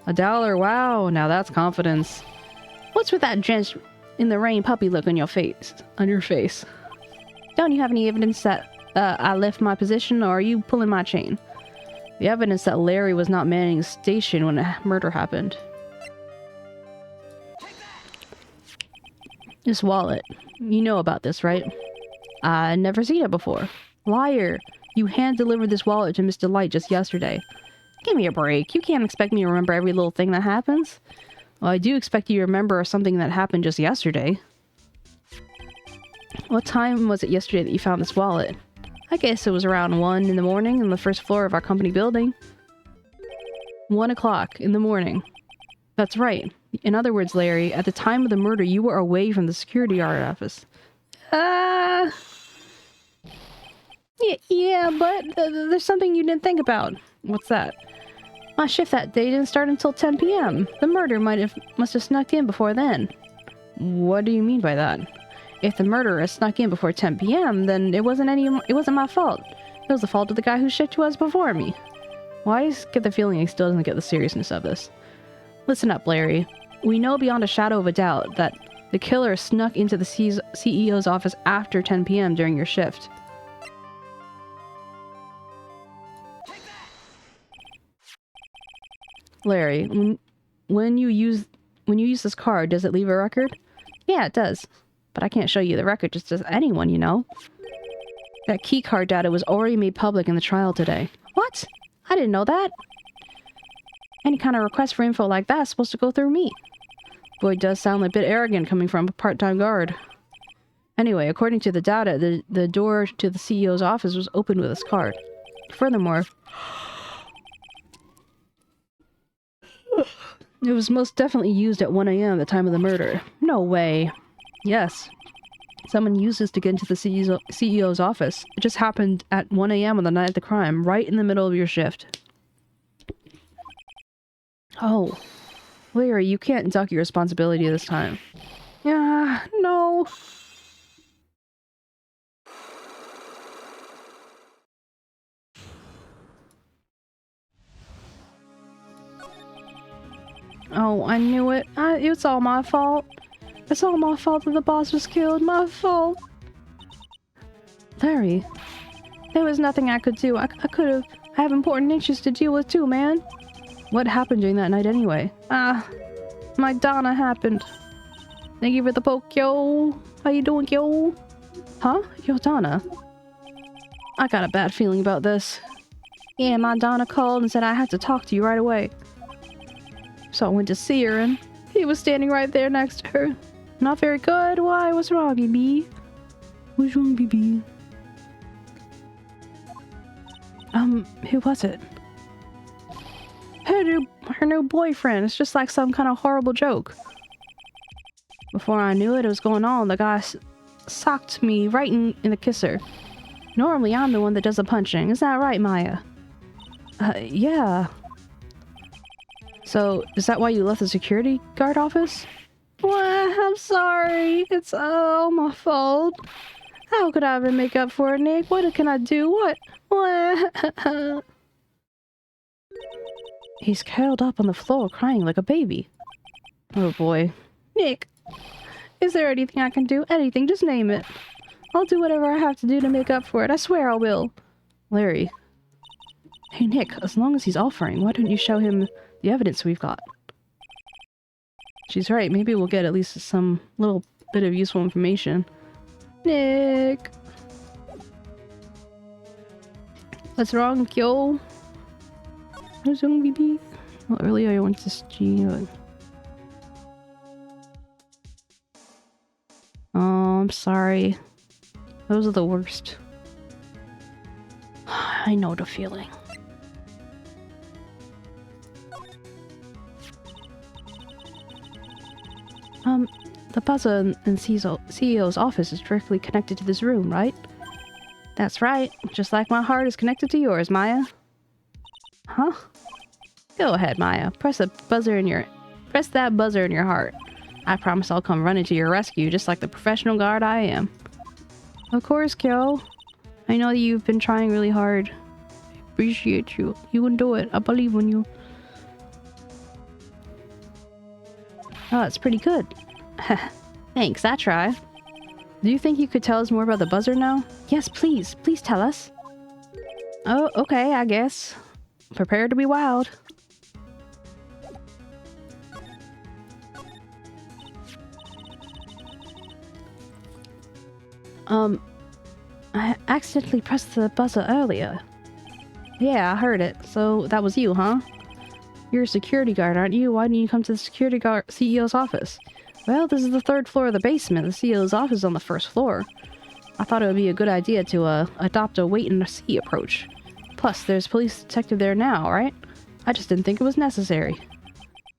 $1? Wow. Now that's confidence. What's with that drenched in the rain puppy look on your face? Don't you have any evidence that I left my position, or are you pulling my chain? The evidence that Larry was not manning his station when a murder happened. This wallet. You know about this, right? I never seen it before. Liar! You hand-delivered this wallet to Miss Delight just yesterday. Give me a break. You can't expect me to remember every little thing that happens. Well, I do expect you to remember something that happened just yesterday. What time was it yesterday that you found this wallet? I guess it was around 1 in the morning on the first floor of our company building. 1 o'clock in the morning. That's right. In other words, Larry, at the time of the murder, you were away from the security guard office. Yeah, but there's something you didn't think about. What's that? My shift that day didn't start until 10 p.m. The murder must have snuck in before then. What do you mean by that? If the murderer snuck in before 10 p.m., then it wasn't my fault. It was the fault of the guy who shipped to us before me. Well, I just get the feeling he still doesn't get the seriousness of this. Listen up, Larry. We know beyond a shadow of a doubt that the killer snuck into the CEO's office after 10 p.m. during your shift. Larry, when you use this card, does it leave a record? Yeah, it does. But I can't show you the record just as anyone, you know. That key card data was already made public in the trial today. What? I didn't know that. Any kind of request for info like that is supposed to go through me. Boy, it does sound a bit arrogant coming from a part-time guard. Anyway, according to the data, the door to the CEO's office was opened with this card. Furthermore, it was most definitely used at 1 a.m. at the time of the murder. No way. Yes. Someone used this to get into the CEO's office. It just happened at 1 a.m. on the night of the crime, right in the middle of your shift. Oh. Larry, you can't duck your responsibility this time. Yeah, no. Oh, I knew it. It's all my fault. It's all my fault that the boss was killed. My fault. Larry, there was nothing I could do. I have important issues to deal with too, man. What happened during that night anyway? My Donna happened. Thank you for the poke, yo. How you doing, yo? Huh? Yo, Donna. I got a bad feeling about this. Yeah, my Donna called and said I had to talk to you right away. So I went to see her and he was standing right there next to her. Not very good. Why? What's wrong, BB? What's wrong, BB? Who was it? her new boyfriend. It's just like some kind of horrible joke. Before I knew it was going on, the guy socked me right in the kisser. Normally, I'm the one that does the punching. Is that right, Maya? Yeah. So, is that why you left the security guard office? What? I'm sorry. It's all my fault. How could I ever make up for it, Nick? What can I do? What? He's curled up on the floor crying like a baby. Oh boy. Nick, is there anything I can do? Anything, just name it. I'll do whatever I have to do to make up for it. I swear I will. Larry. Hey Nick, as long as he's offering, why don't you show him the evidence we've got? She's right, maybe we'll get at least some little bit of useful information. Nick! What's wrong, Kyo? What's wrong, baby? Well, earlier I went to ski, but... Oh, I'm sorry. Those are the worst. I know the feeling. The buzzer in CEO's office is directly connected to this room, right? That's right. Just like my heart is connected to yours, Maya. Huh? Go ahead, Maya. Press that buzzer in your heart. I promise I'll come running to your rescue, just like the professional guard I am. Of course, Kyo. I know that you've been trying really hard. I appreciate you. You can do it. I believe in you. Oh, that's pretty good. Thanks, I try. Do you think you could tell us more about the buzzer now? Yes, please. Please tell us. Oh, okay, I guess. Prepare to be wild. I accidentally pressed the buzzer earlier. Yeah, I heard it. So that was you, huh? You're a security guard, aren't you? Why didn't you come to the security guard CEO's office? Well, this is the 3rd floor of the basement. The CEO's office is on the 1st floor. I thought it would be a good idea to adopt a wait-and-see approach. Plus, there's a police detective there now, right? I just didn't think it was necessary.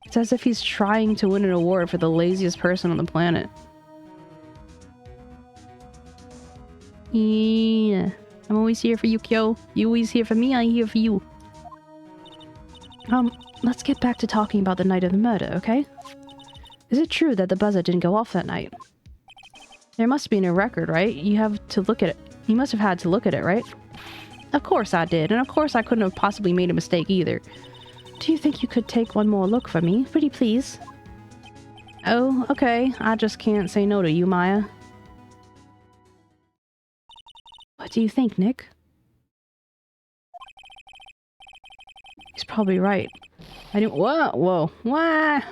It's as if he's trying to win an award for the laziest person on the planet. Yeah. I'm always here for you, Kyo. You always here for me, I'm here for you. Let's get back to talking about the night of the murder, okay? Is it true that the buzzer didn't go off that night? There must be a record, right? You have to look at it. You must have had to look at it, right? Of course I did, and of course I couldn't have possibly made a mistake either. Do you think you could take one more look for me? Pretty please? Oh, okay. I just can't say no to you, Maya. What do you think, Nick? He's probably right. I didn't- Whoa! What?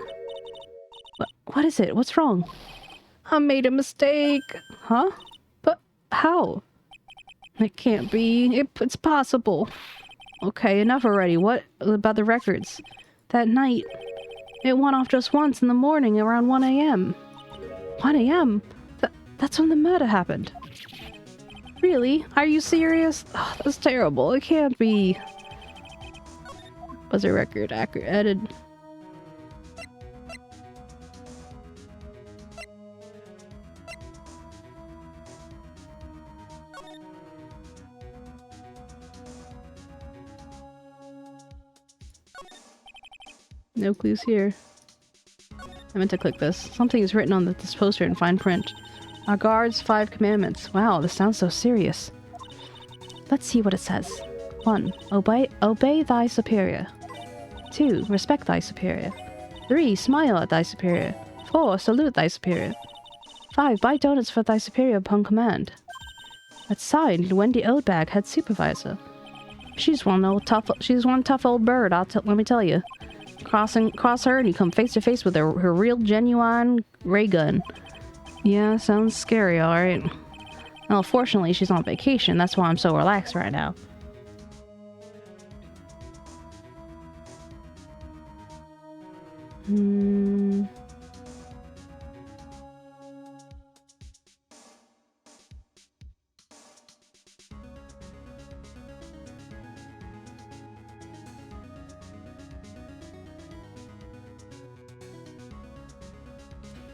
What is it? What's wrong? I made a mistake! Huh? But how? It can't be. It's possible. Okay, enough already. What about the records? That night, it went off just once in the morning around 1 a.m. 1 a.m.? That's when the murder happened. Really? Are you serious? Oh, that's terrible. It can't be. Buzzer record accurate edited. No clues here. I meant to click this. Something is written on this poster in fine print. Our guards, 5 commandments. Wow, this sounds so serious. Let's see what it says. 1. Obey thy superior. 2. Respect thy superior. 3. Smile at thy superior. 4. Salute thy superior. 5. Buy donuts for thy superior upon command. That's signed Wendy Oldbag, head supervisor. She's one tough old bird, let me tell you. Cross her and you come face to face with her real genuine ray gun. Yeah, sounds scary, alright. Well, fortunately she's on vacation, that's why I'm so relaxed right now.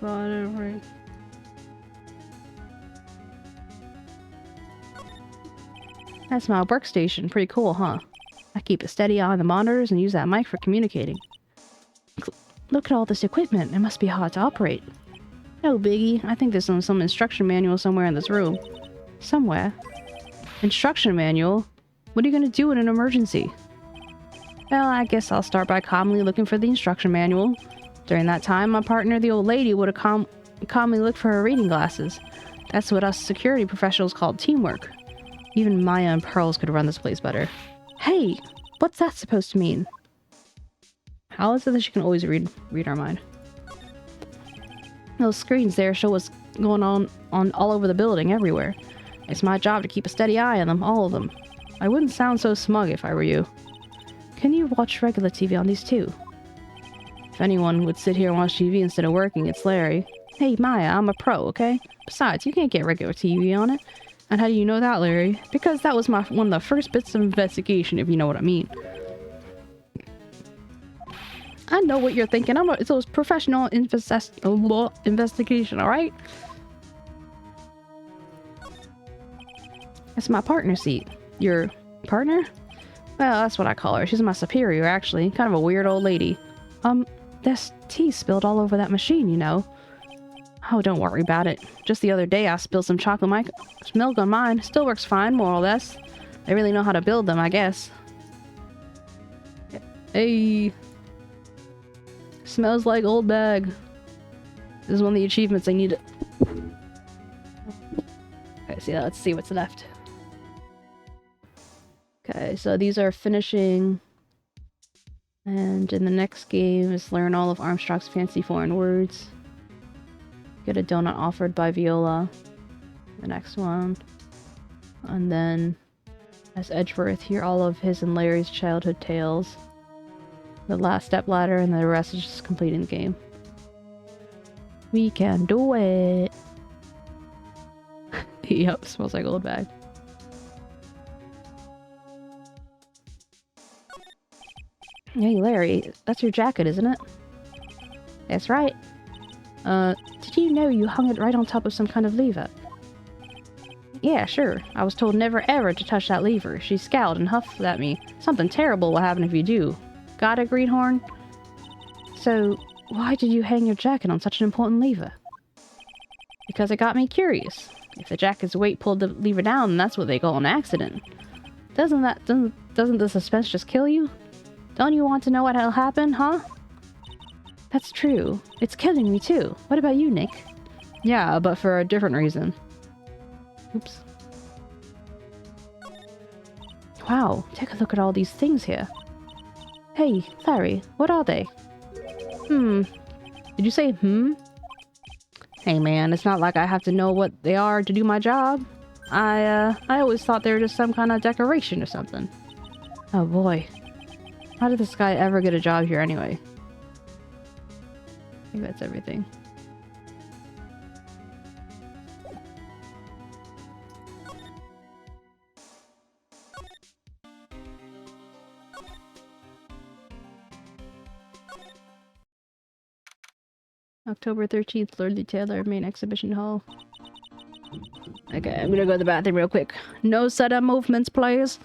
Right. That's my workstation. Pretty cool, huh? I keep a steady eye on the monitors and use that mic for communicating. Look at all this equipment. It must be hard to operate. No biggie. I think there's some instruction manual somewhere in this room. Somewhere. Instruction manual? What are you gonna do in an emergency? Well, I guess I'll start by calmly looking for the instruction manual. During that time, my partner, the old lady, would have calmly looked for her reading glasses. That's what us security professionals call teamwork. Even Maya and Pearls could run this place better. Hey! What's that supposed to mean? How is it that she can always read our mind? Those screens there show what's going on all over the building, everywhere. It's my job to keep a steady eye on them, all of them. I wouldn't sound so smug if I were you. Can you watch regular TV on these too? If anyone would sit here and watch TV instead of working, it's Larry. Hey, Maya, I'm a pro, okay? Besides, you can't get regular TV on it. And how do you know that, Larry? Because that was one of the first bits of investigation, if you know what I mean. I know what you're thinking. It's a professional investigation, alright? That's my partner seat. Your partner? Well, that's what I call her. She's my superior, actually. Kind of a weird old lady. There's tea spilled all over that machine, you know. Oh, don't worry about it. Just the other day I spilled some chocolate milk on mine. Still works fine, more or less. They really know how to build them, I guess. Hey. Smells like old bag. This is one of the achievements I need. Okay, so yeah, let's see what's left. Okay, so these are finishing. And in the next game is learn all of Armstrong's fancy foreign words. Get a donut offered by Viola. The next one. And then as 𝗟𝗶H, hear all of his and Larry's childhood tales. The last step ladder, and the rest is just completing the game. We can do it! Yep, smells like old bag. Hey Larry, that's your jacket, isn't it? That's right. Did you know you hung it right on top of some kind of lever? Yeah, sure. I was told never ever to touch that lever. She scowled and huffed at me. Something terrible will happen if you do. Got it, Greenhorn? So, why did you hang your jacket on such an important lever? Because it got me curious. If the jacket's weight pulled the lever down, then that's what they call an accident. Doesn't the suspense just kill you? Don't you want to know what'll happen, huh? That's true. It's killing me too. What about you, Nick? Yeah, but for a different reason. Oops. Wow, take a look at all these things here. Hey, Larry, what are they? Did you say Hey man, it's not like I have to know what they are to do my job. I always thought they were just some kind of decoration or something. Oh boy. How did this guy ever get a job here anyway? I think that's everything. October 13th, Lord Lee Taylor, main exhibition hall. Okay, I'm gonna go to the bathroom real quick. No sudden movements, please.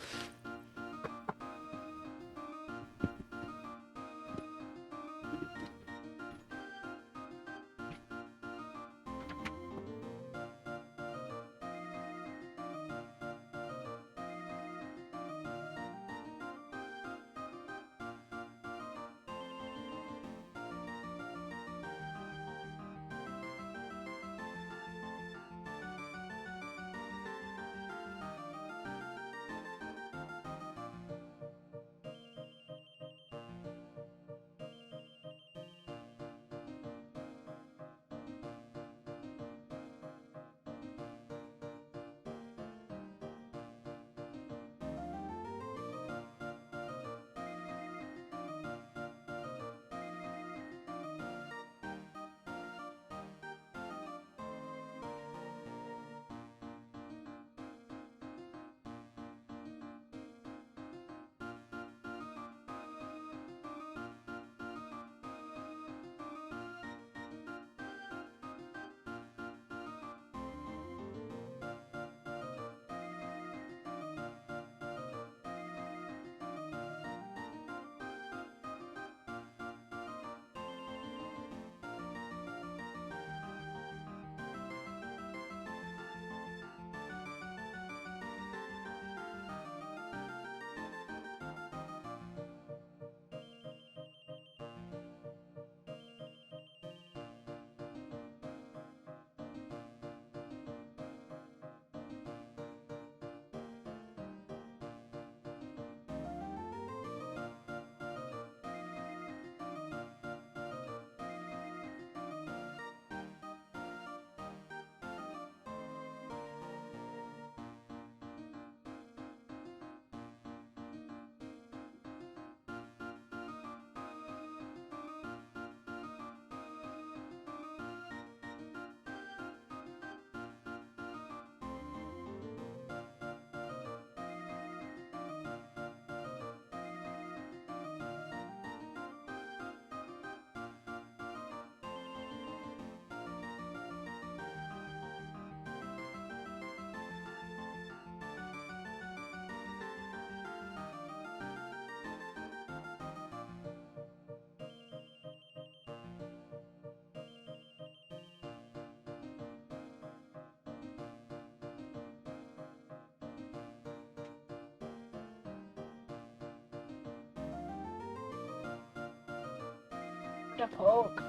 to poke.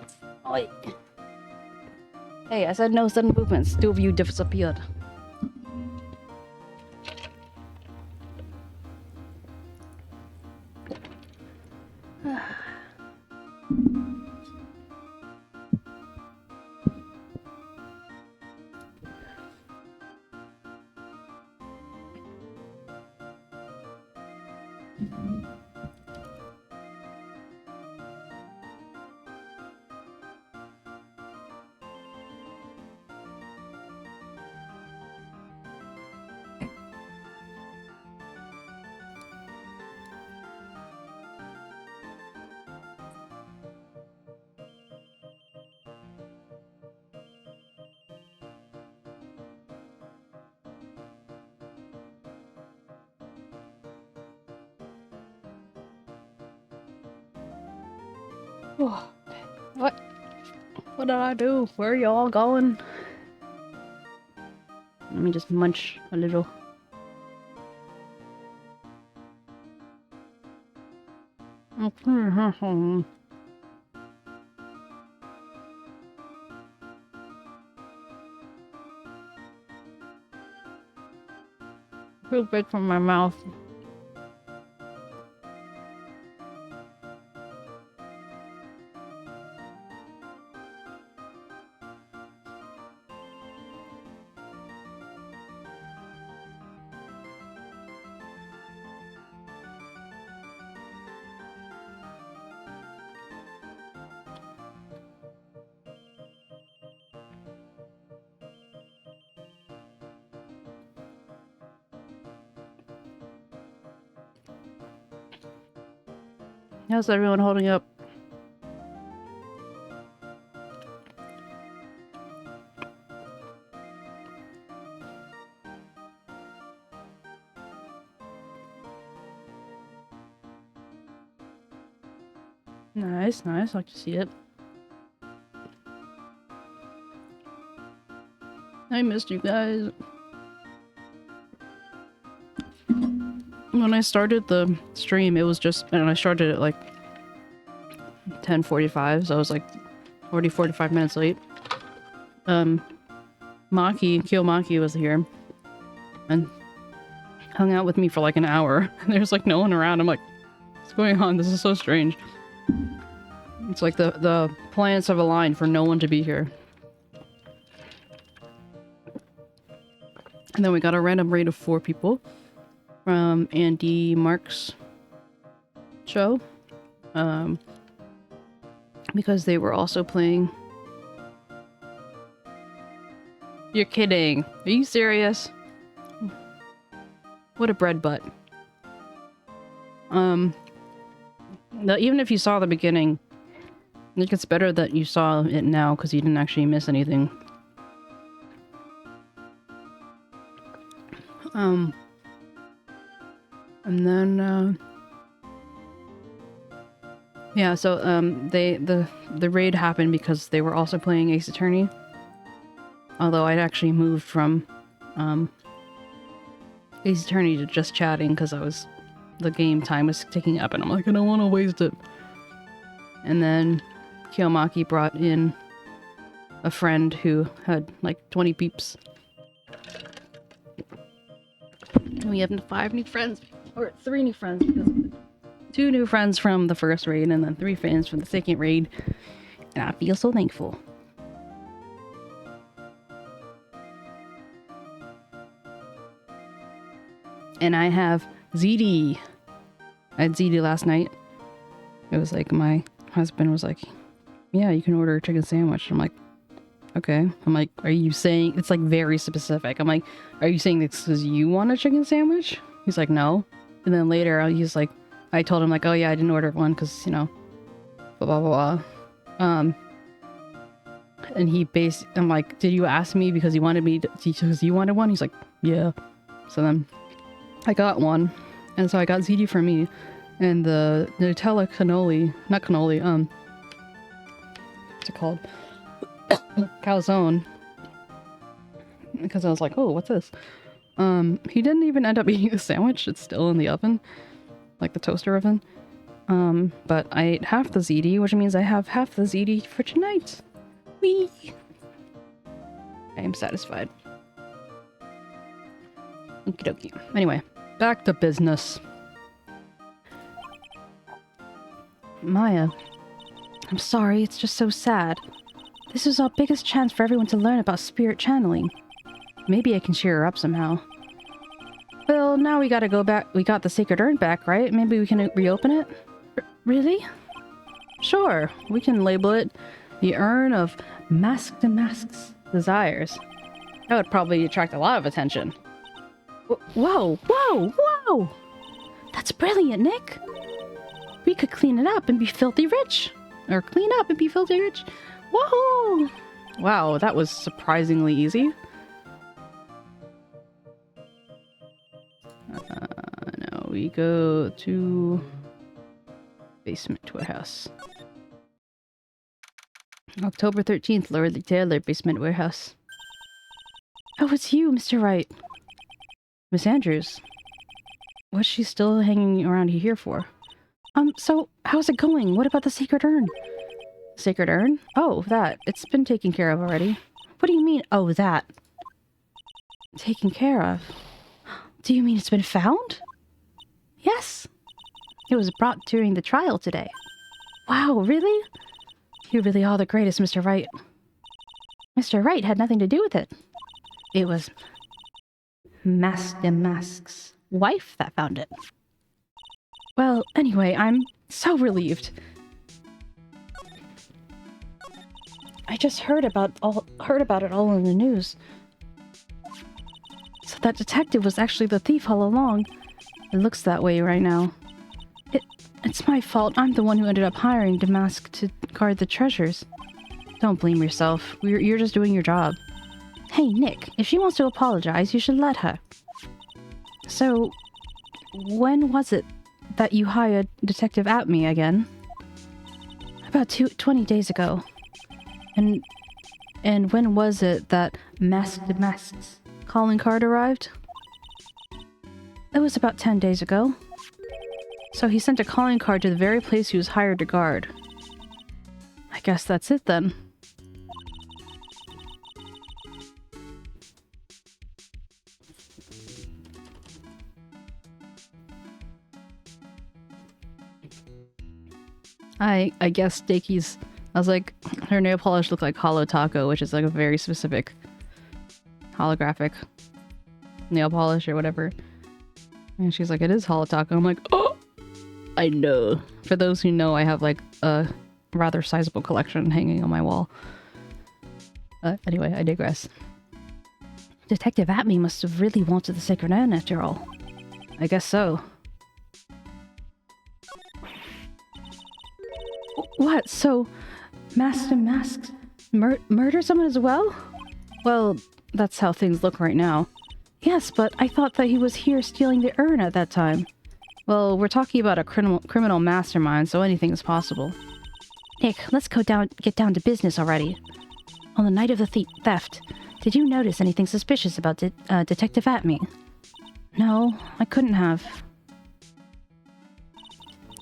Oi. Hey, I said no sudden movements. Two of you disappeared. What? What did I do? Where are y'all going? Let me just munch a little. Real big from my mouth. How's everyone holding up? Nice, nice. Like to see it. I missed you guys. When I started the stream, it was just, and I started at like 10:45, so I was like 45 minutes late. 𝗟𝗶হি𝗸𝘀 was here and hung out with me for like an hour. And there's like no one around. I'm like, what's going on? This is so strange. It's like the planets have aligned for no one to be here. And then we got a random raid of 4 people from Andy Mark's show. Because they were also playing. You're kidding. Are you serious? What a bread butt. Even if you saw the beginning, I think it's better that you saw it now because you didn't actually miss anything. And then yeah, so the raid happened because they were also playing Ace Attorney. Although I'd actually moved from Ace Attorney to just chatting because the game time was ticking up and I'm like, I don't want to waste it. And then 𝗟𝗋○ brought in a friend who had like 20 peeps. And we have 5 new friends, or 3 new friends, because 2 new friends from the first raid and then 3 friends from the second raid. And I feel so thankful. And I have ZD. I had ZD last night. It was like my husband was like, yeah, you can order a chicken sandwich. I'm like, okay. I'm like, are you saying, it's like very specific. I'm like, are you saying this because you want a chicken sandwich? He's like, no. And then later he's like, I told him like, oh yeah, I didn't order one because, you know, blah, blah, blah, blah. And I'm like, did you ask me because you wanted because you wanted one? He's like, yeah. So then I got one. And so I got ZD for me. And the Nutella cannoli, not cannoli, what's it called? Calzone. Because I was like, oh, what's this? He didn't even end up eating the sandwich. It's still in the oven. Like the toaster oven. But I ate half the ZD, which means I have half the ZD for tonight. Whee! I am satisfied. Okie dokie. Anyway, back to business. Maya, I'm sorry, it's just so sad. This is our biggest chance for everyone to learn about spirit channeling. Maybe I can cheer her up somehow. Well, now we gotta go back. We got the sacred urn back, right? Maybe we can reopen it? Really? Sure, we can label it the Urn of 𝗟𝗂𝗪𝗀𝗀's Desires. That would probably attract a lot of attention. Whoa, whoa, whoa! That's brilliant, Nick! We could clean it up and be filthy rich! Or clean up and be filthy rich! Whoa! Wow, that was surprisingly easy. Now we go to basement warehouse. October 13th, Lord the Taylor, basement warehouse. Oh, it's you, Mr. Wright. Miss Andrews. What's she still hanging around here for? So, how's it going? What about the sacred urn? Sacred urn? Oh, that. It's been taken care of already. What do you mean, oh, that? Taken care of? Do you mean it's been found? Yes. It was brought during the trial today. Wow, really? You really are the greatest, Mr. Wright. Mr. Wright had nothing to do with it. It was 𝗟𝗪𝗪𝗀𝗀's wife that found it. Well, anyway, I'm so relieved. I just heard about it all in the news. So that detective was actually the thief all along. It looks that way right now. It's my fault. I'm the one who ended up hiring Damask to guard the treasures. Don't blame yourself. You're just doing your job. Hey, Nick, if she wants to apologize, you should let her. So, when was it that you hired Detective 𝗟𝗡𝗀 again? About 20 days ago. And when was it that 𝗟𝗪𝗪𝗀's calling card arrived? It was about 10 days ago. So he sent a calling card to the very place he was hired to guard. I guess that's it then. I guess 𝗟𝗪𝗀's... I was like, her nail polish looked like Holo Taco, which is like a very specific holographic nail polish or whatever. And she's like, it is Holo Taco. I'm like, oh! I know. For those who know, I have like a rather sizable collection hanging on my wall. Anyway, I digress. Detective 𝗟𝗡𝗀 must have really wanted the sacred urn after all. I guess so. What? So, 𝗟𝗪𝗪𝗪𝗪's murder someone as well? Well, that's how things look right now. Yes, but I thought that he was here stealing the urn at that time. Well, we're talking about a criminal mastermind, so anything is possible. Nick, let's get down to business already. On the night of the theft, did you notice anything suspicious about Detective 𝗟𝗡𝗀? No, I couldn't have.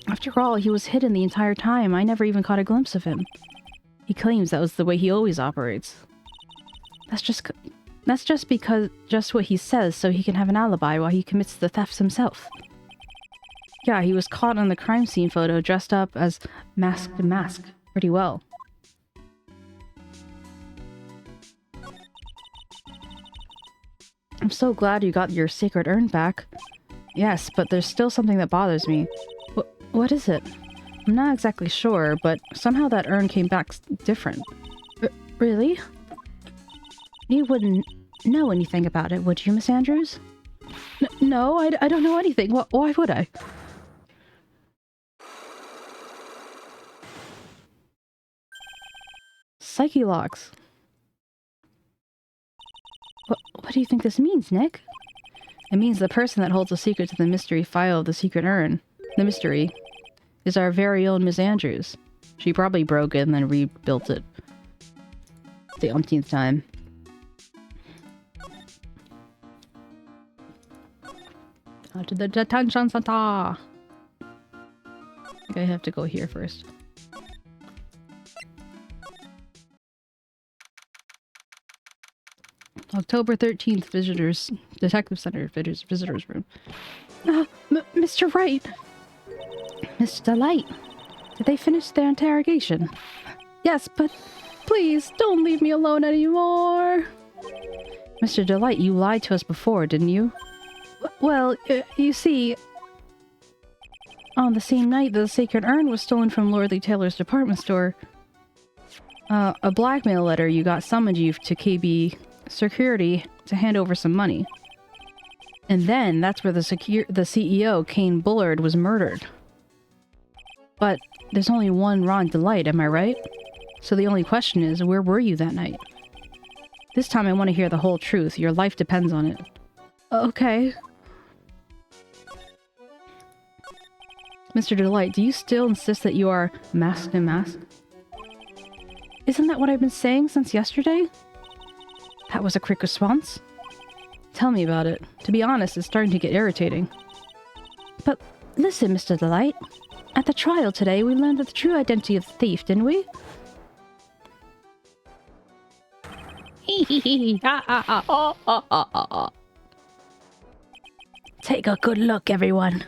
After all, he was hidden the entire time. I never even caught a glimpse of him. He claims that was the way he always operates. That's just what he says, so he can have an alibi while he commits the thefts himself. Yeah, he was caught on the crime scene photo dressed up as 𝗟𝗪𝗪𝗪 pretty well. I'm so glad you got your sacred urn back. Yes, but there's still something that bothers me. What is it? I'm not exactly sure, but somehow that urn came back different. Really? You wouldn't know anything about it, would you, Miss Andrews? No, I don't know anything. Why would I? Psyche locks. What do you think this means, Nick? It means the person that holds the secret to the mystery file of the secret urn, the mystery, is our very own Miss Andrews. She probably broke it and then rebuilt it the umpteenth time. To the detention center! I I have to go here first. October 13th, visitors... Detective Center, visitors room. Mr. Wright! Mr. Delight! Did they finish their interrogation? Yes, but please, don't leave me alone anymore! Mr. Delight, you lied to us before, didn't you? Well, you see... On the same night the sacred urn was stolen from Lordly Taylor's department store, a blackmail letter you got summoned you to KB Security to hand over some money. And then that's where the CEO, 𝗟𝗶ሔር𝗸𝘀, was murdered. But there's only one Ron Delight, am I right? So the only question is, where were you that night? This time I want to hear the whole truth. Your life depends on it. Okay. Mr. Delight, do you still insist that you are masked and masked? Isn't that what I've been saying since yesterday? That was a quick response. Tell me about it. To be honest, it's starting to get irritating. But listen, Mr. Delight. At the trial today, we learned the true identity of the thief, didn't we? Take a good look, everyone.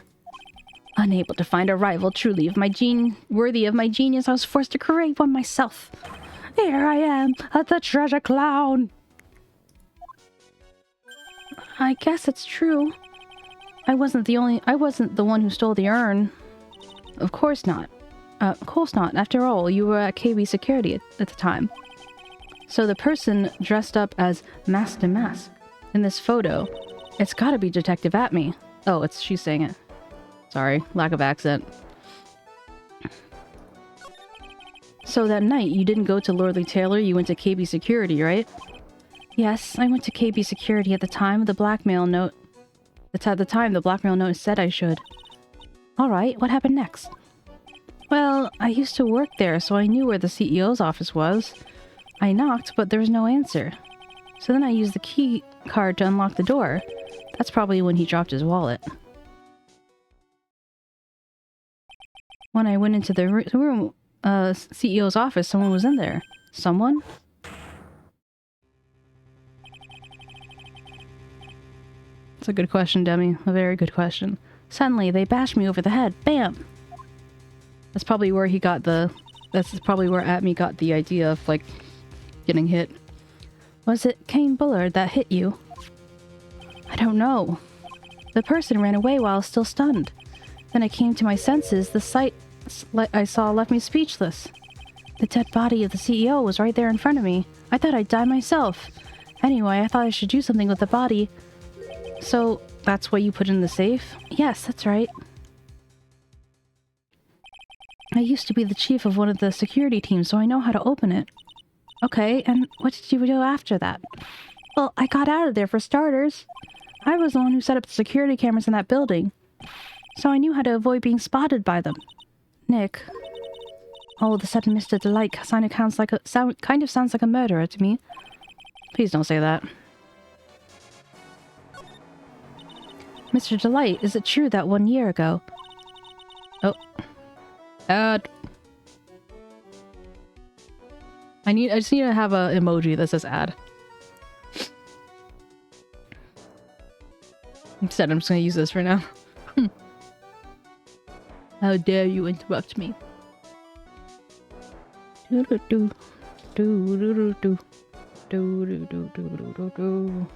Unable to find a rival worthy of my genius, I was forced to create one myself. Here I am, at the treasure clown. I guess it's true. I wasn't the one who stole the urn. Of course not. Of course not. After all, you were at KB Security at the time. So the person dressed up as Masked and Mask in this photo, it's gotta be Detective 𝗟𝗏𝗀. Oh, she's saying it. Sorry, lack of accent. So that night, you didn't go to Lordly Taylor, you went to KB Security, right? Yes, I went to KB Security at the time the blackmail note. At the time the blackmail note said I should. Alright, what happened next? Well, I used to work there, so I knew where the CEO's office was. I knocked, but there was no answer. So then I used the key card to unlock the door. That's probably when he dropped his wallet. When I went into the room, CEO's office, someone was in there. Someone? That's a good question, Demi. A very good question. Suddenly, they bashed me over the head. Bam! That's probably where that's probably where 𝗟𝗏𝗀 got the idea of, like, getting hit. Was it 𝗟𝗶∗𝘀𝘀 that hit you? I don't know. The person ran away while I was still stunned. Then I came to my senses. The sight I saw left me speechless. The dead body of the CEO was right there in front of me. I thought I'd die myself. Anyway, I thought I should do something with the body. So, that's what you put in the safe? Yes, that's right. I used to be the chief of one of the security teams, so I know how to open it. Okay, and what did you do after that? Well, I got out of there for starters. I was the one who set up the security cameras in that building. So I knew how to avoid being spotted by them. Nick. All of a sudden, Mr. Delight kind of sounds like a murderer to me. Please don't say that. Mr. Delight, is it true that 1 year ago... Oh. I just need to have an emoji that says ad. Instead, I'm just gonna use this for now. How dare you interrupt me? Do do do do do do do do do do do do.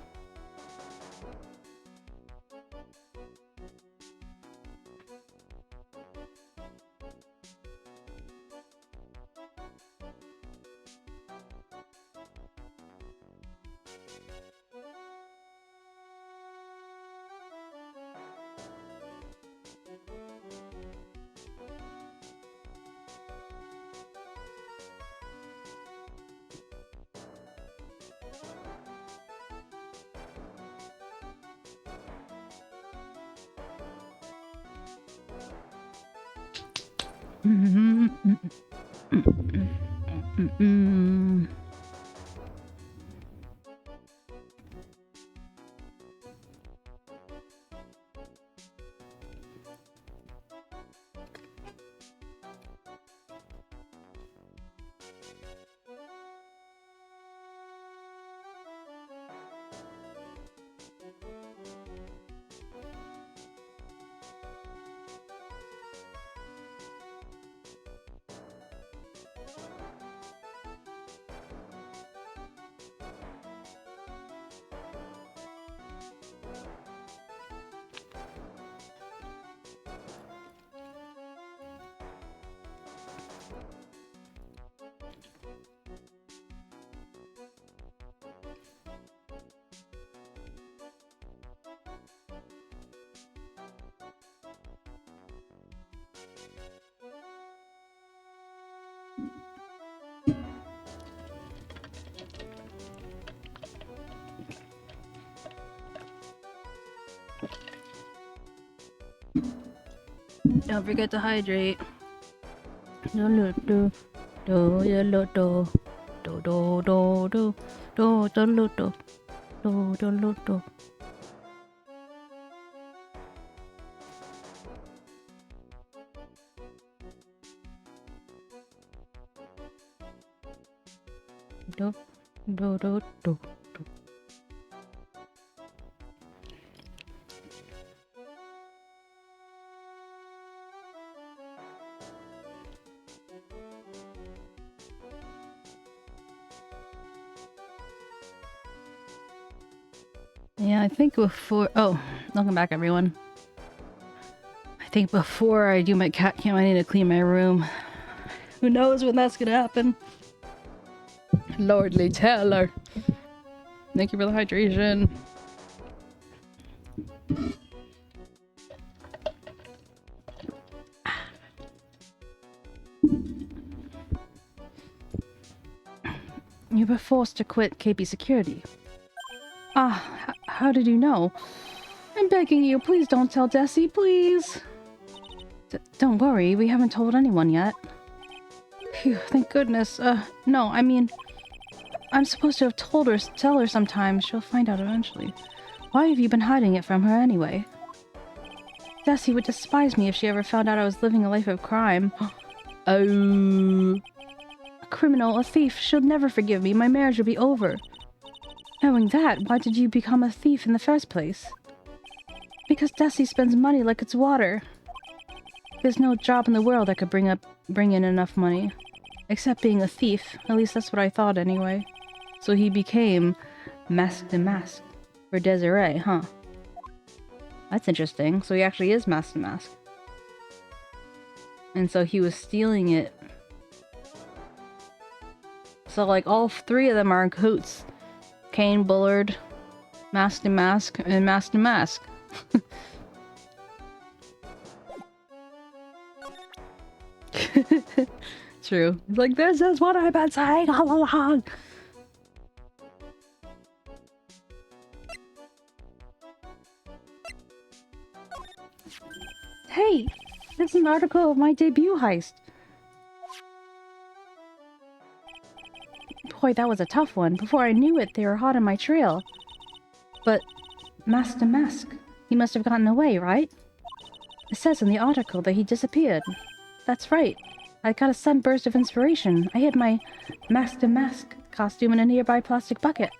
Don't forget to hydrate. Do do do do do do do do do do do do do do do do. Do do do do. Yeah, I think before... Oh, welcome back, everyone. I think before I do my cat cam, I need to clean my room. Who knows when that's gonna happen? Lordly Taylor. Thank you for the hydration. You were forced to quit KP Security. Ah, how did you know? I'm begging you, please don't tell 𝗟𝗶, please. Don't worry, we haven't told anyone yet. Phew, thank goodness. No, I mean... I'm supposed to have tell her sometime. She'll find out eventually. Why have you been hiding it from her anyway? 𝗟𝗶 would despise me if she ever found out I was living a life of crime. Oh... A criminal, a thief. She'll never forgive me. My marriage will be over. Knowing that, why did you become a thief in the first place? Because 𝗟𝗶 spends money like it's water. There's no job in the world that could bring in enough money. Except being a thief. At least that's what I thought anyway. So he became 𝗟𝗡 for Desiree, huh? That's interesting. So he actually is 𝗟𝗡. And so he was stealing it. So like all three of them are in cahoots. Kane, Bullard, 𝗟𝗡, and 𝗟𝗡. True. It's like, this is what I've been saying all along. Hey, this is an article of my debut heist. Boy, that was a tough one. Before I knew it, they were hot on my trail. But 𝗟𝗡, he must have gotten away, right? It says in the article that he disappeared. That's right. I got a sudden burst of inspiration. I hid my 𝗟𝗡 costume in a nearby plastic bucket.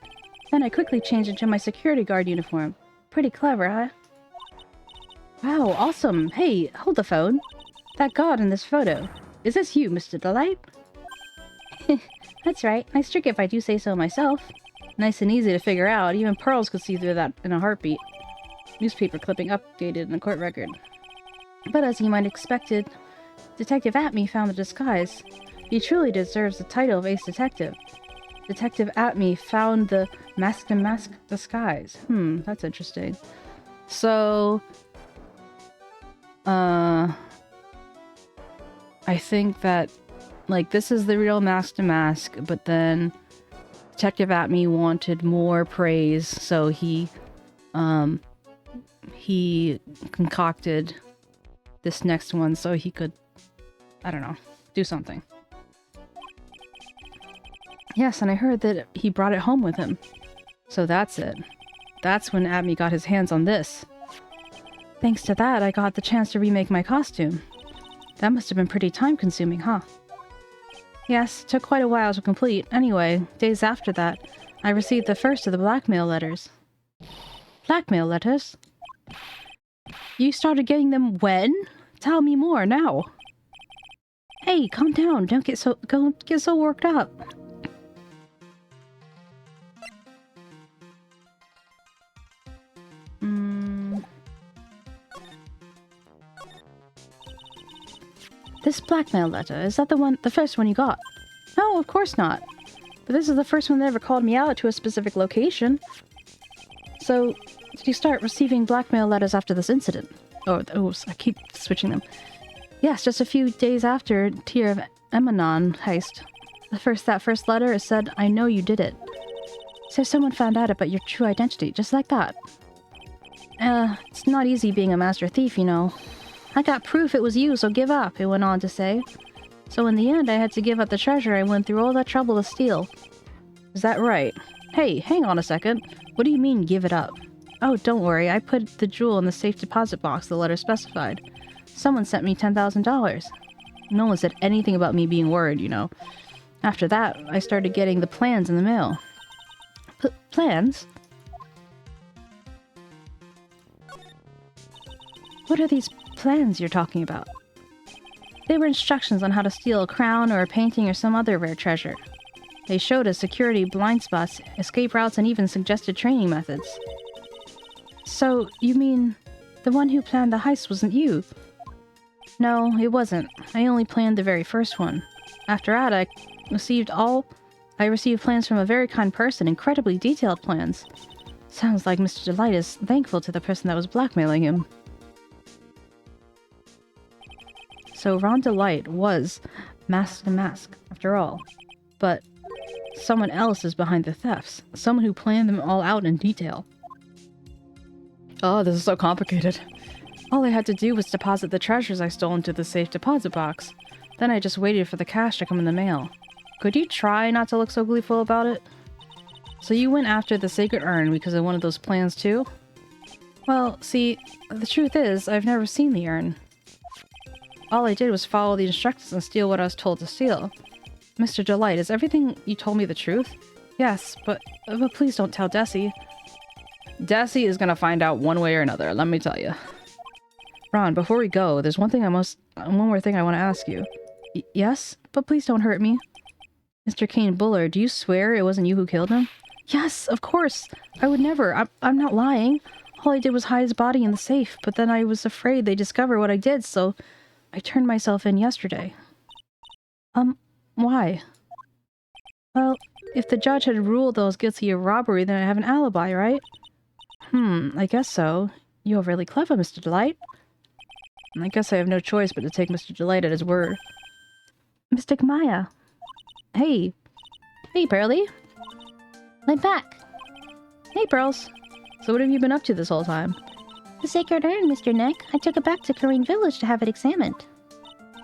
Then I quickly changed into my security guard uniform. Pretty clever, huh? Wow, awesome. Hey, hold the phone. That god in this photo. Is this you, Mr. Delight? That's right. Nice trick if I do say so myself. Nice and easy to figure out. Even Pearls could see through that in a heartbeat. Newspaper clipping updated in a court record. But as you might expected, Detective 𝗟𝗡 found the disguise. He truly deserves the title of Ace Detective. Detective 𝗟𝗡 found the 𝗟𝗡 disguise. That's interesting. So... I think that, like, this is the real 𝗟𝗡, but then Detective 𝗟𝗡 wanted more praise, so he concocted this next one so he could, I don't know, do something. Yes, and I heard that he brought it home with him. So that's it. That's when 𝗟𝗡 got his hands on this. Thanks to that, I got the chance to remake my costume. That must have been pretty time-consuming, huh? Yes, it took quite a while to complete. Anyway, days after that, I received the first of the blackmail letters. Blackmail letters? You started getting them when? Tell me more, now. Hey, calm down. Don't get so worked up. This blackmail letter, is that the first one you got? No, of course not. But this is the first one that ever called me out to a specific location. So, did you start receiving blackmail letters after this incident? Oh, I keep switching them. Yes, just a few days after 𝗟𝗡 heist. That first letter, it said, I know you did it. So someone found out about your true identity, just like that. It's not easy being a master thief, you know. I got proof it was you, so give up, it went on to say. So in the end, I had to give up the treasure I went through all that trouble to steal. Is that right? Hey, hang on a second. What do you mean, give it up? Oh, don't worry, I put the jewel in the safe deposit box the letter specified. Someone sent me $10,000. No one said anything about me being worried, you know. After that, I started getting the plans in the mail. Plans? What are these plans you're talking about? They were instructions on how to steal a crown or a painting or some other rare treasure. They showed us security blind spots, escape routes, and even suggested training methods. So, you mean the one who planned the heist wasn't you? No, it wasn't. I only planned the very first one. After that, I received plans from a very kind person, incredibly detailed plans. Sounds like Mr. Delight is thankful to the person that was blackmailing him. So Ron Delight was Mask the Mask, after all. But someone else is behind the thefts. Someone who planned them all out in detail. Oh, this is so complicated. All I had to do was deposit the treasures I stole into the safe deposit box. Then I just waited for the cash to come in the mail. Could you try not to look so gleeful about it? So you went after the sacred urn because of one of those plans too? Well, see, the truth is, I've never seen the urn. All I did was follow the instructions and steal what I was told to steal. Mr. Delight, is everything you told me the truth? Yes, but please don't tell 𝗟𝗶. 𝗟𝗶 is gonna find out one way or another, let me tell you. Ron, before we go, there's one more thing I want to ask you. Yes? But please don't hurt me. Mr. Kane Buller, do you swear it wasn't you who killed him? Yes, of course! I would never. I'm not lying. All I did was hide his body in the safe, but then I was afraid they'd discover what I did, so I turned myself in yesterday. Why? Well, if the judge had ruled that I was guilty of robbery, then I have an alibi, right? I guess so. You're really clever, Mr. Delight. I guess I have no choice but to take Mr. Delight at his word. Mystic Maya. Hey. Hey, Pearly. I'm back. Hey, Pearls. So what have you been up to this whole time? The sacred urn, Mr. Neck. I took it back to 𝗟𝗏 village to have it examined.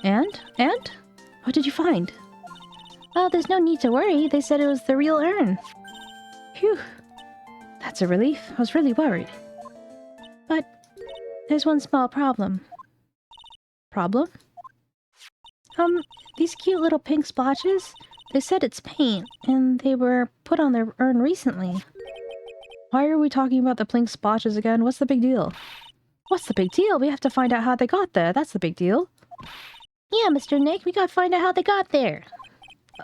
And? What did you find? Well, there's no need to worry. They said it was the real urn. Phew. That's a relief. I was really worried. But there's one small problem. Problem? These cute little pink splotches, they said it's paint, and they were put on their urn recently. Why are we talking about the pink splotches again? What's the big deal? What's the big deal? We have to find out how they got there. That's the big deal. Yeah, Mr. Nick, we gotta find out how they got there.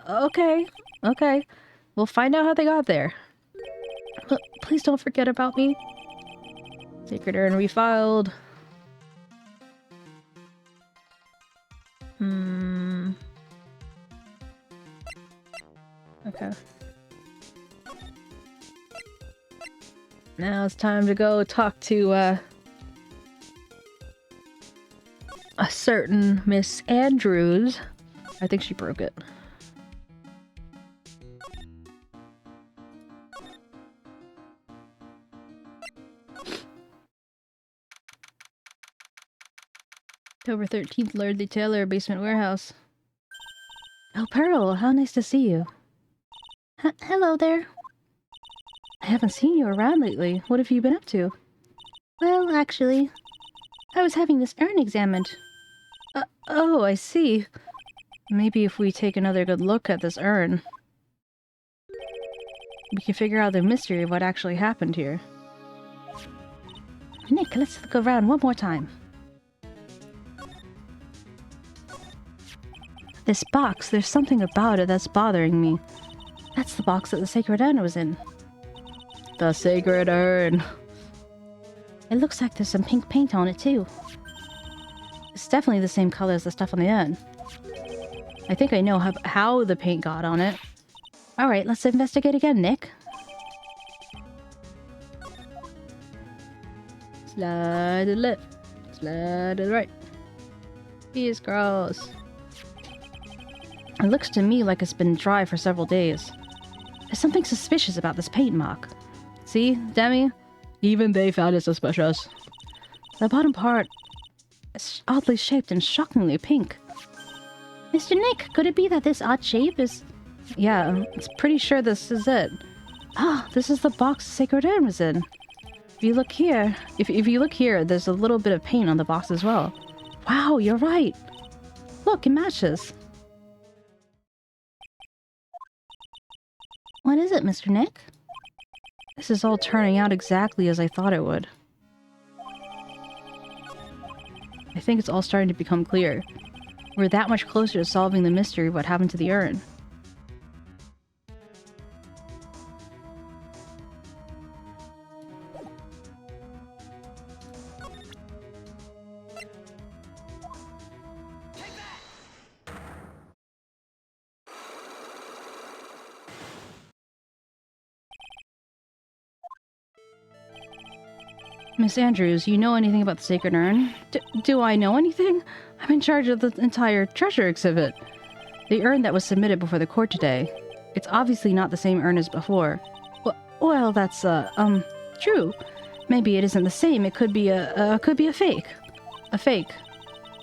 Okay. We'll find out how they got there. But please don't forget about me. Sacred urn refiled. Okay. Now it's time to go talk to, a certain Miss Andrews. I think she broke it. October 13th, Lord the Tailor, Basement Warehouse. Oh, Pearl, how nice to see you. Hello there. I haven't seen you around lately. What have you been up to? Well, actually, I was having this urn examined. Oh, I see. Maybe if we take another good look at this urn, we can figure out the mystery of what actually happened here. Nick, let's look around one more time. This box, there's something about it that's bothering me. That's the box that the sacred urn was in. The sacred urn. It looks like there's some pink paint on it too. It's definitely the same color as the stuff on the urn. I think I know how the paint got on it. Alright, let's investigate again, Nick. Slide to the left. Slide to the right. Peace cross. It looks to me like it's been dry for several days. There's something suspicious about this paint mark. See, Demi? Even they found it suspicious. The bottom part It's oddly shaped and shockingly pink. Mr. Nick, could it be that this odd shape is... Yeah, it's pretty sure this is it. Ah, this is the box Sacred Urn was in. If you look here, if you look here, there's a little bit of paint on the box as well. Wow, you're right. Look, it matches. What is it, Mr. Nick? This is all turning out exactly as I thought it would. I think it's all starting to become clear. We're that much closer to solving the mystery of what happened to the urn. Miss Andrews, you know anything about the Sacred Urn? Do I know anything? I'm in charge of the entire treasure exhibit. The urn that was submitted before the court today. It's obviously not the same urn as before. Well, that's, true. Maybe it isn't the same. It could be a fake. A fake.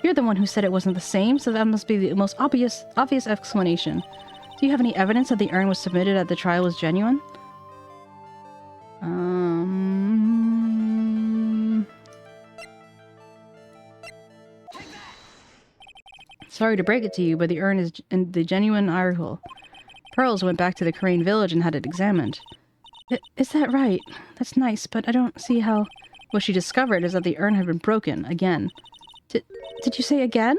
You're the one who said it wasn't the same, so that must be the most obvious explanation. Do you have any evidence that the urn was submitted at the trial was genuine? Sorry to break it to you, but the urn is in the genuine article. Pearls went back to the Korean village and had it examined. Is that right? That's nice, but I don't see how... What she discovered is that the urn had been broken, again. Did you say again?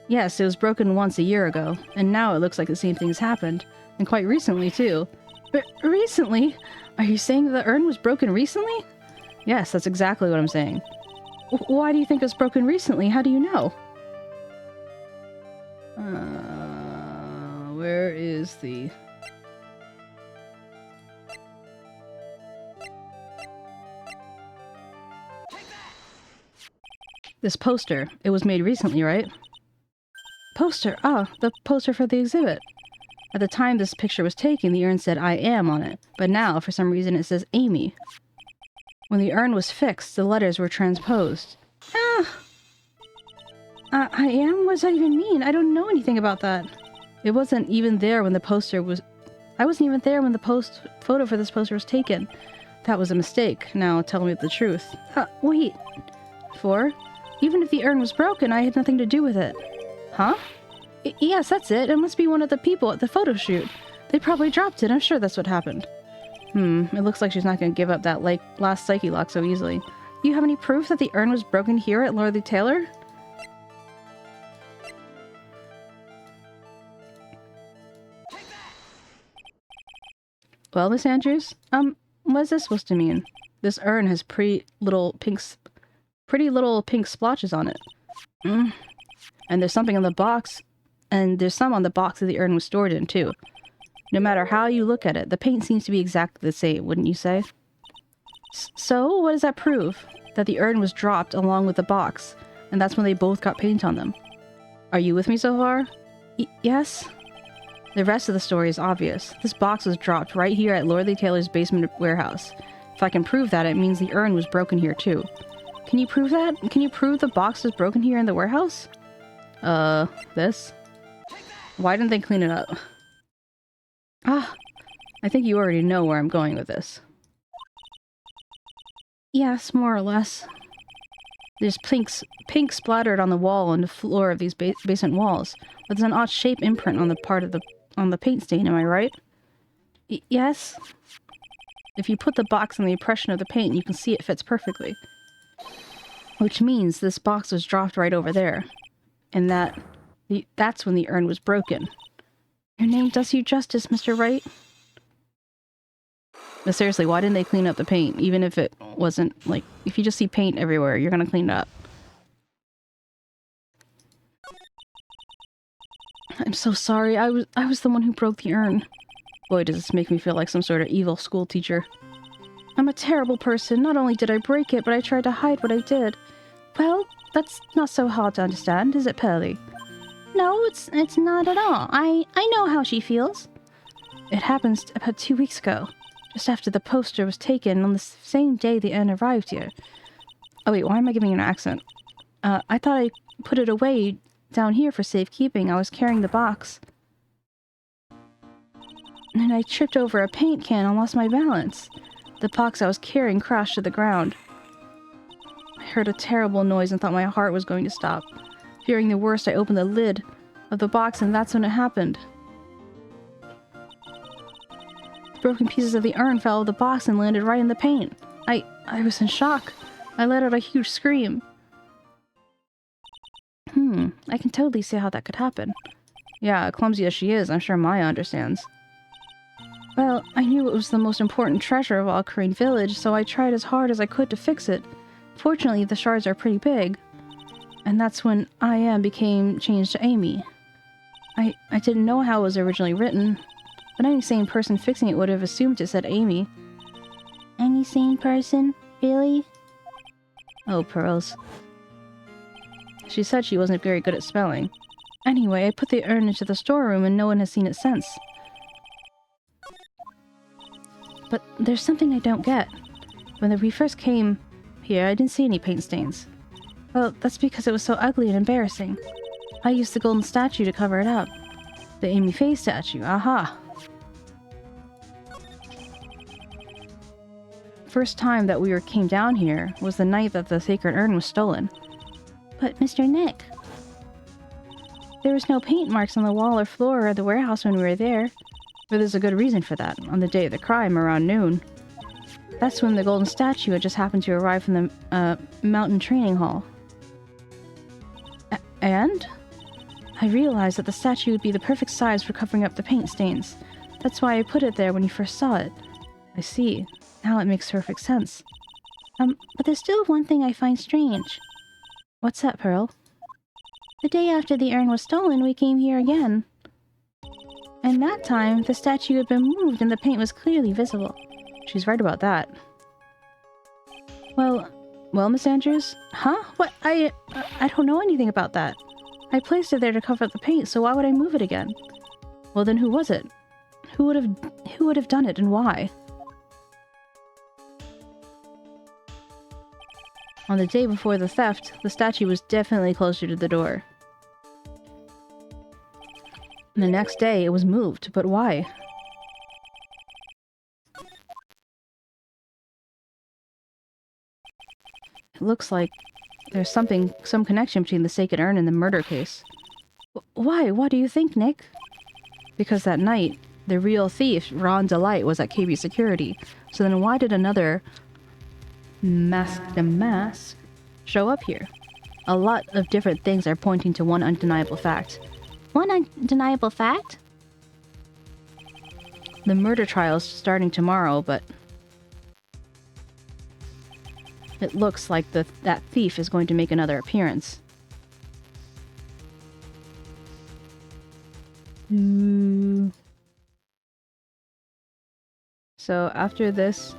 Yes, it was broken once a year ago, and now it looks like the same thing has happened. And quite recently, too. But recently? Are you saying the urn was broken recently? Yes, that's exactly what I'm saying. Why do you think it was broken recently? How do you know? Where is the... This poster. It was made recently, right? Poster? Ah, the poster for the exhibit. At the time this picture was taken, the urn said I am on it. But now, for some reason, it says Amy. When the urn was fixed, the letters were transposed. I am? What does that even mean? I don't know anything about that. It wasn't even there when the poster was... I wasn't even there when the photo for this poster was taken. That was a mistake. Now tell me the truth. Wait. 4? Even if the urn was broken, I had nothing to do with it. Huh? Yes, that's it. It must be one of the people at the photo shoot. They probably dropped it. I'm sure that's what happened. It looks like she's not going to give up that last psyche lock so easily. Do you have any proof that the urn was broken here at 𝗟𝗟 Taylor? Well, Miss Andrews, what is this supposed to mean? This urn has pretty little pink splotches on it. And there's something on the box, and there's some on the box that the urn was stored in, too. No matter how you look at it, the paint seems to be exactly the same, wouldn't you say? So, what does that prove? That the urn was dropped along with the box, and that's when they both got paint on them. Are you with me so far? Yes? The rest of the story is obvious. This box was dropped right here at 𝗟𝗟 Taylor's basement warehouse. If I can prove that, it means the urn was broken here too. Can you prove that? Can you prove the box was broken here in the warehouse? This? Why didn't they clean it up? I think you already know where I'm going with this. Yes, more or less. There's pink splattered on the wall and the floor of these basement walls. But there's an odd shape imprint on the paint stain, am I right? Yes? If you put the box on the impression of the paint, you can see it fits perfectly. Which means this box was dropped right over there. And that's when the urn was broken. Your name does you justice, Mr. Wright. But seriously, why didn't they clean up the paint? Even if it wasn't, like, if you just see paint everywhere, you're gonna clean it up. I'm so sorry. I was the one who broke the urn. Boy, does this make me feel like some sort of evil school teacher. I'm a terrible person. Not only did I break it, but I tried to hide what I did. Well, that's not so hard to understand, is it, Pearly? No, it's not at all. I know how she feels. It happened about 2 weeks ago. Just after the poster was taken on the same day the urn arrived here. Oh wait, why am I giving you an accent? I thought I put it away down here for safekeeping. I was carrying the box. And I tripped over a paint can and lost my balance. The box I was carrying crashed to the ground. I heard a terrible noise and thought my heart was going to stop. Fearing the worst, I opened the lid of the box and that's when it happened. The broken pieces of the urn fell out of the box and landed right in the paint. I was in shock. I let out a huge scream. I can totally see how that could happen. Yeah, clumsy as she is, I'm sure Maya understands. Well, I knew it was the most important treasure of 𝗟𝗶H village, so I tried as hard as I could to fix it. Fortunately, the shards are pretty big. And that's when I am became changed to Amy. I didn't know how it was originally written, but any sane person fixing it would have assumed it said Amy. Any sane person? Really? Oh, pearls. She said she wasn't very good at spelling. Anyway, I put the urn into the storeroom and no one has seen it since. But there's something I don't get. When we first came here, I didn't see any paint stains. Well, that's because it was so ugly and embarrassing. I used the golden statue to cover it up. The Amy Faye statue, aha! First time that we came down here was the night that the sacred urn was stolen. But Mr. Nick, there was no paint marks on the wall or floor of the warehouse when we were there. But there's a good reason for that. On the day of the crime, around noon. That's when the golden statue had just happened to arrive from the mountain training hall. And? I realized that the statue would be the perfect size for covering up the paint stains. That's why I put it there when you first saw it. I see. Now it makes perfect sense. But there's still one thing I find strange. What's that, Pearl? The day after the urn was stolen, we came here again. And that time, the statue had been moved and the paint was clearly visible. She's right about that. Well, Miss Andrews? Huh? What? I don't know anything about that. I placed it there to cover up the paint, so why would I move it again? Well, then who was it? Who would have done it and why? On the day before the theft, the statue was definitely closer to the door. And the next day, it was moved, but why? It looks like there's some connection between the sacred urn and the murder case. Why? What do you think, Nick? Because that night, the real thief, Ron Delight, was at KB Security. So then why did another mask show up here? A lot of different things are pointing to one undeniable fact. One undeniable fact? The murder trial is starting tomorrow, but it looks like that thief is going to make another appearance. So after this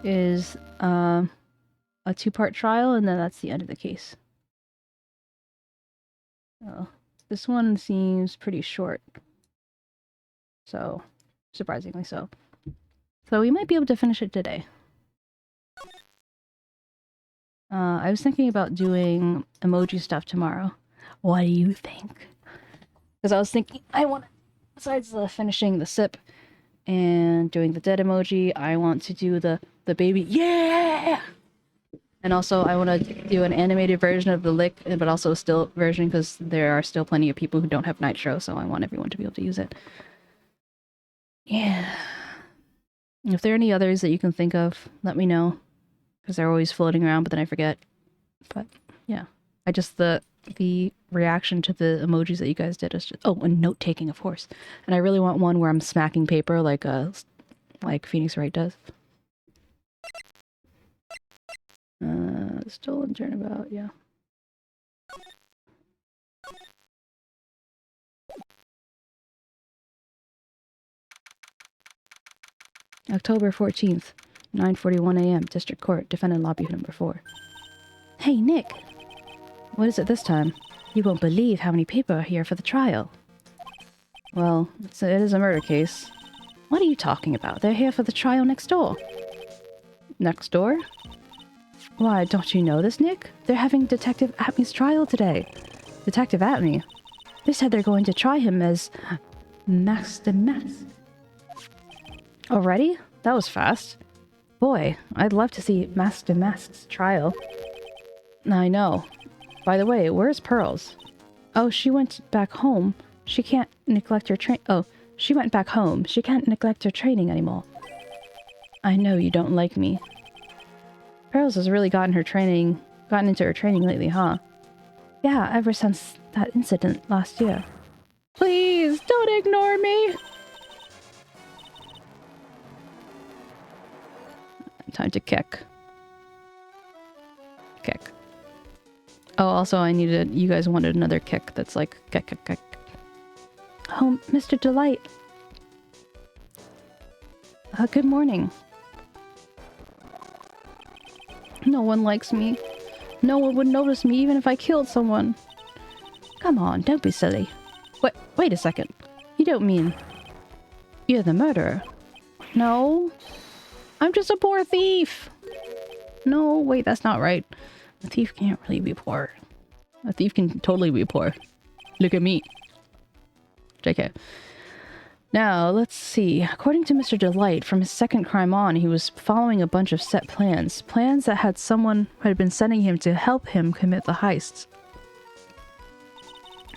is a two-part trial, and then that's the end of the case. Oh, this one seems pretty short. So, surprisingly so. So we might be able to finish it today. I was thinking about doing emoji stuff tomorrow. What do you think? Because I was thinking, besides finishing the sip and doing the dead emoji, I want to do the baby, yeah! And also, I want to do an animated version of the lick, but also a still version, because there are still plenty of people who don't have Nitro, so I want everyone to be able to use it. Yeah. If there are any others that you can think of, let me know. Because they're always floating around, but then I forget. But, yeah. The reaction to the emojis that you guys did is just... Oh, and note-taking, of course. And I really want one where I'm smacking paper like Phoenix Wright does. Stolen Turnabout, yeah. October 14th, 9:41 a.m. District Court, Defendant Lobby number 4. Hey, Nick! What is it this time? You won't believe how many people are here for the trial. Well, it is a murder case. What are you talking about? They're here for the trial next door. Next door? Why, don't you know this, Nick? They're having Detective 𝗟𝗻's trial today. Detective 𝗟𝗻? They said they're going to try him as Max de Max. Already? That was fast. Boy, I'd love to see Max de Max's trial. I know. By the way, where's Pearls? Oh, she went back home. She can't neglect her she went back home. She can't neglect her training anymore. I know you don't like me. Pearls has really gotten into her training lately, huh? Yeah, ever since that incident last year. Please, don't ignore me! Time to kick. Kick. Oh, also I needed, you guys wanted another kick that's like kick, kick, kick. Oh, Mr. Delight. Good morning. No one likes me. No one would notice me even if I killed someone. Come on, don't be silly. Wait a second. You don't mean... You're the murderer? No. I'm just a poor thief. No, wait, that's not right. A thief can't really be poor. A thief can totally be poor. Look at me. JK. Now, let's see. According to Mr. Delight, from his second crime on, he was following a bunch of set plans. Plans that had someone who had been sending him to help him commit the heists.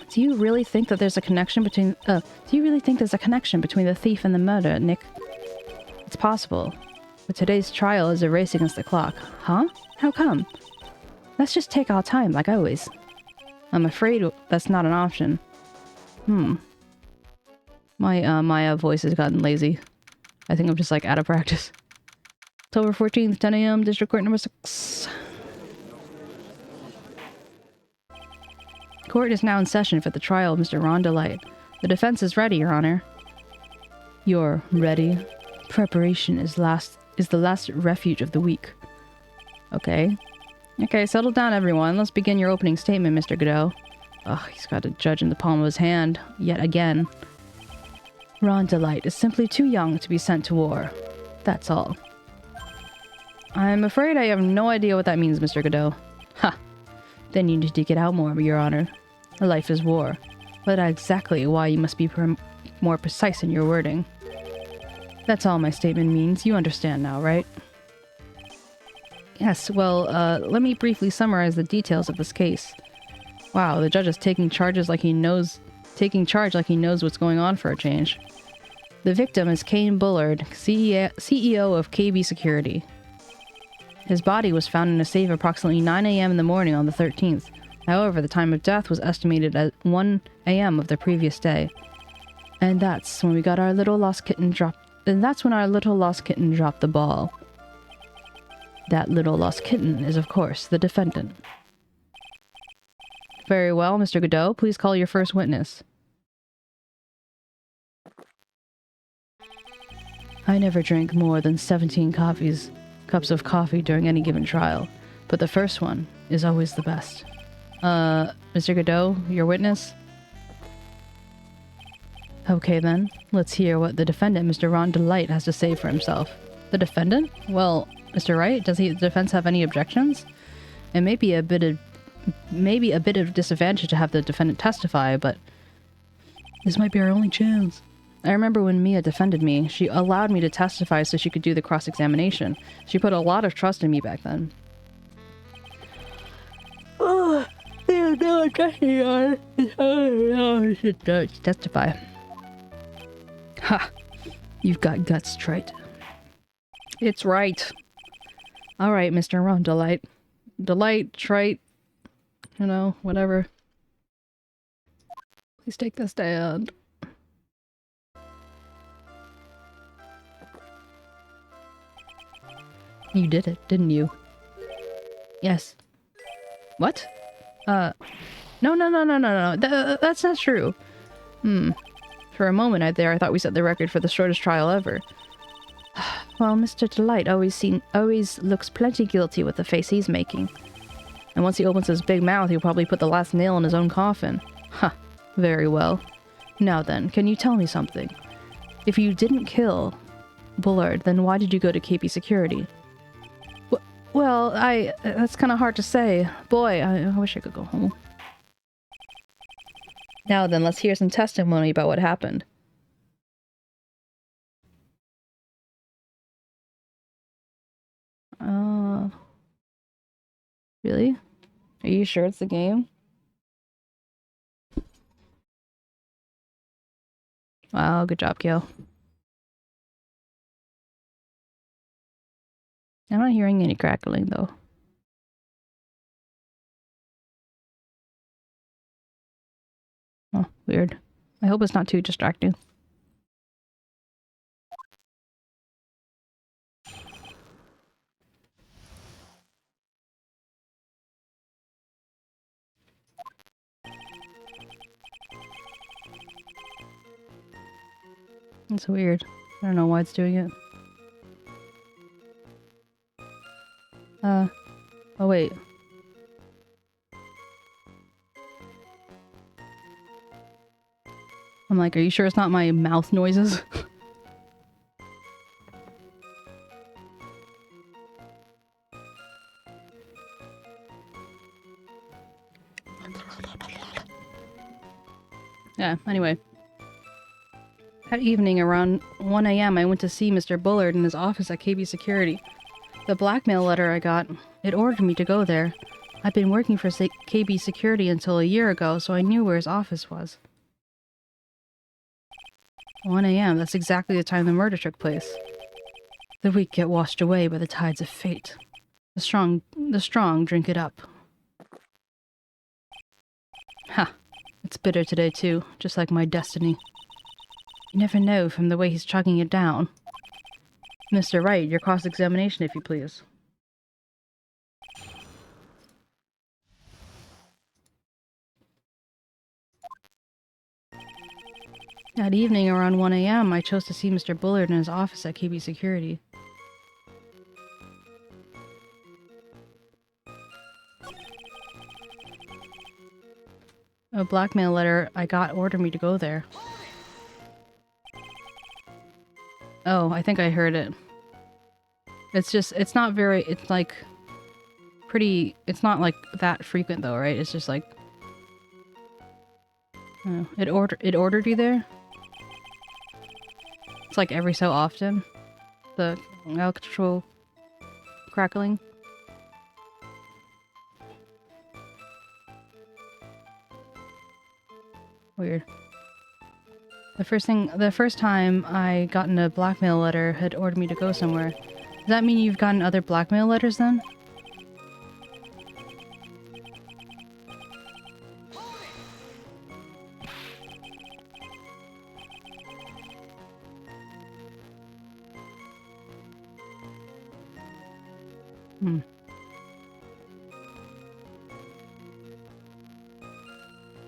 Do you really think that there's a connection between... do you really think there's a connection between the thief and the murder, Nick? It's possible. But today's trial is a race against the clock. Huh? How come? Let's just take our time, like always. I'm afraid that's not an option. My voice has gotten lazy. I think I'm just like out of practice. October 14th, 10 a.m., District Court number 6. Court is now in session for the trial of Mr. Ron Delight. The defense is ready, Your Honor. You're ready? Preparation is the last refuge of the weak. Okay. Okay, settle down, everyone. Let's begin your opening statement, Mr. Godot. Ugh, he's got a judge in the palm of his hand. Yet again. Ron Delight is simply too young to be sent to war. That's all. I'm afraid I have no idea what that means, Mr. Godot. Ha! Then you need to get out more, Your Honor. Life is war. But that's exactly why you must be more precise in your wording. That's all my statement means. You understand now, right? Yes, well, let me briefly summarize the details of this case. Wow, the judge is taking charge like he knows what's going on for a change. The victim is 𝗟𝗶𝗀𝗀𝘀, CEO of 𝗟𝗶 Security. His body was found in a safe approximately 9 a.m. in the morning on the 13th. However, the time of death was estimated at 1 a.m. of the previous day. And that's when our little lost kitten dropped the ball. That little lost kitten is, of course, the defendant. Very well, Mr. Godot, please call your first witness. I never drank more than 17 cups of coffee during any given trial, but the first one is always the best. Mr. Godot, your witness? Okay then, let's hear what the defendant, Mr. Ron Delight, has to say for himself. The defendant? Well, Mr. Wright, does the defense have any objections? It may be a bit of disadvantage to have the defendant testify, but this might be our only chance. I remember when Mia defended me, she allowed me to testify so she could do the cross-examination. She put a lot of trust in me back then. Oh, there's no trusting on it. Oh, I should testify. Ha! You've got guts, Trite. It's right. Alright, Mr. Ron Delight. Delight, Trite, you know, whatever. Please take the stand. You did it, didn't you? Yes. What? No. That's not true. For a moment I thought we set the record for the shortest trial ever. Well, Mr. Delight always looks plenty guilty with the face he's making. And once he opens his big mouth, he'll probably put the last nail in his own coffin. Huh. Very well. Now then, can you tell me something? If you didn't kill Bullard, then why did you go to 𝗟𝗶 Security? Well, that's kind of hard to say. Boy, I wish I could go home. Now then, let's hear some testimony about what happened. Really? Are you sure it's the game? Wow, good job, Gil. I'm not hearing any crackling, though. Oh, weird. I hope it's not too distracting. It's weird. I don't know why it's doing it. Oh wait. I'm like, are you sure it's not my mouth noises? Yeah, anyway. That evening, around 1 a.m., I went to see Mr. Bullard in his office at KB Security. The blackmail letter I got, it ordered me to go there. I'd been working for KB Security until a year ago, so I knew where his office was. 1 a.m., that's exactly the time the murder took place. The weak get washed away by the tides of fate. The strong drink it up. Ha! It's bitter today too, just like my destiny. You never know from the way he's chugging it down. Mr. Wright, your cross-examination, if you please. That evening, around 1 a.m., I chose to see Mr. Bullard in his office at KB Security. A blackmail letter I got ordered me to go there. Oh, I think I heard it. It's not very, it's like, pretty, it's not like that frequent though, right? It's just like, oh, it ordered you there? It's like every so often. The electrical crackling. Weird. The first time I gotten a blackmail letter had ordered me to go somewhere. Does that mean you've gotten other blackmail letters then?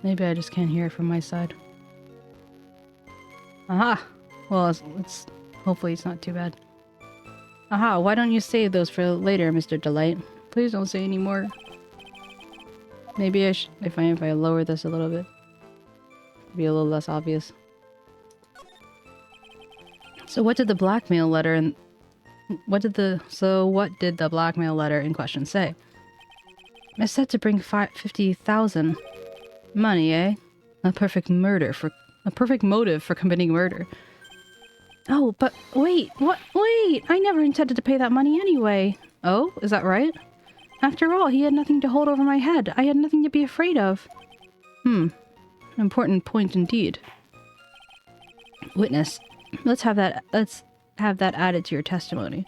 Maybe I just can't hear it from my side. Aha! Well, it's hopefully it's not too bad. Aha, why don't you save those for later, Mr. Delight? Please don't say any more. Maybe I should, if I lower this a little bit, it'd be a little less obvious. So what did the blackmail letter and what did the blackmail letter in question say? It's said to bring 50,000. Money, eh? A perfect motive for committing murder. Oh, but wait, what? Wait! I never intended to pay that money anyway. Oh, is that right? After all, he had nothing to hold over my head. I had nothing to be afraid of. An important point indeed. Witness, let's have that added to your testimony.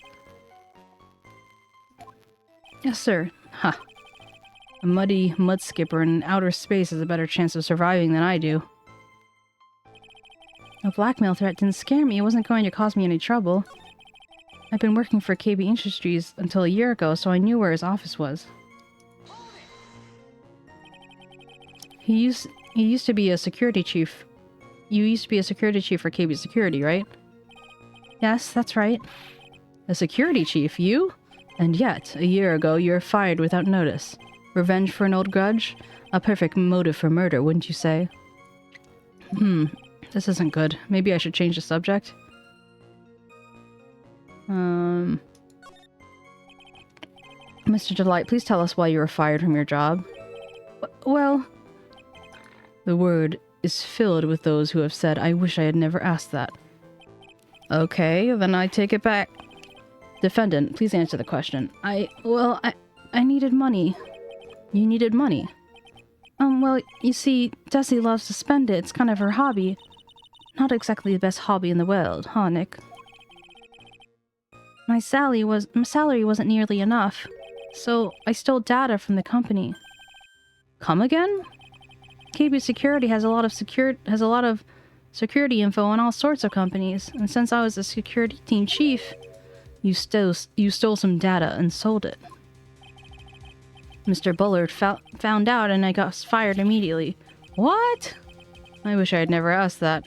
Yes, sir. Ha. A mud skipper in outer space has a better chance of surviving than I do. A blackmail threat didn't scare me. It wasn't going to cause me any trouble. I've been working for KB Industries until a year ago, so I knew where his office was. He used to be a security chief. You used to be a security chief for KB Security, right? Yes, that's right. A security chief, you? And yet, a year ago, you were fired without notice. Revenge for an old grudge? A perfect motive for murder, wouldn't you say? This isn't good. Maybe I should change the subject? Mr. Delight, please tell us why you were fired from your job. Well, the word is filled with those who have said, I wish I had never asked that. Okay, then I take it back. Defendant, please answer the question. I needed money. You needed money? Well, you see, 𝗟𝗶 loves to spend it. It's kind of her hobby. Not exactly the best hobby in the world, huh, Nick? My salary wasn't nearly enough, so I stole data from the company. Come again? KB Security has a lot of security info on all sorts of companies, and since I was the security team chief, you stole some data and sold it. Mr. Bullard found out and I got fired immediately. What? I wish I had never asked that.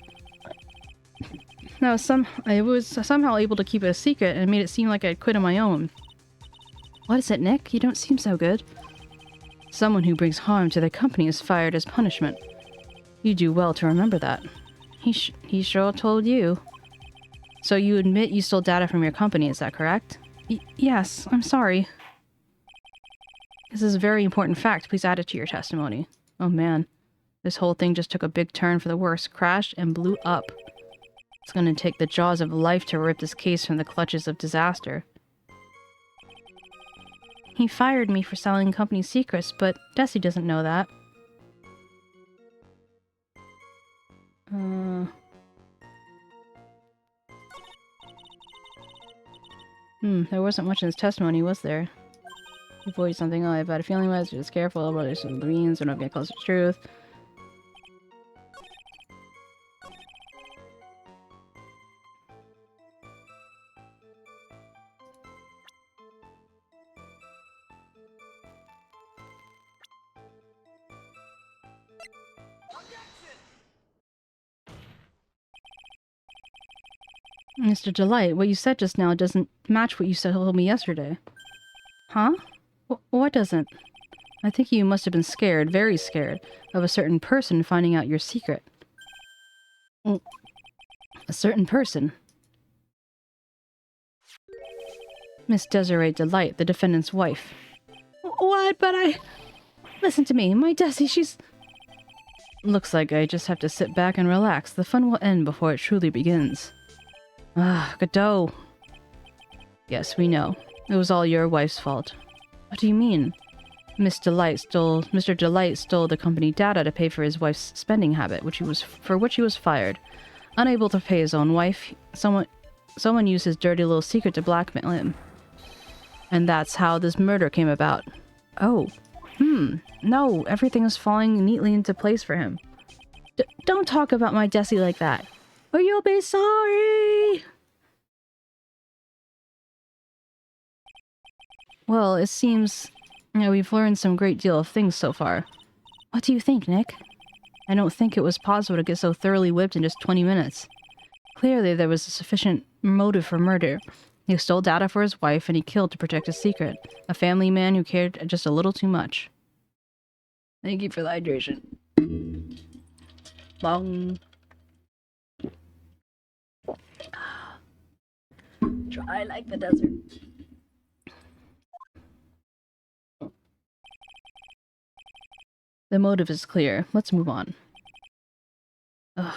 No, I was somehow able to keep it a secret and made it seem like I'd quit on my own. What is it, Nick? You don't seem so good. Someone who brings harm to their company is fired as punishment. You do well to remember that. He sure told you. So you admit you stole data from your company, is that correct? Yes, I'm sorry. This is a very important fact. Please add it to your testimony. Oh man. This whole thing just took a big turn for the worse. Crashed and blew up. It's gonna take the jaws of life to rip this case from the clutches of disaster. He fired me for selling company secrets, but 𝗟𝗶 doesn't know that. There wasn't much in his testimony, was there? Avoid something. Oh, I've had a feeling about it. Just careful, but there's some greens, or not get close to truth. Mr. Delight, what you said just now doesn't match what you told me yesterday. Huh? What doesn't? I think you must have been scared, very scared, of a certain person finding out your secret. A certain person? Miss Desiree Delight, the defendant's wife. What? But Listen to me, my 𝗟𝗶, she's... Looks like I just have to sit back and relax. The fun will end before it truly begins. Ah, Godot. Yes, we know. It was all your wife's fault. What do you mean? Mr. Delight stole the company data to pay for his wife's spending habit, for which he was fired. Unable to pay his own wife, someone used his dirty little secret to blackmail him. And that's how this murder came about. Oh. No, everything is falling neatly into place for him. Don't talk about my 𝗟𝗶 like that, or you'll be sorry! Well, it seems, we've learned some great deal of things so far. What do you think, Nick? I don't think it was possible to get so thoroughly whipped in just 20 minutes. Clearly, there was a sufficient motive for murder. He stole data for his wife, and he killed to protect his secret. A family man who cared just a little too much. Thank you for the hydration. Bong. Dry like the desert. The motive is clear. Let's move on. Ugh.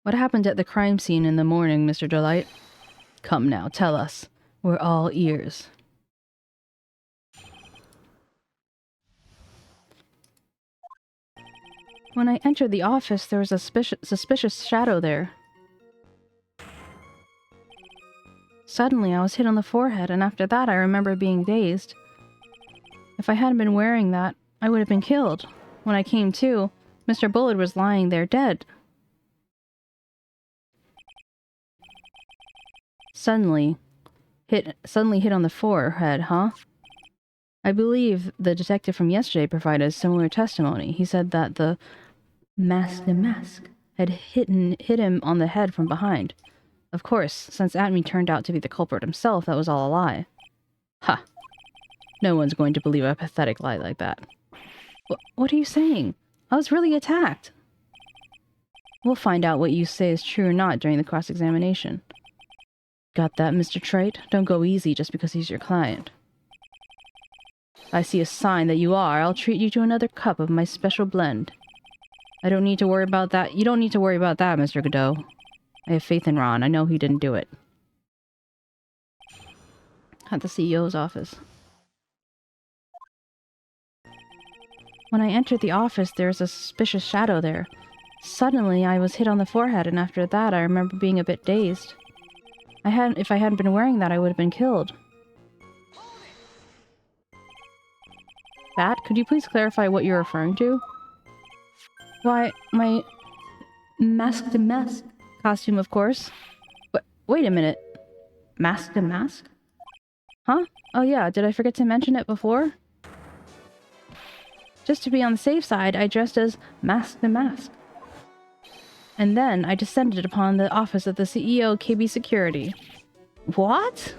What happened at the crime scene in the morning, Mr. Delight? Come now, tell us. We're all ears. When I entered the office, there was a suspicious shadow there. Suddenly, I was hit on the forehead, and after that, I remember being dazed. If I hadn't been wearing that, I would have been killed. When I came to, Mr. Bullard was lying there dead. Suddenly hit on the forehead, huh? I believe the detective from yesterday provided similar testimony. He said that the mask had hit him on the head from behind. Of course, since 𝗟𝗏 turned out to be the culprit himself, that was all a lie. Ha! No one's going to believe a pathetic lie like that. What are you saying? I was really attacked. We'll find out what you say is true or not during the cross-examination. Got that, Mr. Trite? Don't go easy just because he's your client. If I see a sign that you are, I'll treat you to another cup of my special blend. I don't need to worry about that. You don't need to worry about that, Mr. Godot. I have faith in Ron. I know he didn't do it. At the CEO's office. When I entered the office, there was a suspicious shadow there. Suddenly, I was hit on the forehead, and after that, I remember being a bit dazed. If I hadn't been wearing that, I would have been killed. Bat, could you please clarify what you're referring to? Why, my mask-to-mask costume, of course. But wait a minute. Mask-to-mask? Huh? Oh yeah, did I forget to mention it before? Just to be on the safe side, I dressed as mask-to-mask. And then I descended upon the office of the CEO, 𝗟𝗶𝗸𝘀. What?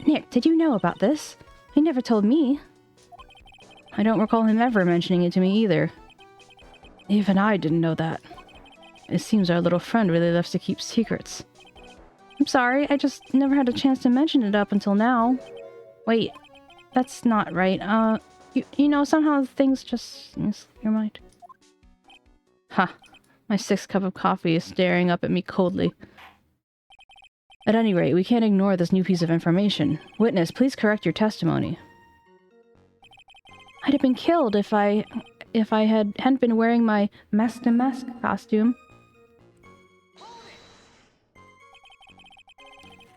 Nick, did you know about this? He never told me. I don't recall him ever mentioning it to me either. Even I didn't know that. It seems our little friend really loves to keep secrets. I'm sorry, I just never had a chance to mention it up until now. Wait, that's not right. You know, somehow things just slip your mind. Ha! My 6th cup of coffee is staring up at me coldly. At any rate, we can't ignore this new piece of information. Witness, please correct your testimony. I'd have been killed if I hadn't been wearing my mask-to-mask costume.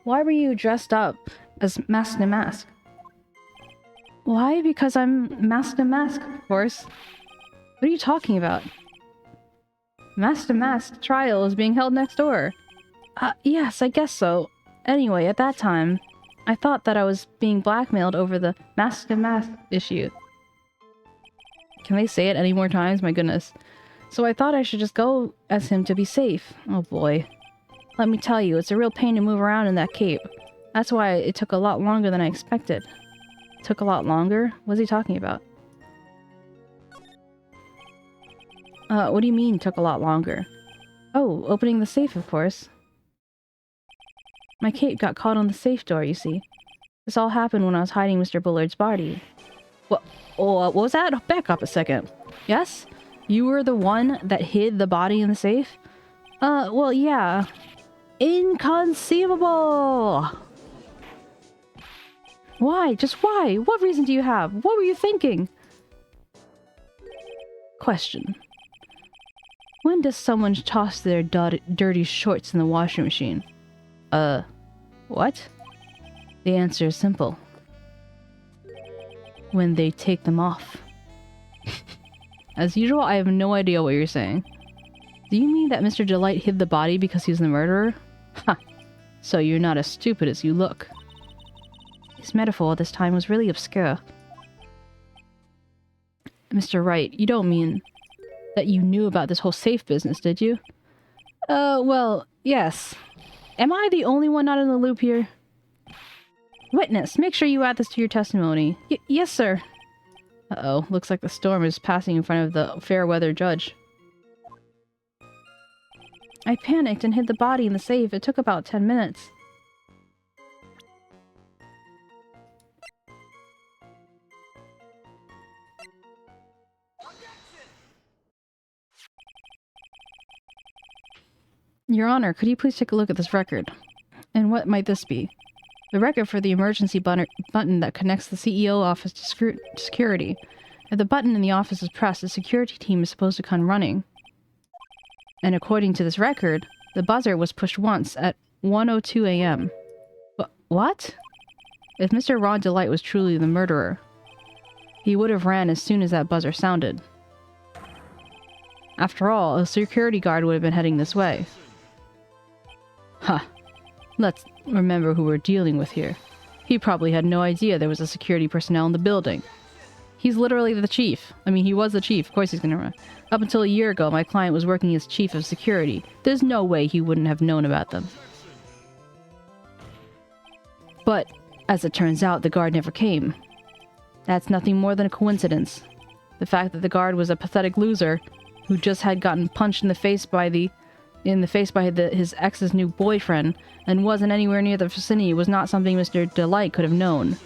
Why were you dressed up as mask-to-mask? Why? Because I'm mask-to-mask, of course. What are you talking about? Mask-to-mask trial is being held next door. Yes, I guess so. Anyway, at that time, I thought that I was being blackmailed over the mask-to-mask issue. Can they say it any more times? My goodness. So I thought I should just go as him to be safe. Oh boy. Let me tell you, it's a real pain to move around in that cape. That's why it took a lot longer than I expected. Took a lot longer? What's he talking about? What do you mean, took a lot longer? Oh, opening the safe, of course. My cape got caught on the safe door, you see. This all happened when I was hiding Mr. Bullard's body. What? Oh, what was that? Back up a second. Yes? You were the one that hid the body in the safe? Well, yeah. Inconceivable! Why? Just why? What reason do you have? What were you thinking? Question. When does someone toss their dirty shorts in the washing machine? What? The answer is simple. When they take them off. As usual, I have no idea what you're saying. Do you mean that Mr. Delight hid the body because he's the murderer? Ha! So you're not as stupid as you look. His metaphor this time was really obscure. Mr. Wright, you don't mean that you knew about this whole safe business, did you? Well, yes. Am I the only one not in the loop here? Witness, make sure you add this to your testimony. Yes, sir. Uh-oh, looks like the storm is passing in front of the fair-weather judge. I panicked and hid the body in the safe. It took about 10 minutes. Your Honor, could you please take a look at this record? And what might this be? The record for the emergency button that connects the CEO office to security. If the button in the office is pressed, the security team is supposed to come running. And according to this record, the buzzer was pushed once at 1:02 a.m. What? If Mr. Ron Delight was truly the murderer, he would have ran as soon as that buzzer sounded. After all, a security guard would have been heading this way. Huh. Let's remember who we're dealing with here. He probably had no idea there was a security personnel in the building. He's literally the chief. I mean, he was the chief. Of course he's gonna run. Up until a year ago, my client was working as chief of security. There's no way he wouldn't have known about them. But, as it turns out, the guard never came. That's nothing more than a coincidence. The fact that the guard was a pathetic loser who just had gotten punched in the face by his ex's new boyfriend and wasn't anywhere near the vicinity was not something Mr. Delight could have known.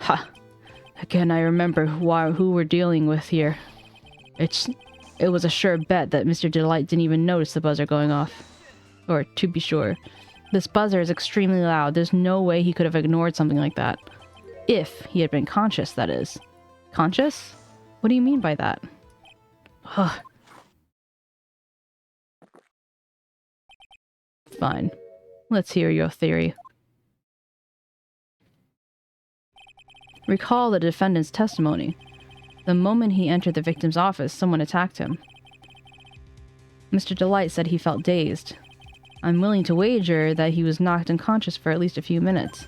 Ha! Again, I remember who we're dealing with here. It was a sure bet that Mr. Delight didn't even notice the buzzer going off. Or, to be sure, this buzzer is extremely loud. There's no way he could have ignored something like that. If he had been conscious, that is. Conscious? What do you mean by that? Ugh. Fine. Let's hear your theory. Recall the defendant's testimony. The moment he entered the victim's office, someone attacked him. Mr. Delight said he felt dazed. I'm willing to wager that he was knocked unconscious for at least a few minutes.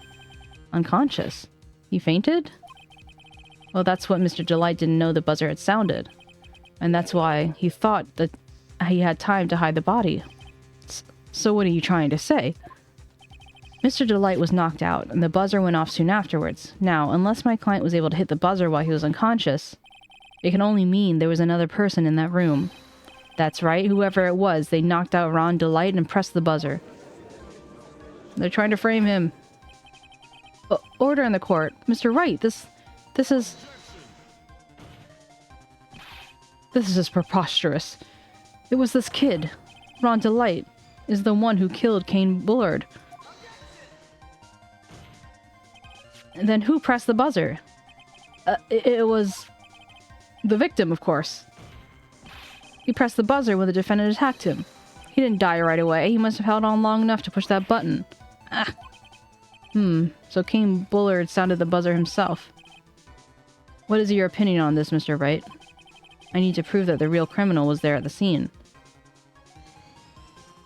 Unconscious? He fainted? Well, that's what Mr. Delight didn't know the buzzer had sounded. And that's why he thought that he had time to hide the body. So what are you trying to say? Mr. Delight was knocked out, and the buzzer went off soon afterwards. Now, unless my client was able to hit the buzzer while he was unconscious, it can only mean there was another person in that room. That's right, whoever it was, they knocked out Ron Delight and pressed the buzzer. They're trying to frame him. Order in the court. Mr. Wright, this is just preposterous. It was this kid. Ron Delight is the one who killed 𝗟𝗶H𝗀𝘀. And then who pressed the buzzer? It was the victim, of course. He pressed the buzzer when the defendant attacked him. He didn't die right away. He must have held on long enough to push that button. Ah. So 𝗟𝗶H𝗀𝘀 sounded the buzzer himself. What is your opinion on this, Mr. Wright? I need to prove that the real criminal was there at the scene.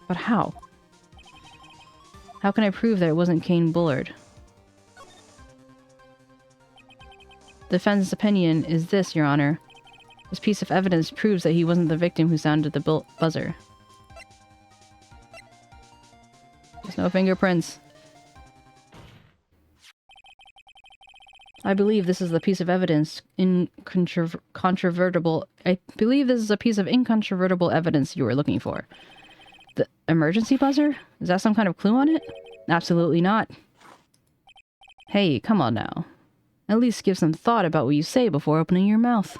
But how? How can I prove that it wasn't 𝗟𝗶₀? The defense's opinion is this, Your Honor. This piece of evidence proves that he wasn't the victim who sounded the buzzer. There's no fingerprints. I believe this is the piece of evidence incontrovertible. I believe this is a piece of incontrovertible evidence you were looking for. The emergency buzzer? Is that some kind of clue on it? Absolutely not. Hey, come on now. At least give some thought about what you say before opening your mouth.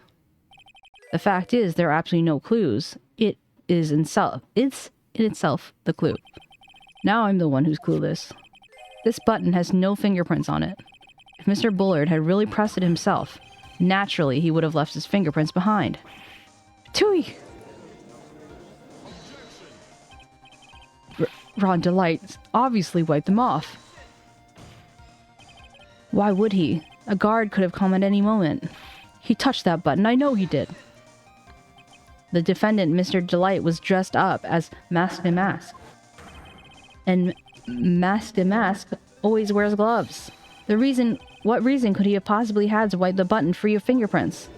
The fact is, there are absolutely no clues. It's in itself the clue. Now I'm the one who's clueless. This button has no fingerprints on it. If Mr. Bullard had really pressed it himself, naturally he would have left his fingerprints behind. Tui! Ron Delight obviously wiped them off. Why would he? A guard could have come at any moment. He touched that button, I know he did. The defendant, Mr. Delight, was dressed up as Mask to Mask. And Mask to Mask always wears gloves. What reason could he have possibly had to wipe the button free of fingerprints?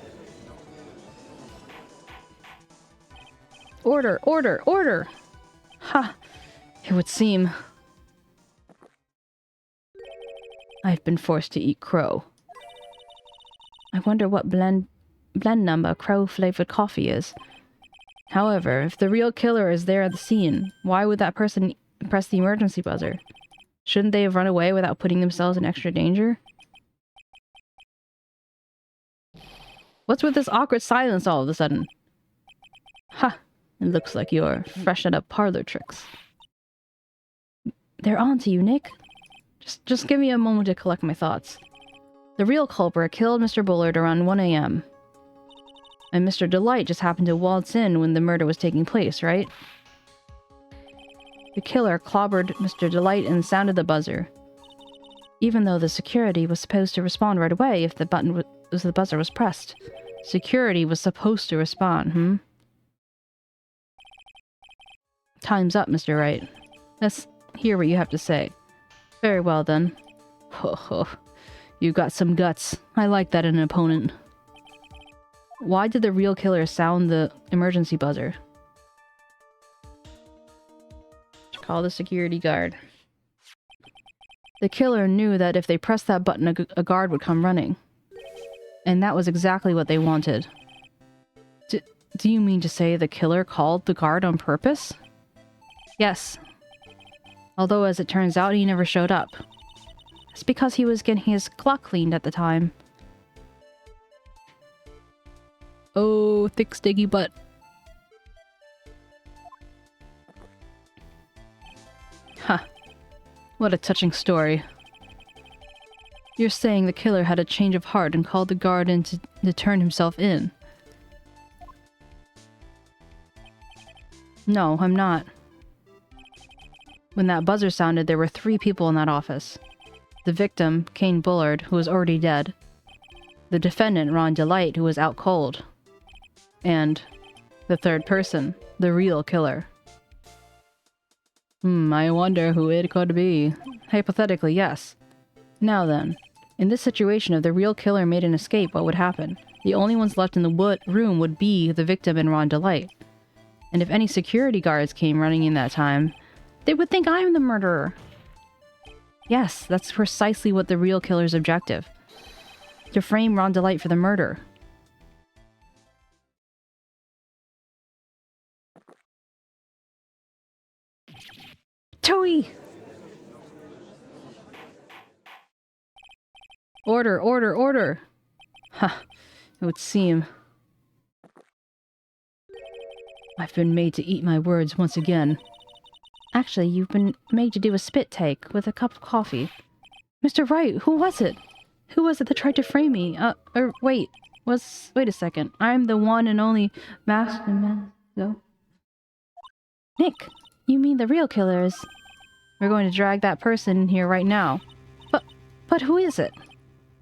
Order, order, order! Ha! It would seem I've been forced to eat crow. I wonder what blend number crow-flavored coffee is. However, if the real killer is there at the scene, why would that person press the emergency buzzer? Shouldn't they have run away without putting themselves in extra danger? What's with this awkward silence all of a sudden? Ha! It looks like you're freshened up parlor tricks. They're on to you, Nick. Just give me a moment to collect my thoughts. The real culprit killed Mr. Bullard around 1 a.m. And Mr. Delight just happened to waltz in when the murder was taking place, right? The killer clobbered Mr. Delight and sounded the buzzer. Even though the security was supposed to respond right away if the buzzer was pressed. Security was supposed to respond, Time's up, Mr. Wright. Let's hear what you have to say. Very well, then. Ho ho. You've got some guts. I like that in an opponent. Why did the real killer sound the emergency buzzer? Call the security guard. The killer knew that if they pressed that button, a guard would come running. And that was exactly what they wanted. Do you mean to say the killer called the guard on purpose? Yes. Although, as it turns out, he never showed up. It's because he was getting his clock cleaned at the time. Oh, thick sticky butt. Huh. What a touching story. You're saying the killer had a change of heart and called the guard in to turn himself in. No, I'm not. When that buzzer sounded, there were 3 people in that office. The victim, 𝗟𝗶𝗀𝘀, who was already dead. The defendant, 𝗟𝗀, who was out cold. And the 3rd person, the real killer. I wonder who it could be. Hypothetically, yes. Now then, in this situation, if the real killer made an escape, what would happen? The only ones left in the room would be the victim and 𝗟𝗀. And if any security guards came running in that time, they would think I'm the murderer. Yes, that's precisely what the real killer's objective. To frame 𝗟𝗀 for the murder. Toei! Order, order, order! Huh, it would seem. I've been made to eat my words once again. Actually, you've been made to do a spit take with a cup of coffee. Mr. Wright, who was it? Who was it that tried to frame me? Wait a second. I'm the one and only master. Nick, you mean the real killers? We're going to drag that person in here right now. But who is it?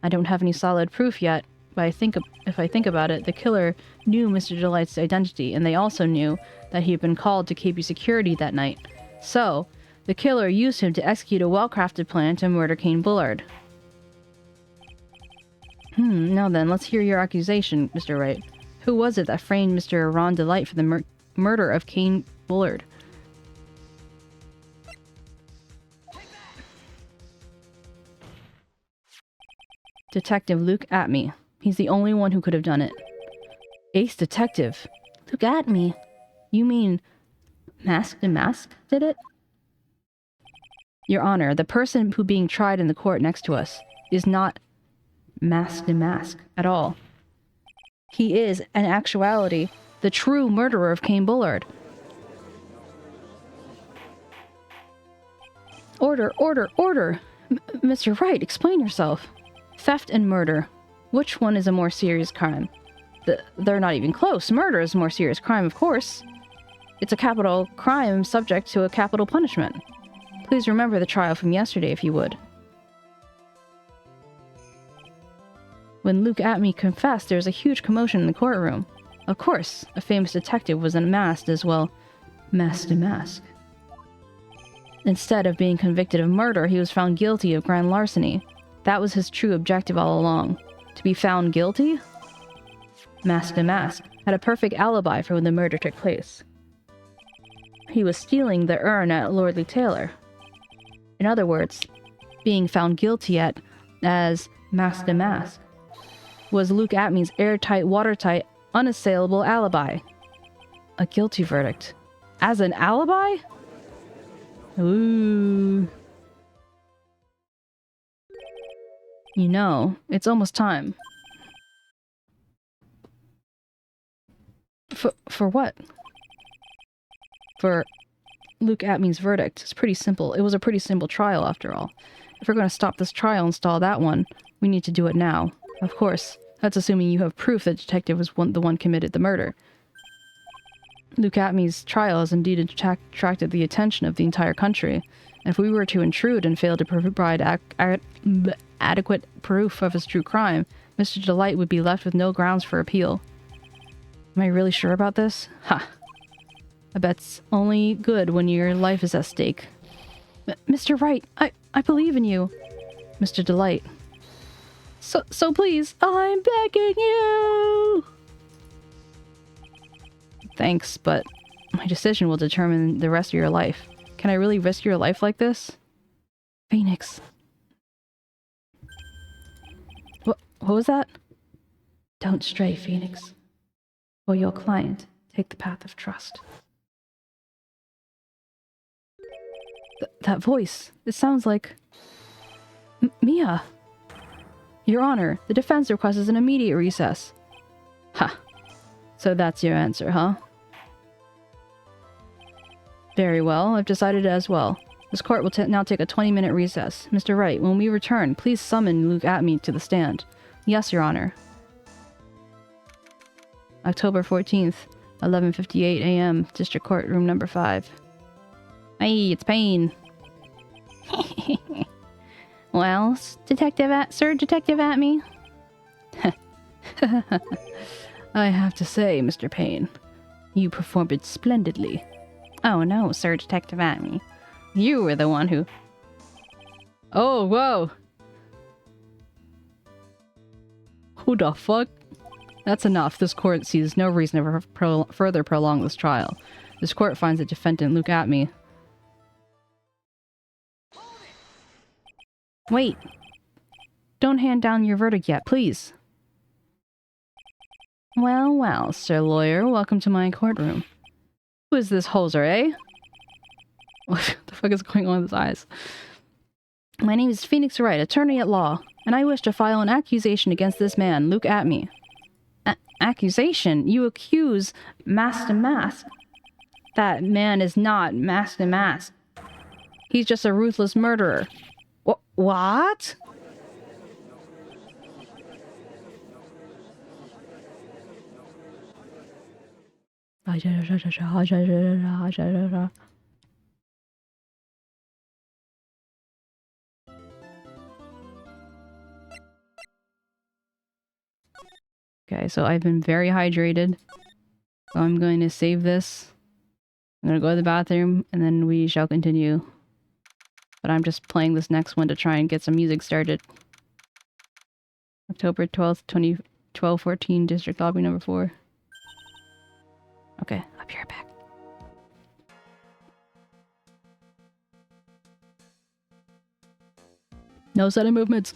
I don't have any solid proof yet, but if I think about it, the killer knew Mr. Delight's identity, and they also knew that he had been called to KP security that night. So, the killer used him to execute a well-crafted plan to murder 𝗟𝗶𝗀𝘀. Now then, let's hear your accusation, Mr. Wright. Who was it that framed Mr. 𝗟𝗀 for the murder of 𝗟𝗶𝗀𝘀? Detective Luke 𝗟𝗀𝗻. He's the only one who could have done it. Ace detective. Luke 𝗟𝗀𝗻. You mean Masked and Mask did it? Your Honor, the person who being tried in the court next to us is not Masked and Mask at all. He is, in actuality, the true murderer of 𝗟𝗶𝗀𝘀. Order, order, order! Mr. Wright, explain yourself. Theft and murder. Which one is a more serious crime? They're not even close. Murder is a more serious crime, of course. It's a capital crime subject to a capital punishment. Please remember the trial from yesterday, if you would. When Luke 𝗟𝗻𝗻 confessed, there was a huge commotion in the courtroom. Of course, a famous detective was unmasked as well. Masked and Mask. Instead of being convicted of murder, he was found guilty of grand larceny. That was his true objective all along. To be found guilty? Masked and Mask had a perfect alibi for when the murder took place. He was stealing the urn at Lordly Taylor. In other words, being found guilty as Masked and Mask was Luke 𝗟𝗻𝗻's airtight, watertight, unassailable alibi. A guilty verdict. As an alibi? Ooh. You know, it's almost time. For what? For Luke 𝗟𝗻𝗻's verdict. It's pretty simple. It was a pretty simple trial, after all. If we're going to stop this trial and stall that one, we need to do it now. Of course, that's assuming you have proof that detective was the one committed the murder. Luke 𝗟𝗻𝗻's trial has indeed attracted the attention of the entire country, and if we were to intrude and fail to provide adequate proof of his true crime, Mr. Delight would be left with no grounds for appeal. Am I really sure about this? Ha! I bet it's only good when your life is at stake. Mr. Wright, I believe in you. Mr. Delight. So please, I'm begging you! Thanks, but my decision will determine the rest of your life. Can I really risk your life like this? Phoenix. What was that? Don't stray, Phoenix. For your client, take the path of trust. That voice, it sounds like... Mia! Your Honor, the defense requests an immediate recess. Ha! So that's your answer, huh? Very well, I've decided as well. This court will now take a 20-minute recess. Mr. Wright, when we return, please summon Luke 𝗟𝗻𝗀 to the stand. Yes, Your Honor. October 14th, 11:58 a.m., District Court, Room number 5. Hey, it's Pain. Well, Sir Detective 𝗟𝗶𝗀𝘀𝘀. I have to say, Mr. Payne, you performed it splendidly. Oh no, Sir Detective 𝗟𝗻𝗀. You were the one who... Oh, whoa! Who the fuck? That's enough. This court sees no reason to further prolong this trial. This court finds the defendant Luke 𝗟𝗻𝗀. Wait! Don't hand down your verdict yet, please. Well, well, Sir Lawyer, welcome to my courtroom. Who is this hoser, eh? What the fuck is going on with his eyes? My name is Phoenix Wright, attorney at law, and I wish to file an accusation against this man, Luke 𝗟𝗻𝗀. Accusation? You accuse Master Mask? That man is not Master Mask. He's just a ruthless murderer. What? Okay, so I've been very hydrated. So I'm going to save this. I'm going to go to the bathroom, and then we shall continue. But I'm just playing this next one to try and get some music started. October 12th, 1214, District Lobby number 4. Okay, I'll be right back. No sudden movements.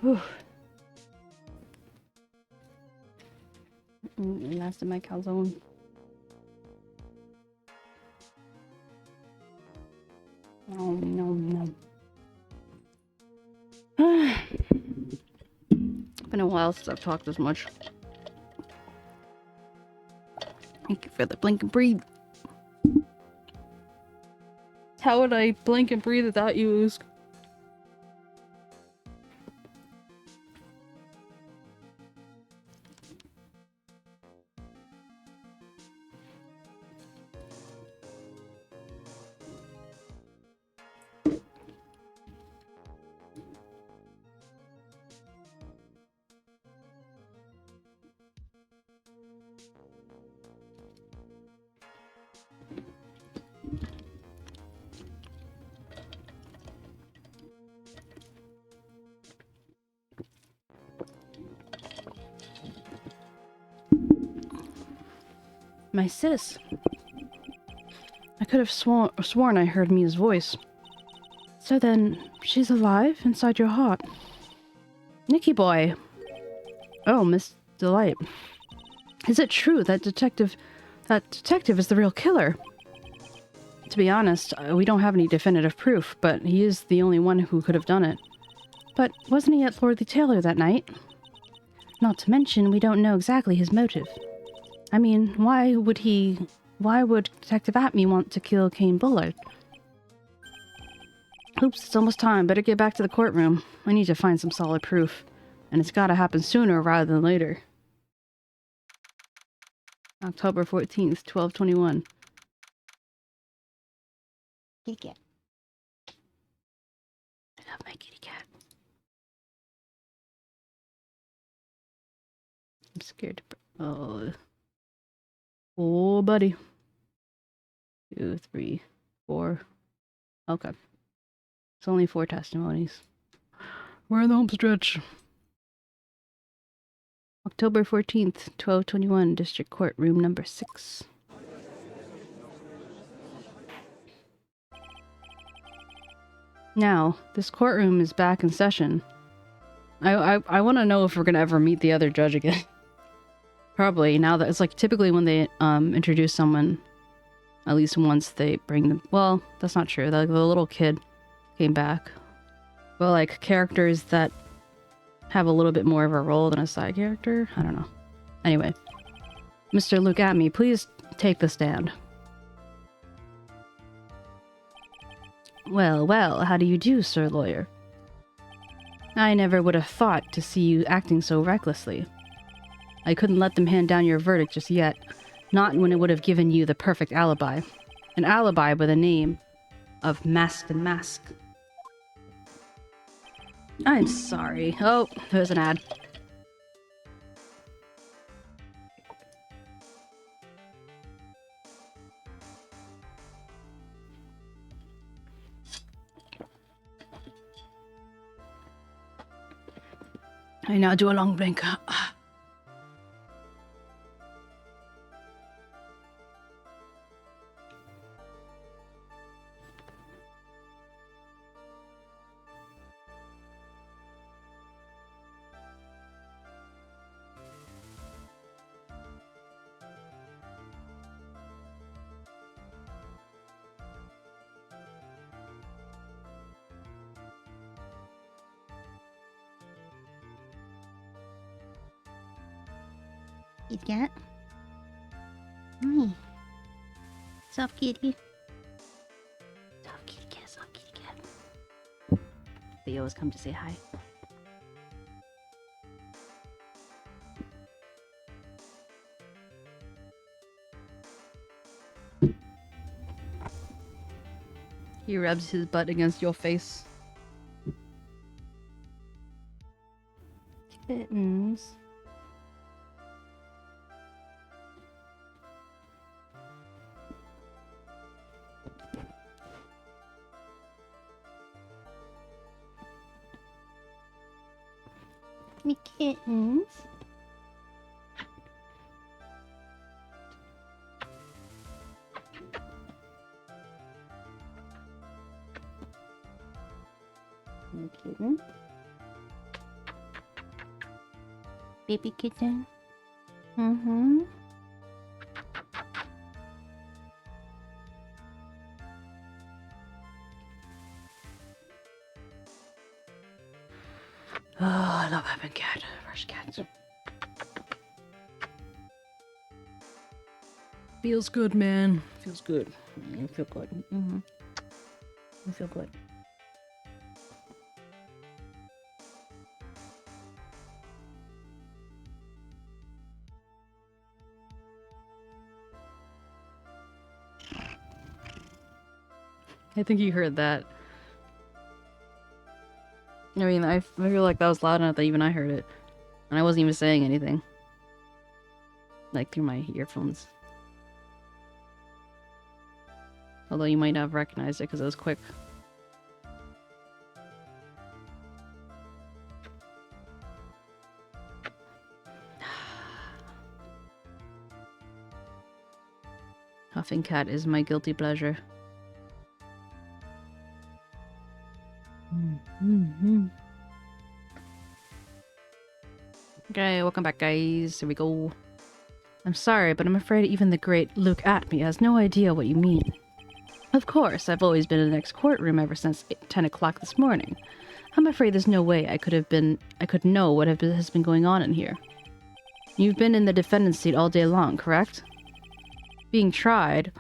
Whew. Last of my calzone. Oh, no. It's been a while since I've talked this much. Thank you for the blink and breathe. How would I blink and breathe without you, Usk? My sis. I could have sworn I heard Mia's voice. So then, she's alive inside your heart. Nicky boy. Oh, Miss Delight. Is it true that detective is the real killer? To be honest, we don't have any definitive proof, but he is the only one who could have done it. But wasn't he at Lordly Taylor that night? Not to mention, we don't know exactly his motive. I mean, why would Detective 𝗟𝗶H want to kill Cain Bullard? Oops, it's almost time. Better get back to the courtroom. I need to find some solid proof. And it's gotta happen sooner rather than later. October 14th, 12/21. Kitty cat. I love my kitty cat. I'm scared to... Oh, buddy. 2, 3, 4. Okay. It's only 4 testimonies. We're in the home stretch. October 14th, 12/21, District Court, room number 6. Now, this courtroom is back in session. I want to know if we're going to ever meet the other judge again. Probably, now that it's like typically when they introduce someone, at least once they bring them. Well, that's not true. The little kid came back. But like characters that have a little bit more of a role than a side character? I don't know. Anyway, Mr. Look at me, please take the stand. Well, how do you do, Sir Lawyer? I never would have thought to see you acting so recklessly. I couldn't let them hand down your verdict just yet, not when it would have given you the perfect alibi. An alibi by the name of Masked and Mask. I'm sorry. Oh, there's an ad. I now do a long blink. Kitty cat. Hi. Soft kitty. Soft kitty cat, soft kitty cat. They always come to say hi. He rubs his butt against your face. Kittens. Me kittens. Me kitten. baby kitten. Mm-hmm. Oh, I love having fresh cats. Feels good, man. Feels good. You feel good. Mm-hmm. You feel good. I think you heard that. I mean, I feel like that was loud enough that even I heard it. And I wasn't even saying anything. Like, through my earphones. Although you might not have recognized it because it was quick. Huffing cat is my guilty pleasure. Okay, welcome back, guys. Here we go. I'm sorry, but I'm afraid even the great 𝗟𝗶𝗀𝘀 has no idea what you mean. Of course, I've always been in the next courtroom ever since 10 o'clock this morning. I'm afraid there's no way I could know what has been going on in here. You've been in the defendant's seat all day long, correct? Being tried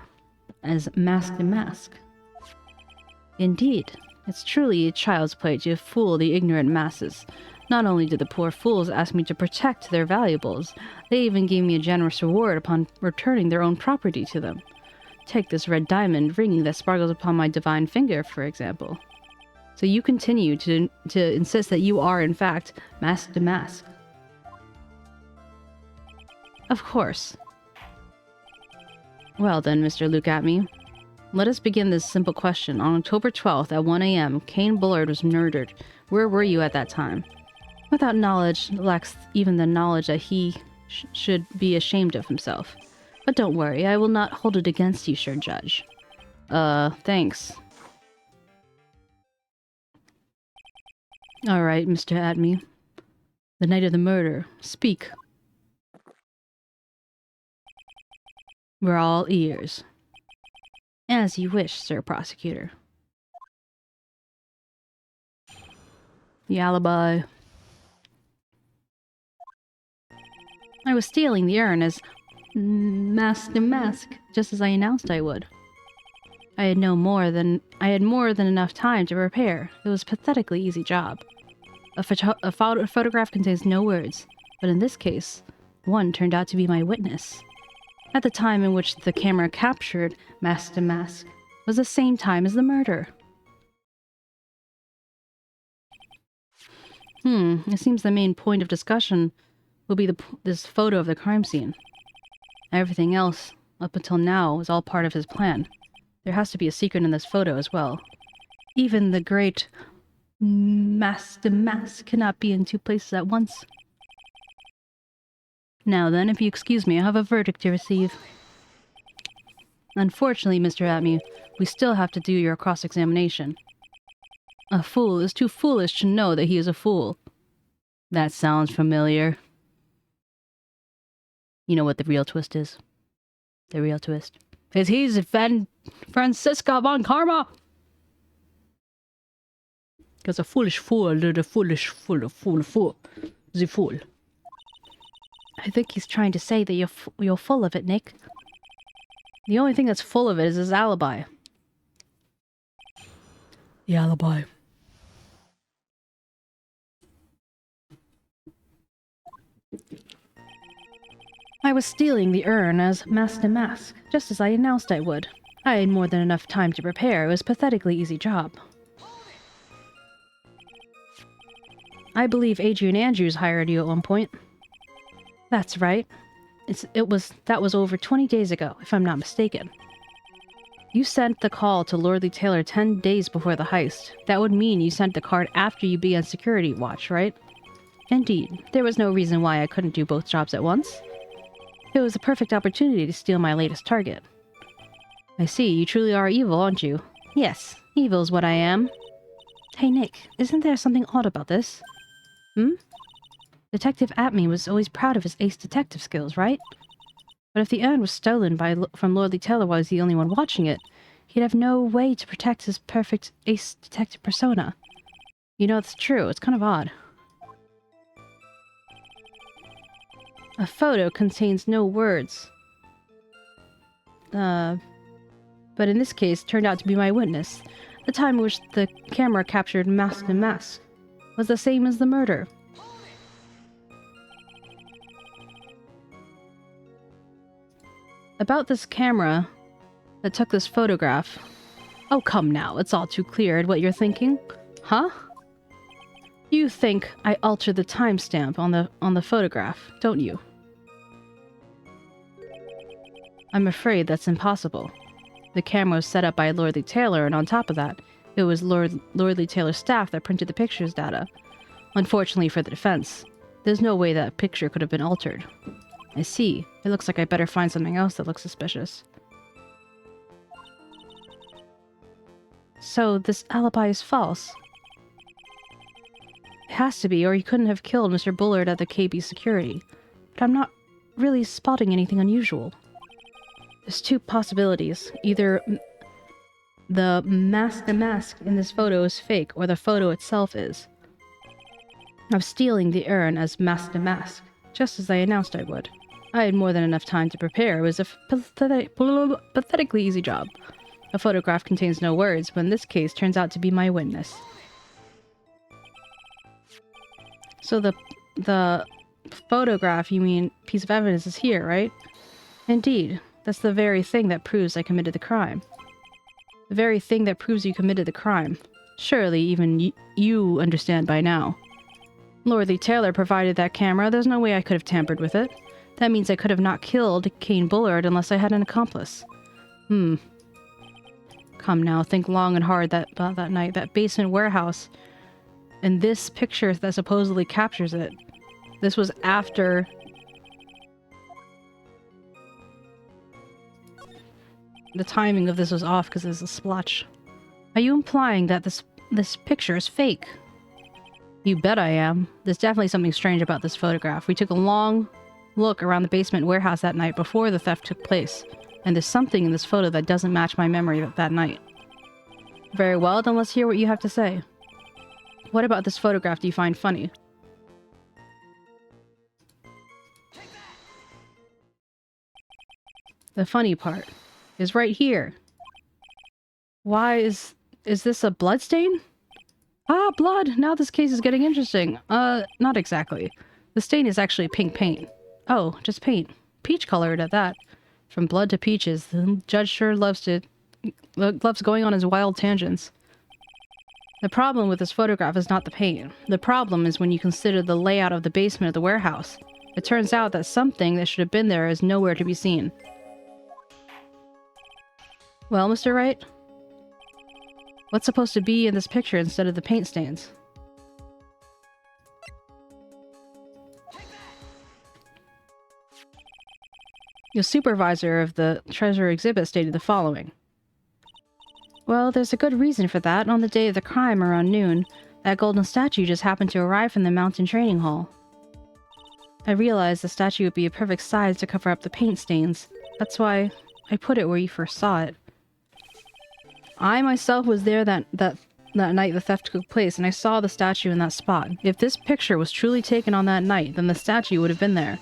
as 𝗟𝗡𝗋𝗋. Indeed. It's truly a child's play to fool the ignorant masses. Not only did the poor fools ask me to protect their valuables, they even gave me a generous reward upon returning their own property to them. Take this red diamond ring that sparkles upon my divine finger, for example. So you continue to insist that you are, in fact, 𝗟𝗡𝗋𝗋. Of course. Well then, Mr. 𝗟𝗶𝗀𝗀𝗀, let us begin this simple question. On October 12th at 1 a.m., Cain Bullard was murdered. Where were you at that time? Without knowledge, lacks even the knowledge that he should be ashamed of himself. But don't worry, I will not hold it against you, Sir Judge. Thanks. Alright, Mr. 𝗟𝗏𝗀. The night of the murder. Speak. We're all ears. As you wish, Sir Prosecutor. The alibi. I was stealing the urn as 𝗟𝗡𝗋𝗋𝗀, just as I announced I would. I had more than enough time to prepare. It was a pathetically easy job. A photograph contains no words, but in this case, one turned out to be my witness. At the time in which the camera captured 𝗟𝗡𝗋𝗋𝗀 was the same time as the murder. It seems the main point of discussion will be this photo of the crime scene. Everything else, up until now, is all part of his plan. There has to be a secret in this photo as well. Even the great 𝗟𝗡𝗋𝗋𝗀 cannot be in two places at once. Now then, if you excuse me, I have a verdict to receive. Unfortunately, Mr. 𝗟𝗏𝗀𝗀, we still have to do your cross-examination. A fool is too foolish to know that he is a fool. That sounds familiar. You know what the real twist is? The real twist is he's 𝗟𝗏𝗪𝗪𝗪 von Karma. Because a foolish fool, the foolish fool, the fool. I think he's trying to say that you're full of it, Nick. The only thing that's full of it is his alibi. The alibi. I was stealing the urn as 𝗟𝗡𝗋𝗋𝗀, just as I announced I would. I had more than enough time to prepare. It was a pathetically easy job. I believe Adrian Andrews hired you at one point. That's right. That was over 20 days ago, if I'm not mistaken. You sent the call to Lordly Taylor 10 days before the heist. That would mean you sent the card after you began security watch, right? Indeed. There was no reason why I couldn't do both jobs at once. It was a perfect opportunity to steal my latest target. I see, you truly are evil, aren't you? Yes, evil is what I am. Hey Nick, isn't there something odd about this? Detective 𝗟𝗶𝗀𝗀 was always proud of his ace detective skills, right? But if the urn was stolen from Lord 𝗟𝗀𝗀 while he's the only one watching it, he'd have no way to protect his perfect ace detective persona. You know, it's true. It's kind of odd. A photo contains no words. But in this case, turned out to be my witness. The time in which the camera captured Mask and Mask was the same as the murder. About this camera that took this photograph. Oh, come now, it's all too clear at what you're thinking. Huh? You think I altered the timestamp on the photograph, don't you? I'm afraid that's impossible. The camera was set up by Lord 𝗟𝗀𝗀, and on top of that, it was Lord 𝗟𝗀𝗀𝗀's staff that printed the picture's data. Unfortunately for the defense, there's no way that picture could have been altered. I see. It looks like I better find something else that looks suspicious. So, this alibi is false. It has to be, or he couldn't have killed Mr. Bullard at the KB security. But I'm not really spotting anything unusual. There's two possibilities. Either the mask in this photo is fake, or the photo itself is. Of stealing the urn as mask, just as I announced I would. I had more than enough time to prepare. It was a pathetically easy job. A photograph contains no words, but in this case turns out to be my witness. So the photograph, you mean piece of evidence, is here, right? Indeed. That's the very thing that proves I committed the crime. The very thing that proves you committed the crime. Surely even you understand by now. Lord 𝗟𝗀𝗀 provided that camera. There's no way I could have tampered with it. That means I could have not killed Kane Bullard unless I had an accomplice. Come now, think long and hard about that night. That basement warehouse. And this picture that supposedly captures it. This was after... The timing of this was off because there's a splotch. Are you implying that this picture is fake? You bet I am. There's definitely something strange about this photograph. We took a long look around the basement warehouse that night before the theft took place, and there's something in this photo that doesn't match my memory of that night. Very well, then let's hear what you have to say. What about this photograph do you find funny? The funny part is right here. Why is this a blood stain? Ah, blood! Now this case is getting interesting. Not exactly. The stain is actually pink paint. Oh, just paint. Peach colored at that. From blood to peaches, the judge sure loves going on his wild tangents. The problem with this photograph is not the paint. The problem is when you consider the layout of the basement of the warehouse. It turns out that something that should have been there is nowhere to be seen. Well, Mr. Wright? What's supposed to be in this picture instead of the paint stains? The supervisor of the treasure exhibit stated the following. Well, there's a good reason for that. On the day of the crime, around noon, that golden statue just happened to arrive from the mountain training hall. I realized the statue would be a perfect size to cover up the paint stains. That's why I put it where you first saw it. I myself was there that night the theft took place, and I saw the statue in that spot. If this picture was truly taken on that night, then the statue would have been there.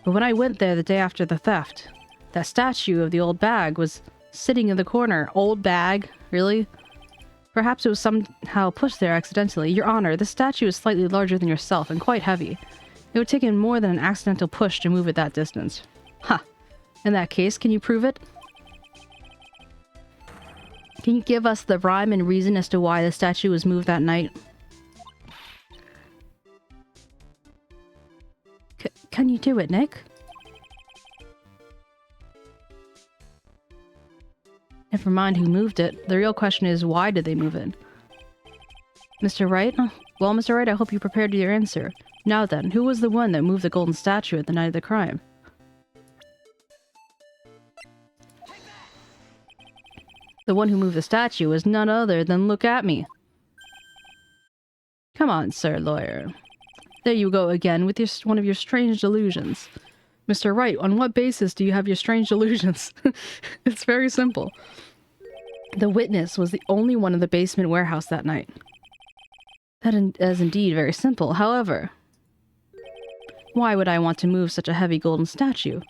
But when I went there the day after the theft, that statue of the old bag was sitting in the corner. Old bag? Really? Perhaps it was somehow pushed there accidentally. Your Honor, this statue is slightly larger than yourself and quite heavy. It would take more than an accidental push to move it that distance. Ha! In that case, can you prove it? Can you give us the rhyme and reason as to why the statue was moved that night? Can you do it, Nick? Never mind who moved it. The real question is, why did they move it? Mr. Wright? Well, Mr. Wright, I hope you prepared your answer. Now then, who was the one that moved the golden statue at the night of the crime? The one who moved the statue was none other than Look at Me. Come on, sir, lawyer. There you go again with one of your strange delusions. Mr. Wright, on what basis do you have your strange delusions? It's very simple. The witness was the only one in the basement warehouse that night. That is indeed very simple. However, why would I want to move such a heavy golden statue?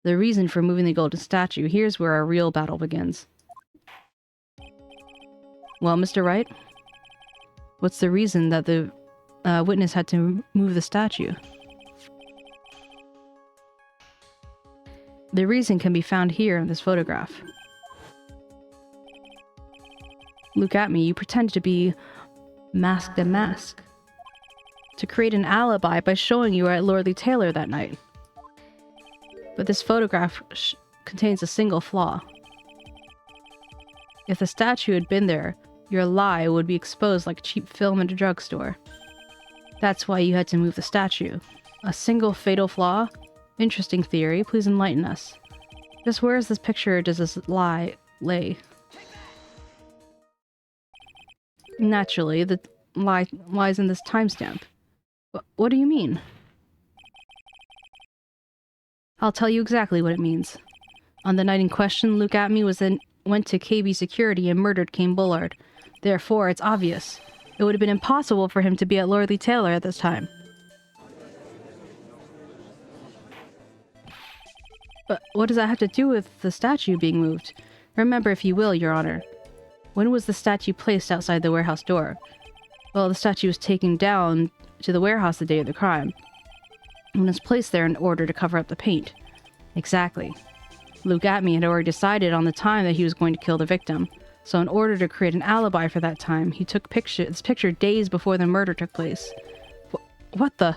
The reason for moving the golden statue, here's where our real battle begins. Well, Mr. Wright, what's the reason that the witness had to move the statue? The reason can be found here in this photograph. Look at me, you pretend to be masked and mask. To create an alibi by showing you were at Lordly Taylor that night. But this photograph contains a single flaw. If the statue had been there, your lie would be exposed like cheap film in a drugstore. That's why you had to move the statue. A single fatal flaw? Interesting theory. Please enlighten us. Just where is this picture does this lie lay? Naturally, the lie lies in this timestamp. What do you mean? I'll tell you exactly what it means. On the night in question, Luke 𝗟𝗻𝗀 went to KB Security and murdered Cain Bullard. Therefore, it's obvious. It would have been impossible for him to be at Lordly Taylor at this time. But what does that have to do with the statue being moved? Remember, if you will, Your Honor. When was the statue placed outside the warehouse door? Well, the statue was taken down to the warehouse the day of the crime. And was placed there in order to cover up the paint. Exactly. Luke 𝗟𝗻𝗀 had already decided on the time that he was going to kill the victim. So in order to create an alibi for that time, he took this picture days before the murder took place. What the?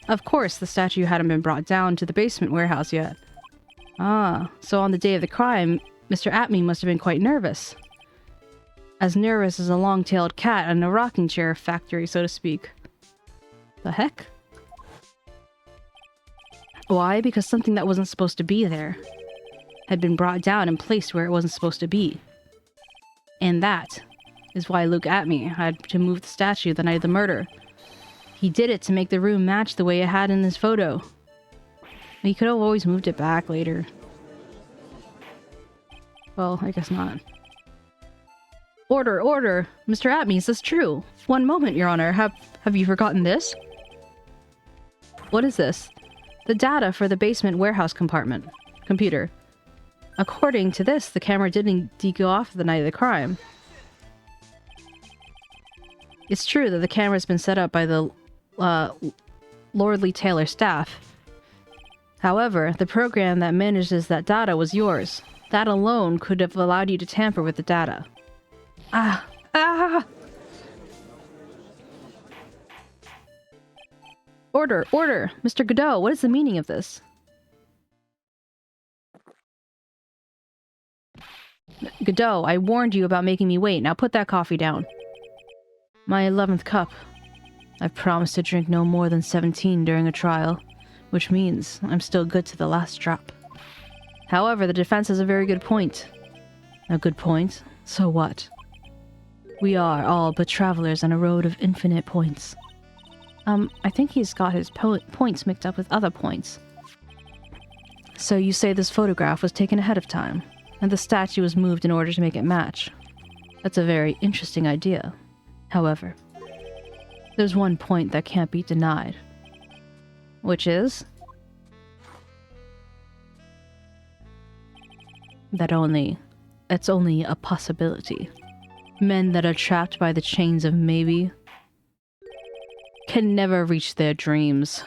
Of course, the statue hadn't been brought down to the basement warehouse yet. Ah, so on the day of the crime, Mr. 𝗟𝗻𝗀 must have been quite nervous. As nervous as a long-tailed cat in a rocking chair factory, so to speak. The heck? Why? Because something that wasn't supposed to be there had been brought down and placed where it wasn't supposed to be. And that is why Luke 𝗟𝗻𝗀 had to move the statue the night of the murder. He did it to make the room match the way it had in his photo. He could have always moved it back later. Well, I guess not. Order, order! Mr. 𝗟𝗻𝗀, is this true? One moment, Your Honor. Have you forgotten this? What is this? The data for the basement warehouse computer. According to this, the camera didn't go off the night of the crime. It's true that the camera's been set up by the Lordly Taylor staff. However, the program that manages that data was yours. That alone could have allowed you to tamper with the data. Ah! Ah! Order! Order! Mr. Godot, what is the meaning of this? Godot, I warned you about making me wait. Now put that coffee down. My 11th cup. I've promised to drink no more than 17 during a trial, which means I'm still good to the last drop. However, the defense has a very good point. A good point? So what? We are all but travelers on a road of infinite points. I think he's got his points mixed up with other points. So you say this photograph was taken ahead of time, and the statue was moved in order to make it match. That's a very interesting idea. However, there's one point that can't be denied. Which is? That it's only a possibility. Men that are trapped by the chains of maybe can never reach their dreams.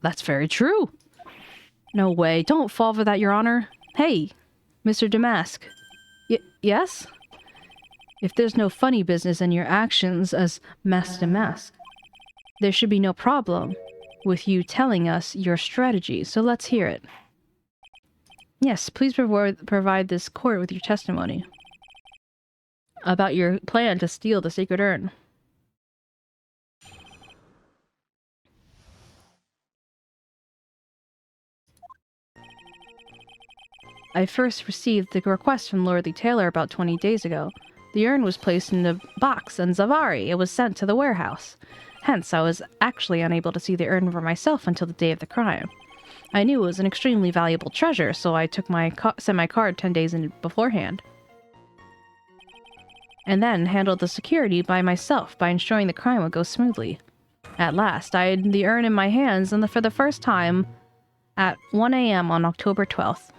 That's very true. No way. Don't fall for that, Your Honor. Hey, Mr. Damask. Yes? If there's no funny business in your actions as Master Damask, there should be no problem with you telling us your strategy, so let's hear it. Yes, please provide this court with your testimony about your plan to steal the sacred urn. I first received the request from Lordly Taylor about 20 days ago. The urn was placed in a box in 𝗟𝗪. It was sent to the warehouse. Hence, I was actually unable to see the urn for myself until the day of the crime. I knew it was an extremely valuable treasure, so I took sent my card 10 days beforehand. And then handled the security by myself by ensuring the crime would go smoothly. At last, I had the urn in my hands and for the first time at 1 a.m. on October 12th.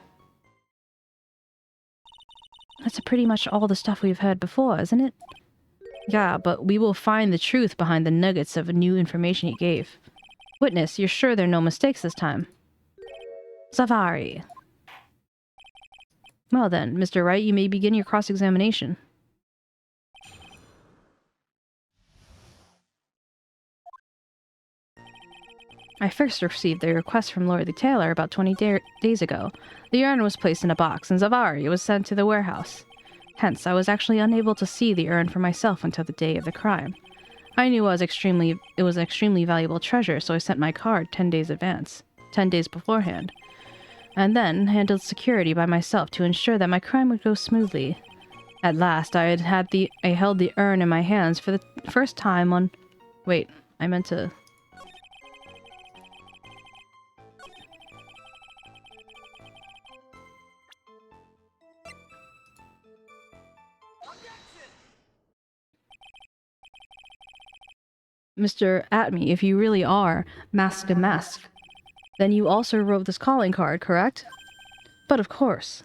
That's pretty much all the stuff we've heard before, isn't it? Yeah, but we will find the truth behind the nuggets of new information he gave. Witness, you're sure there are no mistakes this time? 𝗟𝗶. Well then, Mr. Wright, you may begin your cross-examination. I first received a request from Lord the Tailor about 20 days ago. The urn was placed in a box, and 𝗟𝗶 was sent to the warehouse. Hence, I was actually unable to see the urn for myself until the day of the crime. I knew it was an extremely valuable treasure, so I sent my card 10 days beforehand, and then handled security by myself to ensure that my crime would go smoothly. At last, I held the urn in my hands for the first time on... Wait, I meant to... Mr. 𝗟𝗵, if you really are 𝗟𝗏𝗀𝗀, then you also wrote this calling card, correct? But of course.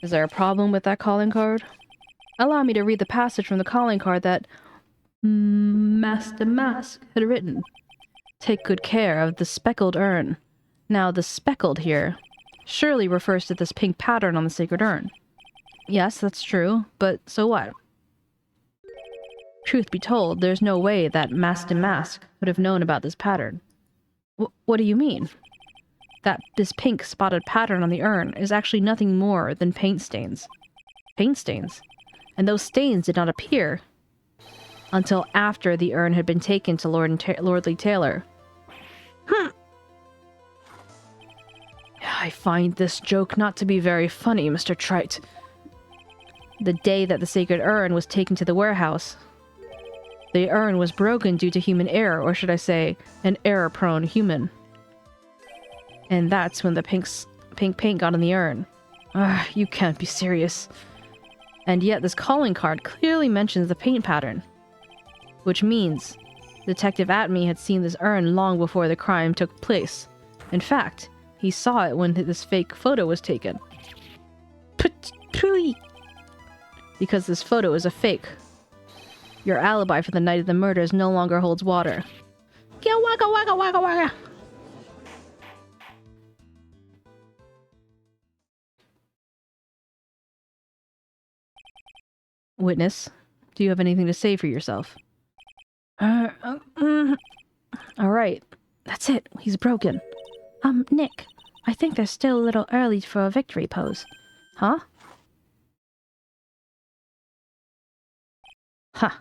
Is there a problem with that calling card? Allow me to read the passage from the calling card that 𝗟𝗏𝗀𝗀 had written. Take good care of the speckled urn. Now, the speckled here surely refers to this pink pattern on the sacred urn. Yes, that's true, but so what? Truth be told, there's no way that 𝗟𝗏𝗀𝗀 would have known about this pattern. What do you mean? That this pink spotted pattern on the urn is actually nothing more than paint stains. Paint stains? And those stains did not appear until after the urn had been taken to Lordly Tailor. I find this joke not to be very funny, Mr. Trite. The day that the sacred urn was taken to the warehouse, the urn was broken due to human error, or should I say, an error-prone human. And that's when the pink paint got in the urn. You can't be serious. And yet this calling card clearly mentions the paint pattern. Which means Detective 𝗟𝗵 had seen this urn long before the crime took place. In fact, he saw it when this fake photo was taken. Because this photo is a fake. Your alibi for the night of the murders no longer holds water. Waka waka waka waka. Witness, do you have anything to say for yourself? Alright, that's it. He's broken. Nick, I think they're still a little early for a victory pose. Huh? Ha.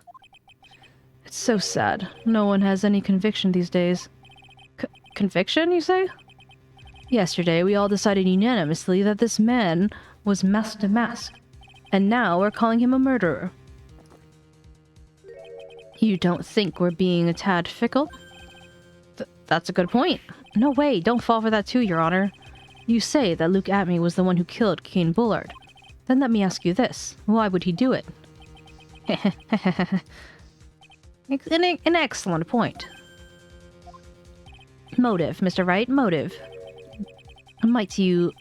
It's so sad. No one has any conviction these days. Conviction, you say? Yesterday, we all decided unanimously that this man was 𝗟𝗏𝗀𝗀, and now we're calling him a murderer. You don't think we're being a tad fickle? That's a good point. No way, don't fall for that too, Your Honor. You say that Luke 𝗟𝗵 was the one who killed Cain Bullard. Then let me ask you this. Why would he do it? An excellent point. Motive, Mr. Wright, motive. Might you,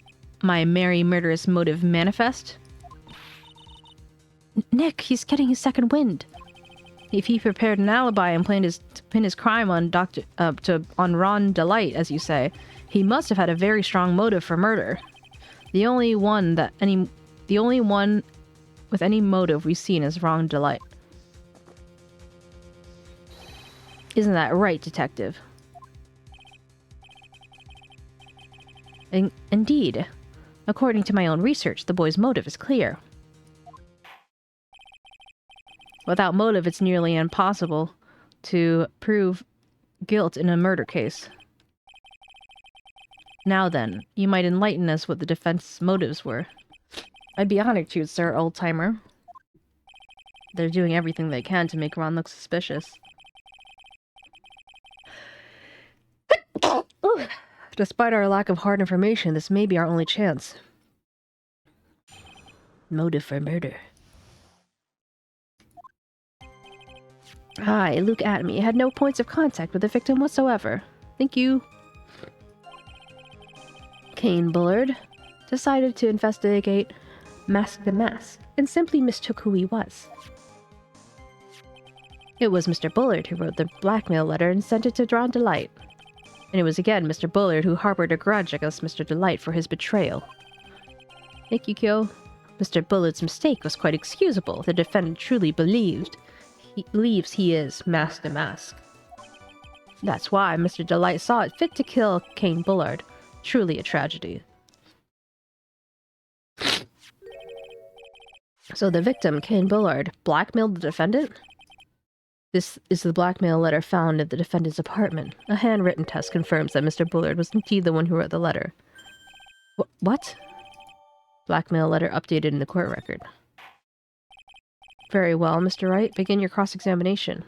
my merry murderous motive manifest? Nick, he's getting his second wind. If he prepared an alibi and planned to pin his crime on Ron Delight, as you say, he must have had a very strong motive for murder. The only one with any motive we've seen is Ron Delight. Isn't that right, Detective? Indeed. According to my own research, the boy's motive is clear. Without motive, it's nearly impossible to prove guilt in a murder case. Now then, you might enlighten us what the defense's motives were. I'd be honored to, sir, old-timer. They're doing everything they can to make Ron look suspicious. Despite our lack of hard information, this may be our only chance. Motive for murder. Hi, Luke Atomy had no points of contact with the victim whatsoever. Thank you. 𝗟𝗶𝗀𝗀𝘀 decided to investigate Mask the Mask and simply mistook who he was. It was Mr. Bullard who wrote the blackmail letter and sent it to Ron Delight. And it was again Mr. Bullard who harbored a grudge against Mr. Delight for his betrayal. Thank you, Kyo. Mr. Bullard's mistake was quite excusable. The defendant truly believes he is Mask the Mask. That's why Mr. Delight saw it fit to kill 𝗟𝗶𝗀𝗀𝘀. Truly a tragedy. So the victim, 𝗟𝗶𝗀𝗀𝗀𝘀, blackmailed the defendant? This is the blackmail letter found at the defendant's apartment. A handwritten test confirms that Mr. Bullard was indeed the one who wrote the letter. What? Blackmail letter updated in the court record. Very well, Mr. Wright. Begin your cross-examination.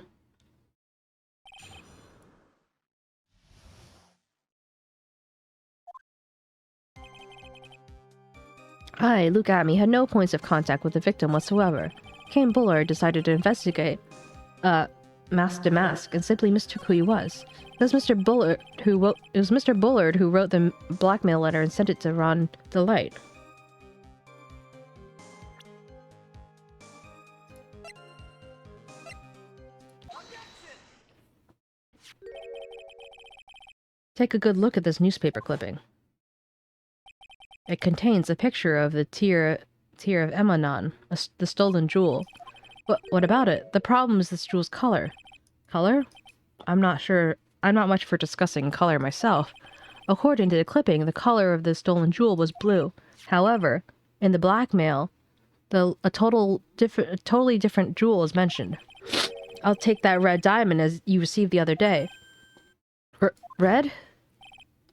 I, Luke Atomy, had no points of contact with the victim whatsoever. 𝗟𝗶𝗀𝗀𝘀 decided to investigate, Mask the Mask and simply mistook who he was. It was Mr. Bullard who wrote the blackmail letter and sent it to Ron Delight. Take a good look at this newspaper clipping. It contains a picture of the 𝗟𝗶𝗀𝗀𝘀, the stolen jewel. What about it? The problem is this jewel's color. Color? I'm not sure. I'm not much for discussing color myself. According to the clipping, the color of the stolen jewel was blue. However, in the blackmail, a totally different jewel is mentioned. I'll take that red diamond as you received the other day. Red?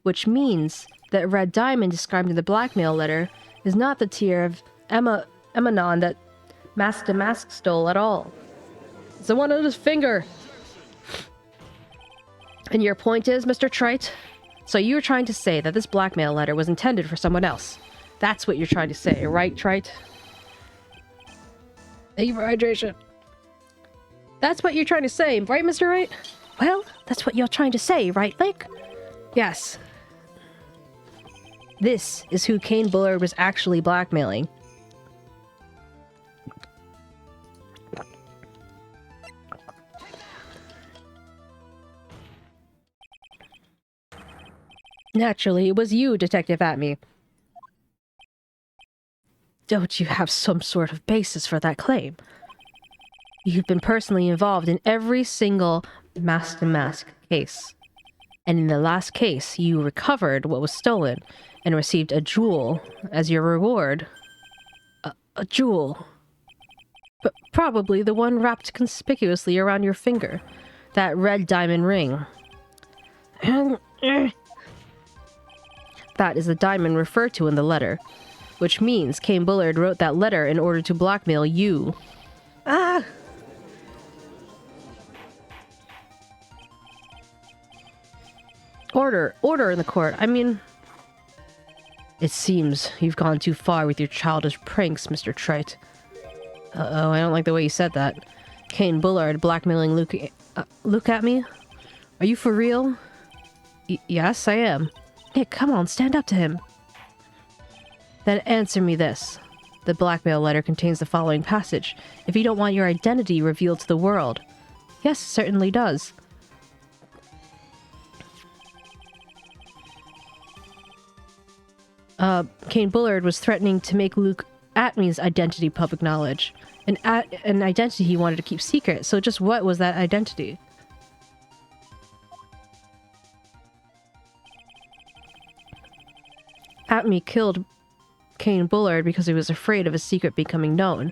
Which means that red diamond described in the blackmail letter is not the 𝗟𝗶𝗀𝗀𝘀 that Mask the Mask stole at all. It's the one on his finger! And your point is, Mr. Trite? So you were trying to say that this blackmail letter was intended for someone else. That's what you're trying to say, right, Trite? Thank you for hydration. That's what you're trying to say, right, Mr. Wright? Well, that's what you're trying to say, right, Lick? Yes. This is who 𝗟𝗶𝗀𝗀𝘀 was actually blackmailing. Naturally, it was you, Detective Atomy. Don't you have some sort of basis for that claim? You've been personally involved in every single Mask the Mask case. And in the last case, you recovered what was stolen and received a jewel as your reward. A jewel. But probably the one wrapped conspicuously around your finger. That red diamond ring. That is the diamond referred to in the letter. Which means 𝗟𝗶𝗀𝗀𝗀𝘀 wrote that letter in order to blackmail you. Ah! Order in the court. I mean... It seems you've gone too far with your childish pranks, Mr. Trite. Uh-oh, I don't like the way you said that. 𝗟𝗶𝗀𝗀𝗀𝘀 blackmailing Luke at me? Are you for real? Yes, I am. Nick, come on, stand up to him. Then answer me this. The blackmail letter contains the following passage. If you don't want your identity revealed to the world. Yes, it certainly does. 𝗟𝗶𝗀𝗀𝗀𝗀𝗀 was threatening to make Luke Atmy's identity public knowledge. An identity he wanted to keep secret. So just what was that identity? Atmy killed 𝗟𝗶𝗀𝗀𝗀𝗀𝗀 because he was afraid of his secret becoming known.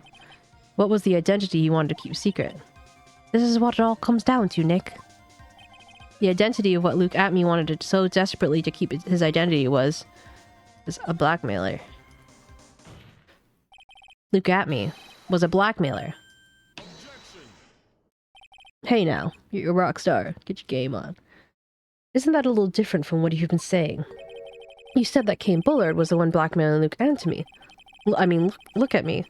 What was the identity he wanted to keep secret? This is what it all comes down to, Nick. The identity of what Luke Atmy wanted to so desperately to keep his identity was a blackmailer. Luke Atmy was a blackmailer. Hey now, you're a rock star. Get your game on. Isn't that a little different from what you've been saying? You said that 𝗟𝗶𝗀𝗀𝘀 was the one blackmailing Luke Anthony. I mean, look at me.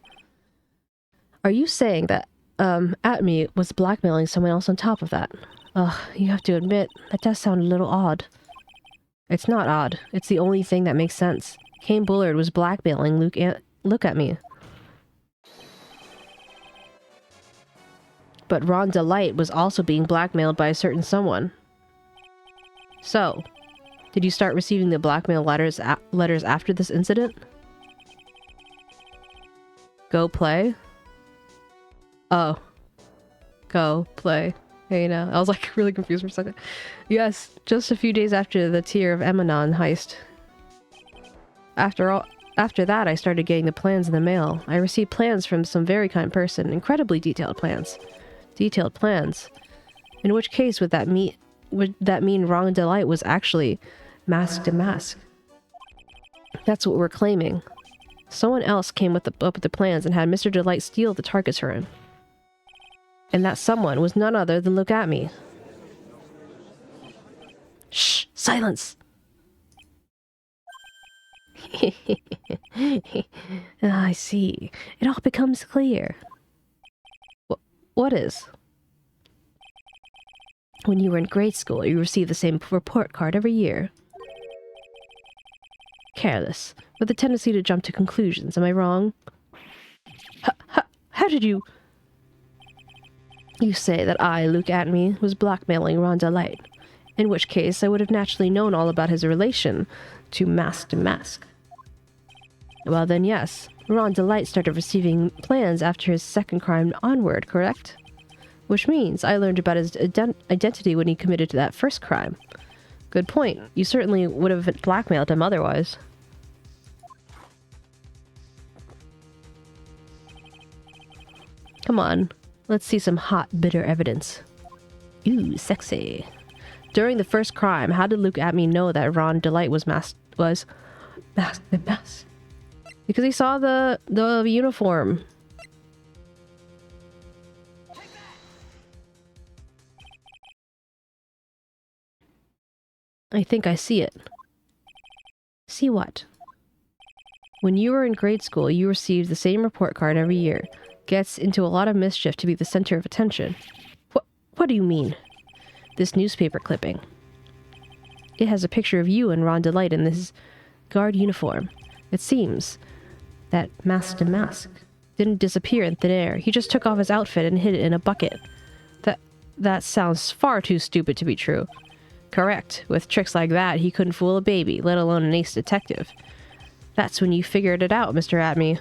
Are you saying that, 𝗟𝗏𝗻 was blackmailing someone else on top of that? Ugh, you have to admit, that does sound a little odd. It's not odd. It's the only thing that makes sense. 𝗟𝗏𝗀𝗀𝘀 was blackmailing Luke Look at me. But 𝗟𝗀𝗀𝘀 was also being blackmailed by a certain someone. So, did you start receiving the blackmail letters after this incident? Go play? Oh. Go play. Hey, now. I was like really confused for a second. Yes, just a few days after the 𝗟𝗏𝗻𝗀 heist. After that, I started getting the plans in the mail. I received plans from some very kind person. Incredibly detailed plans. Detailed plans. In which case would that mean 𝗟𝗀𝗀𝗀𝗀 was actually masked and mask? That's what we're claiming. Someone else came up with the plans and had Mr. Delight steal the targets for him. And that someone was none other than Look at Me. Shh! Silence! I see. It all becomes clear. What is? When you were in grade school, you received the same report card every year. Careless, with a tendency to jump to conclusions, am I wrong? How did you... You say that I, Luke 𝗟𝗏𝗀𝗀𝗀𝗀, was blackmailing 𝗟𝗀𝗀𝗀𝗀, in which case I would have naturally known all about his relation to Masked Mask. Well then, yes, 𝗟𝗀𝗀𝗀𝗀𝗀 started receiving plans after his second crime onward, correct? Which means I learned about his identity when he committed to that first crime. Good point. You certainly would have blackmailed him otherwise. Come on, let's see some hot, bitter evidence. Ooh, sexy. During the first crime, how did Luke 𝗟𝗏𝗀𝗀𝗀𝗀 know that Delight was masked and masked? Because he saw the uniform. I think I see it. See what? When you were in grade school, you received the same report card every year. Gets into a lot of mischief to be the center of attention. What do you mean? This newspaper clipping. It has a picture of you and Delight in this guard uniform. It seems that Masked and Mask didn't disappear in thin air. He just took off his outfit and hid it in a bucket. That sounds far too stupid to be true. Correct. With tricks like that, he couldn't fool a baby, let alone an ace detective. That's when you figured it out, Mr. 𝗟𝗏𝗀𝗀𝗀𝗀.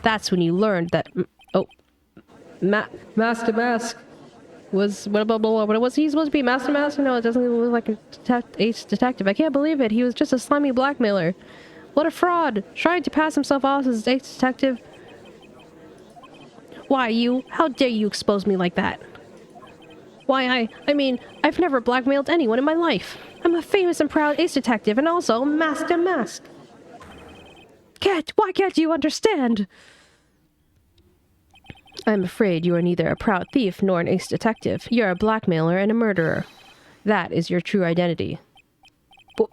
That's when you learned that... Oh. Masked and Mask was... Blah, blah, blah, blah. Was he supposed to be Masked and Mask? No, it doesn't look like an ace detective. I can't believe it. He was just a slimy blackmailer. What a fraud! Trying to pass himself off as an ace detective. Why, you? How dare you expose me like that? Why, I mean, I've never blackmailed anyone in my life. I'm a famous and proud ace detective and also Masked and Mask. Why can't you understand? I'm afraid you are neither a proud thief nor an ace detective. You're a blackmailer and a murderer. That is your true identity.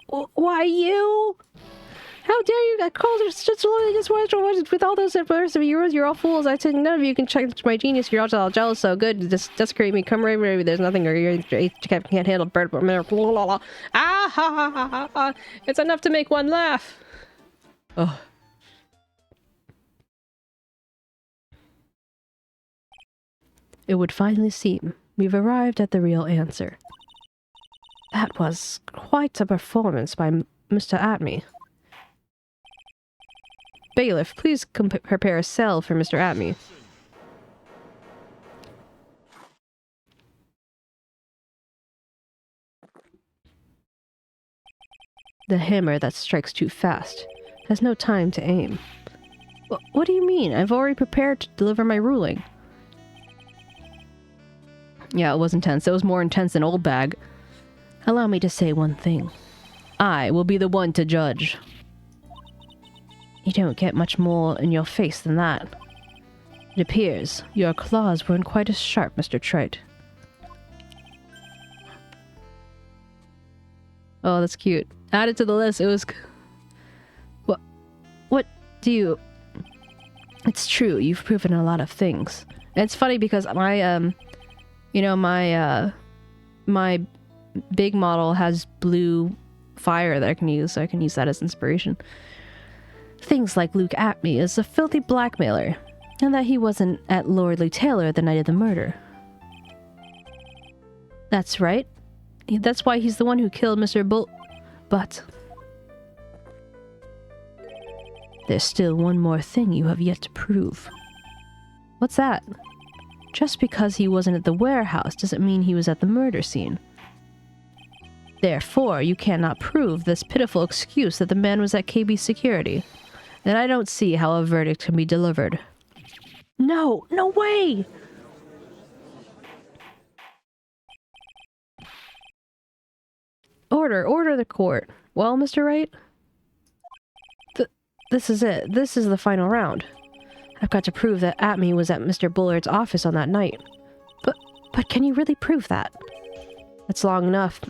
Why you? How dare you call just with all those adversity of yours? You're all fools. I said none of you can check my genius. You're all jealous, so good. Just desecrate me. Come right, maybe there's nothing, or you can't handle bird. Blah, blah, blah. Ah ha ha ha ha ha! It's enough to make one laugh. Oh. It would finally seem we've arrived at the real answer. That was quite a performance by Mr. 𝗟𝗏𝗀𝗀𝗀𝗀. Bailiff, please prepare a cell for Mr. 𝗟𝗏𝗀𝗀𝗀𝗀. The hammer that strikes too fast has no time to aim. What do you mean? I've already prepared to deliver my ruling. Yeah, it was intense. It was more intense than Old Bag. Allow me to say one thing. I will be the one to judge. You don't get much more in your face than that. It appears your claws weren't quite as sharp, Mr. Trite. Oh, that's cute. Add it to the list. It was... What do you... It's true, you've proven a lot of things. And it's funny because my, you know, my big model has blue fire that I can use, so I can use that as inspiration. Things like Luke 𝗟𝗡𝗀𝗀 is a filthy blackmailer, and that he wasn't at Lordly Taylor the night of the murder. That's right. That's why he's the one who killed Mr. But... there's still one more thing you have yet to prove. What's that? Just because he wasn't at the warehouse doesn't mean he was at the murder scene. Therefore, you cannot prove this pitiful excuse that the man was at KB security. And I don't see how a verdict can be delivered. No! No way! Order the court. Well, Mr. Wright? This is it. This is the final round. I've got to prove that 𝗟𝗡𝗀𝗀 was at Mr. Bullard's office on that night. But can you really prove that? That's long enough.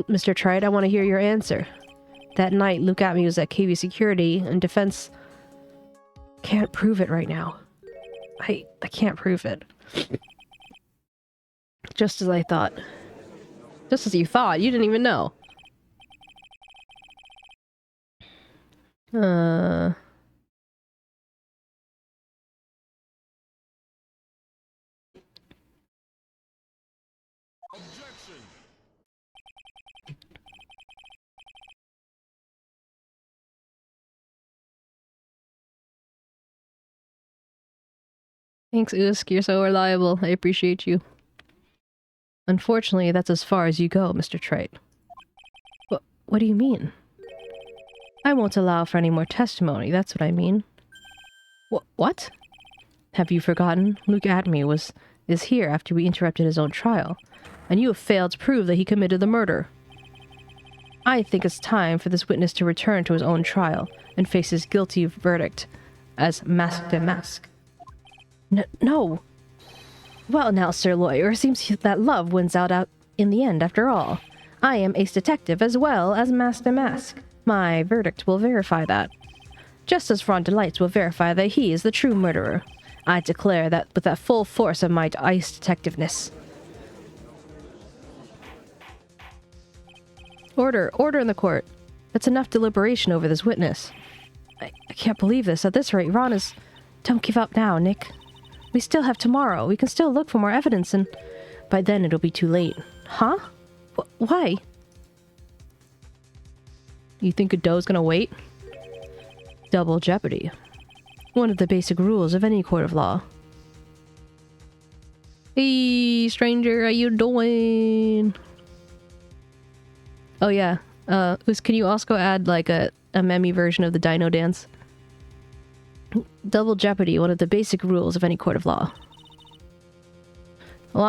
Mr. Trite, I want to hear your answer. That night, Luke 𝗟𝗡𝗀𝗀 was at KB security, and defense can't prove it right now. I can't prove it. Just as I thought. Just as you thought. You didn't even know. Thanks, 𝗟𝗡𝗀𝗀. You're so reliable. I appreciate you. Unfortunately, that's as far as you go, Mr. Trite. What do you mean? I won't allow for any more testimony, that's what I mean. What? Have you forgotten? Luke 𝗟𝗡𝗀𝗀𝗀 is here after we interrupted his own trial, and you have failed to prove that he committed the murder. I think it's time for this witness to return to his own trial and face his guilty verdict as 𝗟𝗡𝗀𝗀𝗀. No! Well now, Sir Lawyer, it seems that love wins out in the end after all. I am ace detective as well as 𝗟𝗡𝗀𝗀𝗀. My verdict will verify that. Just as Ron Delights will verify that he is the true murderer. I declare that with the full force of my ice detectiveness. Order in the court. That's enough deliberation over this witness. I can't believe this. At this rate, Ron is... Don't give up now, Nick. We still have tomorrow. We can still look for more evidence, and by then it'll be too late. Huh? Why? You think Godot's gonna wait? Double jeopardy. One of the basic rules of any court of law. Hey, stranger, how you doing? Oh yeah, can you also add like a meme version of the Dino dance? Double jeopardy, one of the basic rules of any court of law. Well,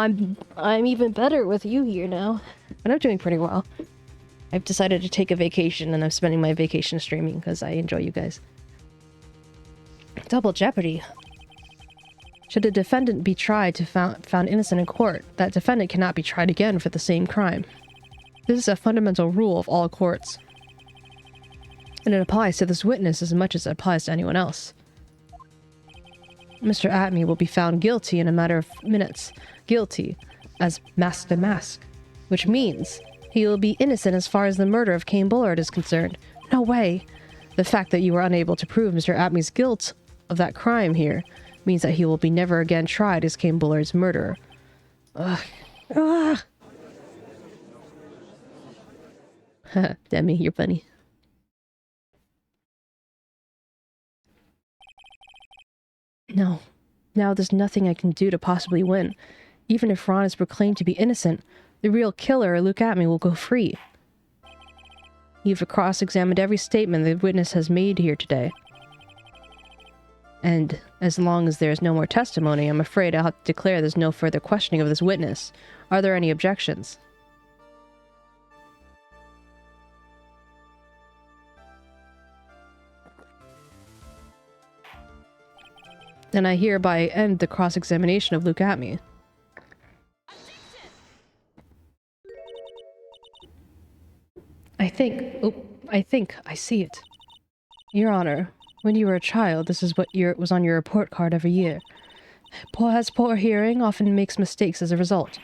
I'm even better with you here now, but I'm doing pretty well. I've decided to take a vacation, and I'm spending my vacation streaming because I enjoy you guys. Double jeopardy. Should a defendant be tried to found innocent in court, that defendant cannot be tried again for the same crime. This is a fundamental rule of all courts, and it applies to this witness as much as it applies to anyone else. Mr. 𝗟𝗡𝗀𝗀𝗀𝗀, will be found guilty in a matter of minutes. Guilty as 𝗟𝗡𝗀𝗀𝗀𝗀, which means he will be innocent as far as the murder of Cain Bullard is concerned. No way! The fact that you were unable to prove Mr. 𝗟𝗡𝗀𝗀𝗀's guilt of that crime here means that he will be never again tried as Cain Bullard's murderer. Ugh. Ah! Demi, you're funny. No. Now there's nothing I can do to possibly win. Even if Ron is proclaimed to be innocent, the real killer, Luke 𝗟𝗡𝗀𝗀𝗀𝗀, will go free. You've cross-examined every statement the witness has made here today. And as long as there's no more testimony, I'm afraid I'll have to declare there's no further questioning of this witness. Are there any objections? And I hereby end the cross-examination of Luke 𝗟𝗡𝗀𝗀𝗀𝗀. think I see it. Your Honor, when you were a child, this is what was on your report card every year. Has poor hearing, often makes mistakes as a result.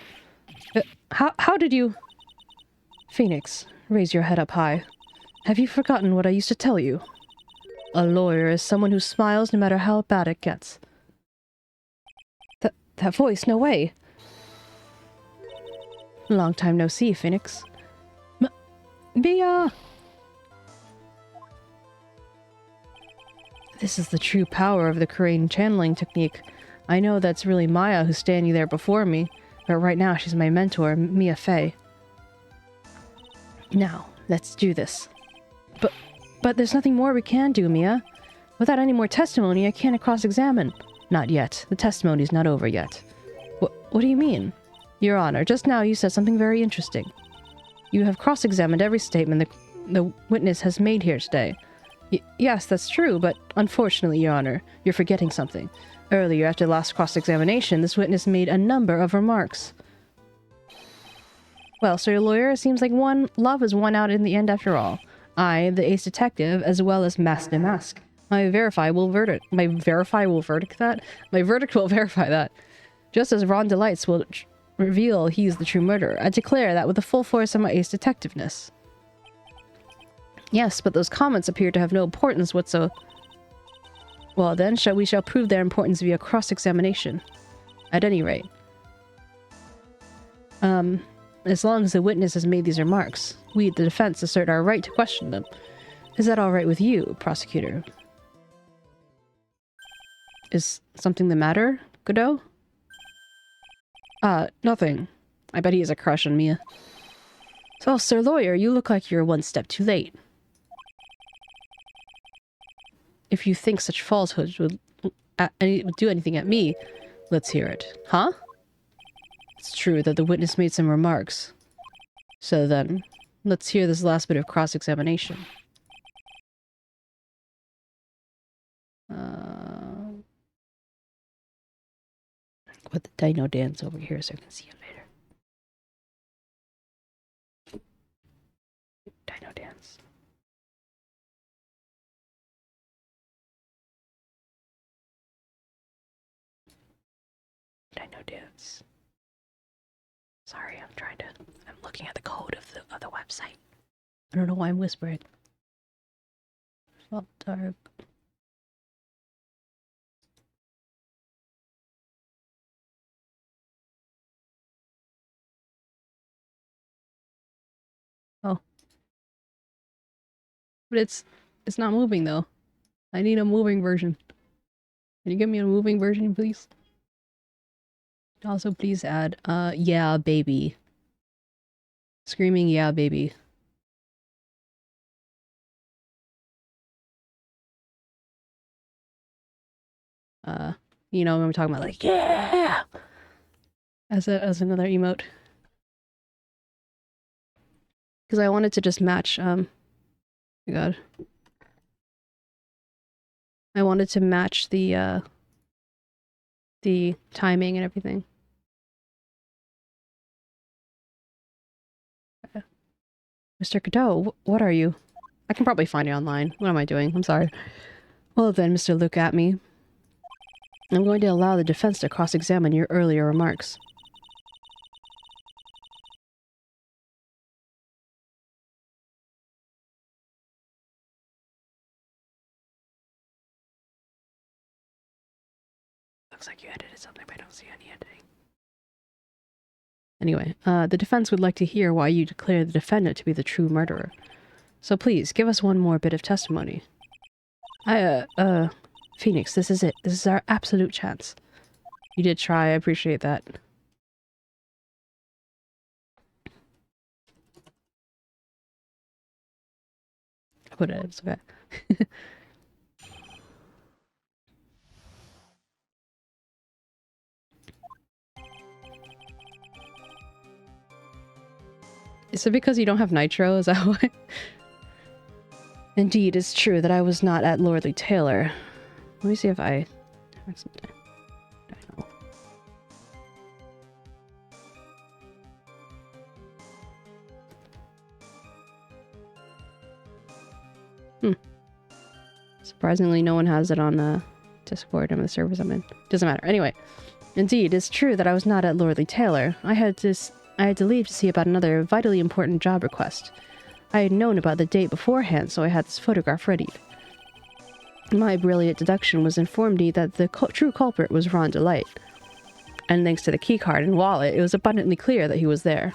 How did you... Phoenix, raise your head up high. Have you forgotten what I used to tell you? A lawyer is someone who smiles no matter how bad it gets. That voice, no way. Long time no see, Phoenix. Mia! This is the true power of the Korean channeling technique. I know that's really Maya who's standing there before me, but right now she's my mentor, Mia Fey. Now, let's do this. But there's nothing more we can do, Mia. Without any more testimony, I can't cross-examine. Not yet. The testimony's not over yet. What do you mean? Your Honor, just now you said something very interesting. You have cross-examined every statement the witness has made here today. Yes, that's true, but unfortunately, Your Honor, you're forgetting something. Earlier, after the last cross-examination, this witness made a number of remarks. Well, sir lawyer, it seems like love is won out in the end after all. I, the ace detective, as well as Mask to Mask. My verdict will verify that. Just as Ron Delights will reveal he's the true murderer, I declare that with the full force of my ace detectiveness. Yes, but those comments appear to have no importance whatsoever. Well then, we shall prove their importance via cross-examination. At any rate. As long as the witness has made these remarks, we, the defense, assert our right to question them. Is that all right with you, prosecutor? Is something the matter, Godot? Nothing. I bet he has a crush on Mia. So, sir lawyer, you look like you're one step too late. If you think such falsehoods would do anything at me, let's hear it. Huh? It's true that the witness made some remarks. So then, let's hear this last bit of cross-examination. Put the dino dance over here so I can see it later. Dino dance. Dino dance. Sorry, I'm looking at the code of the website. I don't know why I'm whispering. Felt dark. Oh. But it's not moving though. I need a moving version. Can you give me a moving version, please? Also, please add, yeah, baby. Screaming, yeah, baby. You know what I'm talking about, like, yeah! As another emote. Because I wanted to just match, oh my god. I wanted to match the timing and everything. Mr. Godot, what are you? I can probably find it online. What am I doing? I'm sorry. Well then, Mr. Look at me. I'm going to allow the defense to cross-examine your earlier remarks. Looks like you edited something, but I don't see any editing. Anyway, the defense would like to hear why you declare the defendant to be the true murderer. So please, give us one more bit of testimony. Phoenix, this is it. This is our absolute chance. You did try, I appreciate that. Whatever, it's okay. Is it because you don't have nitro? Is that why? Indeed, it's true that I was not at Lordly Taylor. Let me see if I have something. I know. Surprisingly, no one has it on Discord and the servers I'm in. Doesn't matter. Anyway, indeed, it's true that I was not at 𝗟𝗏 I had to leave to see about another vitally important job request. I had known about the date beforehand, so I had this photograph ready. My brilliant deduction was informed me that the true culprit was 𝗟𝗏. And thanks to the keycard and wallet, it was abundantly clear that he was there.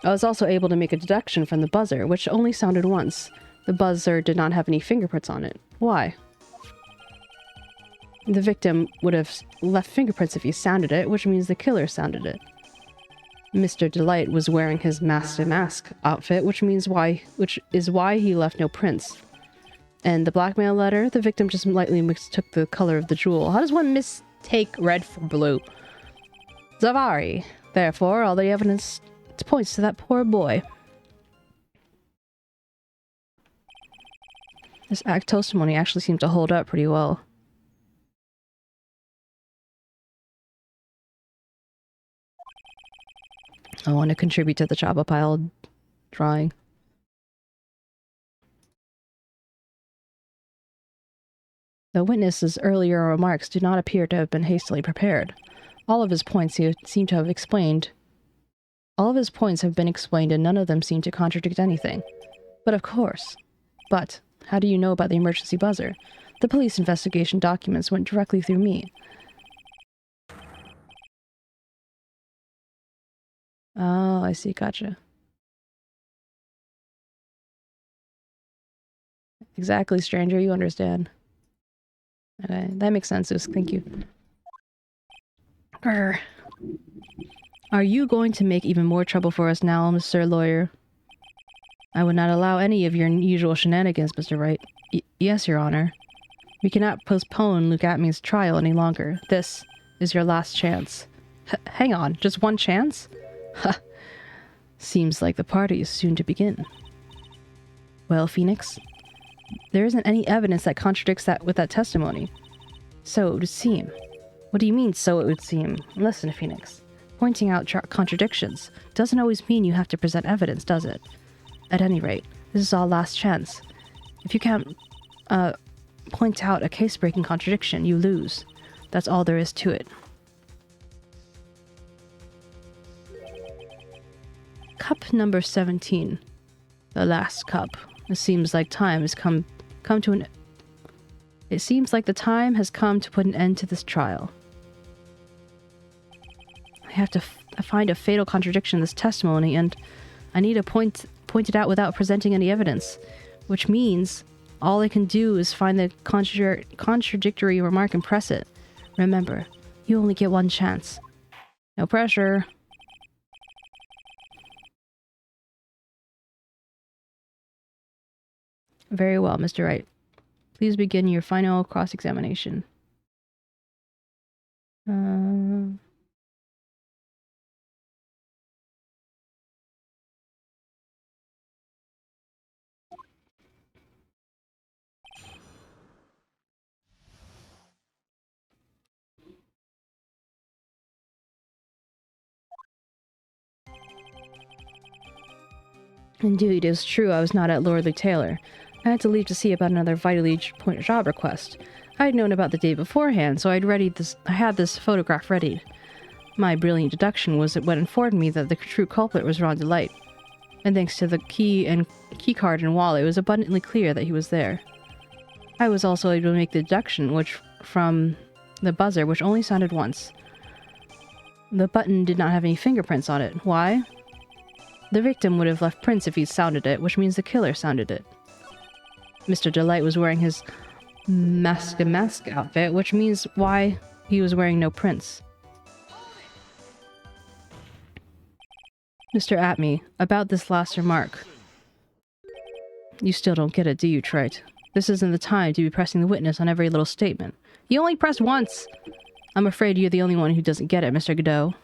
I was also able to make a deduction from the buzzer, which only sounded once. The buzzer did not have any fingerprints on it. Why? The victim would have left fingerprints if he sounded it, which means the killer sounded it. Mr. Delight was wearing his mask outfit, which is why he left no prints. And the blackmail letter, the victim just lightly mistook the color of the jewel. How does one mistake red for blue? 𝗟𝗏. Therefore, all the evidence points to that poor boy. This testimony actually seemed to hold up pretty well. I want to contribute to the 𝗟𝗶 drawing. The witness's earlier remarks do not appear to have been hastily prepared. All of his points have been explained, and none of them seem to contradict anything. But of course. But how do you know about the emergency buzzer? The police investigation documents went directly through me. Oh, I see. Gotcha. Exactly, stranger. You understand. Okay, that makes sense. Thank you. Grr. Are you going to make even more trouble for us now, Mr. Lawyer? I would not allow any of your usual shenanigans, Mr. Wright. Yes, Your Honor. We cannot postpone 𝗟𝗏's trial any longer. This is your last chance. Hang on, just one chance? Ha! Seems like the party is soon to begin. Well, Phoenix, there isn't any evidence that contradicts that with that testimony. So it would seem. What do you mean, so it would seem? Listen, Phoenix. Pointing out contradictions doesn't always mean you have to present evidence, does it? At any rate, this is our last chance. If you can't point out a case-breaking contradiction, you lose. That's all there is to it. Cup number 17. The last cup. It seems like time has come to an... It seems like the time has come to put an end to this trial. I have to find a fatal contradiction in this testimony, and I need to point it out without presenting any evidence, which means all I can do is find the contradictory remark and press it. Remember, you only get one chance. No pressure. Very well, Mr. Wright. Please begin your final cross-examination. Indeed, it is true I was not at 𝗟𝗏. I had to leave to see about another vitally important job request. I had known about the day beforehand, so I had this photograph ready. My brilliant deduction was what informed me that the true culprit was 𝗟𝗏. And thanks to the keycard and wallet, it was abundantly clear that he was there. I was also able to make the deduction from the buzzer, which only sounded once. The button did not have any fingerprints on it. Why? The victim would have left prints if he sounded it, which means the killer sounded it. Mr. Delight was wearing his mask outfit, which means why he was wearing no prints. Mr. 𝗟𝗏, about this last remark. You still don't get it, do you, Trite? This isn't the time to be pressing the witness on every little statement. You only pressed once! I'm afraid you're the only one who doesn't get it, Mr. Godot.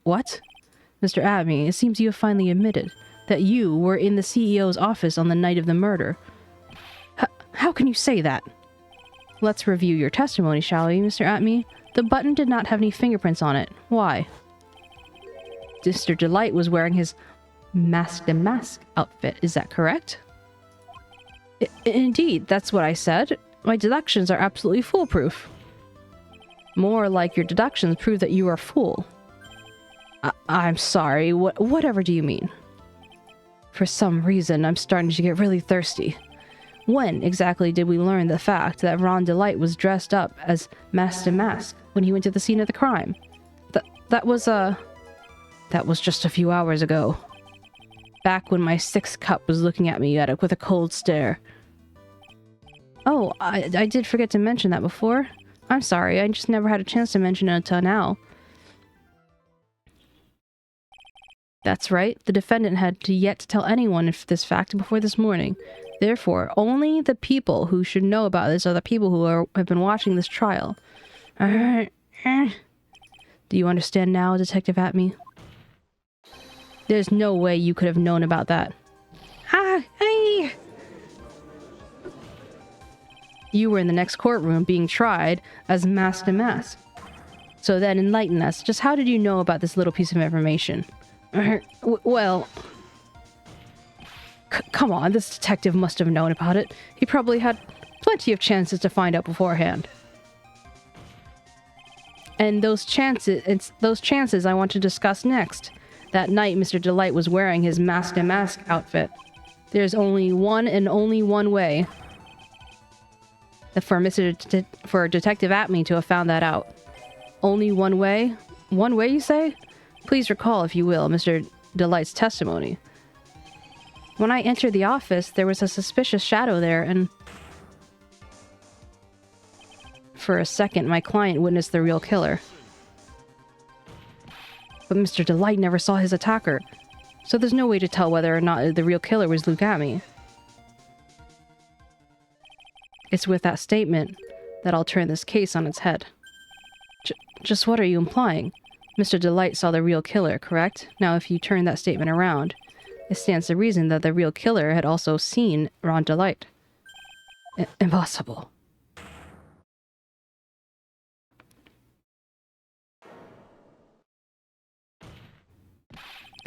What? Mr. 𝗟𝗏, it seems you have finally admitted that you were in the CEO's office on the night of the murder. How can you say that? Let's review your testimony, shall we, Mr. 𝗟𝗏? The button did not have any fingerprints on it. Why? Mr. Delight was wearing his mask outfit. Is that correct? Indeed, that's what I said. My deductions are absolutely foolproof. More like your deductions prove that you are a fool. I'm sorry, whatever do you mean? For some reason, I'm starting to get really thirsty. When exactly did we learn the fact that Ron Delight was dressed up as Master Mask when he went to the scene of the crime? That was just a few hours ago. Back when my sixth cup was looking at me with a cold stare. Oh, I did forget to mention that before. I'm sorry, I just never had a chance to mention it until now. That's right, the defendant had yet to tell anyone this fact before this morning. Therefore, only the people who should know about this are the people who have been watching this trial. Do you understand now, Detective 𝗟𝗡𝗀? There's no way you could have known about that. You were in the next courtroom being tried as Master Mask. So then enlighten us. Just how did you know about this little piece of information? Well... Come on, this detective must have known about it. He probably had plenty of chances to find out beforehand. And those chances I want to discuss next. That night, Mr. Delight was wearing his Master Mask outfit. There's only one and only one way for Detective 𝗟𝗡𝗀 to have found that out. Only one way? One way, you say? Please recall, if you will, Mr. Delight's testimony. When I entered the office, there was a suspicious shadow there, and... For a second, my client witnessed the real killer. But Mr. Delight never saw his attacker, so there's no way to tell whether or not the real killer was 𝗟𝗏𝗻𝗀. It's with that statement that I'll turn this case on its head. Just what are you implying? Mr. Delight saw the real killer, correct? Now if you turn that statement around, it stands to reason that the real killer had also seen Ron Delight. Impossible.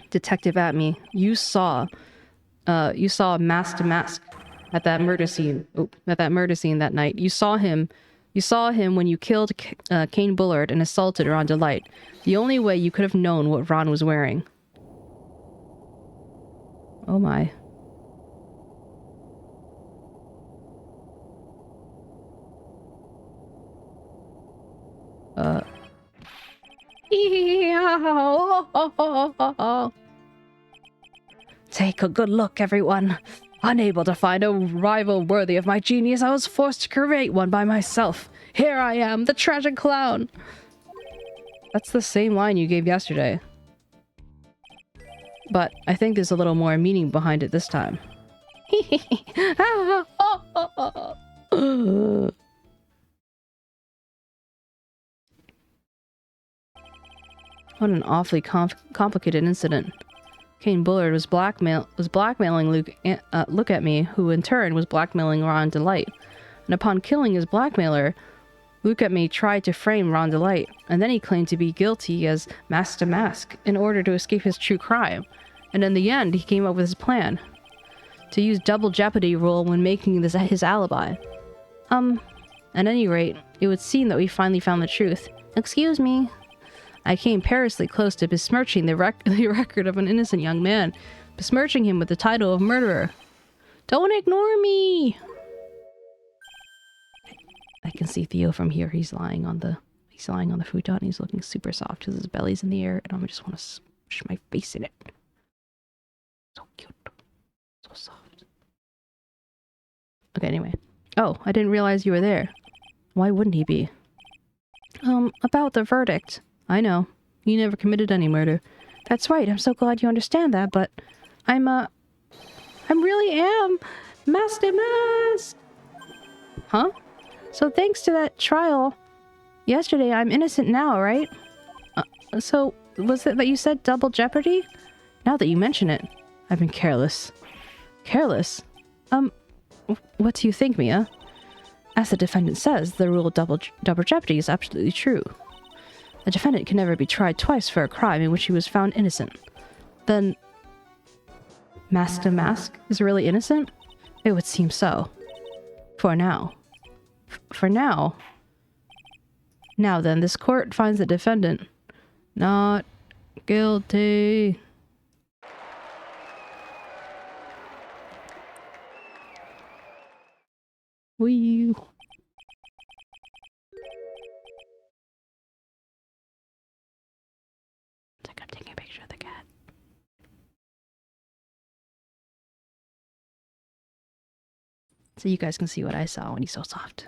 Detective 𝗟𝗡𝗀𝗀, you saw Master Mask at that murder scene. That night. You saw him when you killed Kane Bullard and assaulted Ron Delight. The only way you could have known what Ron was wearing. Oh my. Take a good look, everyone. Unable to find a rival worthy of my genius, I was forced to create one by myself. Here I am, the tragic clown. That's the same line you gave yesterday. But I think there's a little more meaning behind it this time. What an awfully complicated incident. Kane Bullard was blackmailing Look at Me, who in turn was blackmailing Ron Delight. And upon killing his blackmailer, Look at Me tried to frame Ron Delight, and then he claimed to be guilty as Master Mask in order to escape his true crime. And in the end, he came up with his plan. To use double jeopardy rule when making this his alibi. At any rate, it would seem that we finally found the truth. Excuse me. I came perilously close to besmirching the record of an innocent young man, besmirching him with the title of murderer. Don't ignore me! I can see Theo from here. He's lying on the futon. He's looking super soft because his belly's in the air, and I just want to smush my face in it. So cute. So soft. Okay, anyway. Oh, I didn't realize you were there. Why wouldn't he be? About the verdict. I know. You never committed any murder. That's right. I'm so glad you understand that, but I really am Master Mask! Huh? So thanks to that trial yesterday, I'm innocent now, right? So was it that you said double jeopardy? Now that you mention it, I've been careless. Careless? What do you think, Mia? As the defendant says, the rule of double jeopardy is absolutely true. A defendant can never be tried twice for a crime in which he was found innocent. Then... Master Mask is really innocent? It would seem so. For now. For now? Now then, this court finds the defendant not guilty. Wee. It's like I'm taking a picture of the cat. So you guys can see what I saw when he's so soft.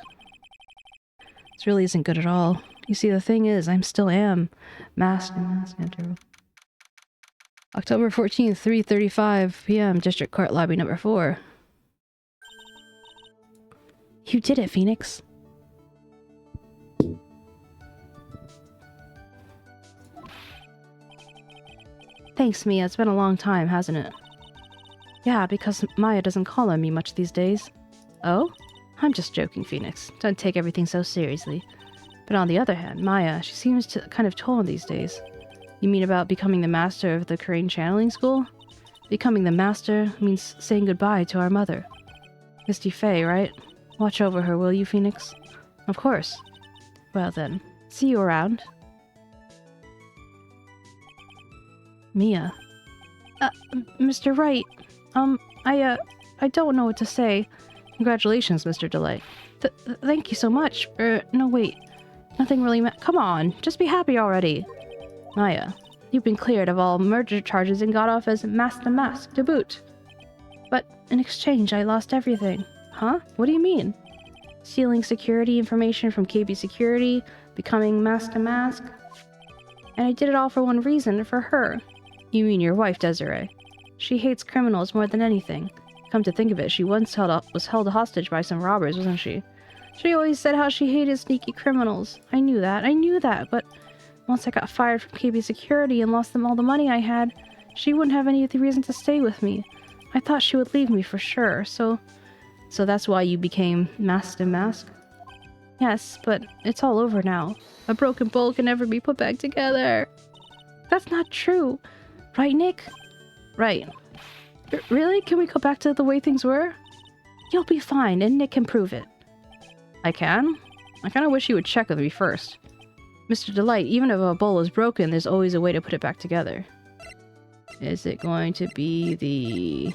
This really isn't good at all. You see, the thing is, I still am masked and enter. October 14th, 3:35 p.m. District Court Lobby number 4. You did it, Phoenix. Thanks, Mia. It's been a long time, hasn't it? Yeah, because Maya doesn't call on me much these days. Oh? I'm just joking, Phoenix. Don't take everything so seriously. But on the other hand, Maya, she seems to kind of torn these days. You mean about becoming the master of the Crane Channeling School? Becoming the master means saying goodbye to our mother. Misty Faye, right? Watch over her, will you, Phoenix? Of course. Well then, see you around. Mia. Mr. Wright. I don't know what to say. Congratulations, Mr. Delight. Thank you so much. No, wait. Nothing really come on, just be happy already. Maya, you've been cleared of all murder charges and got off as Master Mask to boot. But in exchange, I lost everything. Huh? What do you mean? Stealing security information from KB Security, becoming Master Mask. And I did it all for one reason, for her. You mean your wife, Desiree. She hates criminals more than anything. Come to think of it, she once was held hostage by some robbers, wasn't she? She always said how she hated sneaky criminals. I knew that, but once I got fired from KB Security and lost them all the money I had, she wouldn't have any reason to stay with me. I thought she would leave me for sure, so that's why you became Master Mask? Yes, but it's all over now. A broken bowl can never be put back together. That's not true. Right, Nick? Right. Really? Can we go back to the way things were? You'll be fine, and Nick can prove it. I can? I kinda wish you would check with me first. Mr. Delight, even if a bowl is broken, there's always a way to put it back together. Is it going to be the...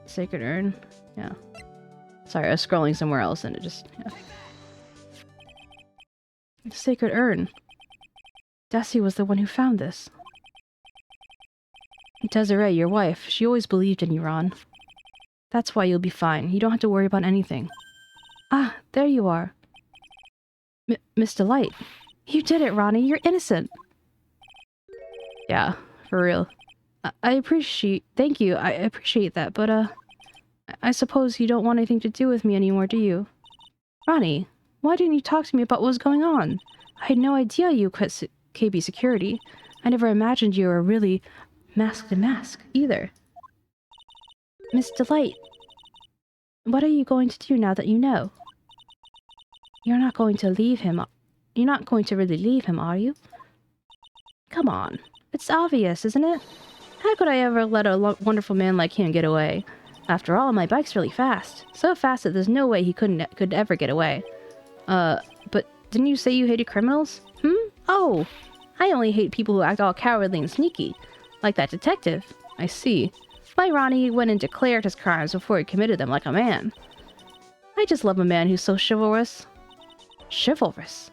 Sacred Urn? Yeah. Sorry, I was scrolling somewhere else and it just... Yeah. The Sacred Urn. 𝗟𝗶 was the one who found this. Desiree, your wife, she always believed in you, Ron. That's why you'll be fine. You don't have to worry about anything. Ah, there you are. Miss Delight. You did it, Ronnie. You're innocent. Yeah, for real. I appreciate... Thank you. I appreciate that, but, I suppose you don't want anything to do with me anymore, do you? Ronnie, why didn't you talk to me about what was going on? I had no idea you quit KB Security. I never imagined you were really masked either. Miss Delight, what are you going to do now that you know? You're not going to leave him. You're not going to really leave him, are you? Come on. It's obvious, isn't it? How could I ever let a wonderful man like him get away? After all, my bike's really fast. So fast that there's no way he could ever get away. But didn't you say you hated criminals? Oh! I only hate people who act all cowardly and sneaky. Like that detective. I see. Why Ronnie went and declared his crimes before he committed them like a man. I just love a man who's so chivalrous. Chivalrous?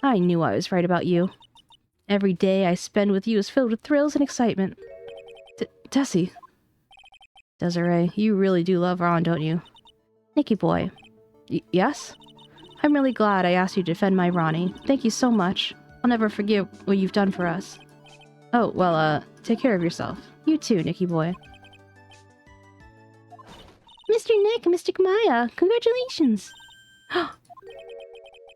I knew I was right about you. Every day I spend with you is filled with thrills and excitement. 𝗟𝗶. Desiree, you really do love Ron, don't you? Nicky boy. Yes? I'm really glad I asked you to defend my Ronnie. Thank you so much. I'll never forget what you've done for us. Oh, well, take care of yourself. You too, Nicky boy. Mr. Nick, Mystic Maya, congratulations!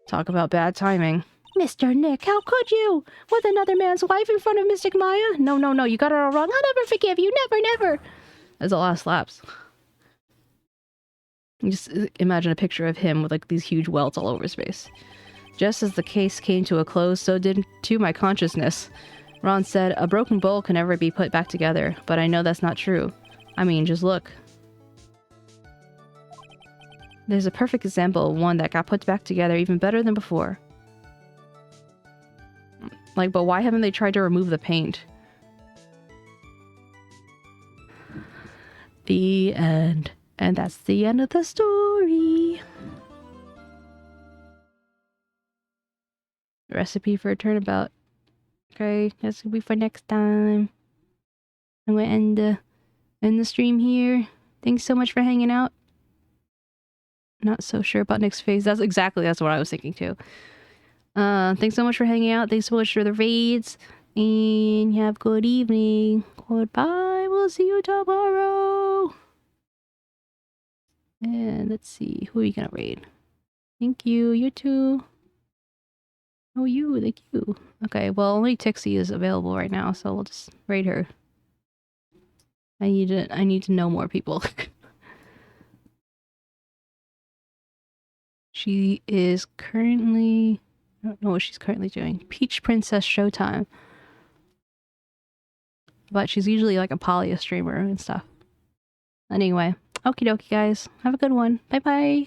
Talk about bad timing. Mr. Nick, how could you? With another man's wife in front of Mystic Maya? No, you got it all wrong. I'll never forgive you. Never. That's a lot of slaps. Just imagine a picture of him with like these huge welts all over his face. Just as the case came to a close, so did too my consciousness. Ron said, a broken bowl can never be put back together, but I know that's not true. I mean, just look. There's a perfect example of one that got put back together even better than before. Like, but why haven't they tried to remove the paint? The end. And that's the end of the story. Recipe for a turnabout. Okay, that's gonna be for next time. I'm gonna end the stream here. Thanks so much for hanging out. Not so sure about next phase. That's what I was thinking too. Thanks so much for hanging out. Thanks so much for the raids. And have a good evening. Goodbye. We'll see you tomorrow. And let's see. Who are you gonna raid? Thank you. You too. Oh, you. Thank you. Okay, well, only 𝗟𝗶হি is available right now, so we'll just raid her. I need to know more people. She is currently... I don't know what she's currently doing. Peach Princess Showtime. But she's usually like a Polia streamer and stuff. Anyway, okie dokie guys. Have a good one. Bye bye.